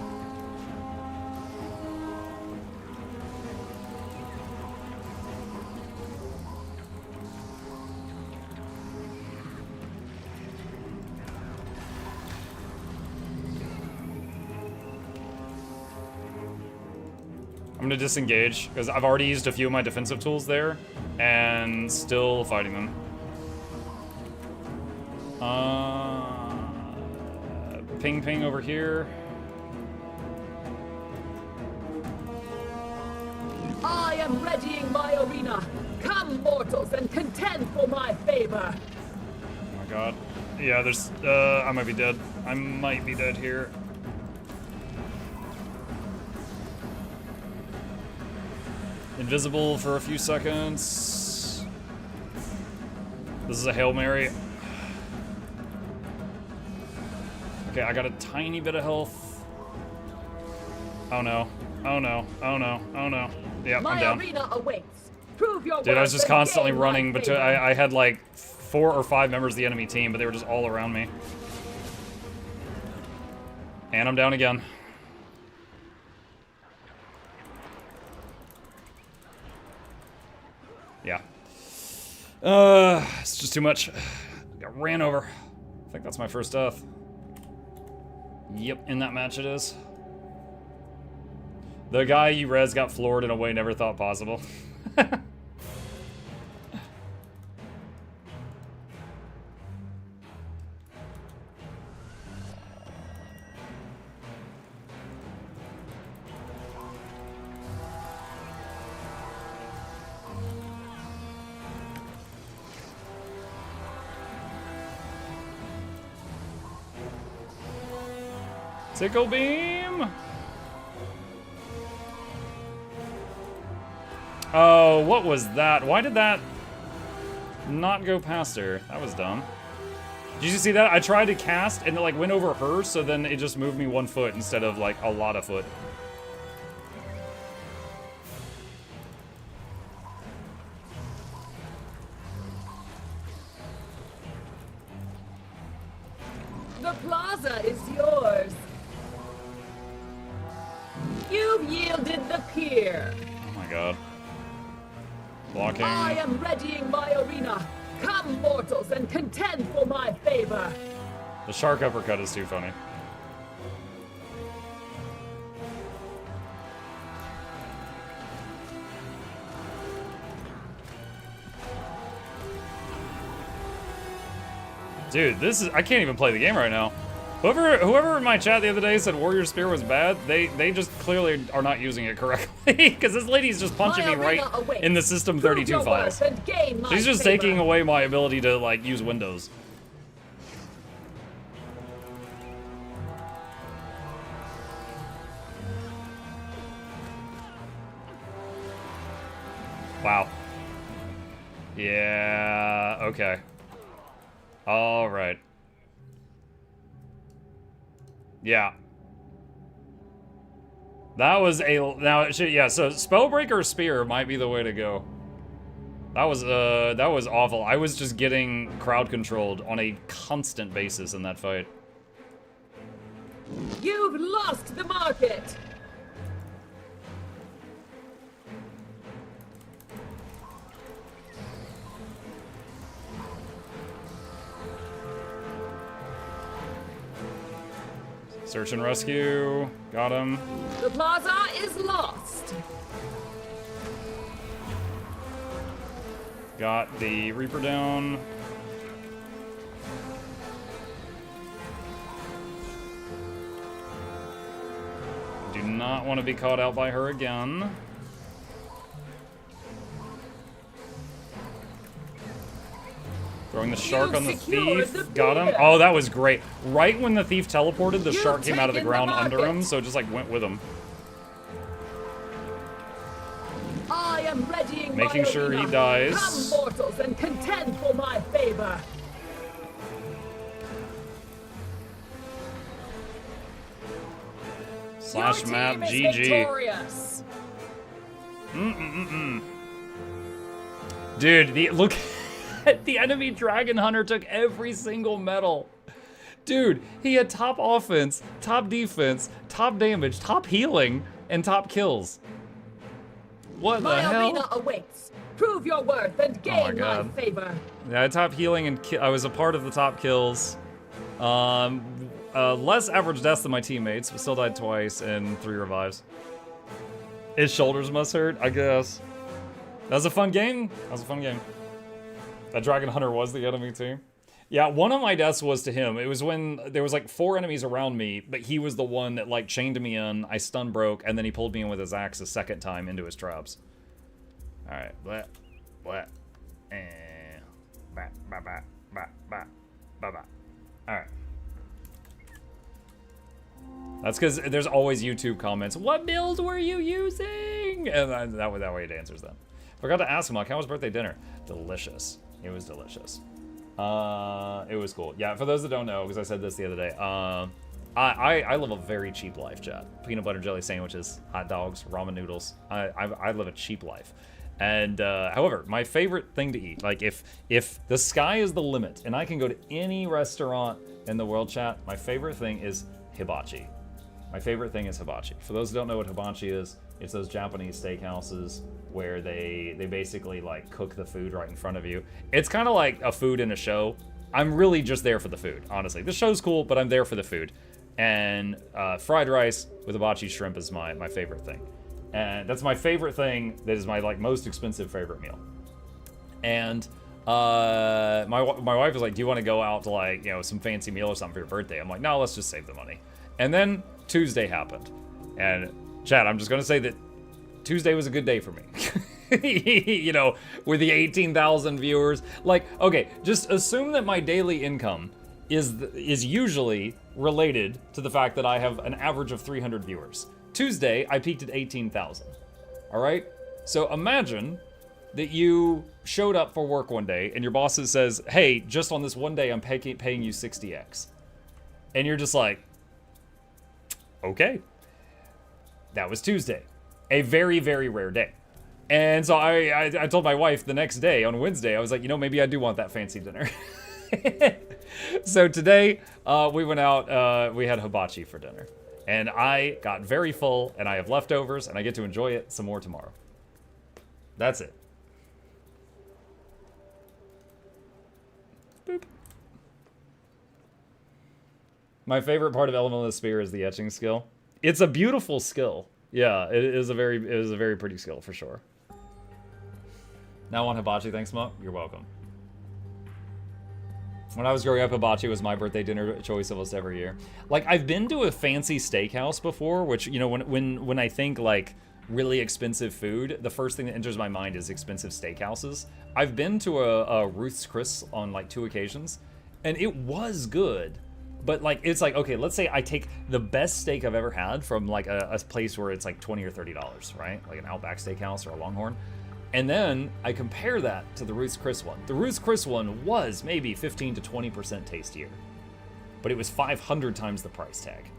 I'm gonna disengage, because I've already used a few of my defensive tools there, and still fighting them. Ping ping over here. I am readying my arena. Come, mortals, and contend for my favor. Oh my god. Yeah, there's, I might be dead. I might be dead here. Invisible for a few seconds. This is a Hail Mary. Okay, I got a tiny bit of health. Oh no. Oh no. Oh no. Oh no. Yep, I'm down. My arena awaits. Prove your Dude, I was just constantly running, but but I had like 4 or 5 members of the enemy team, but they were just all around me. And I'm down again. Yeah. It's just too much. Got ran over. I think that's my first death. Yep, in that match it is. The guy you res got floored in a way never thought possible. Sickle beam! Oh, what was that? Why did that not go past her? That was dumb. Did you see that? I tried to cast and it like went over her, so then it just moved me 1 foot instead of like a lot of foot. The plaza is yours. You've yielded the pier. Oh my god. Blocking. I am readying my arena. Come, mortals, and contend for my favor. The shark uppercut is too funny. Dude, this is, I can't even play the game right now. Whoever in my chat the other day said Warrior Spear was bad, they just clearly are not using it correctly. Because this lady's just punching me right in the System 32 files. She's just taking away my ability to, like, use Windows. Wow. Yeah, okay. All right. Yeah. That was a, now, yeah, so Spellbreaker Spear might be the way to go. That was awful. I was just getting crowd controlled on a constant basis in that fight. You've lost the market. Search and rescue. Got him. The plaza is lost. Got the Reaper down. Do not want to be caught out by her again. Throwing the shark on the thief. Got him. Oh, that was great. Right when the thief teleported, the shark came out of the ground under him, so it just like went with him. I am readying making sure he dies. Come, mortals, and contend for my favor. Slash map GG. Dude, look. The enemy dragon hunter took every single medal. Dude, he had top offense, top defense, top damage, top healing, and top kills. What the hell? My arena awaits. Prove your worth and gain my favor. Yeah, I had top healing and I was a part of the top kills. Less average deaths than my teammates, but still died twice and 3 revives. His shoulders must hurt, I guess. That was a fun game. That was a fun game. That Dragon Hunter was the enemy too. Yeah, one of my deaths was to him. It was when there was like 4 enemies around me, but he was the one that like chained me in. I stun broke, and then he pulled me in with his axe a second time into his traps. All right, blah, blah, and blah, blah, blah, blah, blah, blah, blah. All right. That's because there's always YouTube comments. What build were you using? And that way it answers them. Forgot to ask him, like, how was birthday dinner? Delicious. It was delicious. It was cool. Yeah, for those that don't know, because I said this the other day, I live a very cheap life, chat. Peanut butter jelly sandwiches, hot dogs, ramen noodles. I live a cheap life. And, however, my favorite thing to eat, like if the sky is the limit and I can go to any restaurant in the world, chat, my favorite thing is hibachi. My favorite thing is hibachi. For those who don't know what hibachi is, it's those Japanese steakhouses where they basically like cook the food right in front of you. It's kind of like a food in a show. I'm really just there for the food, honestly. The show's cool, but I'm there for the food. And fried rice with hibachi shrimp is my favorite thing. And that's my favorite thing. That is my like most expensive favorite meal. And my wife was like, do you want to go out to like, you know, some fancy meal or something for your birthday? I'm like, no, let's just save the money. And then Tuesday happened. And Chad, I'm just going to say that Tuesday was a good day for me. You know, with the 18,000 viewers. Like, okay, just assume that my daily income is usually related to the fact that I have an average of 300 viewers. Tuesday, I peaked at 18,000. All right? So imagine that you showed up for work one day and your boss says, hey, just on this one day, I'm paying you 60x. And you're just like, okay. That was Tuesday. A very, very rare day. And so I told my wife the next day, on Wednesday, I was like, you know, maybe I do want that fancy dinner. So today, we went out, we had hibachi for dinner. And I got very full, and I have leftovers, and I get to enjoy it some more tomorrow. That's it. Boop. My favorite part of Elemental Spear is the etching skill. It's a beautiful skill. Yeah, it is a very pretty skill for sure. Now on hibachi, thanks, Muck. You're welcome. When I was growing up, hibachi was my birthday dinner choice almost every year. Like, I've been to a fancy steakhouse before, which, you know, when I think like really expensive food, the first thing that enters my mind is expensive steakhouses. I've been to a Ruth's Chris on like 2 occasions, and it was good. But like, it's like, okay, let's say I take the best steak I've ever had from like a place where it's like $20 or $30, right? Like an Outback Steakhouse or a Longhorn. And then I compare that to the Ruth's Chris one. The Ruth's Chris one was maybe 15 to 20% tastier, but it was 500 times the price tag.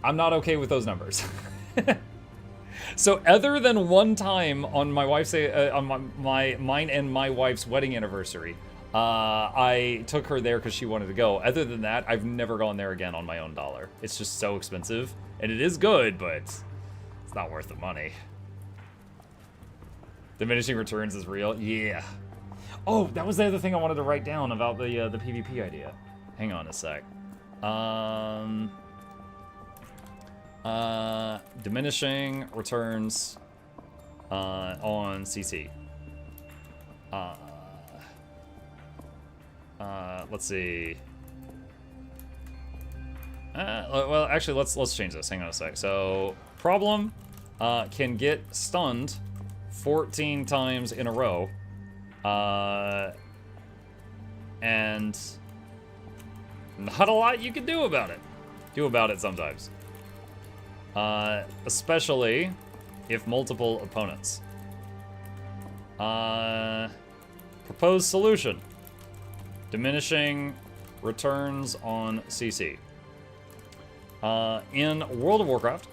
I'm not okay with those numbers. So other than one time on my wife's, on mine and my wife's wedding anniversary, I took her there because she wanted to go. Other than that, I've never gone there again on my own dollar. It's just so expensive, and it is good, but it's not worth the money. Diminishing returns is real? Yeah. Oh, that was the other thing I wanted to write down about the PvP idea. Hang on a sec. Diminishing returns on CC. Let's see. Well, actually, let's change this. Hang on a sec. So, problem can get stunned 14 times in a row, and not a lot you can do about it. Do about it sometimes. Especially if multiple opponents. Proposed solution. Diminishing returns on CC. In World of Warcraft,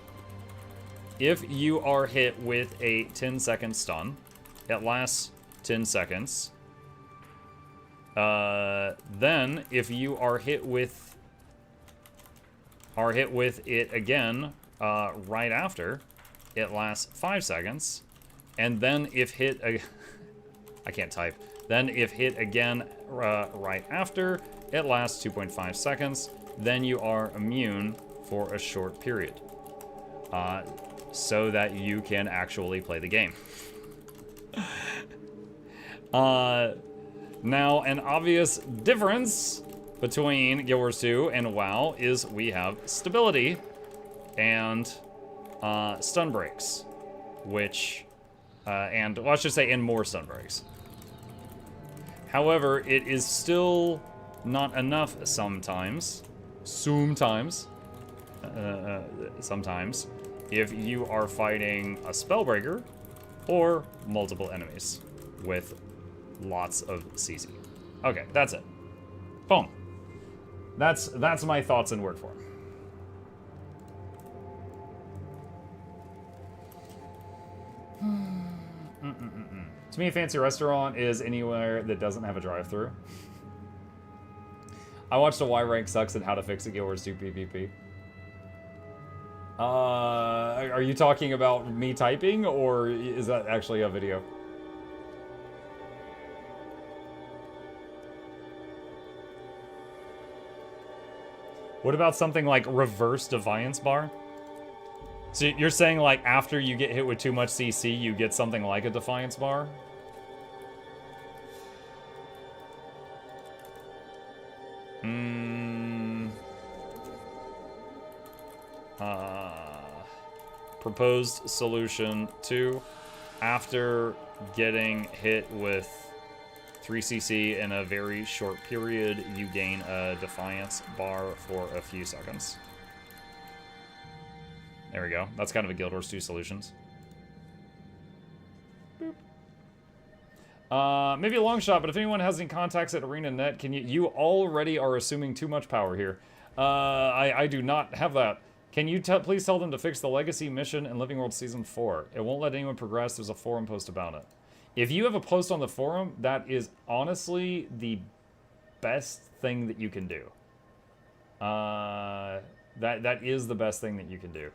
if you are hit with a 10-second stun, it lasts 10 seconds. Then, if you are hit with it again right after, it lasts 5 seconds. And then if hit... I can't type. Then if hit again right after, it lasts 2.5 seconds. Then you are immune for a short period. So that you can actually play the game. Now, an obvious difference between Guild Wars 2 and WoW is we have stability and stun breaks, which, and well, I should say, and more stun breaks. However, it is still not enough sometimes, sometimes, if you are fighting a Spellbreaker or multiple enemies with lots of CC. Okay, that's it. Boom. That's my thoughts in word form. To me, a fancy restaurant is anywhere that doesn't have a drive-thru. I watched a Y Rank Sucks at How to Fix a Guild Wars 2 PvP. Are you talking about me typing, or is that actually a video? What about something like reverse Defiance Bar? So you're saying, like, after you get hit with too much CC, you get something like a Defiance Bar? Proposed solution 2. After getting hit with 3 CC in a very short period, you gain a Defiance Bar for a few seconds. There we go. That's kind of a Guild Wars 2 solutions. Boop. Maybe a long shot, but if anyone has any contacts at ArenaNet, can you already are assuming too much power here. I do not have that. Can you please tell them to fix the Legacy mission in Living World Season 4? It won't let anyone progress. There's a forum post about it. If you have a post on the forum, that is honestly the best thing that you can do. That is the best thing that you can do.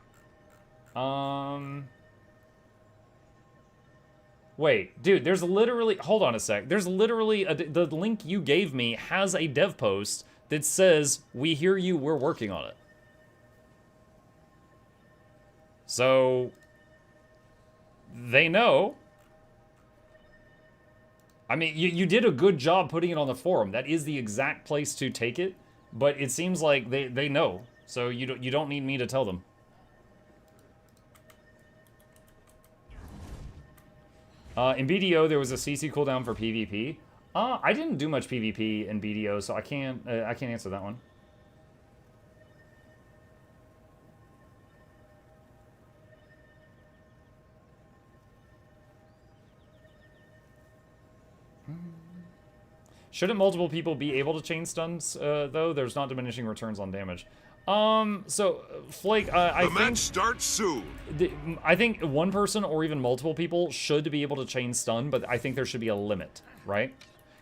Wait, dude, there's literally... Hold on a sec. There's literally... the link you gave me has a dev post that says, "We hear you, we're working on it." So... they know. I mean, you did a good job putting it on the forum. That is the exact place to take it, but it seems like they know. So you don't need me to tell them. In BDO, there was a CC cooldown for PvP. I didn't do much PvP in BDO, so I can't answer that one. Shouldn't multiple people be able to chain stuns, though? There's not diminishing returns on damage. So, Flake, I think... The match starts soon! I think one person or even multiple people should be able to chain stun, but I think there should be a limit, right?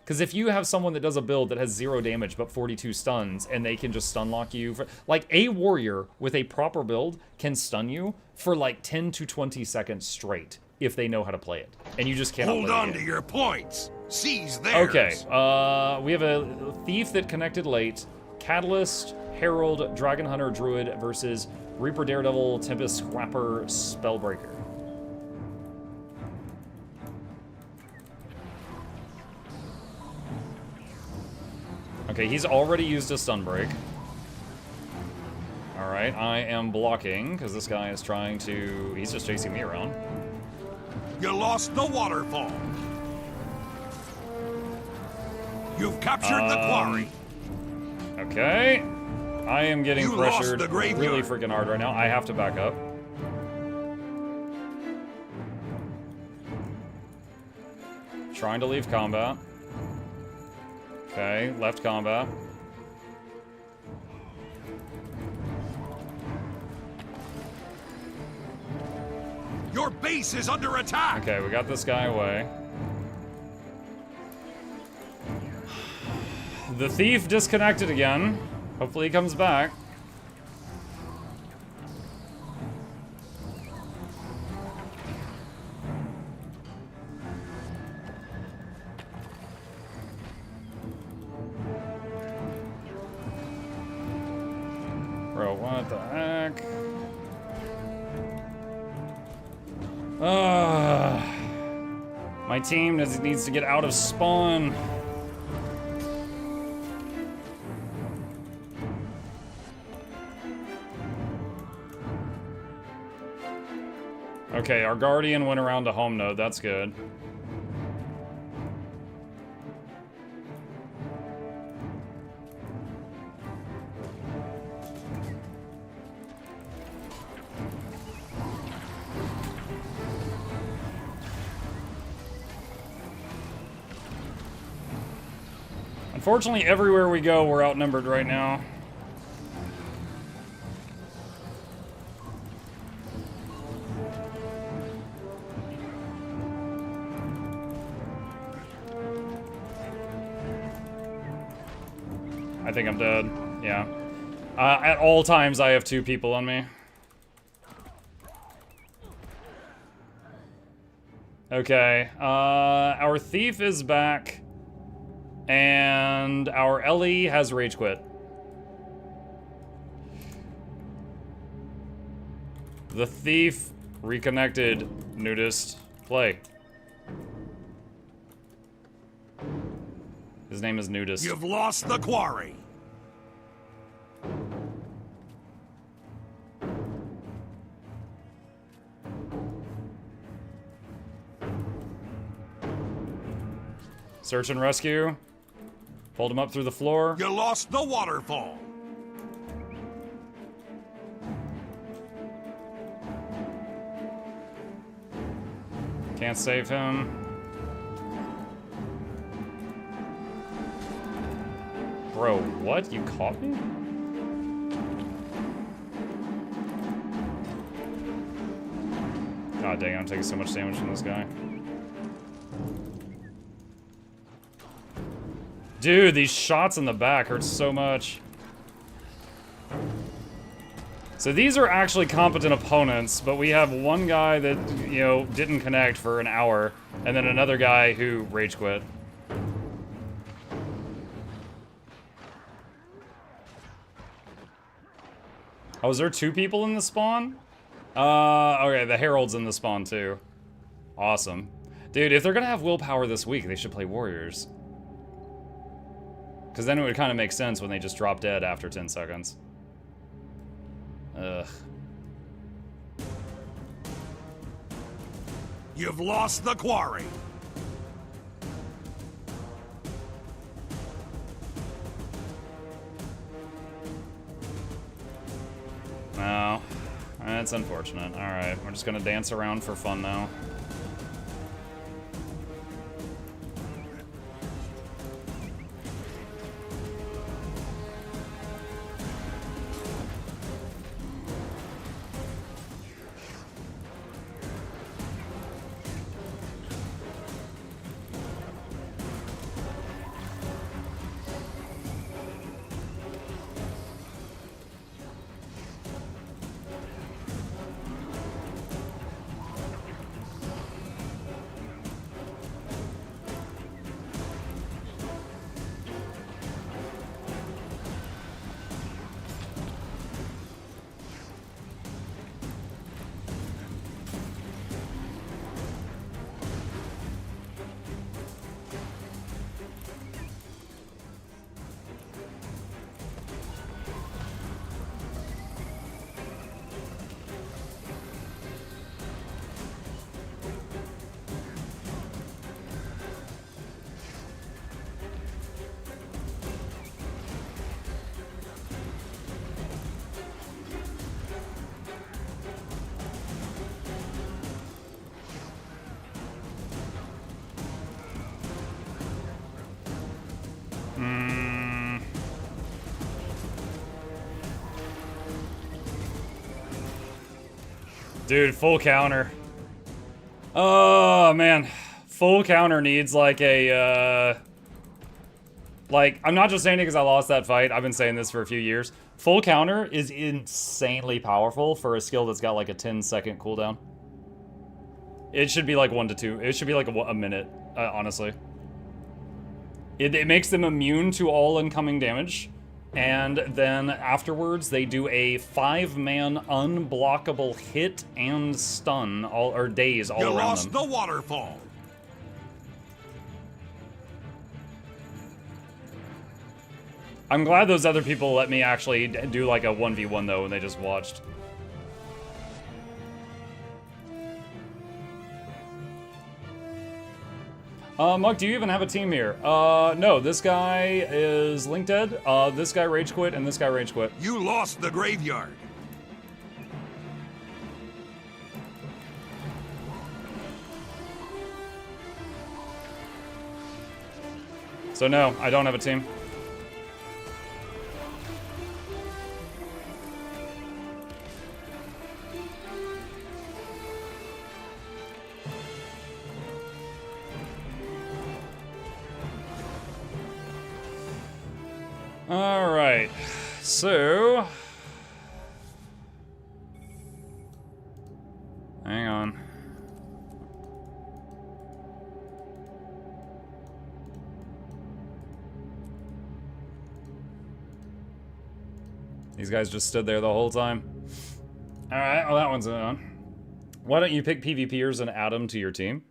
Because if you have someone that does a build that has 0 damage but 42 stuns, and they can just stun lock you for... Like, a warrior with a proper build can stun you for like 10 to 20 seconds straight, if they know how to play it. And you just cannot Hold on to your points! Seize theirs! Okay, we have a Thief that connected late, Catalyst, Herald, Dragon Hunter, Druid versus Reaper, Daredevil, Tempest, Scrapper, Spellbreaker. Okay, he's already used a stun break. Alright, I am blocking, because this guy is trying to... He's just chasing me around. You lost the waterfall. You've captured the quarry. Okay. I am getting You pressured lost the graveyard. really freaking hard right now. I have to back up. Trying to leave combat. Okay, left combat. Your base is under attack. Okay, we got this guy away. The thief disconnected again. Hopefully he comes back. Bro, what the heck? My team needs to get out of spawn. Okay, our guardian went around to home node. That's good. Unfortunately, everywhere we go, we're outnumbered right now. I think I'm dead. Yeah. At all times, I have 2 people on me. Okay. Our thief is back. And our Ellie has rage quit. The thief reconnected. Nudist. Play. His name is Nudist. You've lost the quarry. Search and rescue. Pulled him up through the floor. You lost the waterfall. Can't save him. Bro, what? You caught me? God dang, I'm taking so much damage from this guy. Dude, these shots in the back hurt so much. So these are actually competent opponents, but we have one guy that, you know, didn't connect for an hour, and then another guy who rage quit. Oh, is there 2 people in the spawn? Okay, the Herald's in the spawn too. Awesome. Dude, if they're gonna have willpower this week, they should play warriors. Because then it would kind of make sense when they just drop dead after 10 seconds. Ugh. You've lost the quarry. No. That's unfortunate. Alright, we're just gonna dance around for fun now. Dude, full counter. Oh, man. Full counter needs like a Like, I'm not just saying it because I lost that fight. I've been saying this for a few years. Full counter is insanely powerful for a skill that's got like a 10-second cooldown. It should be like 1 to 2. It should be like a minute, honestly. It makes them immune to all incoming damage. And then afterwards, they do a 5-man unblockable hit and stun, or daze all around them. You lost the waterfall. I'm glad those other people let me actually do like a 1v1 though, and they just watched. Muck, do you even have a team here? No, this guy is Link Dead, this guy Rage Quit, and this guy Rage Quit. You lost the graveyard. So no, I don't have a team. All right, so hang on. These guys just stood there the whole time. All right, well, that one's on. Why don't you pick PvPers and add them to your team?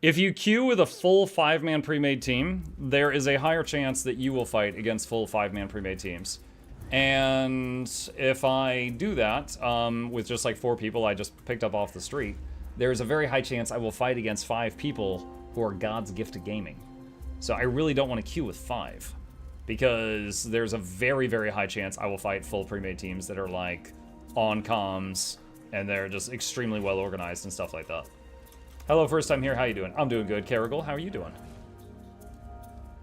If you queue with a full 5-man pre-made team, there is a higher chance that you will fight against full 5-man pre-made teams. And if I do that with just like 4 people I just picked up off the street, there's a very high chance I will fight against 5 people who are God's gift to gaming. So I really don't want to queue with 5, because there's a very, very high chance I will fight full pre-made teams that are like on comms and they're just extremely well organized and stuff like that. Hello, first time here. How you doing? I'm doing good. Carrigal, how are you doing?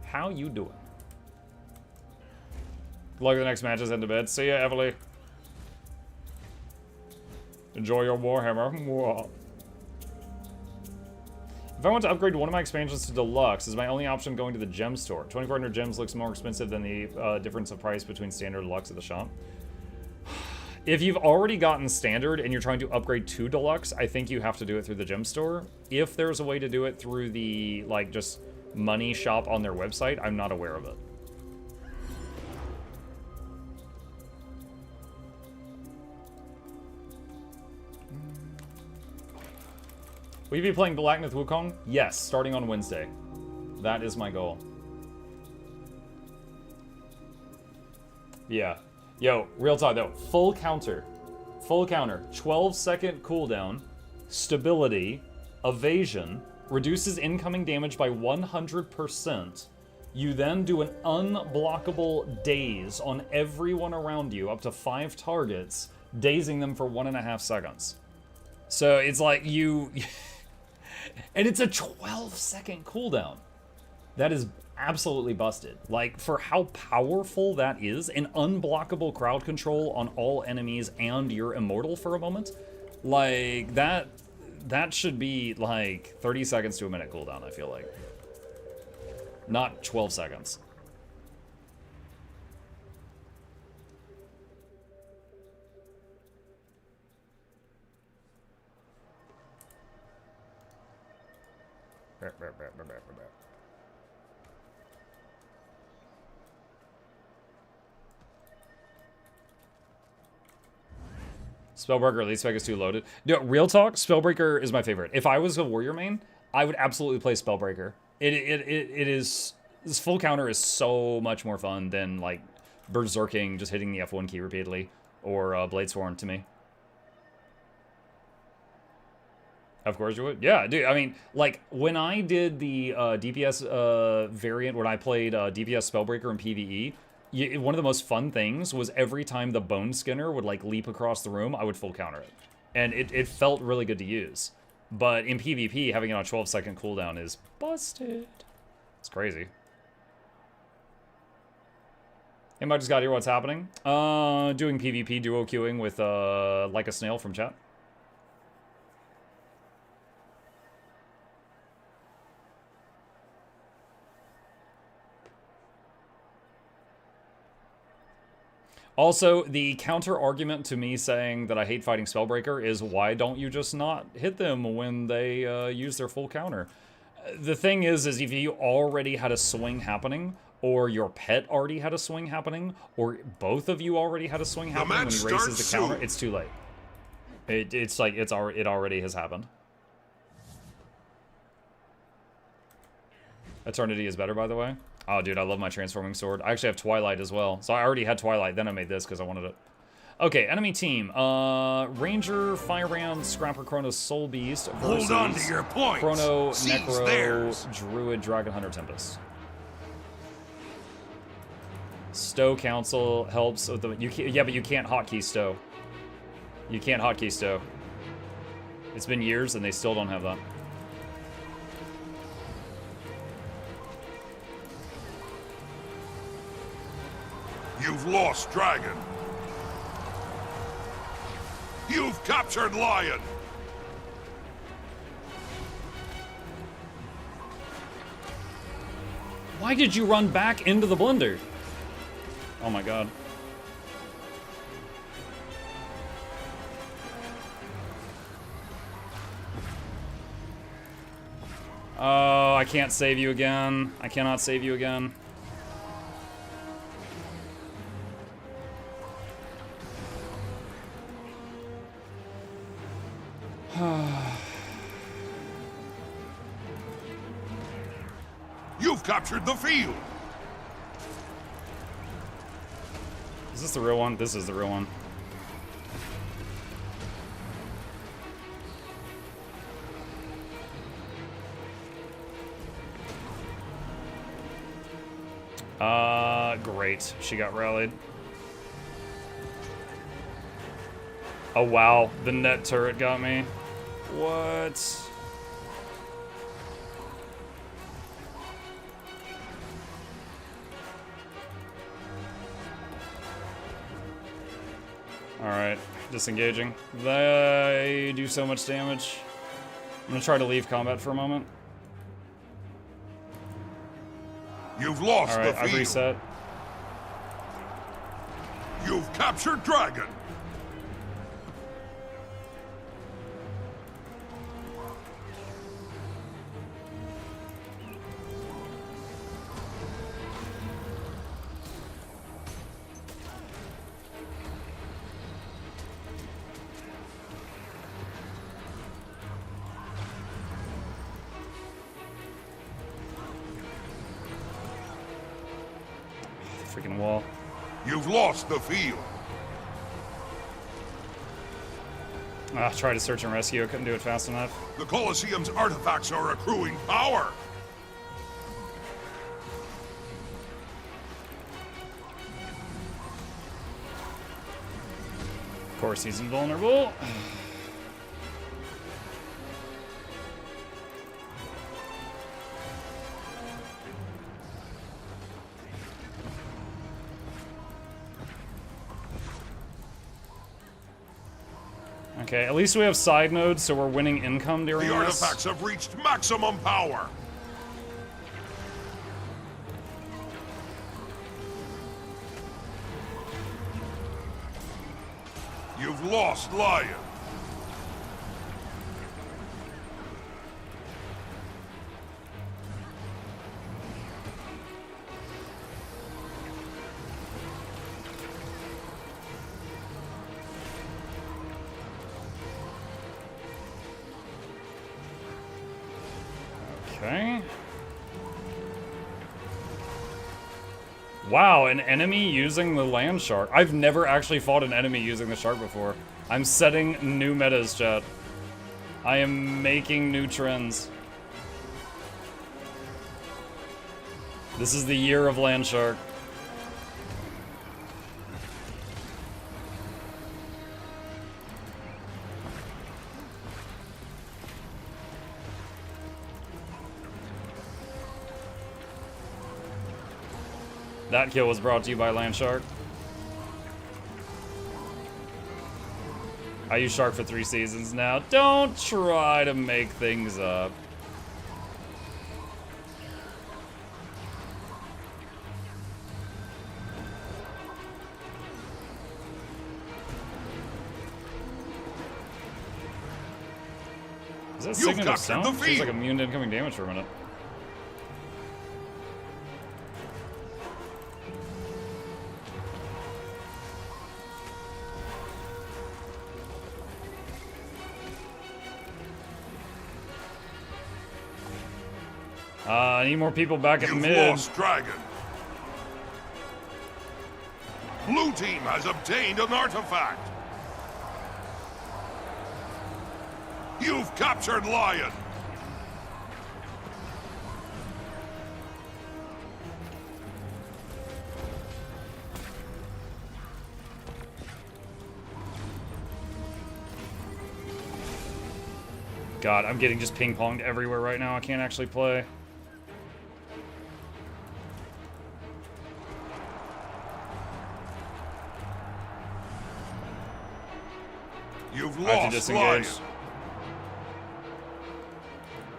How you doing? Good luck with the next matches into bed. See ya, Everly. Enjoy your Warhammer. Whoa. If I want to upgrade one of my expansions to Deluxe, is my only option going to the gem store? 2,400 gems looks more expensive than the difference of price between standard and Deluxe at the shop. If you've already gotten standard and you're trying to upgrade to Deluxe, I think you have to do it through the gem store. If there's a way to do it through the, like, just money shop on their website, I'm not aware of it. Will you be playing Black Myth Wukong? Yes, starting on Wednesday. That is my goal. Yeah. Yo, real talk though, full counter, 12-second cooldown, stability, evasion, reduces incoming damage by 100%. You then do an unblockable daze on everyone around you, up to 5 targets, dazing them for 1.5 seconds. So it's like you, and it's a 12-second cooldown. That is absolutely busted. Like, for how powerful that is, an unblockable crowd control on all enemies and you're immortal for a moment, like, that should be like 30 seconds to a minute cooldown, I feel like. Not 12 seconds. Spellbreaker at least spec is too loaded. No, real talk, Spellbreaker is my favorite. If I was a warrior main, I would absolutely play Spellbreaker. It is, this full counter is so much more fun than like berserking, just hitting the F1 key repeatedly, or Bladesworn to me. Of course you would. Yeah, dude, I mean, like, when I did the DPS variant, when I played DPS Spellbreaker in PvE, one of the most fun things was every time the Bone Skinner would, like, leap across the room, I would full counter it. And it felt really good to use. But in PvP, having it on a 12-second cooldown is busted. It's crazy. Hey, I just got here. What's happening? Doing PvP duo queuing with, Like a Snail from chat. Also, the counter argument to me saying that I hate fighting Spellbreaker is why don't you just not hit them when they use their full counter? The thing is if you already had a swing happening, or your pet already had a swing happening, or both of you already had a swing happening when he raises the counter, it's too late. It's like it already has happened. Eternity is better, by the way. Oh, dude, I love my transforming sword. I actually have Twilight as well. So I already had Twilight, then I made this because I wanted it. Okay, enemy team. Ranger, Firebrand, Scrapper, Chronos, Soul Beast versus Hold on to your points. Chrono, Seize Necro, theirs. Druid, Dragon Hunter, Tempest. Stow Council helps with the... yeah, but you can't hotkey Stow. You can't hotkey Stow. It's been years and they still don't have that. You've lost Dragon. You've captured Lion. Why did you run back into the blender? Oh my god. Oh, I can't save you again. I cannot save you again. You've captured the field. Is this the real one? This is the real one. Great. She got rallied. Oh, wow. The net turret got me. What? Alright. Disengaging. They do so much damage. I'm gonna try to leave combat for a moment. You've lost the Alright, field. I've reset. You've captured Dragon. Freaking wall. You've lost the field. Ah, try to search and rescue. I couldn't do it fast enough. The Colosseum's artifacts are accruing power. Of course, he's invulnerable. Okay, at least we have side nodes, so we're winning income during The this. artifacts have reached maximum power. You've lost Lion. Okay. Wow, an enemy using the land shark. I've never actually fought an enemy using the shark before. I'm setting new metas, chat. I am making new trends. This is the year of land shark. That kill was brought to you by Land Shark. I use Shark for 3 seasons now. Don't try to make things up. Is that Signet of Stone? She's like immune to incoming damage for a minute. I need more people back at mid. Lost dragon. Blue team has obtained an artifact. You've captured lion. God, I'm getting just ping-ponged everywhere right now. I can't actually play. You've I have to lost disengage. lion.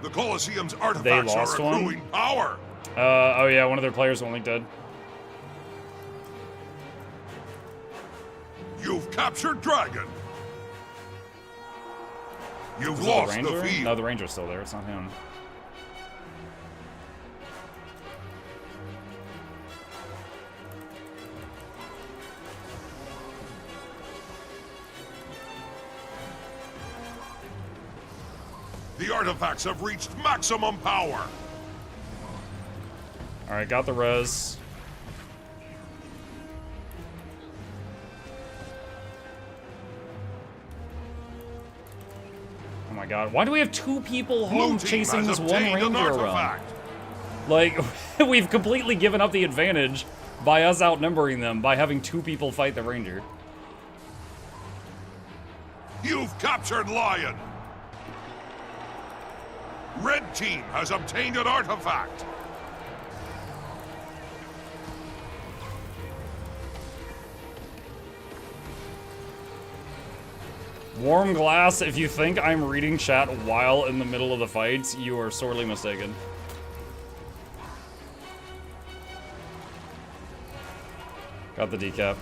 The Colosseum's artifacts They lost are accruing power. Oh yeah, one of their players only dead. You've captured dragon. You've Is it lost the the Ranger? field. No, the Ranger's still there. It's not him. The artifacts have reached maximum power. Alright, got the res. Oh my god. Why do we have two people home chasing this one Ranger around? Like, we've completely given up the advantage by us outnumbering them by having two people fight the Ranger. You've captured lion. Red team has obtained an artifact. Warm glass, if you think I'm reading chat while in the middle of the fights, you are sorely mistaken. Got the decap.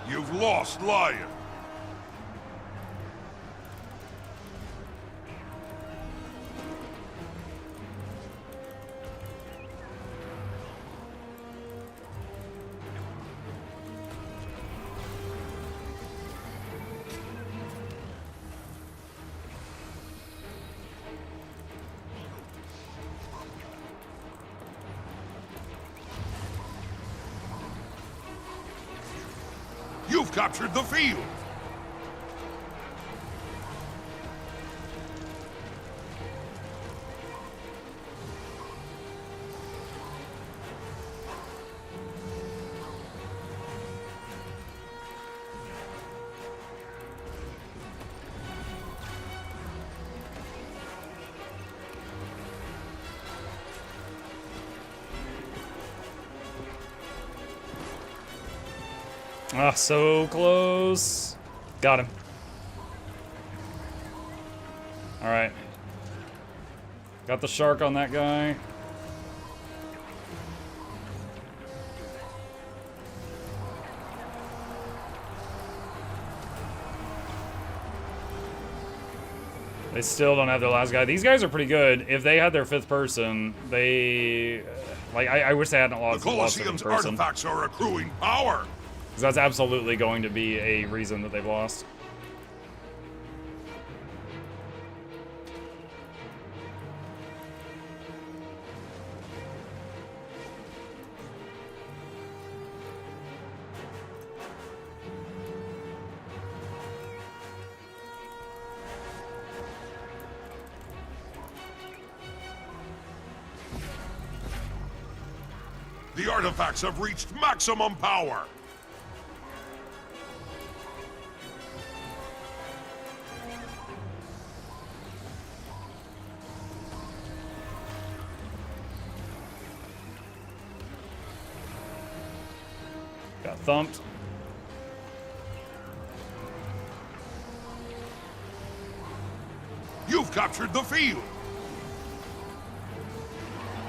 You've lost lion. You've captured the field. Ah, so close. Got him. Alright. Got the shark on that guy. They still don't have their last guy. These guys are pretty good. If they had their fifth person, they... Like, I wish they hadn't lost The their fifth Colosseum's person. artifacts are accruing power. Because that's absolutely going to be a reason that they've lost. The artifacts have reached maximum power. Got thumped. You've captured the field.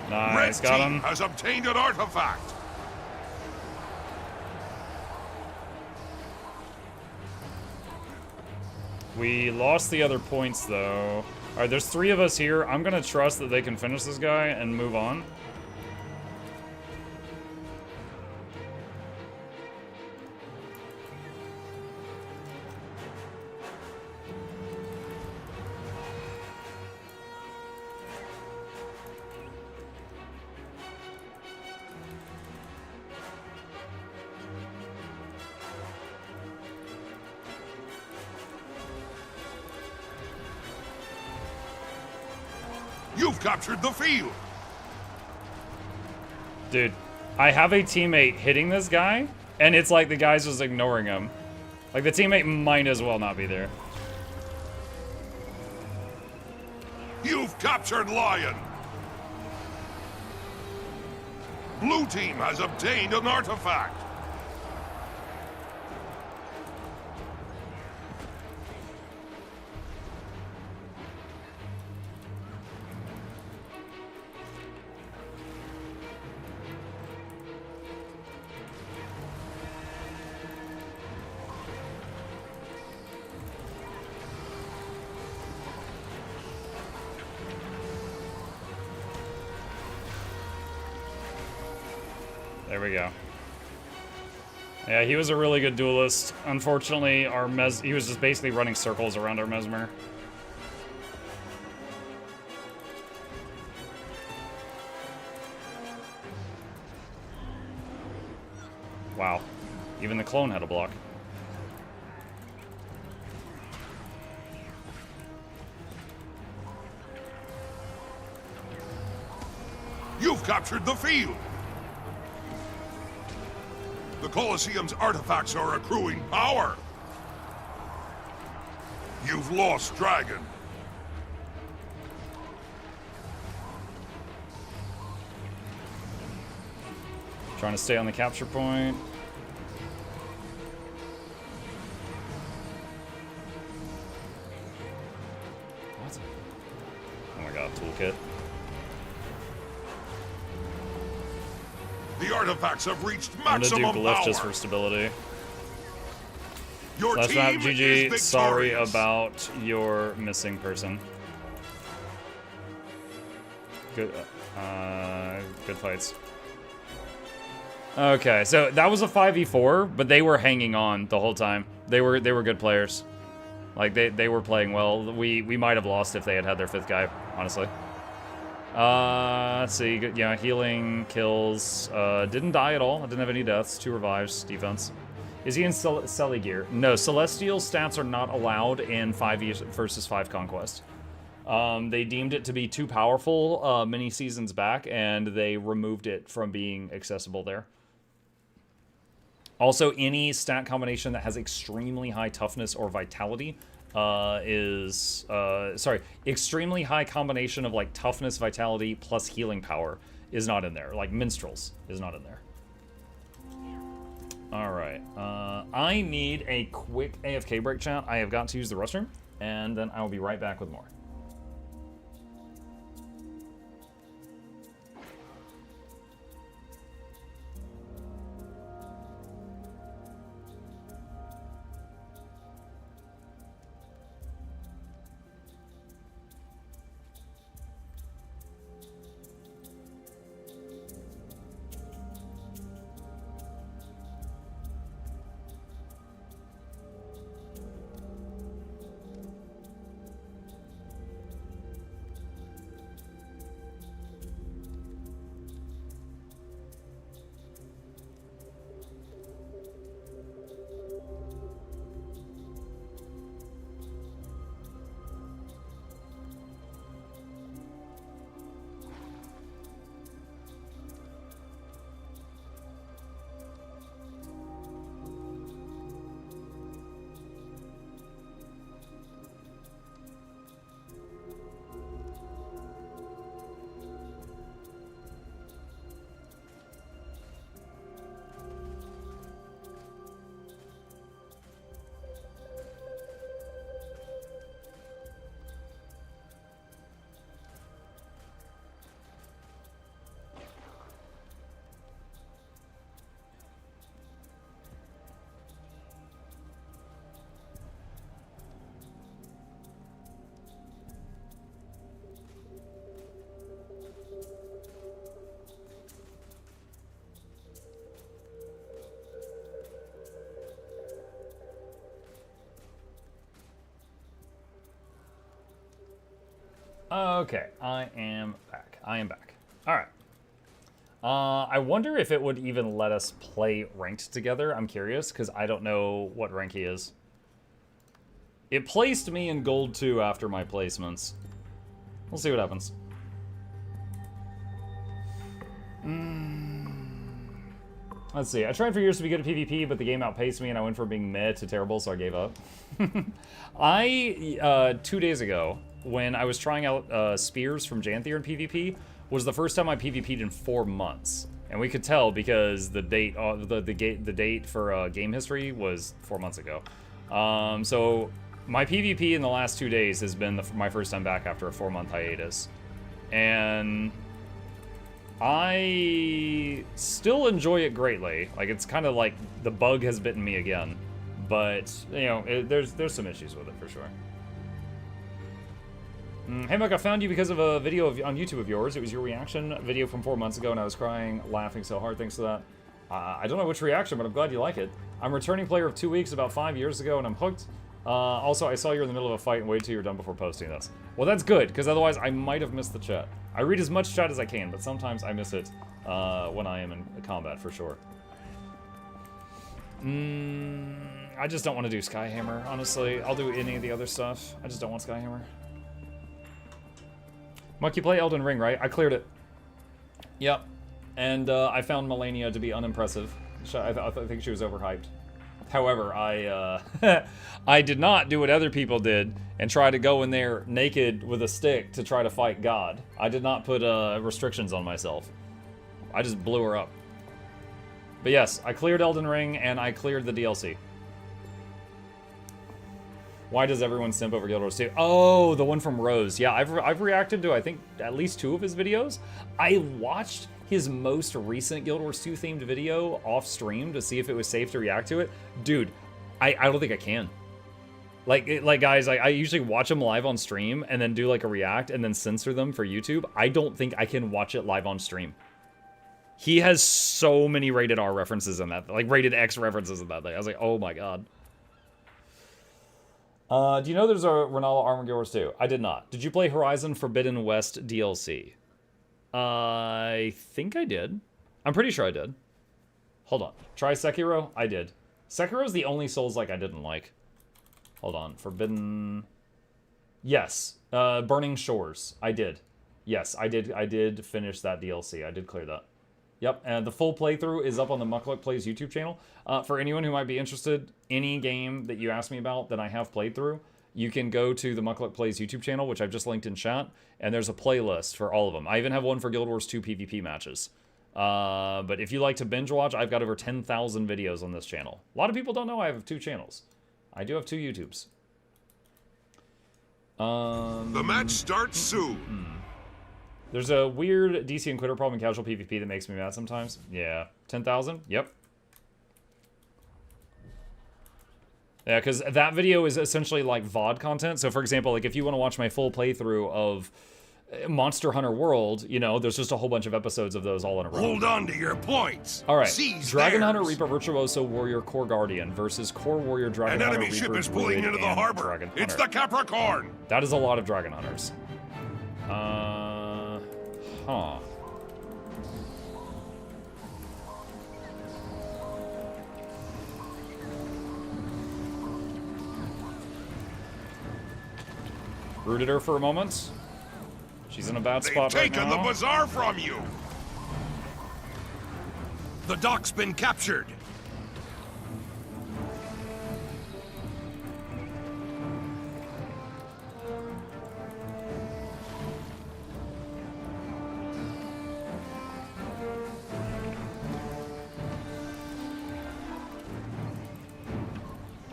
Nice, Red got team him. has obtained an artifact. We lost the other points, though. All right, there's 3 of us here. I'm gonna trust that they can finish this guy and move on. You've captured the field. Dude, I have a teammate hitting this guy, and it's like the guy's just ignoring him. Like, the teammate might as well not be there. You've captured Lion. Blue team has obtained an artifact. There we go. Yeah, he was a really good duelist. Unfortunately, he was just basically running circles around our Mesmer. Wow. Even the clone had a block. You've captured the field. The Colosseum's artifacts are accruing power. You've lost Dragon. Trying to stay on the capture point. What? Oh my god, toolkit. The artifacts have reached I'm maximum gonna do glyph power. just for stability. Your Last team map, is GG. Sorry victorious. about your missing person. Good, good fights. Okay, so that was a 5v4, but they were hanging on the whole time. They were good players. Like they were playing well. We might have lost if they had their 5th guy, honestly. Let's see. Yeah, healing, kills. Didn't die at all. I didn't have any deaths. 2 revives. Defense. Is he in Selly gear? No, Celestial stats are not allowed in 5 versus 5 Conquest. They deemed it to be too powerful many seasons back, and they removed it from being accessible there. Also, any stat combination that has extremely high toughness or vitality extremely high combination of like toughness, vitality, plus healing power is not in there. Like Minstrels is not in there. All right, I need a quick AFK break, chat. I have got to use the restroom, and then I will be right back with more. Okay, I am back. I am back. All right. I wonder if it would even let us play ranked together. I'm curious, because I don't know what rank he is. It placed me in gold 2 after my placements. We'll see what happens. Let's see. I tried for years to be good at PvP, but the game outpaced me, and I went from being meh to terrible, so I gave up. 2 days ago, when I was trying out spears from Janthir in PvP, was the first time I PvP'd in 4 months. And we could tell because the date the date for game history was 4 months ago. So my PvP in the last 2 days has been my first time back after a 4-month hiatus. And I still enjoy it greatly. Like, it's kind of like the bug has bitten me again. But, you know, there's some issues with it for sure. Hey, Mike, I found you because of a video on YouTube of yours. It was your reaction video from 4 months ago, and I was crying, laughing so hard thanks to that. I don't know which reaction, but I'm glad you like it. I'm a returning player of 2 weeks about 5 years ago, and I'm hooked. Also, I saw you were in the middle of a fight and waited till you're done before posting this. Well, that's good, because otherwise I might have missed the chat. I read as much chat as I can, but sometimes I miss it when I am in combat, for sure. I just don't want to do Skyhammer, honestly. I'll do any of the other stuff. I just don't want Skyhammer. Muck, you play Elden Ring, right? I cleared it. Yep. And I found Melania to be unimpressive. I think she was overhyped. However, I did not do what other people did and try to go in there naked with a stick to try to fight God. I did not put restrictions on myself. I just blew her up. But yes, I cleared Elden Ring and I cleared the DLC. Why does everyone simp over Guild Wars 2? Oh, the one from Rose. Yeah, I've reacted to, I think, at least 2 of his videos. I watched his most recent Guild Wars 2 themed video off stream to see if it was safe to react to it. Dude, I don't think I can. Like guys, I usually watch them live on stream and then do like a react and then censor them for YouTube. I don't think I can watch it live on stream. He has so many rated R references in that, like rated X references in that thing. I was like, oh my god. Do you know there's a Renala Armor Guild Wars 2? I did not. Did you play Horizon Forbidden West DLC? I think I did. I'm pretty sure I did. Hold on. Try Sekiro? I did. Sekiro's the only Souls-like I didn't like. Hold on. Forbidden... Yes. Burning Shores. I did. Yes, I did finish that DLC. I did clear that. Yep, and the full playthrough is up on the Mukluk Plays YouTube channel. For anyone who might be interested, any game that you ask me about that I have played through, you can go to the Mukluk Plays YouTube channel, which I've just linked in chat, and there's a playlist for all of them. I even have one for Guild Wars 2 PvP matches. But if you like to binge watch, I've got over 10,000 videos on this channel. A lot of people don't know I have 2 channels. I do have 2 YouTubes. The match starts soon. There's a weird DC and quitter problem in casual PvP that makes me mad sometimes. Yeah. 10,000? Yep. Yeah, because that video is essentially like VOD content. So, for example, like if you want to watch my full playthrough of Monster Hunter World, you know, there's just a whole bunch of episodes of those all in a row. Hold on to your points. All right. Seize Dragon theirs. Hunter Reaper Virtuoso Warrior Core Guardian versus Core Warrior Dragon An Hunter enemy Reaper ship is pulling Druid into the and harbor. Dragon It's Hunter. the Capricorn. That is a lot of Dragon Hunters. Huh. Rooted her for a moment. She's in a bad spot right now. They've taken the bazaar from you. The dock's been captured.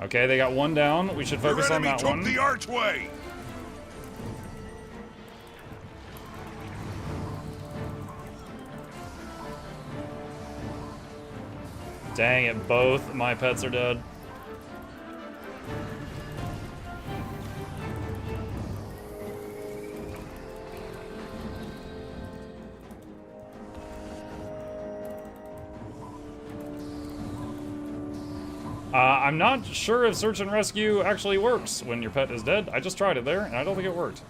Okay, they got one down. We should focus on that one. Your enemy took the archway. Dang it, both my pets are dead. I'm not sure if search and rescue actually works when your pet is dead. I just tried it there, and I don't think it worked.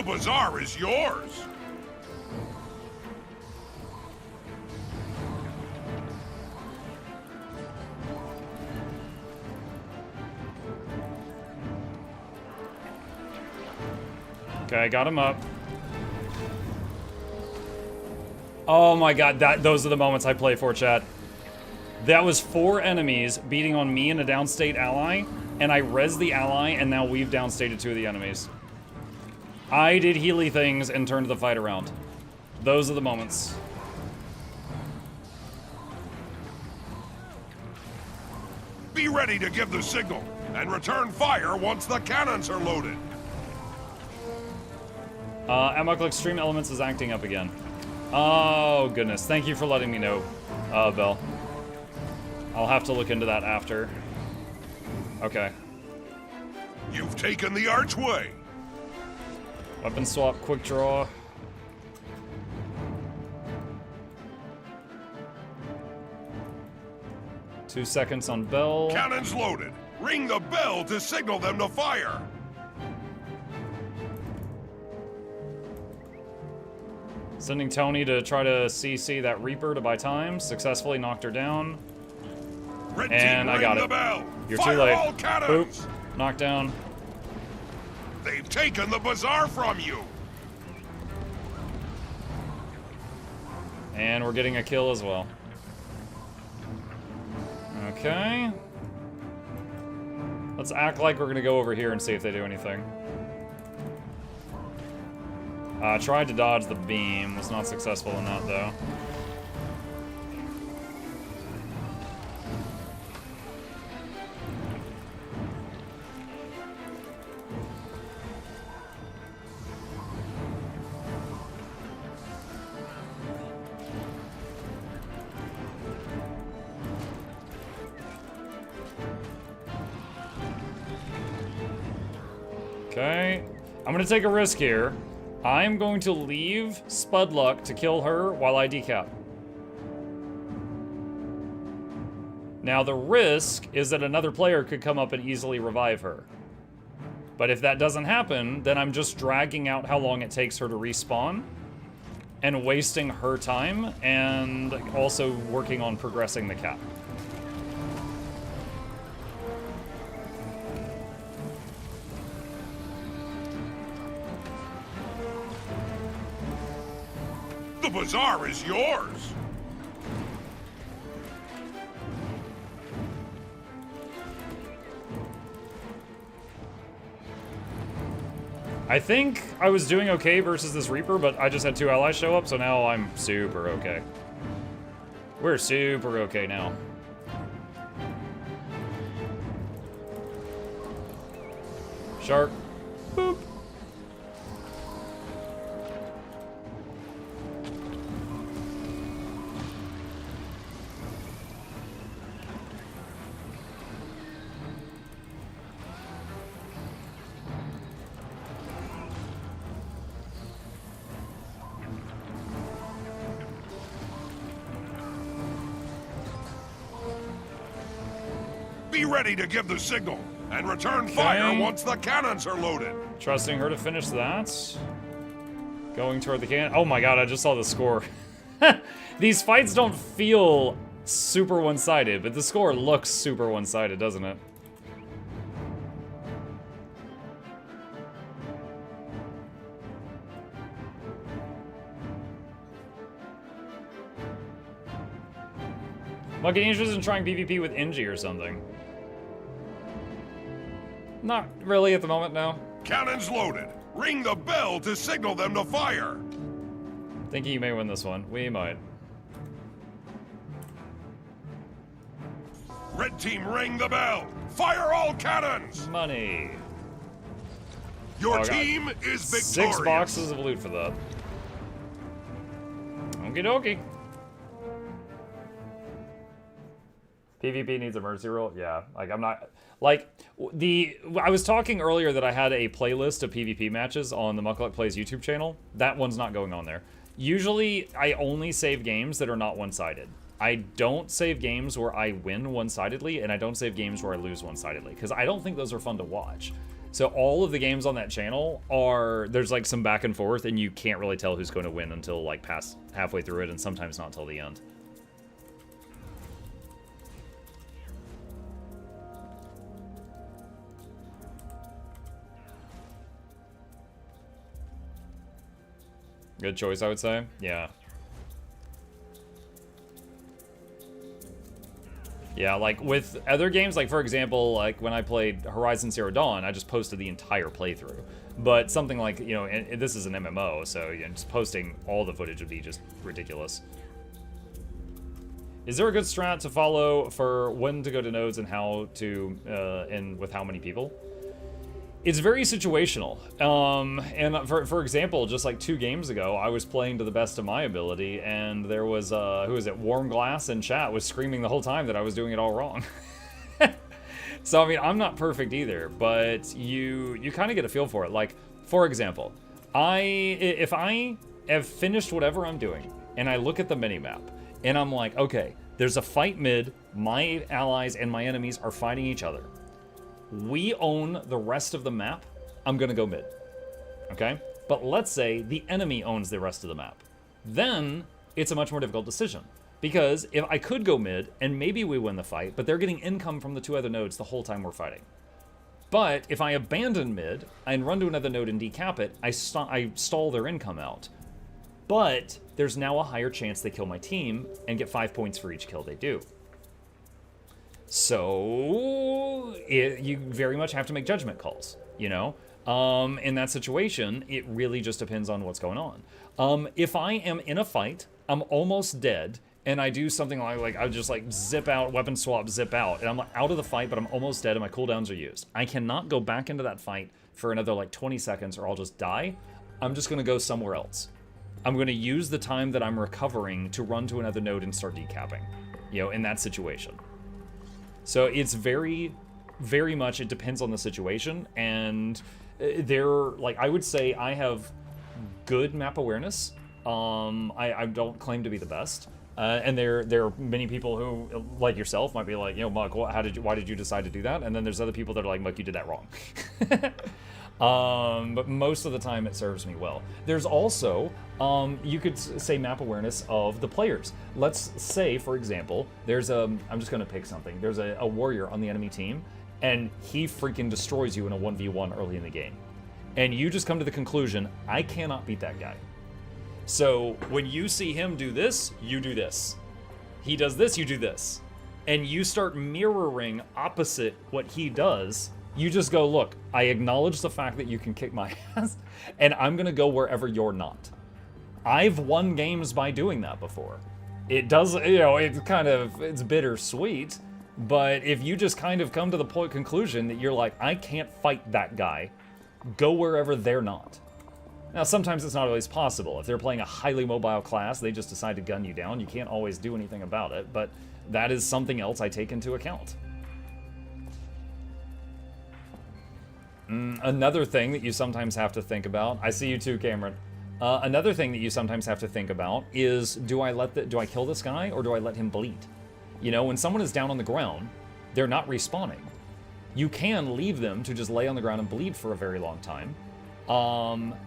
bazaar is yours. Okay, I got him up. Oh my god, those are the moments I play for, chat. That was 4 enemies beating on me and a downstate ally, and I res the ally, and now we've downstated 2 of the enemies. I did Healy things and turned the fight around. Those are the moments. Be ready to give the signal, and return fire once the cannons are loaded. Mukluk Stream Elements is acting up again. Oh, goodness. Thank you for letting me know, Bell. I'll have to look into that after. Okay. You've taken the archway. Weapon swap, quick draw. Two seconds on Bell. Cannons loaded. Ring the bell to signal them to fire. Sending Tony to try to CC that Reaper to buy time. Successfully knocked her down. Red and team, I got ring it. the bell. You're Fire too late. all cannons. Boop. Knocked down. They've taken the bazaar from you. And we're getting a kill as well. Okay. Let's act like we're gonna go over here and see if they do anything. Tried to dodge the beam. Was not successful in that, though. Okay. I'm gonna take a risk here. I'm going to leave Spudluck to kill her while I decap. Now the risk is that another player could come up and easily revive her. But if that doesn't happen, then I'm just dragging out how long it takes her to respawn and wasting her time and also working on progressing the cap. The bazaar is yours. I think I was doing okay versus this Reaper, but I just had 2 allies show up, so now I'm super okay. We're super okay now. Shark. Boop. Be ready to give the signal and return fire once the cannons are loaded. Trusting her to finish that. Going toward the cannon. Oh my god, I just saw the score. These fights don't feel super one-sided, but the score looks super one-sided, doesn't it? Am I getting interested in trying PvP with Inji or something? Not really at the moment, no. Cannons loaded. Ring the bell to signal them to fire. Thinking you may win this one. We might. Red team, ring the bell. Fire all cannons. Money. Your team is victorious. 6 boxes of loot for that. Okie dokie. PvP needs a mercy roll? Yeah, like I'm not, like, I was talking earlier that I had a playlist of PvP matches on the Mukluk Plays YouTube channel. That one's not going on there. Usually, I only save games that are not one-sided. I don't save games where I win one-sidedly, and I don't save games where I lose one-sidedly, because I don't think those are fun to watch. So all of the games on that channel are, there's like some back and forth, and you can't really tell who's going to win until like past halfway through it, and sometimes not till the end. Good choice, I would say. Yeah. Yeah, like with other games, like for example, like when I played Horizon Zero Dawn, I just posted the entire playthrough. But something like, you know, and this is an MMO, so you know, just posting all the footage would be just ridiculous. Is there a good strat to follow for when to go to nodes and how to, and with how many people? It's very situational. And for example, just like 2 games ago, I was playing to the best of my ability, and there was, who was it, Warm Glass in chat was screaming the whole time that I was doing it all wrong. So, I mean, I'm not perfect either, but you kind of get a feel for it. Like, for example, if I have finished whatever I'm doing, and I look at the minimap, and I'm like, okay, there's a fight mid, my allies and my enemies are fighting each other. We own the rest of the map, I'm gonna go mid, okay? But let's say the enemy owns the rest of the map. Then it's a much more difficult decision, because if I could go mid and maybe we win the fight, but they're getting income from the 2 other nodes the whole time we're fighting. But if I abandon mid and run to another node and decap it, I stall their income out. But there's now a higher chance they kill my team and get 5 points for each kill they do. So, you very much have to make judgment calls, you know? In that situation, it really just depends on what's going on. If I am in a fight, I'm almost dead, and I do something like I just like zip out, weapon swap, zip out, and I'm out of the fight, but I'm almost dead and my cooldowns are used. I cannot go back into that fight for another like 20 seconds or I'll just die. I'm just gonna go somewhere else. I'm gonna use the time that I'm recovering to run to another node and start decapping, you know, in that situation. So it's very, very much, it depends on the situation, and like, I would say I have good map awareness. I don't claim to be the best, and there are many people who, like yourself, might be like, you know, Muk, why did you decide to do that? And then there's other people that are like, Muk, you did that wrong. But most of the time it serves me well. There's also, you could say map awareness of the players. Let's say, for example, there's I'm just gonna pick something. There's a warrior on the enemy team, and he freaking destroys you in a 1v1 early in the game. And you just come to the conclusion, I cannot beat that guy. So when you see him do this, you do this. He does this, you do this. And you start mirroring opposite what he does. You just go, look, I acknowledge the fact that you can kick my ass, and I'm gonna go wherever you're not. I've won games by doing that before. It does, you know, it's bittersweet, but if you just kind of come to the conclusion that you're like, I can't fight that guy, go wherever they're not. Now, sometimes it's not always possible. If they're playing a highly mobile class, they just decide to gun you down. You can't always do anything about it, but that is something else I take into account. Another thing that you sometimes have to think about, I see you too, Cameron. Another thing that you sometimes have to think about is, do I kill this guy or do I let him bleed? You know, when someone is down on the ground, they're not respawning. You can leave them to just lay on the ground and bleed for a very long time.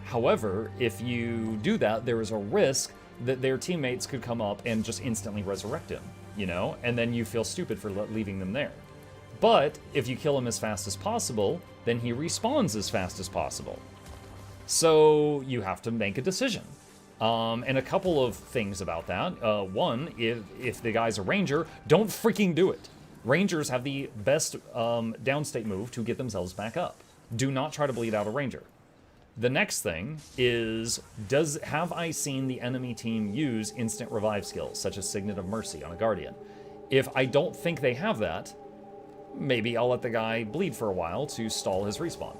However, if you do that, there is a risk that their teammates could come up and just instantly resurrect him, you know, and then you feel stupid for leaving them there. But if you kill him as fast as possible, then he respawns as fast as possible. So you have to make a decision. And a couple of things about that. One, if the guy's a ranger, don't freaking do it. Rangers have the best downstate move to get themselves back up. Do not try to bleed out a ranger. The next thing is, have I seen the enemy team use instant revive skills, such as Signet of Mercy on a Guardian? If I don't think they have that, maybe I'll let the guy bleed for a while to stall his respawn.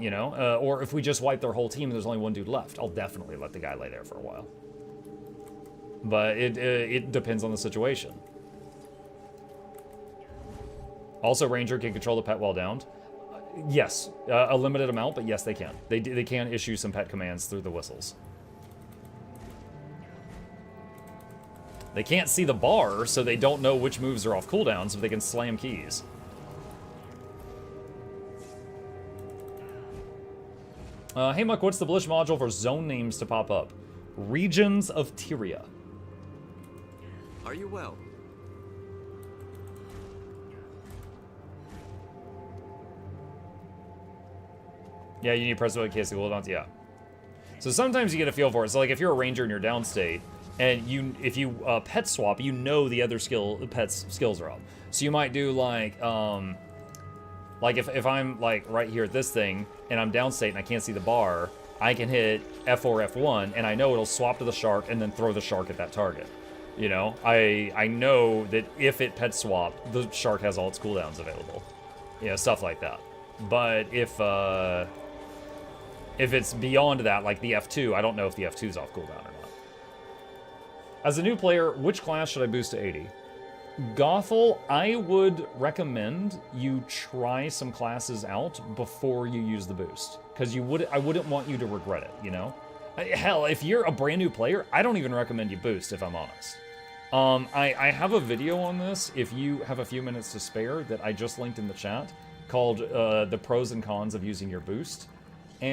You know, or if we just wipe their whole team and there's only one dude left, I'll definitely let the guy lay there for a while. But it depends on the situation. Also, Ranger can control the pet while downed. Yes, a limited amount, but yes, they can. They can issue some pet commands through the whistles. They can't see the bar, so they don't know which moves are off cooldowns, but they can slam keys. Hey Muck, what's the Blish module for zone names to pop up? Regions of Tyria. Are you well? Yeah, you need press in case the cooldowns. Yeah. So sometimes you get a feel for it. So like if you're a ranger and you're downstate, and if you pet swap, you know the other pet's skills are up. So you might do like if I'm like right here at this thing and I'm downstate and I can't see the bar, I can hit F4, F1, and I know it'll swap to the shark and then throw the shark at that target. You know, I know that if it pet swap, the shark has all its cooldowns available. You know, stuff like that. But if it's beyond that, like the F2, I don't know if the F2's off cooldown or not. As a new player, which class should I boost to 80? Gothel, I would recommend you try some classes out before you use the boost. Because I wouldn't want you to regret it, you know? Hell, if you're a brand new player, I don't even recommend you boost, if I'm honest. I have a video on this, if you have a few minutes to spare, that I just linked in the chat, called The Pros and Cons of Using Your Boost. But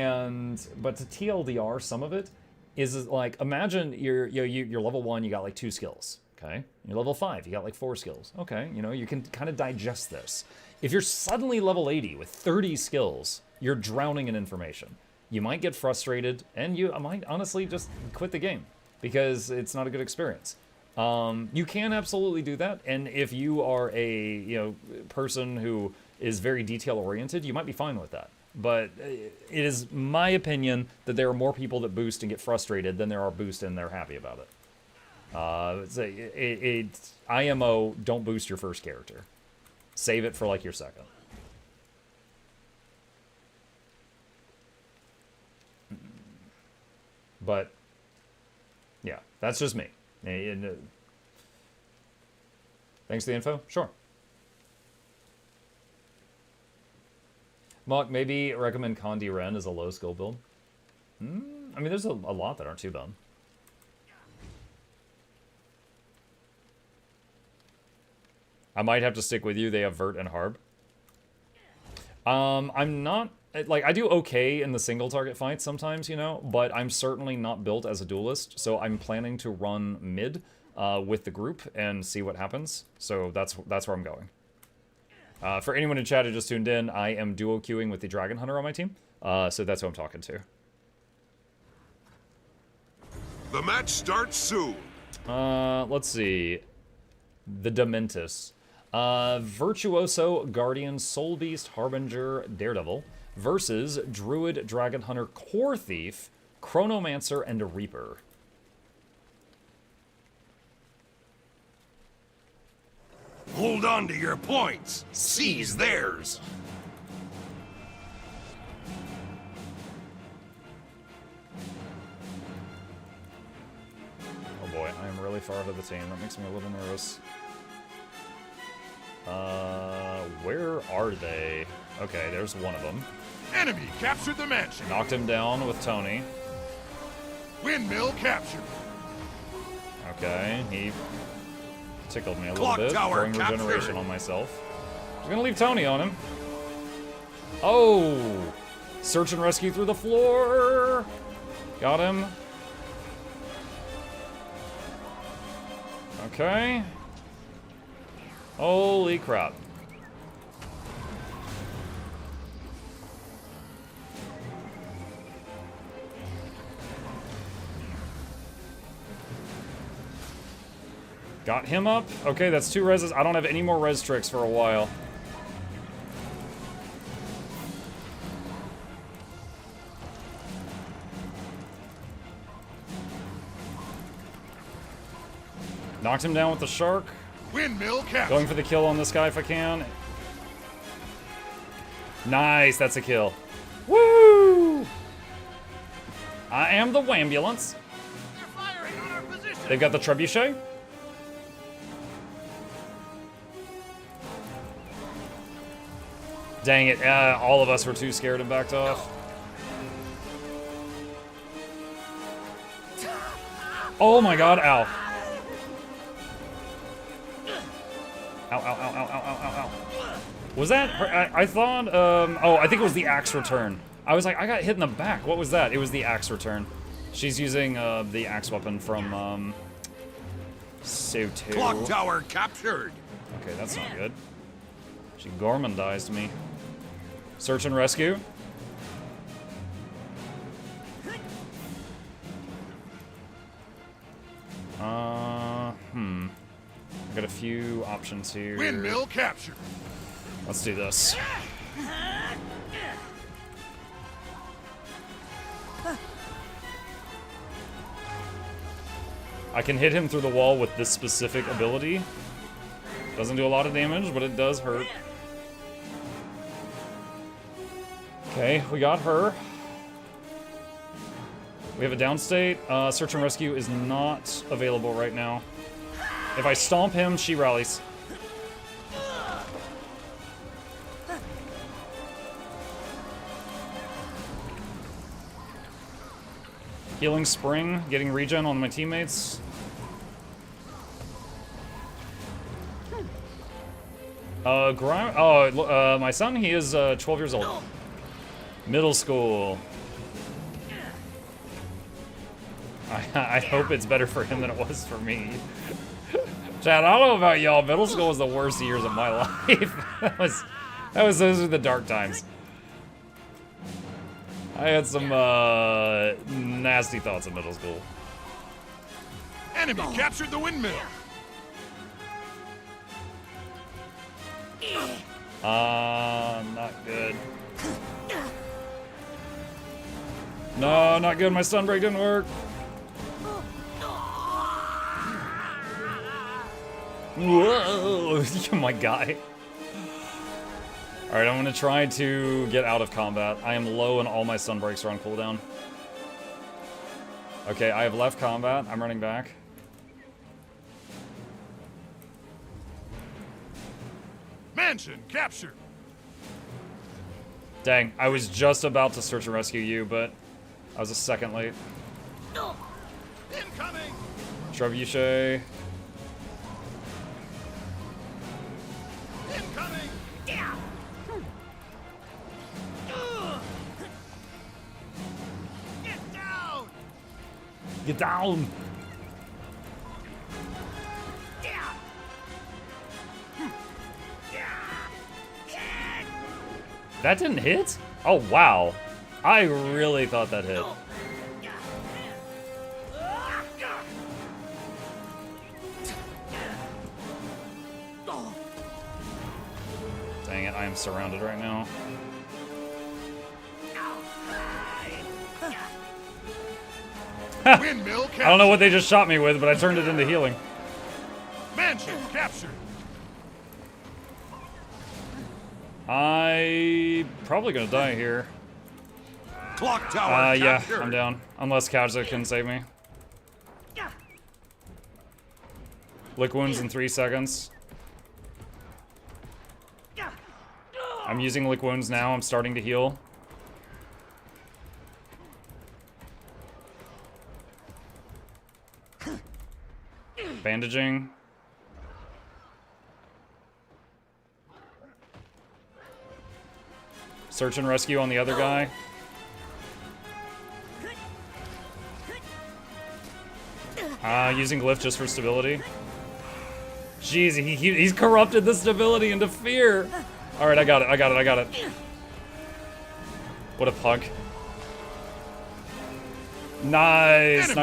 to TLDR, some of it is like, imagine you're level 1, you got like 2 skills, okay? You're level 5, you got like 4 skills. Okay, you know, you can kind of digest this. If you're suddenly level 80 with 30 skills, you're drowning in information. You might get frustrated, and you might honestly just quit the game because it's not a good experience. You can absolutely do that, and if you are a person who is very detail-oriented, you might be fine with that. But it is my opinion that there are more people that boost and get frustrated than there are boost and they're happy about it. IMO, don't boost your first character. Save it for like your second. But, yeah, that's just me. Thanks for the info? Sure. Mock, maybe recommend Condi Ren as a low skill build. I mean, there's a lot that aren't too bad. I might have to stick with you. They have Vert and Harb. I'm not, like, I do okay in the single target fights sometimes, you know, but I'm certainly not built as a duelist, so I'm planning to run mid with the group and see what happens. So that's where I'm going. For anyone in chat who just tuned in, I am duo queuing with the Dragon Hunter on my team, so that's who I'm talking to. The match starts soon. Let's see. The Dementus. Virtuoso, Guardian, Soul Beast, Harbinger, Daredevil versus Druid, Dragon Hunter, Core Thief, Chronomancer, and Reaper. Hold on to your points. Seize theirs. Oh boy, I am really far out of the team. That makes me a little nervous. Where are they? Okay, there's one of them. Enemy captured the mansion. Knocked him down with Tony. Windmill captured. Okay, he tickled me a little Clock bit, tower throwing regeneration captured. on myself. I was gonna leave Tony on him. Oh! Search and rescue through the floor! Got him. Okay. Holy crap. Got him up. Okay, that's 2 reses. I don't have any more res tricks for a while. Knocked him down with the shark. Windmill captured. Going for the kill on this guy if I can. Nice, that's a kill. Woo! I am the Wambulance. They've got the trebuchet. Dang it, all of us were too scared and backed off. Oh my god, ow. Ow, ow, ow, ow, ow, ow, ow, ow. Was that, I thought, oh, I think it was the axe return. I was like, I got hit in the back. What was that? It was the axe return. She's using the axe weapon from Soto. Clock tower captured. Okay, that's not good. She Gormandized me. Search and rescue. I got a few options here. Windmill captured. Let's do this. I can hit him through the wall with this specific ability. Doesn't do a lot of damage, but it does hurt. Okay, we got her. We have a downstate. Search and rescue is not available right now. If I stomp him, she rallies. Healing Spring, getting regen on my teammates. My son, he is 12 years old. Middle school. I hope it's better for him than it was for me. Chad, I don't know about y'all. Middle school was the worst years of my life. Those were the dark times. I had some nasty thoughts in middle school. Enemy captured the windmill. Not good. No, not good. My stun break didn't work. Whoa, my guy. Alright, I'm gonna try to get out of combat. I am low and all my stun breaks are on cooldown. Okay, I have left combat. I'm running back. Mansion captured. Dang, I was just about to search and rescue you, but I was a second late. Incoming. Trebuchet. Incoming. Get down. Get down. That didn't hit? Oh, wow. I really thought that hit. Dang it, I am surrounded right now. Windmill captured. I don't know what they just shot me with, but I turned it into healing. Mansion captured. I probably gonna die here. Clock tower yeah, captured. I'm down. Unless Kaja can save me. Lick wounds in 3 seconds. I'm using lick wounds now. I'm starting to heal. Bandaging. Search and rescue on the other guy. Using glyph just for stability. Jeez, he's corrupted the stability into fear. All right, I got it. What a punk. Nice.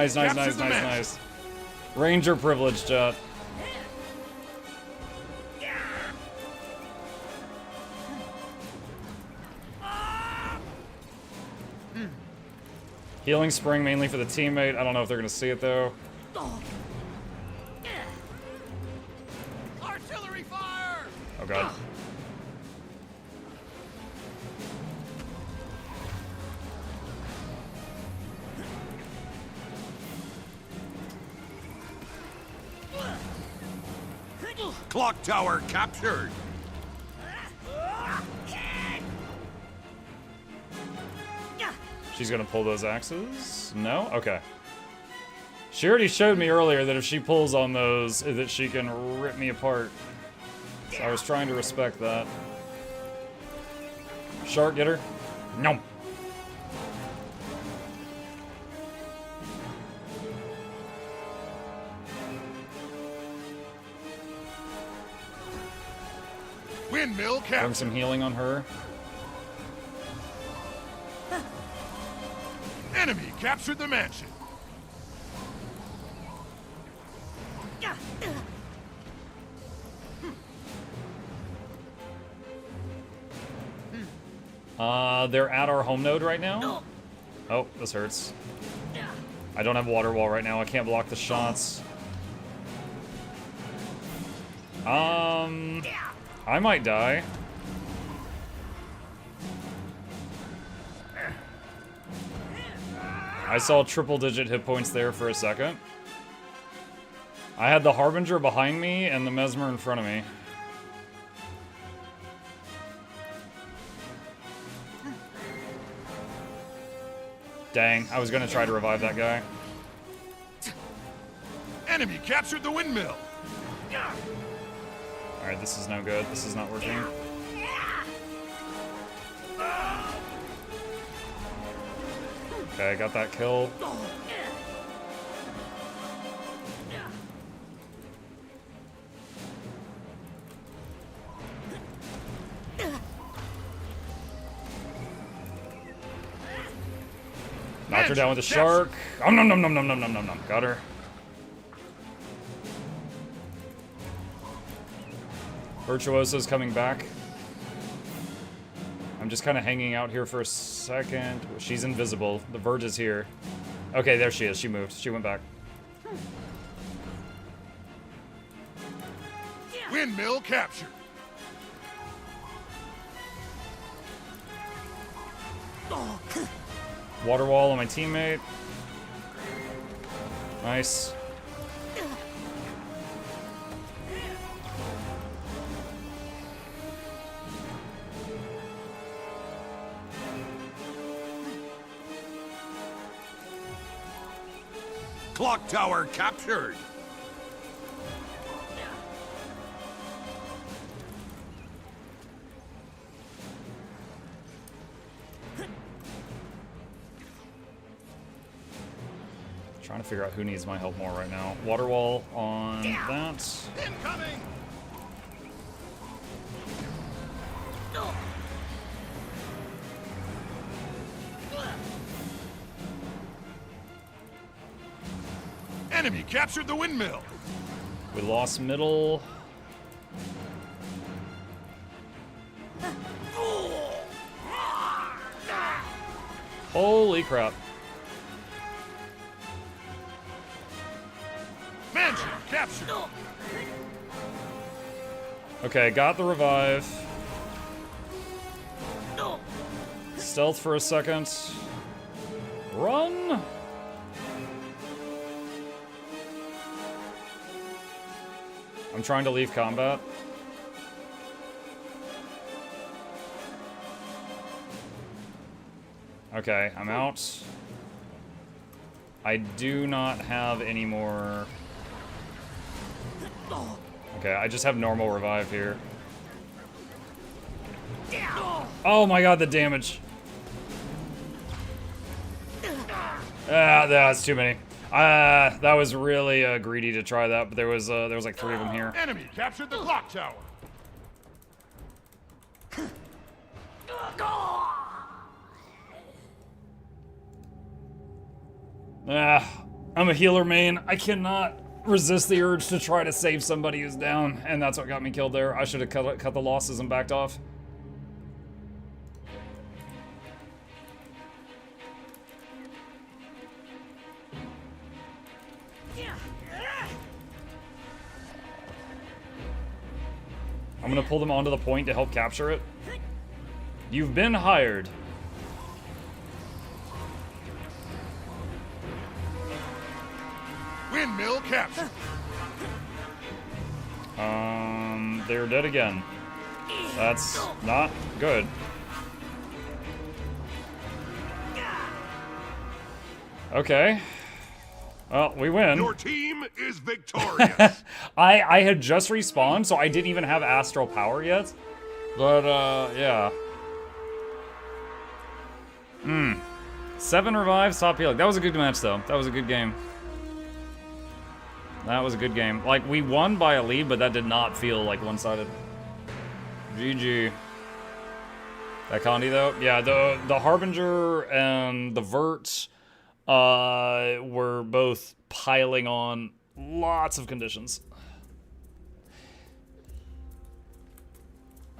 Ranger privilege, chat. Healing Spring mainly for the teammate. I don't know if they're gonna see it though. Artillery fire. Oh god. Clock tower captured. She's gonna pull those axes? No? Okay. She already showed me earlier that if she pulls on those, that she can rip me apart. So I was trying to respect that. Shark, get her. No. Windmill Bring captured. some healing on her. Enemy captured the mansion. They're at our home node right now. Oh, this hurts. I don't have water wall right now. I can't block the shots. I might die. I saw triple-digit hit points there for a second. I had the Harbinger behind me and the Mesmer in front of me. Dang, I was gonna try to revive that guy. Enemy captured the windmill. Alright, this is no good. This is not working. Okay, I got that kill. Knocked her down with a shark. Oh, nom nom nom nom nom nom nom nom. Got her. Virtuoso's coming back. I'm just kind of hanging out here for a second. She's invisible. The Verge is here. Okay, there she is. She moved. She went back. Windmill captured. Water wall on my teammate. Nice. Clock tower captured. Trying to figure out who needs my help more right now. Water wall on that. Incoming. Enemy captured the windmill. We lost middle. Holy crap. Mansion captured. Okay, got the revive. Stealth for a second. Run! I'm trying to leave combat. Okay, I'm out. I do not have any more... Okay, I just have normal revive here. Oh my god, the damage. Ah, that's too many. That was really greedy to try that, but there was like 3 of them here. Enemy captured the clock tower. I'm a healer main. I cannot resist the urge to try to save somebody who's down, and that's what got me killed there. I should have cut the losses and backed off. I'm gonna pull them onto the point to help capture it. You've been hired. Windmill captured. They're dead again. That's not good. Okay. Well, we win. Your team is victorious. I had just respawned, so I didn't even have astral power yet. But, yeah. 7 revives, top healing. That was a good match, though. That was a good game. That was a good game. Like, we won by a lead, but that did not feel like one-sided. GG. That Condi though? Yeah, the Harbinger and the Vert were both piling on lots of conditions.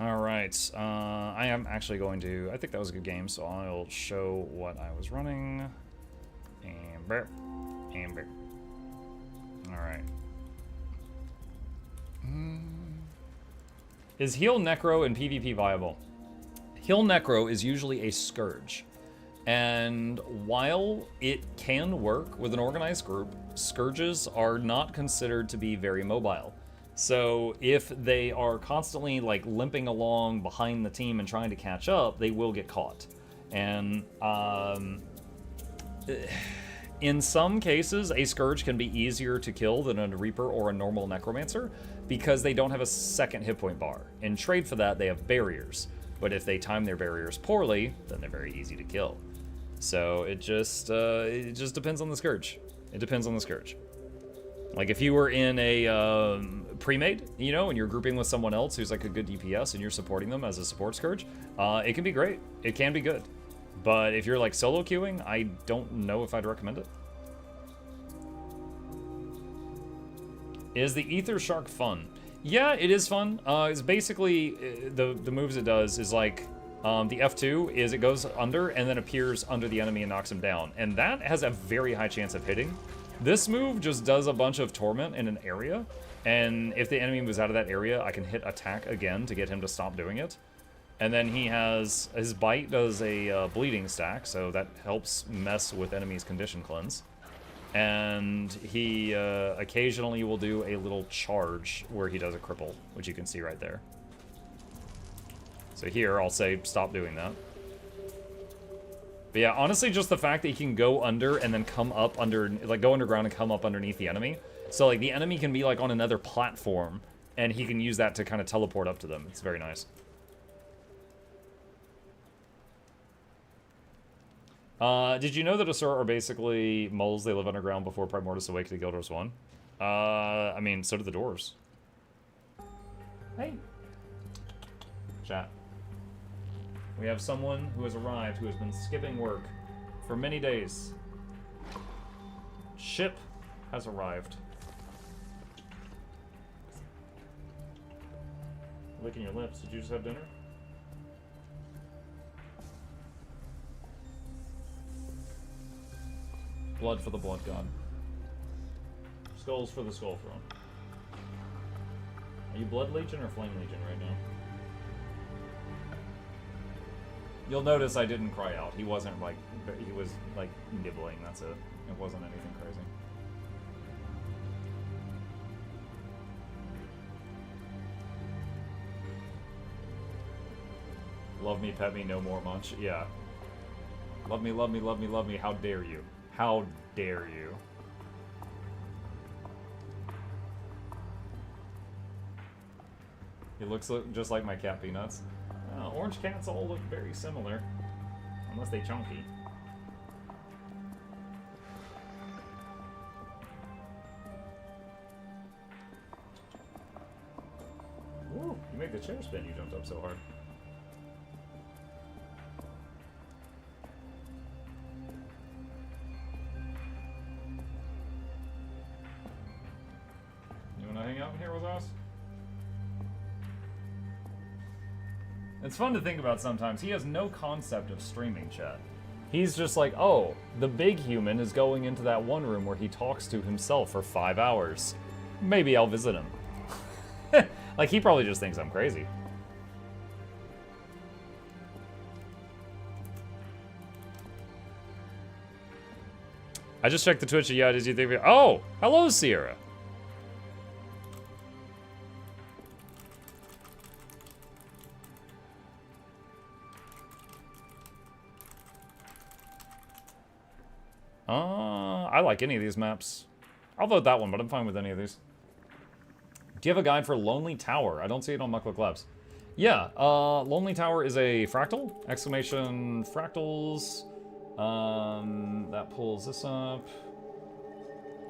Alright, I am actually going to, I think that was a good game, so I'll show what I was running. Amber. Amber. Alright. Is Heal Necro in PvP viable? Heal Necro is usually a Scourge. And while it can work with an organized group, Scourges are not considered to be very mobile. So if they are constantly like limping along behind the team and trying to catch up, they will get caught. And in some cases, a Scourge can be easier to kill than a Reaper or a normal Necromancer because they don't have a second hit point bar. In trade for that, they have barriers. But if they time their barriers poorly, then they're very easy to kill. So it just depends on the Scourge. It depends on the Scourge. Like if you were in a pre-made, you know, and you're grouping with someone else who's like a good DPS and you're supporting them as a support Scourge, it can be great. It can be good. But if you're like solo queuing, I don't know if I'd recommend it. Is the Ether Shark fun? Yeah, it is fun. It's basically, the moves it does is like, the F2 is it goes under and then appears under the enemy and knocks him down. And that has a very high chance of hitting. This move just does a bunch of torment in an area. And if the enemy moves out of that area, I can hit attack again to get him to stop doing it. And then he has, his bite does a bleeding stack, so that helps mess with enemies' condition cleanse. And he occasionally will do a little charge where he does a cripple, which you can see right there. So here, I'll say stop doing that. But yeah, honestly, just the fact that he can go under and then come up under, like go underground and come up underneath the enemy. So like the enemy can be like on another platform and he can use that to kind of teleport up to them. It's very nice. Did you know that Asura are basically moles? They live underground before Primordius awakened to Guild Wars 1. I mean, so do the Doors. Hey. Chat. We have someone who has arrived who has been skipping work for many days. Ship has arrived. Licking your lips. Did you just have dinner? Blood for the Blood God. Skulls for the Skull Throne. Are you Blood Legion or Flame Legion right now? You'll notice I didn't cry out. He wasn't like, he was like nibbling, that's it. It wasn't anything crazy. Love me, pet me, no more munch. Yeah. Love me, love me, love me, love me. How dare you? How dare you? He looks just like my cat Peanuts. Orange cats all look very similar. Unless they chunky. Woo! You make the chair spin, you jumped up so hard. You wanna hang out here with us? It's fun to think about sometimes. He has no concept of streaming, chat. He's just like, oh, the big human is going into that one room where he talks to himself for 5 hours. Maybe I'll visit him. Like, he probably just thinks I'm crazy. I just checked the Twitch. Yeah, did you think? Oh, hello, Sierra. I like any of these maps. I'll vote that one, but I'm fine with any of these. Do you have a guide for Lonely Tower? I don't see it on Mukluk Labs. Yeah, Lonely Tower is a fractal. Exclamation fractals. That pulls this up.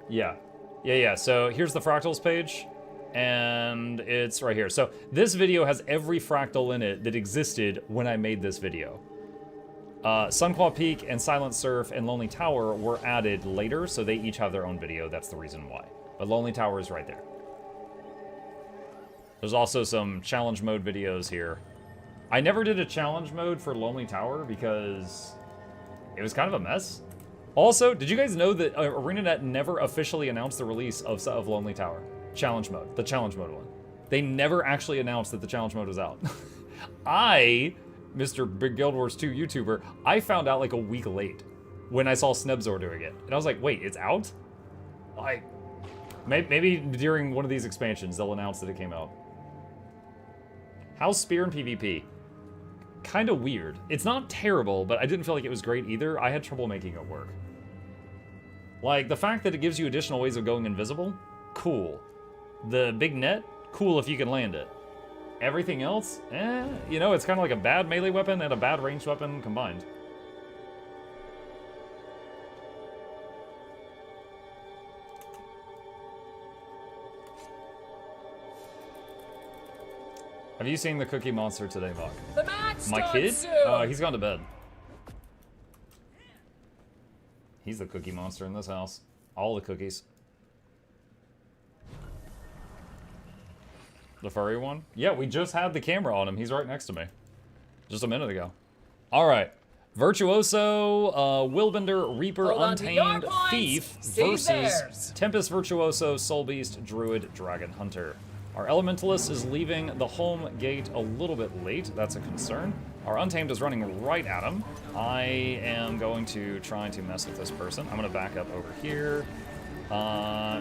Yeah. So here's the fractals page. and it's right here. So this video has every fractal in it that existed when I made this video. Sunquaw Peak and Silent Surf and Lonely Tower were added later, so they each have their own video. That's the reason why. But Lonely Tower is right there. There's also some challenge mode videos here. I never did a challenge mode for Lonely Tower because it was kind of a mess. Also, did you guys know that ArenaNet never officially announced the release of Lonely Tower? Challenge mode, the challenge mode one. They never actually announced that the challenge mode was out. I, Mr. Big Guild Wars 2 YouTuber, I found out like a week late when I saw Snebzor doing it. And I was like, wait, it's out? Like, maybe during one of these expansions they'll announce that it came out. How's Spear in PvP? Kind of weird. It's not terrible, but I didn't feel like it was great either. I had trouble making it work. Like, the fact that it gives you additional ways of going invisible, cool. The big net, cool if you can land it. Everything else, you know, it's kind of like a bad melee weapon and a bad ranged weapon combined. Have you seen the Cookie Monster today, Mok? The match My kid? soon. He's gone to bed. He's the Cookie Monster in this house. All the cookies. The furry one? Yeah, we just had the camera on him. He's right next to me. Just a minute ago. Alright. Virtuoso, Willbender, Reaper, Untamed, Thief versus Tempest Virtuoso, Soul Beast, Druid, Dragon Hunter. Our Elementalist is leaving the home gate a little bit late. That's a concern. Our Untamed is running right at him. I am going to try to mess with this person. I'm going to back up over here.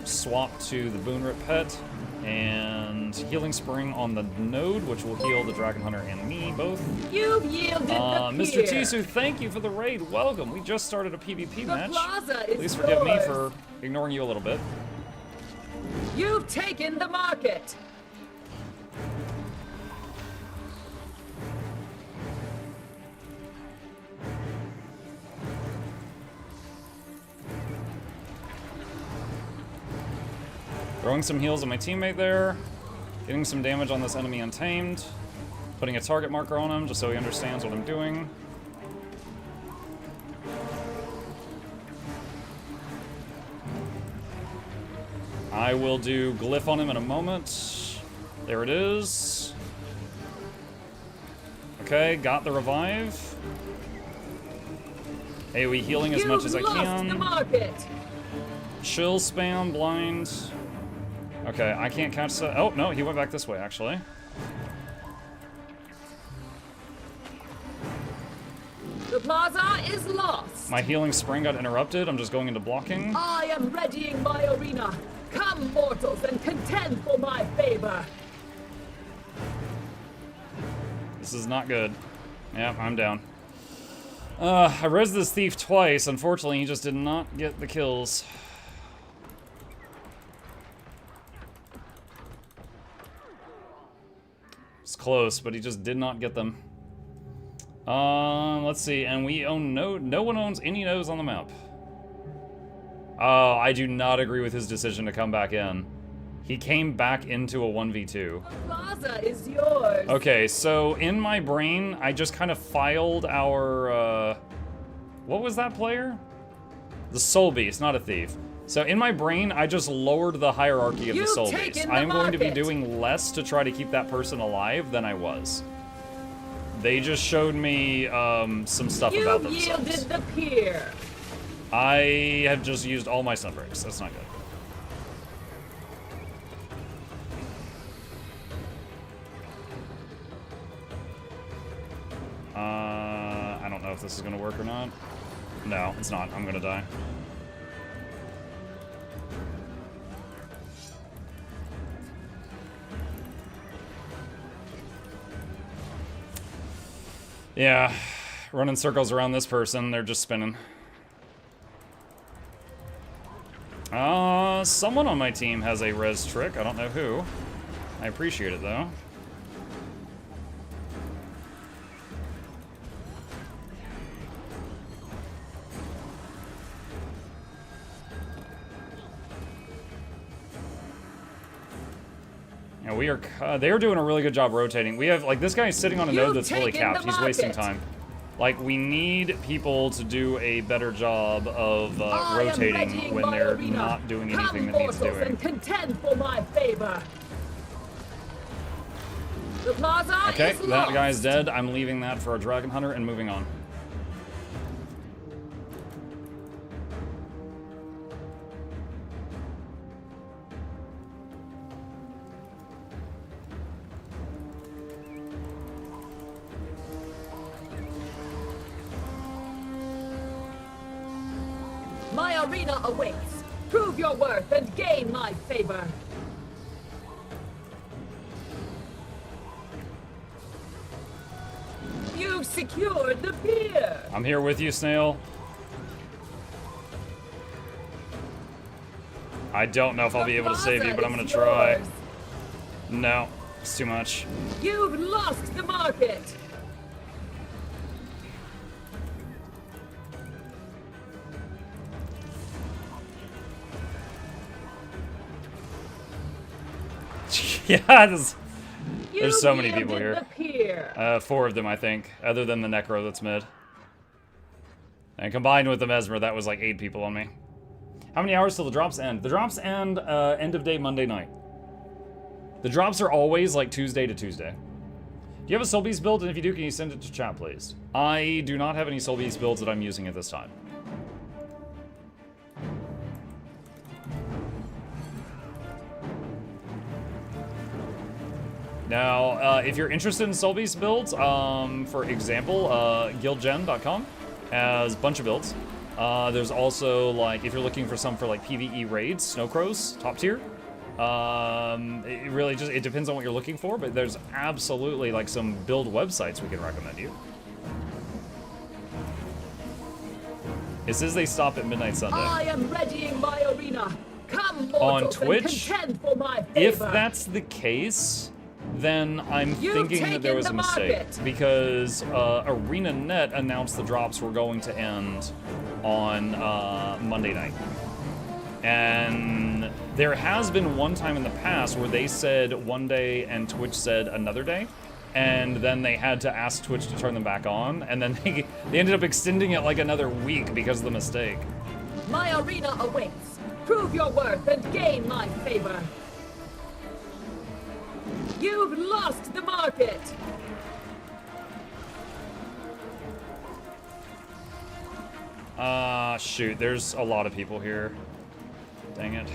Swap to the Boonrit Pet. And Healing Spring on the node, which will heal the Dragon Hunter and me both. You've yielded the Mr. Tisu, thank you for the raid. Welcome. We just started a PvP match. Please forgive me for ignoring you a little bit. You've taken the market. Throwing some heals on my teammate there. Getting some damage on this enemy Untamed. Putting a target marker on him just so he understands what I'm doing. I will do Glyph on him in a moment. There it is. Okay, got the revive. AoE healing as much as I can. The market. Chill spam, blind. Okay, I can't catch that. Oh, no, he went back this way, actually. The plaza is lost. My healing spring got interrupted. I'm just going into blocking. I am readying my arena. Come, mortals, and contend for my favor. This is not good. Yeah, I'm down. I rezzed this thief twice. Unfortunately, he just did not get the kills. It's close, but he just did not get them. Let's see, and we own no one owns any nodes on the map. Oh, I do not agree with his decision to come back in. He came back into a 1v2. The plaza is yours. Okay, so in my brain, I just kind of filed our, what was that player? The Soul Beast, not a thief. So in my brain, I just lowered the hierarchy of the Soul Beast. I am going to be doing less to try to keep that person alive than I was. They just showed me some stuff about themselves. You yielded the pier. I have just used all my stun breaks. That's not good. I don't know if this is gonna work or not. No, it's not. I'm gonna die. Yeah, running circles around this person, they're just spinning. Someone on my team has a res trick. I don't know who. I appreciate it, though. And we are, they are doing a really good job rotating. We have, like, this guy is sitting on a node that's fully capped. He's wasting time. Like, we need people to do a better job of rotating when they're not doing anything that needs doing. And contend for my favor. The plaza Okay, is that lost. guy's dead. I'm leaving that for a dragon hunter and moving on. My arena awaits. Prove your worth and gain my favor. You've secured the pier. I'm here with you, Snail. I don't know if I'll be able to save you, but I'm gonna try. No, it's too much. You've lost the market. Yeah, there's so many people yielded here. the pier. 4 of them, I think, other than the Necro that's mid. And combined with the Mesmer, that was like 8 people on me. How many hours till the drops end? The drops end end of day Monday night. The drops are always like Tuesday to Tuesday. Do you have a Soul Beast build? And if you do, can you send it to chat, please? I do not have any Soul Beast builds that I'm using at this time. Now, if you're interested in Soul Beast builds, for example, guildgen.com has a bunch of builds. There's also, like, if you're looking for some for, like, PvE raids, Snowcrows, top tier. It really just, it depends on what you're looking for, but there's absolutely, like, some build websites we can recommend you. It says they stop at midnight Sunday. I am readying my arena. Come, mortals, On and Twitch, contend for my favor. if that's the case, then I'm thinking that there was a mistake, because ArenaNet announced the drops were going to end on Monday night. And there has been one time in the past where they said one day and Twitch said another day, and then they had to ask Twitch to turn them back on, and then they ended up extending it like another week because of the mistake. My arena awaits. Prove your worth and gain my favor. You've lost the market. Shoot, there's a lot of people here. Dang it.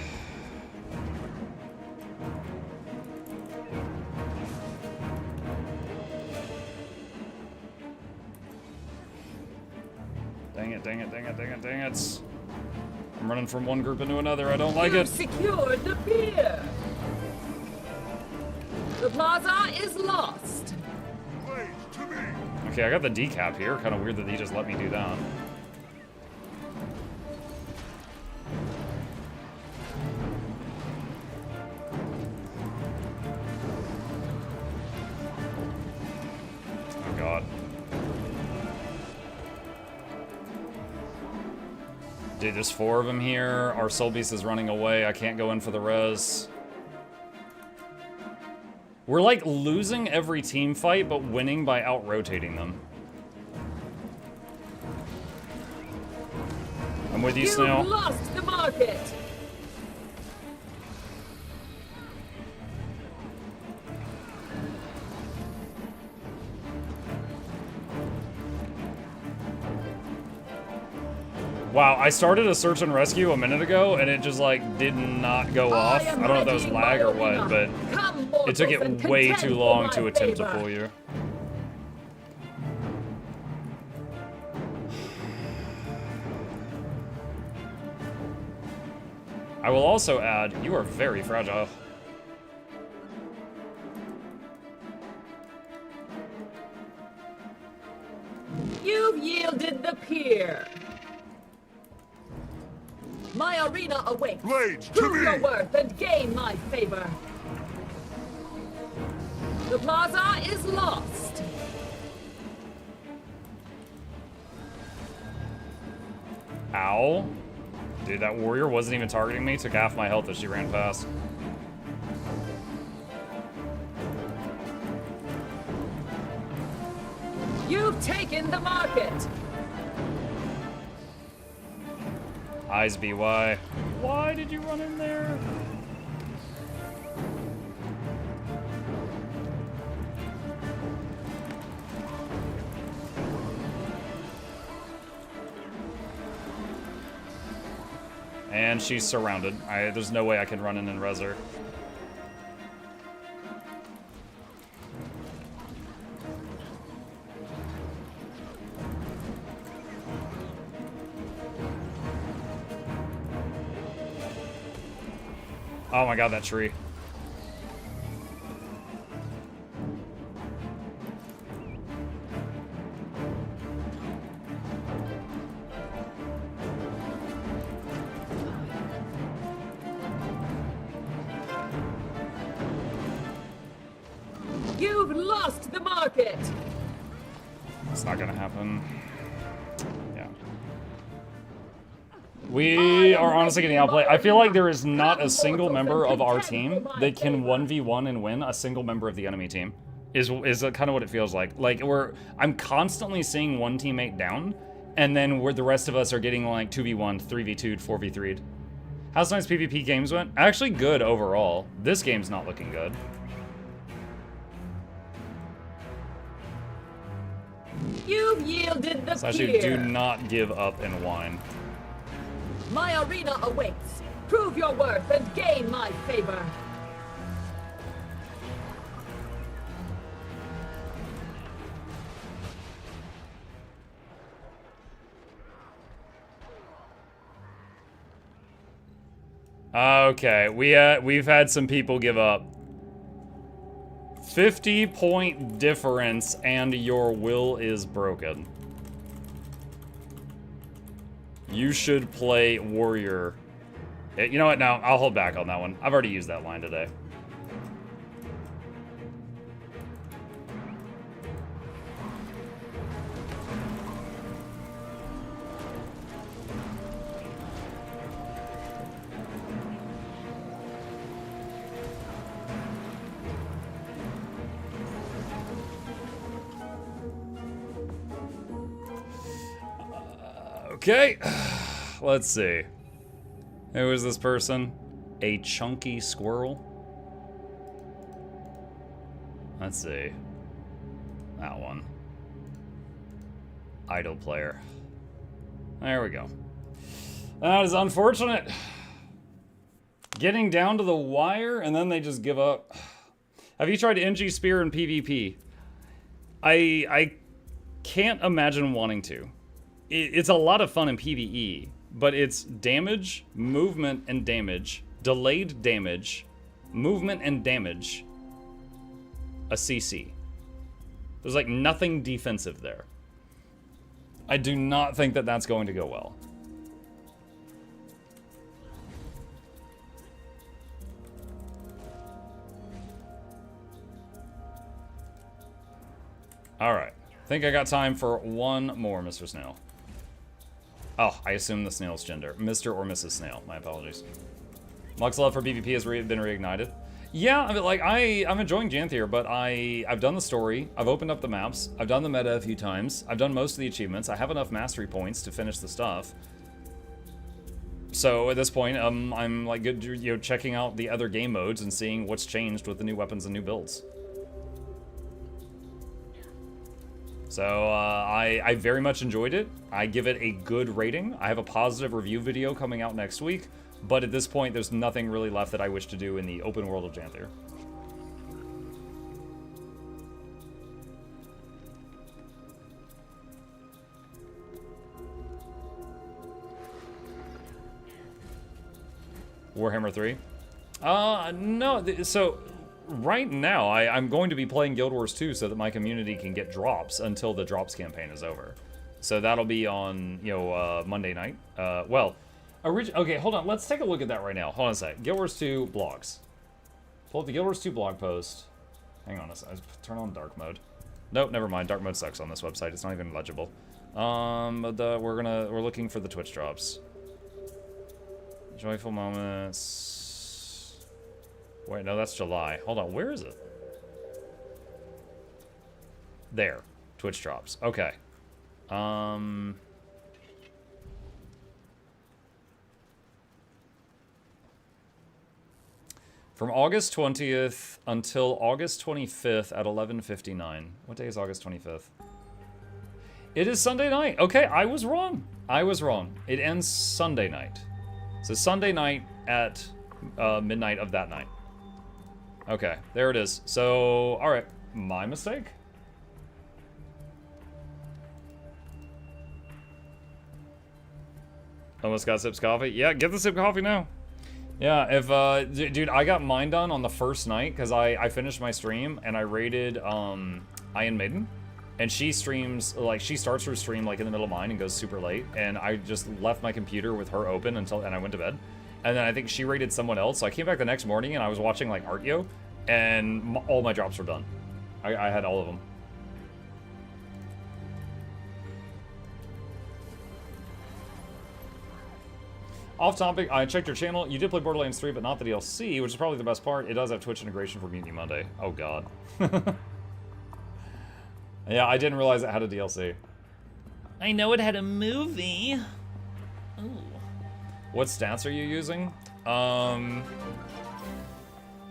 Dang it, dang it, dang it, dang it, dang it. I'm running from one group into another. I don't like it. You've secured the pier. The plaza is lost. Okay, I got the decap here. Kind of weird that he just let me do that. Oh god. Dude, there's 4 of them here. Our Soul Beast is running away. I can't go in for the res. We're like losing every team fight, but winning by out-rotating them. I'm with you, Snail. You've lost the market. Wow, I started a search and rescue a minute ago, and it just, like, did not go off. I don't know if that was lag or what, but it took it way too long to attempt to pull you. I will also add, you are very fragile. You've yielded the pier. My arena awaits. Blades, Prove your worth and gain my favor. The plaza is lost. Ow. Dude, that warrior wasn't even targeting me. Took half my health as she ran past. You've taken the market. Eyes BY. Why did you run in there? And she's surrounded. There's no way I can run in and res her. Oh my god, that tree. You've lost the market. It's not gonna happen. Yeah. We are honestly getting outplayed. I feel like there is not a single member of our team that can 1v1 and win a single member of the enemy team. Is kind of what it feels like. Like I'm constantly seeing one teammate down, and then the rest of us are getting like 2v1, 3v2'd, 4v3'd. How's tonight's PvP games went? Actually good overall. This game's not looking good. You've yielded the Sashi, do fear. not give up and whine. My arena awaits. Prove your worth and gain my favor. Okay, we've had some people give up. 50-point difference and your will is broken. You should play warrior. You know what? No, I'll hold back on that one. I've already used that line today. Okay, let's see. Who is this person? A chunky squirrel? Let's see. That one. Idle player. There we go. That is unfortunate. Getting down to the wire and then they just give up. Have you tried NG Spear in PvP? I can't imagine wanting to. It's a lot of fun in PvE, but it's damage, movement, and damage, delayed damage, movement and damage, a CC. There's like nothing defensive there. I do not think that that's going to go well. All right, I think I got time for one more, Mr. Snail. Oh, I assume the snail's gender. Mr. or Mrs. Snail. My apologies. Muck's love for PvP has been reignited. Yeah, I mean, like, I'm enjoying Janthir, but I've done the story. I've opened up the maps. I've done the meta a few times. I've done most of the achievements. I have enough mastery points to finish the stuff. So at this point, I'm like good, checking out the other game modes and seeing what's changed with the new weapons and new builds. So I very much enjoyed it. I give it a good rating. I have a positive review video coming out next week, but at this point, there's nothing really left that I wish to do in the open world of Janthir. Warhammer 3? No, so right now, I'm going to be playing Guild Wars 2 so that my community can get drops until the drops campaign is over. So that'll be on, Monday night. Okay, hold on. Let's take a look at that right now. Hold on a sec. Guild Wars 2 blogs. Pull up the Guild Wars 2 blog post. Hang on a sec. Turn on dark mode. Nope, never mind. Dark mode sucks on this website. It's not even legible. We're looking for the Twitch drops. Joyful moments. Wait, no, that's July. Hold on, where is it? There. Twitch drops. Okay. From August 20th until August 25th at 11:59. What day is August 25th? It is Sunday night. Okay, I was wrong. I was wrong. It ends Sunday night. So Sunday night at midnight of that night. Okay, there it is. So, alright. My mistake? Almost got sips coffee. Yeah, get the sip coffee now. Yeah, if, dude, I got mine done on the first night because I finished my stream and I raided, Iron Maiden. And she streams, like, she starts her stream, like, in the middle of mine and goes super late. And I just left my computer with her open and I went to bed. And then I think she raided someone else. So I came back the next morning and I was watching, like, Artio. And all my drops were done. I had all of them. Off topic, I checked your channel. You did play Borderlands 3, but not the DLC, which is probably the best part. It does have Twitch integration for Mutiny Monday. Oh, God. Yeah, I didn't realize it had a DLC. I know it had a movie. Ooh. What stats are you using?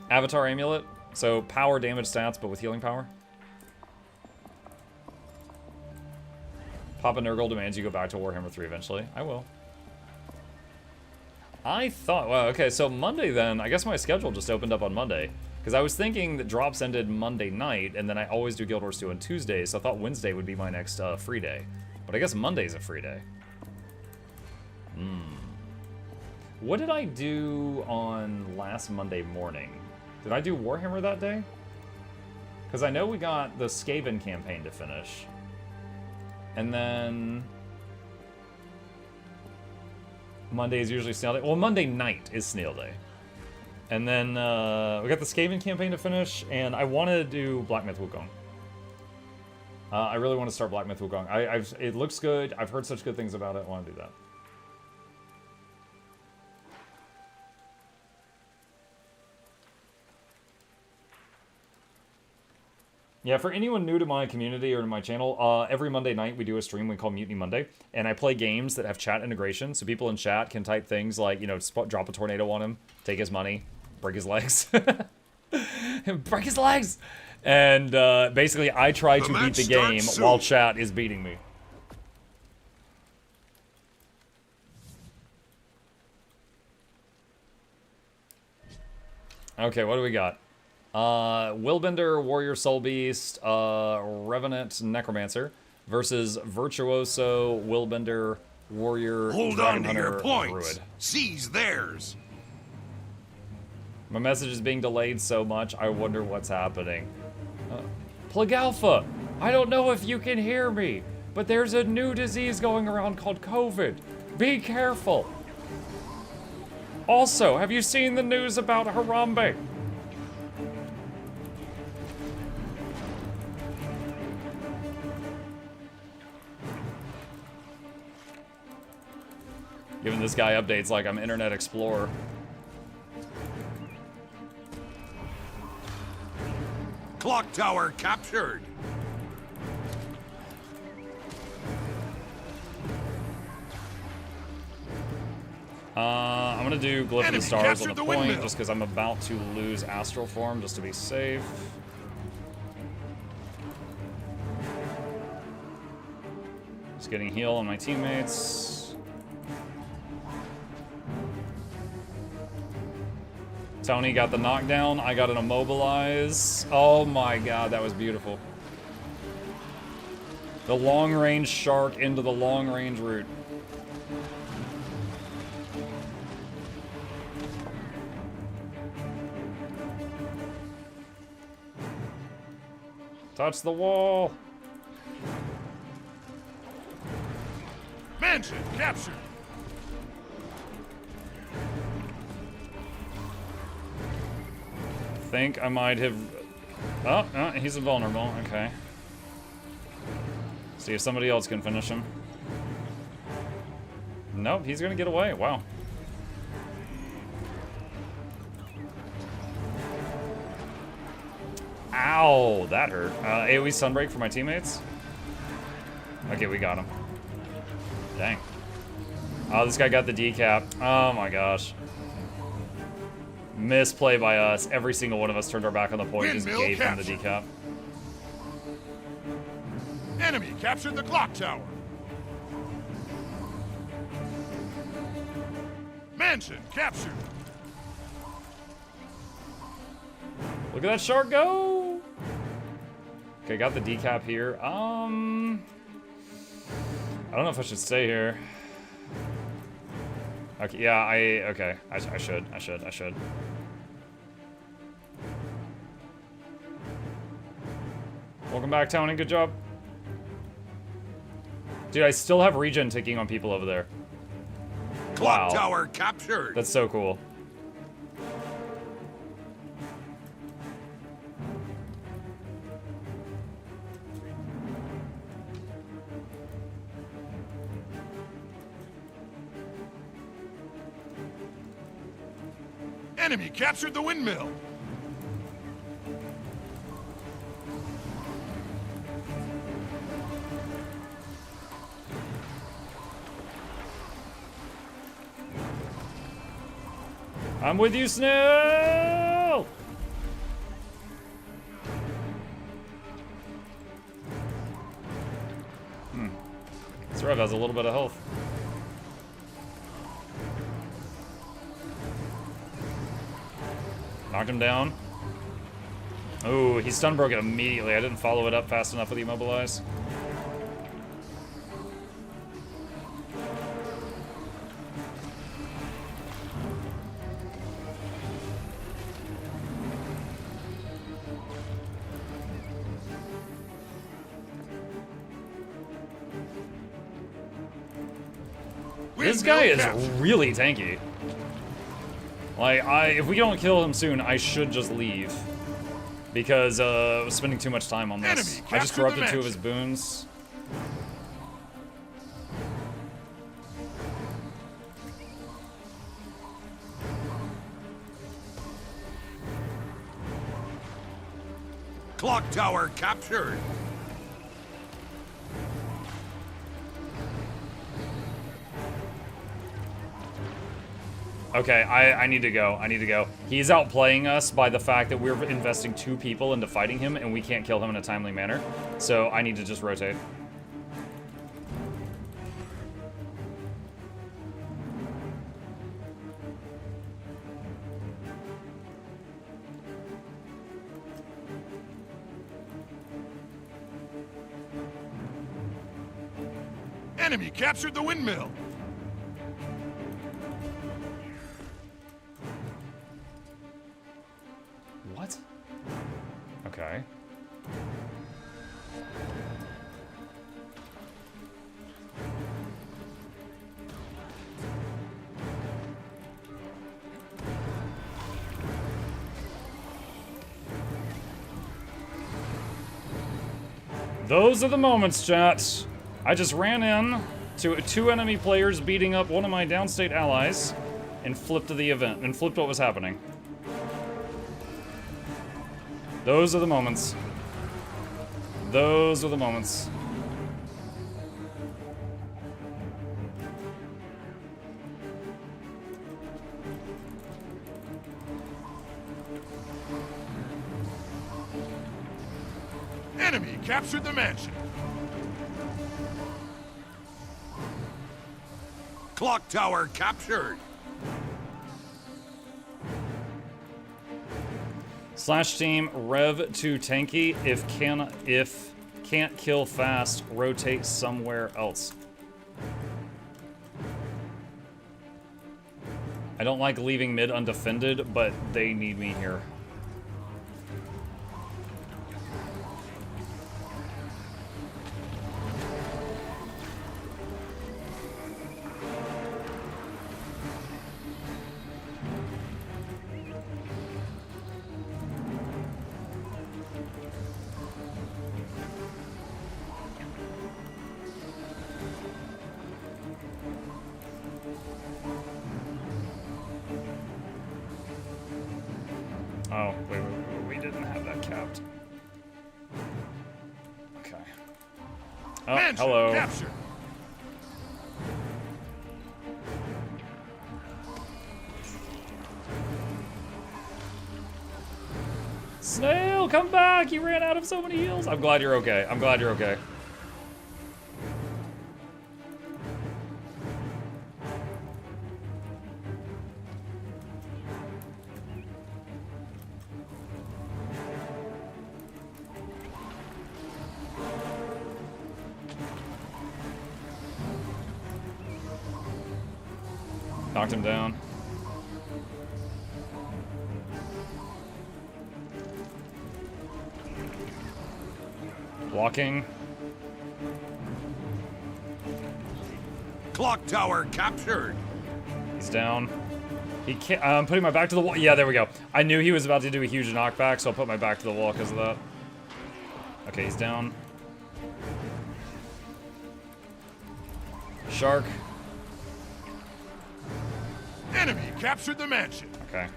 Avatar Amulet. So power damage stats, but with healing power. Papa Nurgle demands you go back to Warhammer 3 eventually. I will. I thought, well, okay, so Monday then, I guess my schedule just opened up on Monday. Because I was thinking that drops ended Monday night, and then I always do Guild Wars 2 on Tuesdays, so I thought Wednesday would be my next free day. But I guess Monday's a free day. What did I do on last Monday morning? Did I do Warhammer that day? Because I know we got the Skaven campaign to finish. And then... Monday is usually Snail Day. Well, Monday night is Snail Day. And then we got the Skaven campaign to finish, and I want to do Black Myth Wukong. I really want to start Black Myth Wukong. It looks good. I've heard such good things about it. I want to do that. Yeah, for anyone new to my community or to my channel, every Monday night we do a stream we call Mutiny Monday, and I play games that have chat integration, so people in chat can type things like, you know, drop a tornado on him, take his money, break his legs. Break his legs! And basically I try to beat the game while chat is beating me. Okay, what do we got? Willbender, Warrior Soul Beast, Revenant, Necromancer versus Virtuoso, Willbender, Warrior, Hold Dragon on to your Hunter, points. Druid. Seize theirs. My message is being delayed so much, I wonder what's happening. Plague Alpha, I don't know if you can hear me, but there's a new disease going around called COVID. Be careful. Also, have you seen the news about Harambe? Giving this guy updates like I'm Internet Explorer. Clock tower captured. I'm gonna do Glyph of the Stars on the point, windmill. just because I'm about to lose Astral Form, just to be safe. Just getting heal on my teammates. Tony got the knockdown, I got an immobilize. Oh my god, that was beautiful. The long-range shark into the long-range root. Touch the wall. Mansion captured. I think I might have... Oh, he's invulnerable. Okay. See if somebody else can finish him. Nope, he's gonna get away. Wow. Ow, that hurt. AoE Sunbreak for my teammates. Okay, we got him. Dang. Oh, this guy got the decap. Oh my gosh. Misplay by us. Every single one of us turned our back on the point, just gave him the decap. Enemy captured the clock tower. Mansion captured. Look at that shark go! Okay, got the decap here. I don't know if I should stay here. Okay, yeah, I should. Welcome back, Tony, good job. Dude, I still have regen ticking on people over there. Clock Wow. tower captured. That's so cool. Enemy captured the windmill. I'm with you, Snail! This Rev has a little bit of health. Knocked him down. Oh, he stun broke it immediately. I didn't follow it up fast enough with Immobilize. This guy is really tanky. Like, if we don't kill him soon, I should just leave. Because, I was spending too much time on this. I just corrupted 2 of his boons. Clock tower captured. Okay, I need to go. I need to go. He's outplaying us by the fact that we're investing 2 people into fighting him and we can't kill him in a timely manner. So I need to just rotate. Enemy captured the windmill. What? Okay. Those are the moments, chat. I just ran in to 2 enemy players beating up one of my downstate allies and flipped the event, and flipped what was happening. Those are the moments. Those are the moments. Enemy captured the mansion. Clock tower captured. Slash team rev to tanky. If can't kill fast, rotate somewhere else. I don't like leaving mid undefended, but they need me here. Oh, wait, we didn't have that capped. Okay. Oh, Mansion hello. captured. Snail, come back! You ran out of so many heals. I'm glad you're okay. I'm glad you're okay. Knocked him down. Blocking. Clock tower captured. He's down. He can't. I'm putting my back to the wall. Yeah, there we go. I knew he was about to do a huge knockback, so I'll put my back to the wall because of that. Okay, he's down. Shark. Enemy captured the mansion. Okay.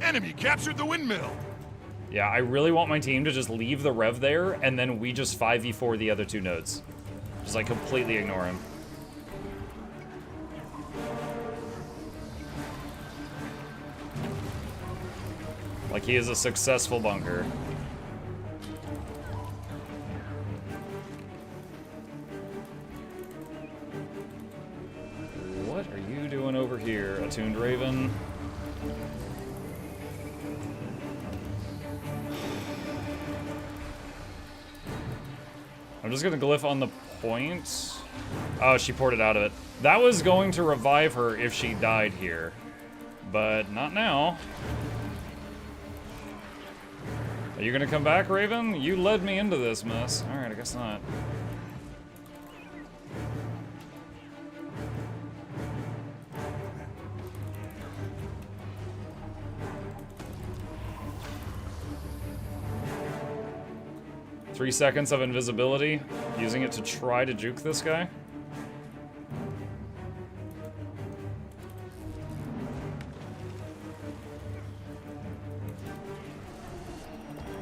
Enemy captured the windmill. Yeah, I really want my team to just leave the Rev there, and then we just 5v4 the other two nodes. Just, like, completely ignore him. Like, he is a successful bunker. What are you doing over here, Attuned Raven? I'm just gonna glyph on the point. Oh, she ported out of it. That was going to revive her if she died here. But not now. Are you gonna come back, Raven? You led me into this mess. Alright, I guess not. Three seconds of invisibility, using it to try to juke this guy.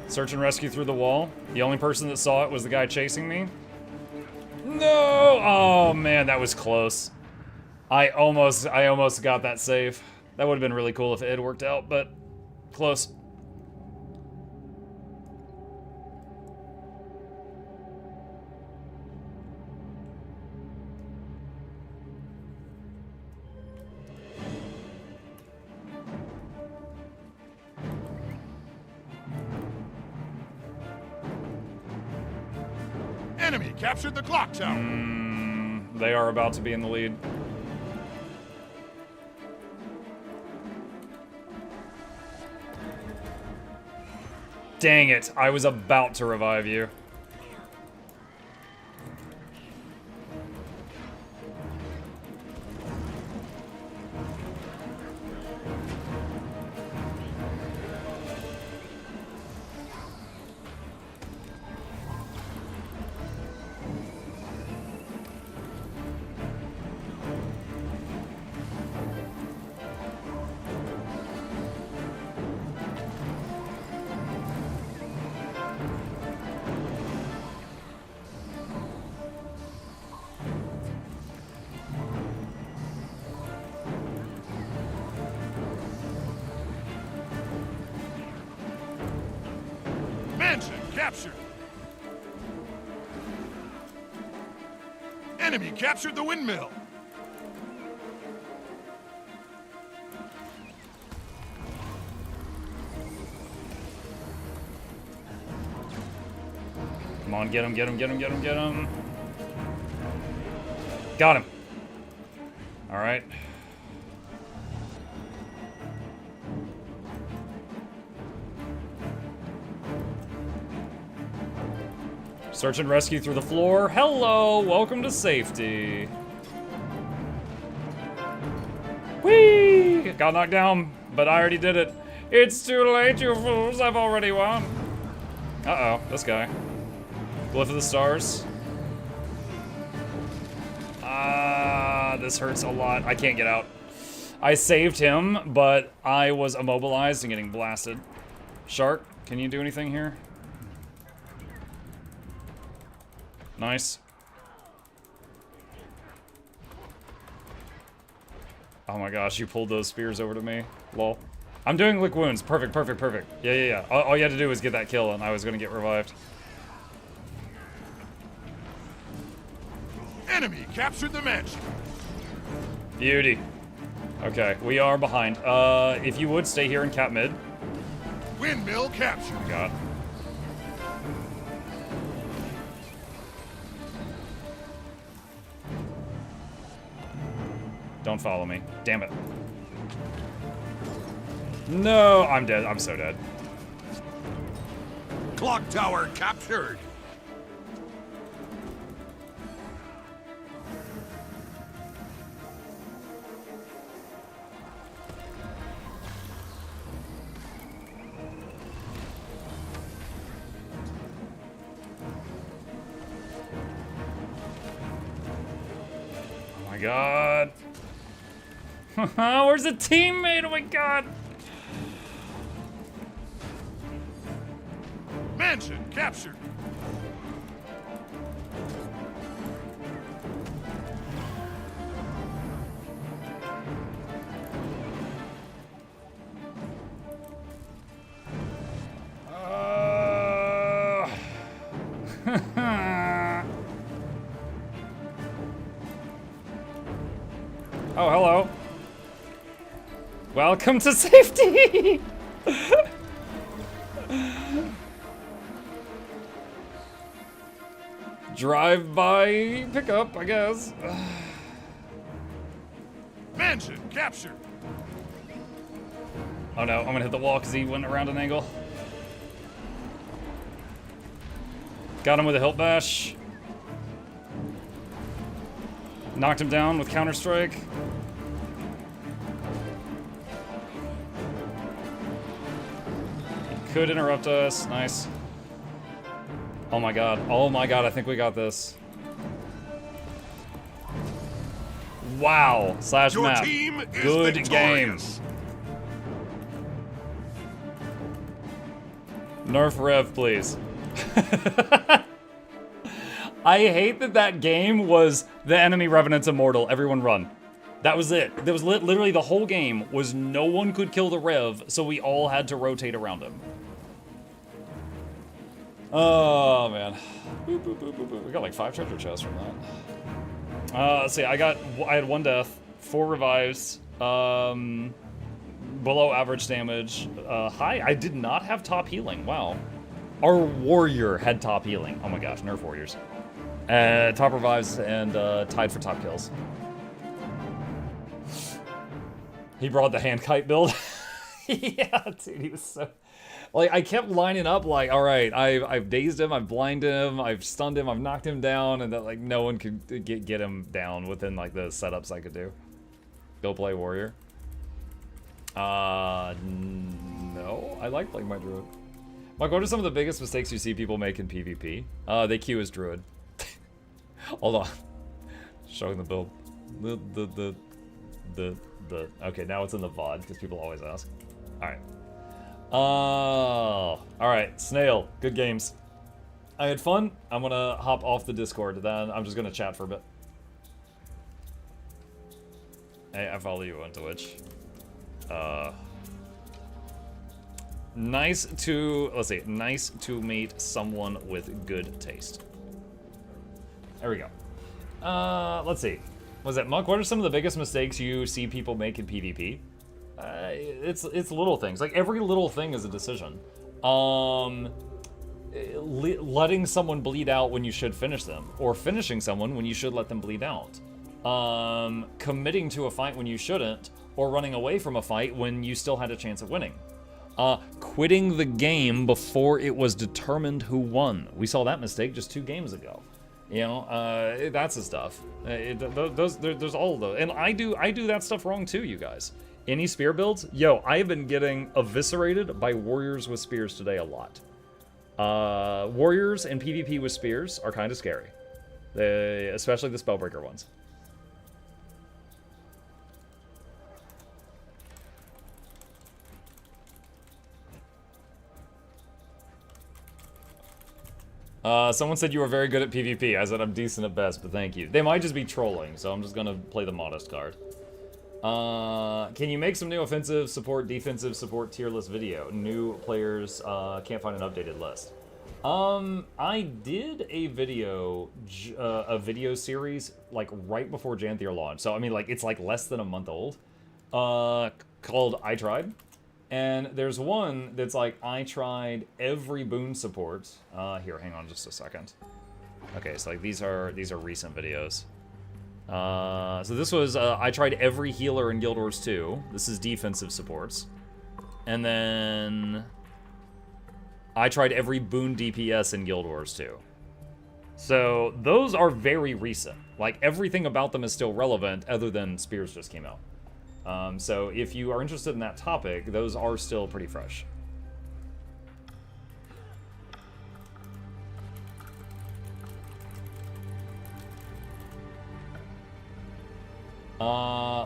Search and rescue through the wall. The only person that saw it was the guy chasing me. No! Oh man, that was close. I almost got that save. That would have been really cool if it had worked out, but close. Enemy captured the clock tower. They are about to be in the lead. Dang it, I was about to revive you. Mansion captured. Enemy captured the windmill. Come on, get him, get him, get him, get him, get him. Got him. All right. Search and rescue through the floor. Hello, welcome to safety. Whee! Got knocked down, but I already did it. It's too late, you fools. I've already won. Uh-oh, this guy. Glyph of the stars. This hurts a lot. I can't get out. I saved him, but I was immobilized and getting blasted. Shark, Can you do anything here? Nice. Oh my gosh, you pulled those spears over to me. Lol. I'm doing lick wounds. Perfect, perfect, perfect. Yeah, yeah, yeah. All you had to do was get that kill, and I was gonna get revived. Enemy captured the mansion. Beauty. Okay, we are behind. If you would stay here in cap mid. Windmill captured. God. Don't follow me. Damn it. No, I'm dead. I'm so dead. Clock tower captured. Oh my god. Where's the teammate? Oh my god. Mansion captured. Oh, hello. Welcome to safety! Drive-by pickup, I guess. Mansion captured. Oh no, I'm gonna hit the wall because he went around an angle. Got him with a hilt bash. Knocked him down with counter-strike. He could interrupt us. Nice. Oh my god. Oh my god, I think we got this. Wow. Slash Your map. team is Good victorious. game. Nerf Rev, please. I hate that that game was the enemy Revenant's immortal. Everyone run. That was it. That was literally the whole game was no one could kill the Rev, so we all had to rotate around him. Oh, man. Boop, boop, boop, boop, boop. We got like 5 treasure chests from that. Let's see. I had 1 death, 4 revives, below average damage. High. I did not have top healing. Wow. Our warrior had top healing. Oh my gosh, nerf warriors. Top revives and tied for top kills. He brought the hand kite build. Yeah, dude, he was so... Like, I kept lining up like, all right, I've dazed him, I've blinded him, I've stunned him, I've knocked him down, and that like no one could get him down within like the setups I could do. Go play warrior. No, I like playing my druid. Mike, what are some of the biggest mistakes you see people make in PvP? They queue as druid. Hold on. Showing the build. Okay, now it's in the VOD because people always ask. Alright. Alright, Snail. Good games. I had fun. I'm gonna hop off the Discord, then I'm just gonna chat for a bit. Hey, I follow you on Twitch. Nice to meet someone with good taste. There we go. Let's see. Was that Monk? What are some of the biggest mistakes you see people make in PvP? It's little things. Like every little thing is a decision. Letting someone bleed out when you should finish them, or finishing someone when you should let them bleed out. Committing to a fight when you shouldn't, or running away from a fight when you still had a chance of winning. Quitting the game before it was determined who won. We saw that mistake just 2 games ago. You know, that's the stuff. There's all of those, and I do that stuff wrong too, you guys. Any spear builds? Yo, I've been getting eviscerated by warriors with spears today a lot. Warriors and PvP with spears are kind of scary, especially the spellbreaker ones. Someone said you were very good at PvP. I said I'm decent at best, but thank you. They might just be trolling, so I'm just gonna play the modest card. Can you make some new offensive support, defensive support tier list video? New players can't find an updated list. I did a video series like right before Janthir launched. So I mean, like it's like less than a month old. Called I Tried. And there's one that's like, I tried every boon support. Here, hang on just a second. Okay, so like these are recent videos. So this was, I tried every healer in Guild Wars 2. This is defensive supports. And then I tried every boon DPS in Guild Wars 2. So those are very recent. Like everything about them is still relevant other than Spears just came out. So if you are interested in that topic, those are still pretty fresh.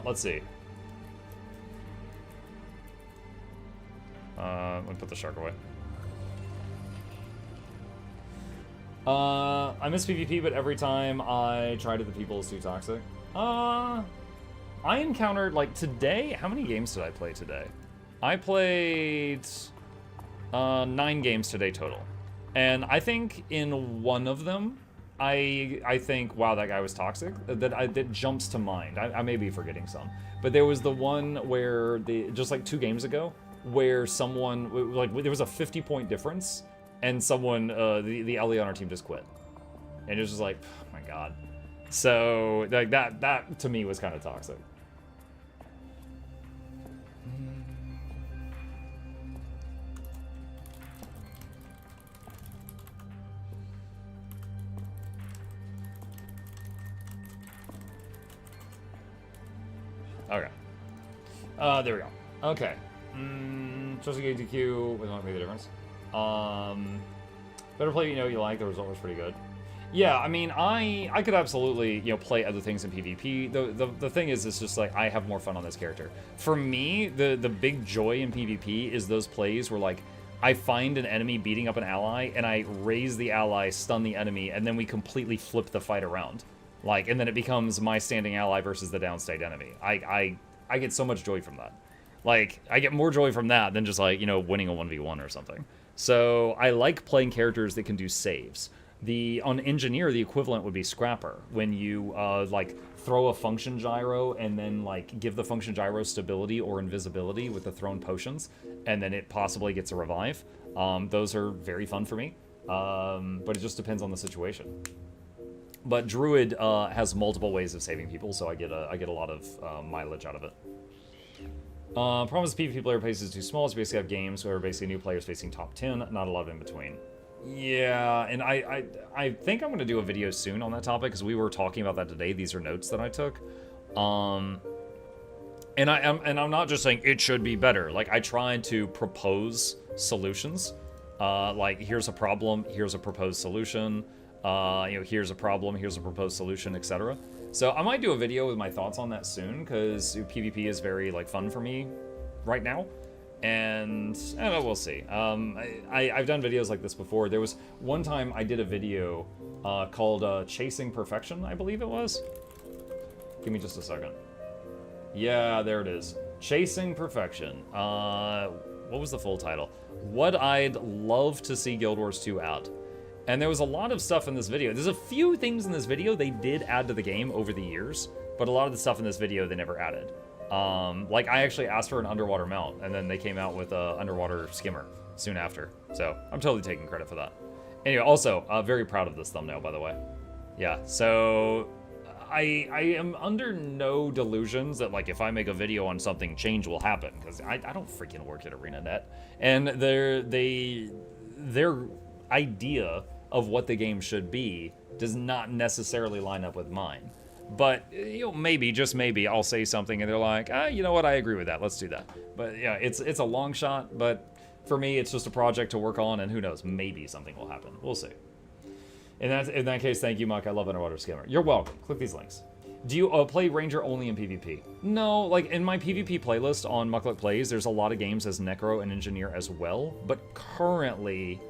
Let's see. Let me put the shark away. I miss PvP, but every time I try to, the people is too toxic. I encountered, like, today, how many games did I play today? I played 9 games today total. And I think in one of them, I think, wow, that guy was toxic. That jumps to mind. I may be forgetting some. But there was the one where, just like 2 games ago, where someone, like, there was a 50-point difference, and someone, the LE on our team just quit. And it was just like, oh my god. So, like, that to me was kind of toxic. Okay. There we go. Okay. Trusting ATQ would not make the difference. Better play you know you like. The result was pretty good. Yeah, I mean, I could absolutely, you know, play other things in PvP. The thing is, it's just like, I have more fun on this character. For me, the big joy in PvP is those plays where, like, I find an enemy beating up an ally, and I raise the ally, stun the enemy, and then we completely flip the fight around. Like, and then it becomes my standing ally versus the downstate enemy. I get so much joy from that. Like, I get more joy from that than just, like, you know, winning a 1v1 or something. So, I like playing characters that can do saves. On Engineer, the equivalent would be Scrapper. When you, like, throw a function gyro and then, like, give the function gyro stability or invisibility with the thrown potions, and then it possibly gets a revive. Those are very fun for me. But it just depends on the situation. But Druid has multiple ways of saving people, so I get a lot of mileage out of it. Problem is PvP player base is too small, so basically have games where basically new players facing top 10, not a lot in between. Yeah, and I think I'm going to do a video soon on that topic, because we were talking about that today. These are notes that I took. And I'm not just saying it should be better. Like, I tried to propose solutions. Like, here's a problem, here's a proposed solution. You know, here's a problem, here's a proposed solution, etc. So I might do a video with my thoughts on that soon, because PvP is very, like, fun for me right now. And I don't know, we'll see. I've done videos like this before. There was one time I did a video called Chasing Perfection, I believe it was. Give me just a second. Yeah, there it is. Chasing Perfection. What was the full title? What I'd love to see Guild Wars 2 out. And there was a lot of stuff in this video. There's a few things in this video they did add to the game over the years, but a lot of the stuff in this video they never added. Like, I actually asked for an underwater mount, and then they came out with an underwater skimmer soon after. So, I'm totally taking credit for that. Anyway, also, very proud of this thumbnail, by the way. Yeah, so I am under no delusions that, like, if I make a video on something, change will happen, because I don't freaking work at ArenaNet. And their idea of what the game should be does not necessarily line up with mine. But, you know, maybe, just maybe, I'll say something and they're like, you know what, I agree with that, let's do that. But yeah, it's a long shot, but for me, it's just a project to work on, and who knows, maybe something will happen. We'll see. In that case, thank you, Muck. I love Underwater Skimmer. You're welcome. Click these links. Do you play Ranger only in PvP? No, like, in my PvP playlist on Mukluk Plays, there's a lot of games as Necro and Engineer as well, but currently,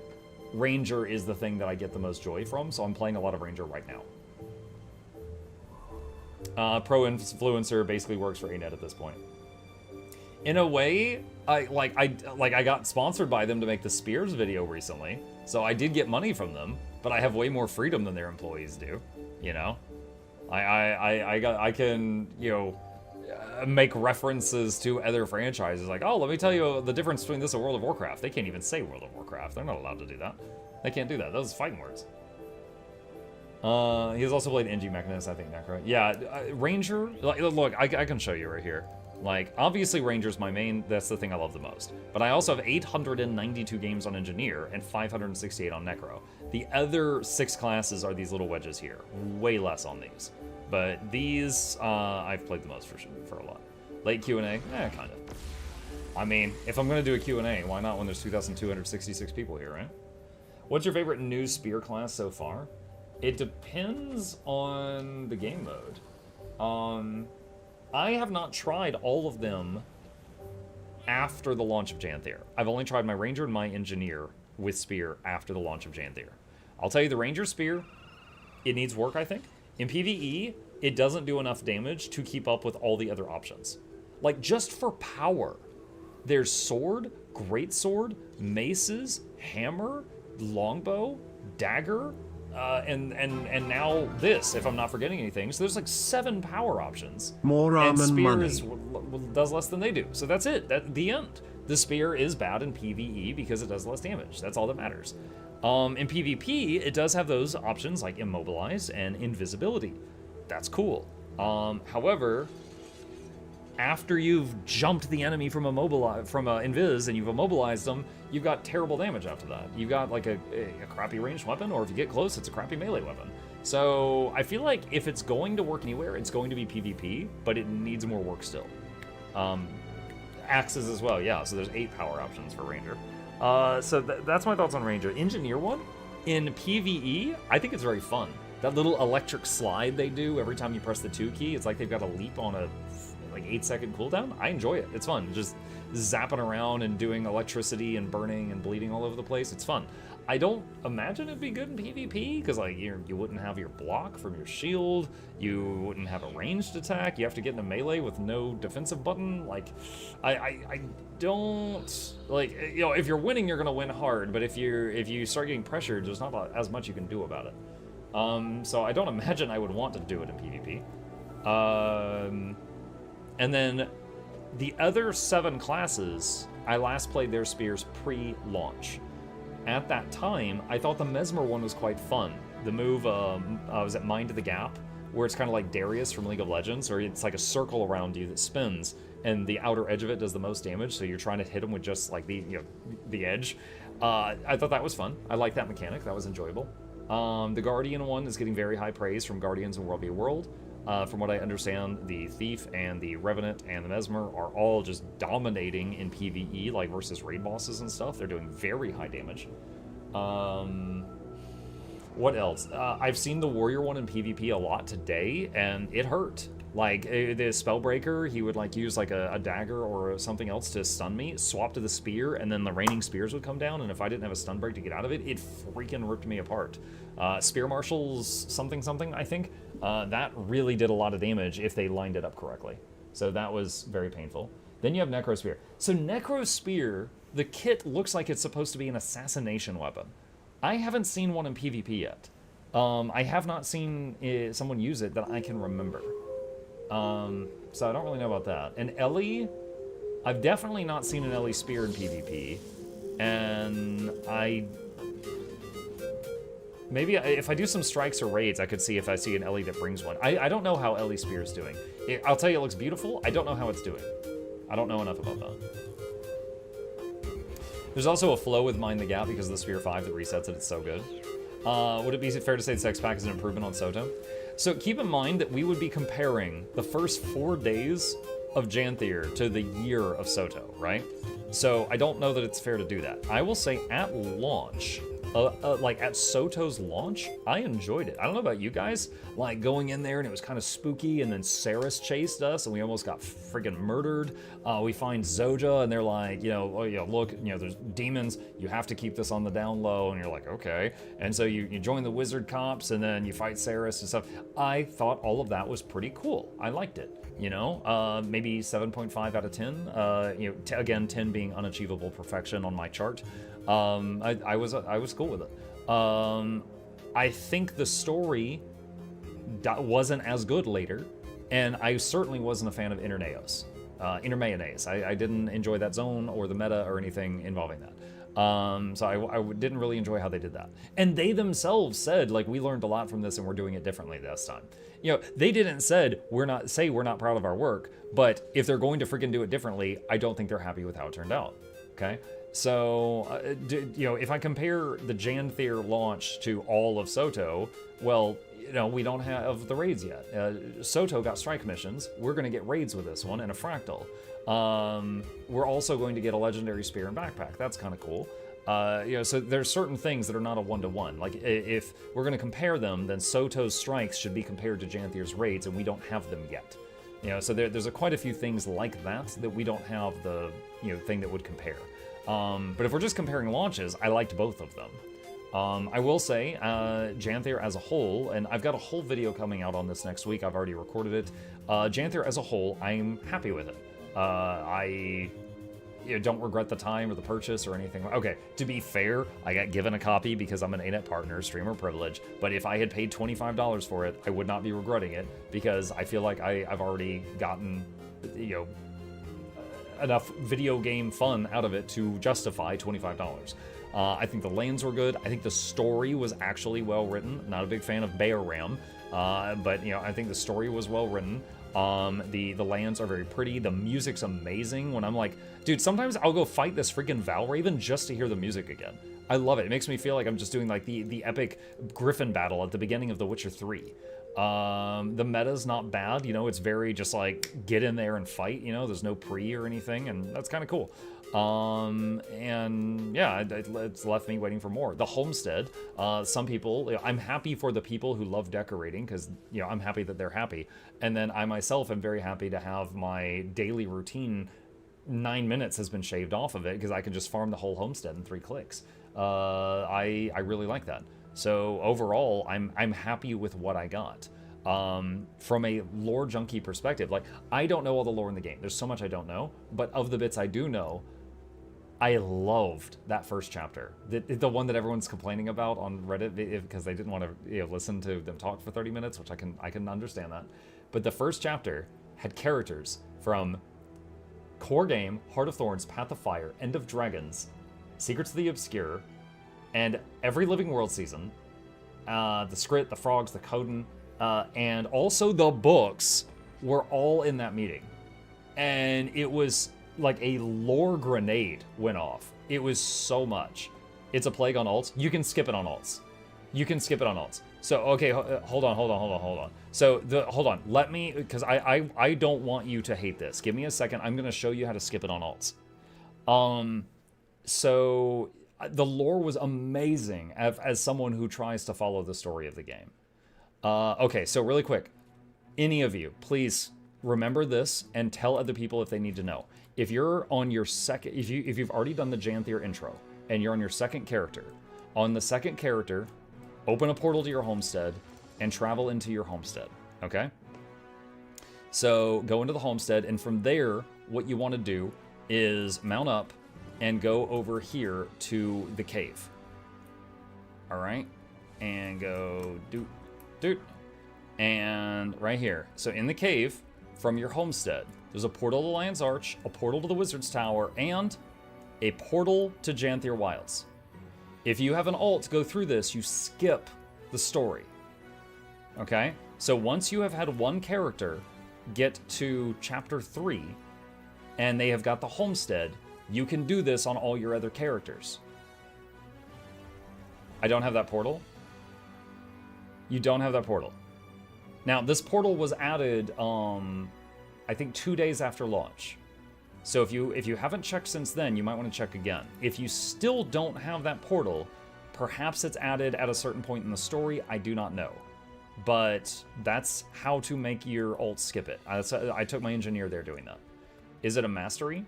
Ranger is the thing that I get the most joy from, so I'm playing a lot of Ranger right now. Pro Influencer basically works for ANET at this point. In a way, I got sponsored by them to make the Spears video recently, so I did get money from them, but I have way more freedom than their employees do, you know? I can, you know, make references to other franchises, like, oh, let me tell you the difference between this and World of Warcraft. They can't even say World of Warcraft. They're not allowed to do that. They can't do that. Those are fighting words. He has also played NG Mechanist, I think, Necro. Yeah, Ranger, like, look, I can show you right here. Like, obviously Ranger's my main, that's the thing I love the most. But I also have 892 games on Engineer and 568 on Necro. The other 6 classes are these little wedges here. Way less on these. But these, I've played the most for a lot. Late Q&A? Kind of. I mean, if I'm going to do a Q&A, why not when there's 2,266 people here, right? What's your favorite new spear class so far? It depends on the game mode. I have not tried all of them after the launch of Janthir. I've only tried my Ranger and my Engineer with Spear after the launch of Janthir. I'll tell you, the Ranger Spear, it needs work, I think. In PvE, it doesn't do enough damage to keep up with all the other options. Like, just for power, there's Sword, Greatsword, Maces, Hammer, Longbow, Dagger, and now this, if I'm not forgetting anything. So there's like 7 power options. More arm and money. Does less than they do. So that's it. That's the end. The Spear is bad in PvE because it does less damage. That's all that matters. In PvP, it does have those options like Immobilize and Invisibility. That's cool. However, after you've jumped the enemy from Invis and you've immobilized them, you've got terrible damage after that. You've got like a crappy ranged weapon, or if you get close, it's a crappy melee weapon. So I feel like if it's going to work anywhere, it's going to be PvP, but it needs more work still. Axes as well, yeah, so there's 8 power options for Ranger. So that's my thoughts on Ranger. Engineer one, in PvE, I think it's very fun. That little electric slide they do every time you press the 2 key, it's like they've got a leap on a 8-second cooldown. I enjoy it. It's fun. Just zapping around and doing electricity and burning and bleeding all over the place. It's fun. I don't imagine it'd be good in PvP, because like you wouldn't have your block from your shield, you wouldn't have a ranged attack, you have to get in a melee with no defensive button. Like, I don't, like, you know, if you're winning, you're gonna win hard, but if you start getting pressured, there's not as much you can do about it. So I don't imagine I would want to do it in PvP. And then the other 7 classes, I last played their spears pre-launch. At that time, I thought the Mesmer one was quite fun. The move, was at Mind to the Gap, where it's kind of like Darius from League of Legends, or it's like a circle around you that spins, and the outer edge of it does the most damage, so you're trying to hit them with just like the edge. I thought that was fun. I like that mechanic. That was enjoyable. The Guardian one is getting very high praise from Guardians and World v. World. From what I understand, the Thief and the Revenant and the Mesmer are all just dominating in PvE, like versus raid bosses and stuff. They're doing very high damage. What else? I've seen the Warrior one in PvP a lot today, and it hurt. Like, the Spellbreaker, he would like use like a dagger or something else to stun me, swap to the spear, and then the raining spears would come down, and if I didn't have a stun break to get out of it, it freaking ripped me apart. Spear Marshals something, I think. That really did a lot of damage if they lined it up correctly. So that was very painful. Then you have Necro Spear. So Necro Spear, the kit looks like it's supposed to be an assassination weapon. I haven't seen one in PvP yet. I have not seen someone use it that I can remember. So I don't really know about that. And Ellie, I've definitely not seen an Ellie Spear in PvP. And maybe if I do some strikes or raids, I could see if I see an Ellie that brings one. I don't know how Ellie Spear is doing. I'll tell you, it looks beautiful. I don't know how it's doing. I don't know enough about that. There's also a flow with Mind the Gap because of the Spear 5 that resets it. It's so good. Would it be fair to say the Sex Pack is an improvement on Soto? So keep in mind that we would be comparing the first 4 days of Janthir to the year of Soto, right? So I don't know that it's fair to do that. I will say at launch, like at Soto's launch, I enjoyed it. I don't know about you guys, like going in there and it was kind of spooky, and then Saris chased us and we almost got friggin' murdered. We find Zoja and they're like, look, there's demons, you have to keep this on the down low, and you're like, okay. And so you join the wizard cops and then you fight Saris and stuff. I thought all of that was pretty cool. I liked it. Maybe 7.5 out of 10. Again, 10 being unachievable perfection on my chart. I was cool with it. I think the story wasn't as good later, and I certainly wasn't a fan of Intermayonnaise. I didn't enjoy that zone or the meta or anything involving that. So I didn't really enjoy how they did that. And they themselves said, like, we learned a lot from this and we're doing it differently this time. They didn't we're not proud of our work, but if they're going to freaking do it differently, I don't think they're happy with how it turned out. Okay? So, if I compare the Janthir launch to all of Soto, well, we don't have the raids yet. Soto got strike missions. We're going to get raids with this one and a fractal. We're also going to get a legendary spear and backpack. That's kind of cool. So there's certain things that are not a one-to-one. Like, if we're going to compare them, then Soto's strikes should be compared to Janthir's raids, and we don't have them yet. So there's quite a few things like that we don't have the, thing that would compare. But if we're just comparing launches, I liked both of them. I will say, Janthir as a whole, and I've got a whole video coming out on this next week, I've already recorded it. Janthir as a whole, I'm happy with it. I don't regret the time or the purchase or anything. Okay, to be fair, I got given a copy because I'm an ANET partner, streamer privilege, but if I had paid $25 for it, I would not be regretting it, because I feel like I've already gotten, enough video game fun out of it to justify $25. I think the lanes were good. I think the story was actually well written. Not a big fan of Bear Ram, but I think the story was well written. The lands are very pretty. The music's amazing. When I'm like, dude, sometimes I'll go fight this freaking Valraven just to hear the music again. I love it. It makes me feel like I'm just doing like the epic Griffin battle at the beginning of The Witcher 3. The meta's not bad, it's very just like get in there and fight, there's no pre or anything, and that's kind of cool. And yeah, it's left me waiting for more. The Homestead, some people, I'm happy for the people who love decorating, because I'm happy that they're happy, and then I myself am very happy to have my daily routine 9 minutes has been shaved off of it, because I can just farm the whole homestead in 3 clicks. I really like that. So overall, I'm happy with what I got. From a lore junkie perspective, like, I don't know all the lore in the game. There's so much I don't know, but of the bits I do know, I loved that first chapter. The one that everyone's complaining about on Reddit because they didn't want to listen to them talk for 30 minutes, which I can understand that. But the first chapter had characters from core game, Heart of Thorns, Path of Fire, End of Dragons, Secrets of the Obscure, and every Living World season, the Skrit, the Frogs, the Coden, and also the books were all in that meeting. And it was like a lore grenade went off. It was so much. It's a plague on alts. You can skip it on alts. So, okay, hold on. So, hold on. Let me, because I don't want you to hate this. Give me a second. I'm going to show you how to skip it on alts. So, the lore was amazing as someone who tries to follow the story of the game. Okay, so really quick. Any of you, please remember this and tell other people if they need to know. If you're on your second, if you've already done the Janthir intro and you're on your second character, on the second character, open a portal to your homestead and travel into your homestead, okay? So go into the homestead, and from there, what you want to do is mount up and go over here to the cave. All right? And go doot. And right here. So in the cave, from your homestead, there's a portal to Lion's Arch, a portal to the Wizard's Tower, and a portal to Janthir Wilds. If you have an alt go through this, you skip the story. Okay? So once you have had one character get to chapter 3, and they have got the homestead, you can do this on all your other characters. I don't have that portal. You don't have that portal. Now, this portal was added I think 2 days after launch. So if you haven't checked since then, you might want to check again. If you still don't have that portal, perhaps it's added at a certain point in the story, I do not know. But that's how to make your alt skip it. I took my engineer there doing that. Is it a mastery?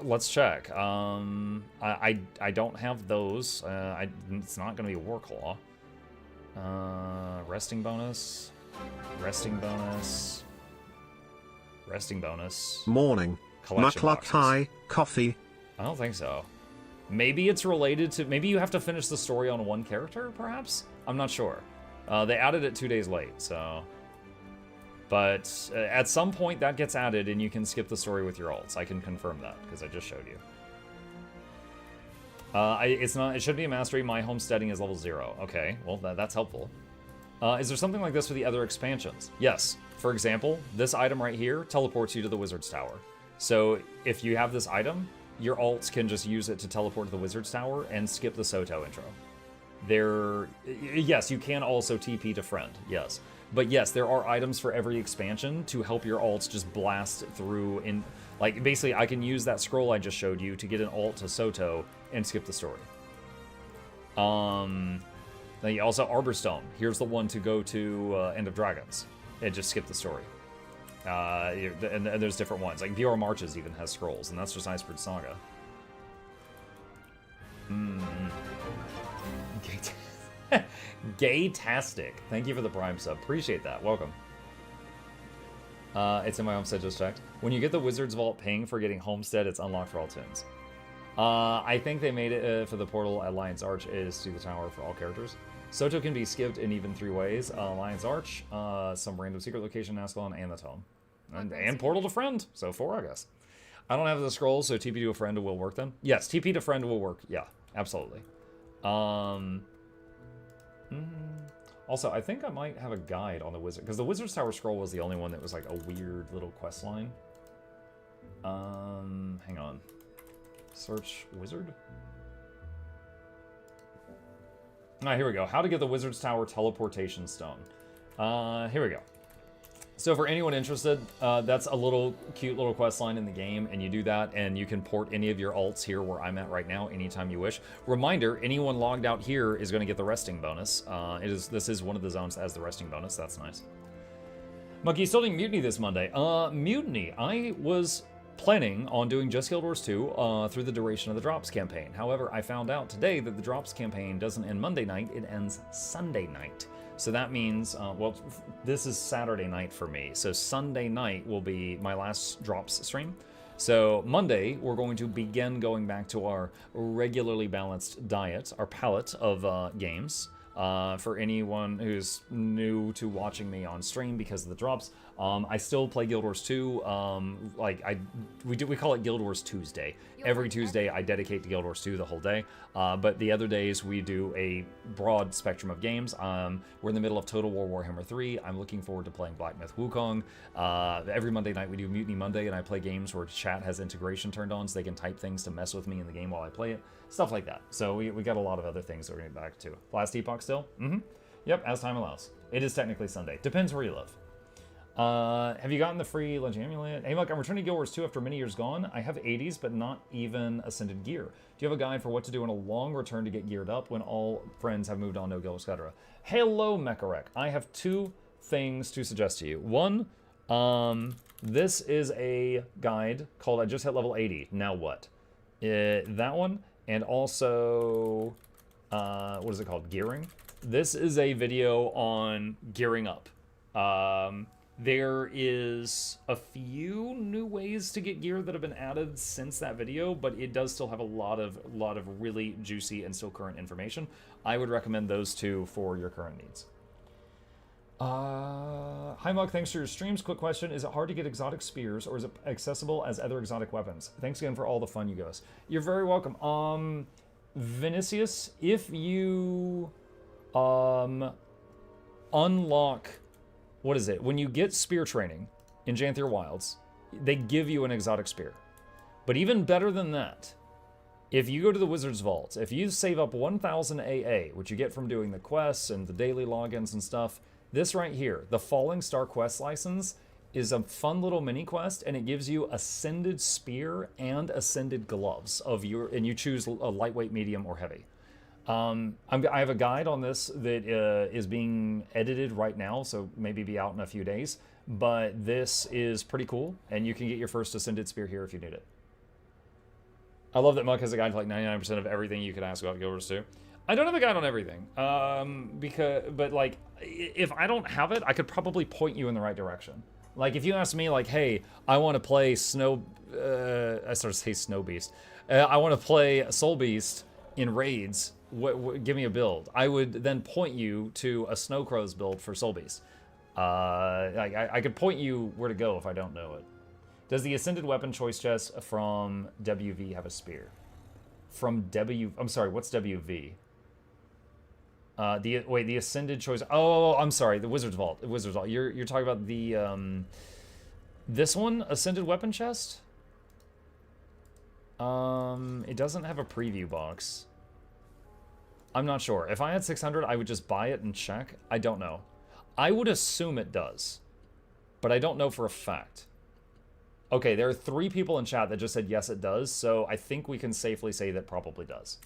Let's check. I don't have those. It's not going to be a warclaw. Resting bonus. Resting bonus. Resting bonus. Morning. Mukluk hi, coffee. I don't think so. Maybe it's related to... Maybe you have to finish the story on one character, perhaps? I'm not sure. They added it 2 days late, so... But at some point that gets added and you can skip the story with your alts. I can confirm that, because I just showed you. It should be a mastery. My homesteading is level 0. Okay, well, that's helpful. Is there something like this for the other expansions? Yes. For example, this item right here teleports you to the Wizard's Tower. So if you have this item, your alts can just use it to teleport to the Wizard's Tower and skip the Soto intro. Yes, you can also TP to friend, yes. But yes, there are items for every expansion to help your alts just blast through in... Like, basically, I can use that scroll I just showed you to get an alt to Soto and skip the story. Then also Arborstone. Here's the one to go to End of Dragons and just skip the story. And there's different ones. Like, VR Marches even has scrolls, and that's just Iceberg Saga. Gay-tastic. Thank you for the Prime sub. Appreciate that. Welcome. It's in my Homestead, just checked. When you get the Wizard's Vault ping for getting Homestead, it's unlocked for all tunes. I think they made it for the portal at Lion's Arch is to the tower for all characters. Soto can be skipped in even 3 ways. Lion's Arch, some random secret location in Ascalon, and the Tome. And portal to friend, so 4, I guess. I don't have the scrolls, so TP to a friend will work then. Yes, TP to friend will work. Yeah, absolutely. Also, I think I might have a guide on the Wizard, because the Wizard's Tower scroll was the only one that was like a weird little quest line. Hang on. Search Wizard? Ah, here we go. How to get the Wizard's Tower teleportation stone. Here we go. So for anyone interested, that's a little cute little quest line in the game, and you do that, and you can port any of your alts here where I'm at right now anytime you wish. Reminder, anyone logged out here is going to get the resting bonus. This is one of the zones that has the resting bonus. That's nice. Monkey, still doing Mutiny this Monday. Mutiny, I was planning on doing just Guild Wars 2 through the duration of the Drops campaign. However, I found out today that the Drops campaign doesn't end Monday night, it ends Sunday night. So that means, well, this is Saturday night for me. So Sunday night will be my last Drops stream. So Monday, we're going to begin going back to our regularly balanced diet, our palette of games. For anyone who's new to watching me on stream because of the Drops, I still play Guild Wars 2. We call it Guild Wars Tuesday. Every Tuesday I dedicate to Guild Wars 2 the whole day. But the other days we do a broad spectrum of games. We're in the middle of Total War Warhammer 3. I'm looking forward to playing Black Myth Wukong. Every Monday night we do Mutiny Monday, and I play games where chat has integration turned on so they can type things to mess with me in the game while I play it. Stuff like that. So we got a lot of other things that we're going to get back to. Last Epoch still? Yep, as time allows. It is technically Sunday. Depends where you live. Have you gotten the free Legend Amulet? Hey, look, I'm returning to Guild Wars 2 after many years gone. I have 80s, but not even Ascended gear. Do you have a guide for what to do on a long return to get geared up when all friends have moved on, no guild, etc.? Hello, Mekarek. I have 2 things to suggest to you. One, this is a guide called I Just Hit Level 80. Now what? That one, and also, what is it called? Gearing? This is a video on gearing up. There is a few new ways to get gear that have been added since that video, but it does still have a lot of really juicy and still current information. I would recommend those 2 for your current needs. Hi Mug, thanks for your streams. Quick question, is it hard to get exotic spears, or is it accessible as other exotic weapons? Thanks again for all the fun you give us. You're very welcome. Vinicius, if you unlock, what is it? When you get spear training in Janthir Wilds, they give you an exotic spear. But even better than that, if you go to the Wizard's Vault, if you save up 1,000 AA, which you get from doing the quests and the daily logins and stuff, this right here, the Falling Star quest license, is a fun little mini quest, and it gives you Ascended Spear and Ascended Gloves and you choose a lightweight, medium, or heavy. I have a guide on this that is being edited right now, so maybe be out in a few days. But this is pretty cool, and you can get your first Ascended Spear here if you need it. I love that Muck has a guide to like 99% of everything you can ask about Guild Wars 2. I don't have a guide on everything, but like, if I don't have it, I could probably point you in the right direction. Like, if you ask me, like, hey, I want to play I started to say Snow Beast. I want to play Soul Beast in raids. Give me a build. I would then point you to a Snow Crows build for Soul Beast. I could point you where to go if I don't know it. Does the Ascended Weapon Choice Chest from WV have a spear? I'm sorry, what's WV? The Ascended Choice. Oh, I'm sorry, the Wizard's Vault. Wizard's Vault. You're talking about the this one, Ascended Weapon Chest. It doesn't have a preview box. I'm not sure. If I had 600, I would just buy it and check. I don't know. I would assume it does, but I don't know for a fact. Okay, there are 3 people in chat that just said yes, it does, so I think we can safely say that probably does.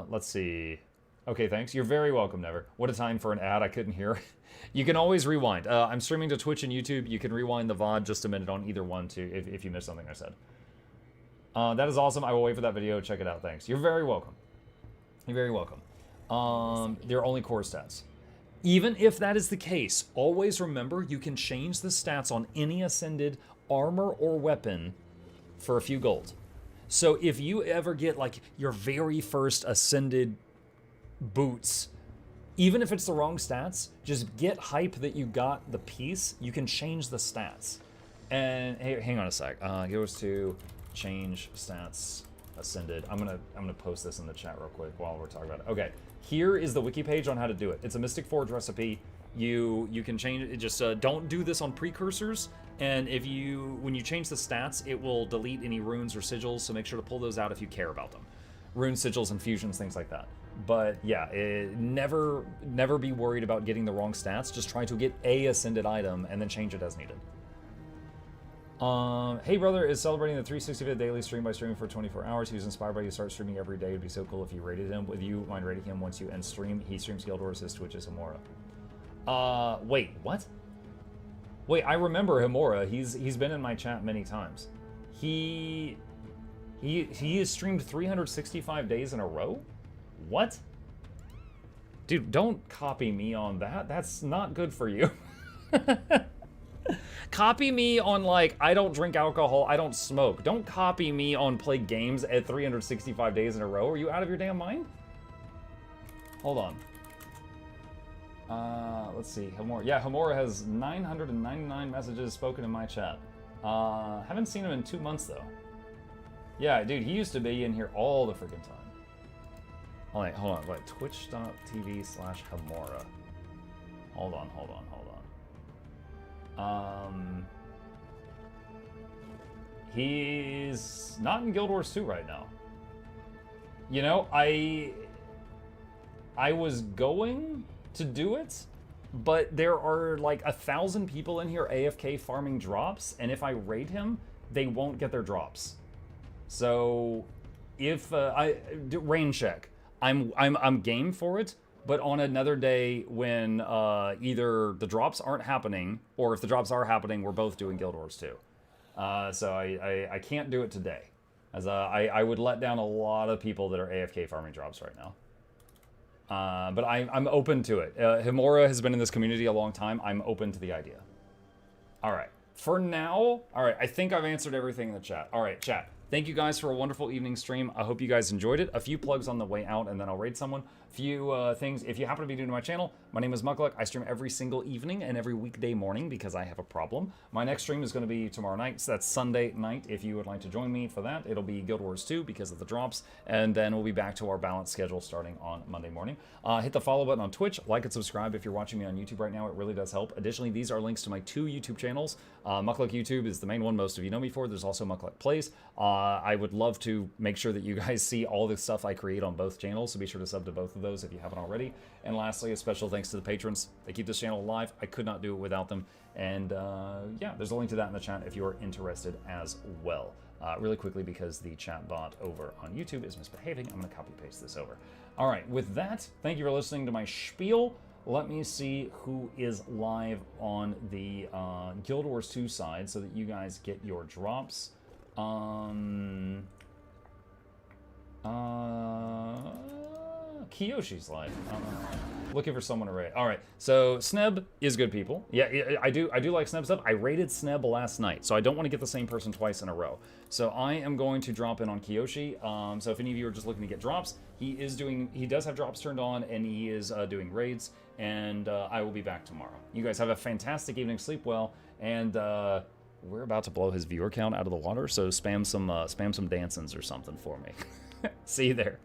Let's see. Okay, thanks. You're very welcome, Never. What a time for an ad. I couldn't hear. You can always rewind. I'm streaming to Twitch and YouTube. You can rewind the VOD just a minute on either one, too, if you missed something I said. That is awesome. I will wait for that video. Check it out. Thanks. You're very welcome. You're very welcome. They're only core stats. Even if that is the case, always remember you can change the stats on any Ascended armor or weapon for a few gold. So if you ever get like your very first Ascended boots, even if it's the wrong stats, just get hype that you got the piece. You can change the stats. And hey, hang on a sec. Goes to change stats Ascended. I'm gonna post this in the chat real quick while we're talking about it. Okay, here is the wiki page on how to do it. It's a Mystic Forge recipe. You can change it. Just don't do this on precursors. And when you change the stats, it will delete any runes or sigils. So make sure to pull those out if you care about them. Runes, sigils, infusions, things like that. But yeah, never be worried about getting the wrong stats. Just try to get a Ascended item and then change it as needed. Hey brother is celebrating the 365 daily stream by streaming for 24 hours. He was inspired by you to start streaming every day. It'd be so cool if you rated him. Would you mind rating him once you end stream? He streams Guild Wars, his Twitch is Hamora. Wait, what? Wait, I remember Hamora. He's been in my chat many times. He has streamed 365 days in a row? What? Dude, don't copy me on that. That's not good for you. Copy me on, like, I don't drink alcohol, I don't smoke. Don't copy me on play games at 365 days in a row. Are you out of your damn mind? Hold on. Let's see. Hamora. Yeah, Hamora has 999 messages spoken in my chat. Haven't seen him in 2 months, though. Yeah, dude, he used to be in here all the freaking time. Hold on. Wait, twitch.tv/Hamora. Hold on. He's not in Guild Wars 2 right now. You know, I was going to do it, but there are like 1,000 people in here AFK farming drops, and if I raid him, they won't get their drops. So if rain check, I'm game for it. But on another day when either the drops aren't happening, or if the drops are happening, we're both doing Guild Wars 2. So I can't do it today, as I would let down a lot of people that are AFK farming drops right now. But I'm open to it. Hamora has been in this community a long time. I'm open to the idea. All right. For now, all right, I think I've answered everything in the chat. All right, chat. Thank you guys for a wonderful evening stream. I hope you guys enjoyed it. A few plugs on the way out, and then I'll raid someone. Few things. If you happen to be new to my channel, my name is Mukluk. I stream every single evening and every weekday morning because I have a problem. My next stream is going to be tomorrow night, so that's Sunday night. If you would like to join me for that, it'll be Guild Wars 2 because of the drops, and then we'll be back to our balanced schedule starting on Monday morning. Hit the follow button on Twitch, like and subscribe if you're watching me on YouTube right now. It really does help. Additionally, these are links to my 2 YouTube channels. MuklukYoutube is the main one most of you know me for. There's also Mukluk Plays. I would love to make sure that you guys see all the stuff I create on both channels, so be sure to sub to both of those. those if you haven't already. And lastly, a special thanks to the patrons. They keep this channel alive. I could not do it without them. And yeah, there's a link to that in the chat if you're interested as well. Really quickly, because the chat bot over on YouTube is misbehaving, I'm going to copy paste this over. All right, with that, thank you for listening to my spiel. Let me see who is live on the Guild Wars 2 side so that you guys get your drops. Kiyoshi's live. Looking for someone to raid. All right, so Sneb is good people. Yeah, I do like Sneb stuff. I raided Sneb last night, so I don't want to get the same person twice in a row. So I am going to drop in on Kiyoshi. So if any of you are just looking to get drops, he does have drops turned on, and he is doing raids. And I will be back tomorrow. You guys have a fantastic evening. Sleep well, and we're about to blow his viewer count out of the water. So spam some dancings or something for me. See you there.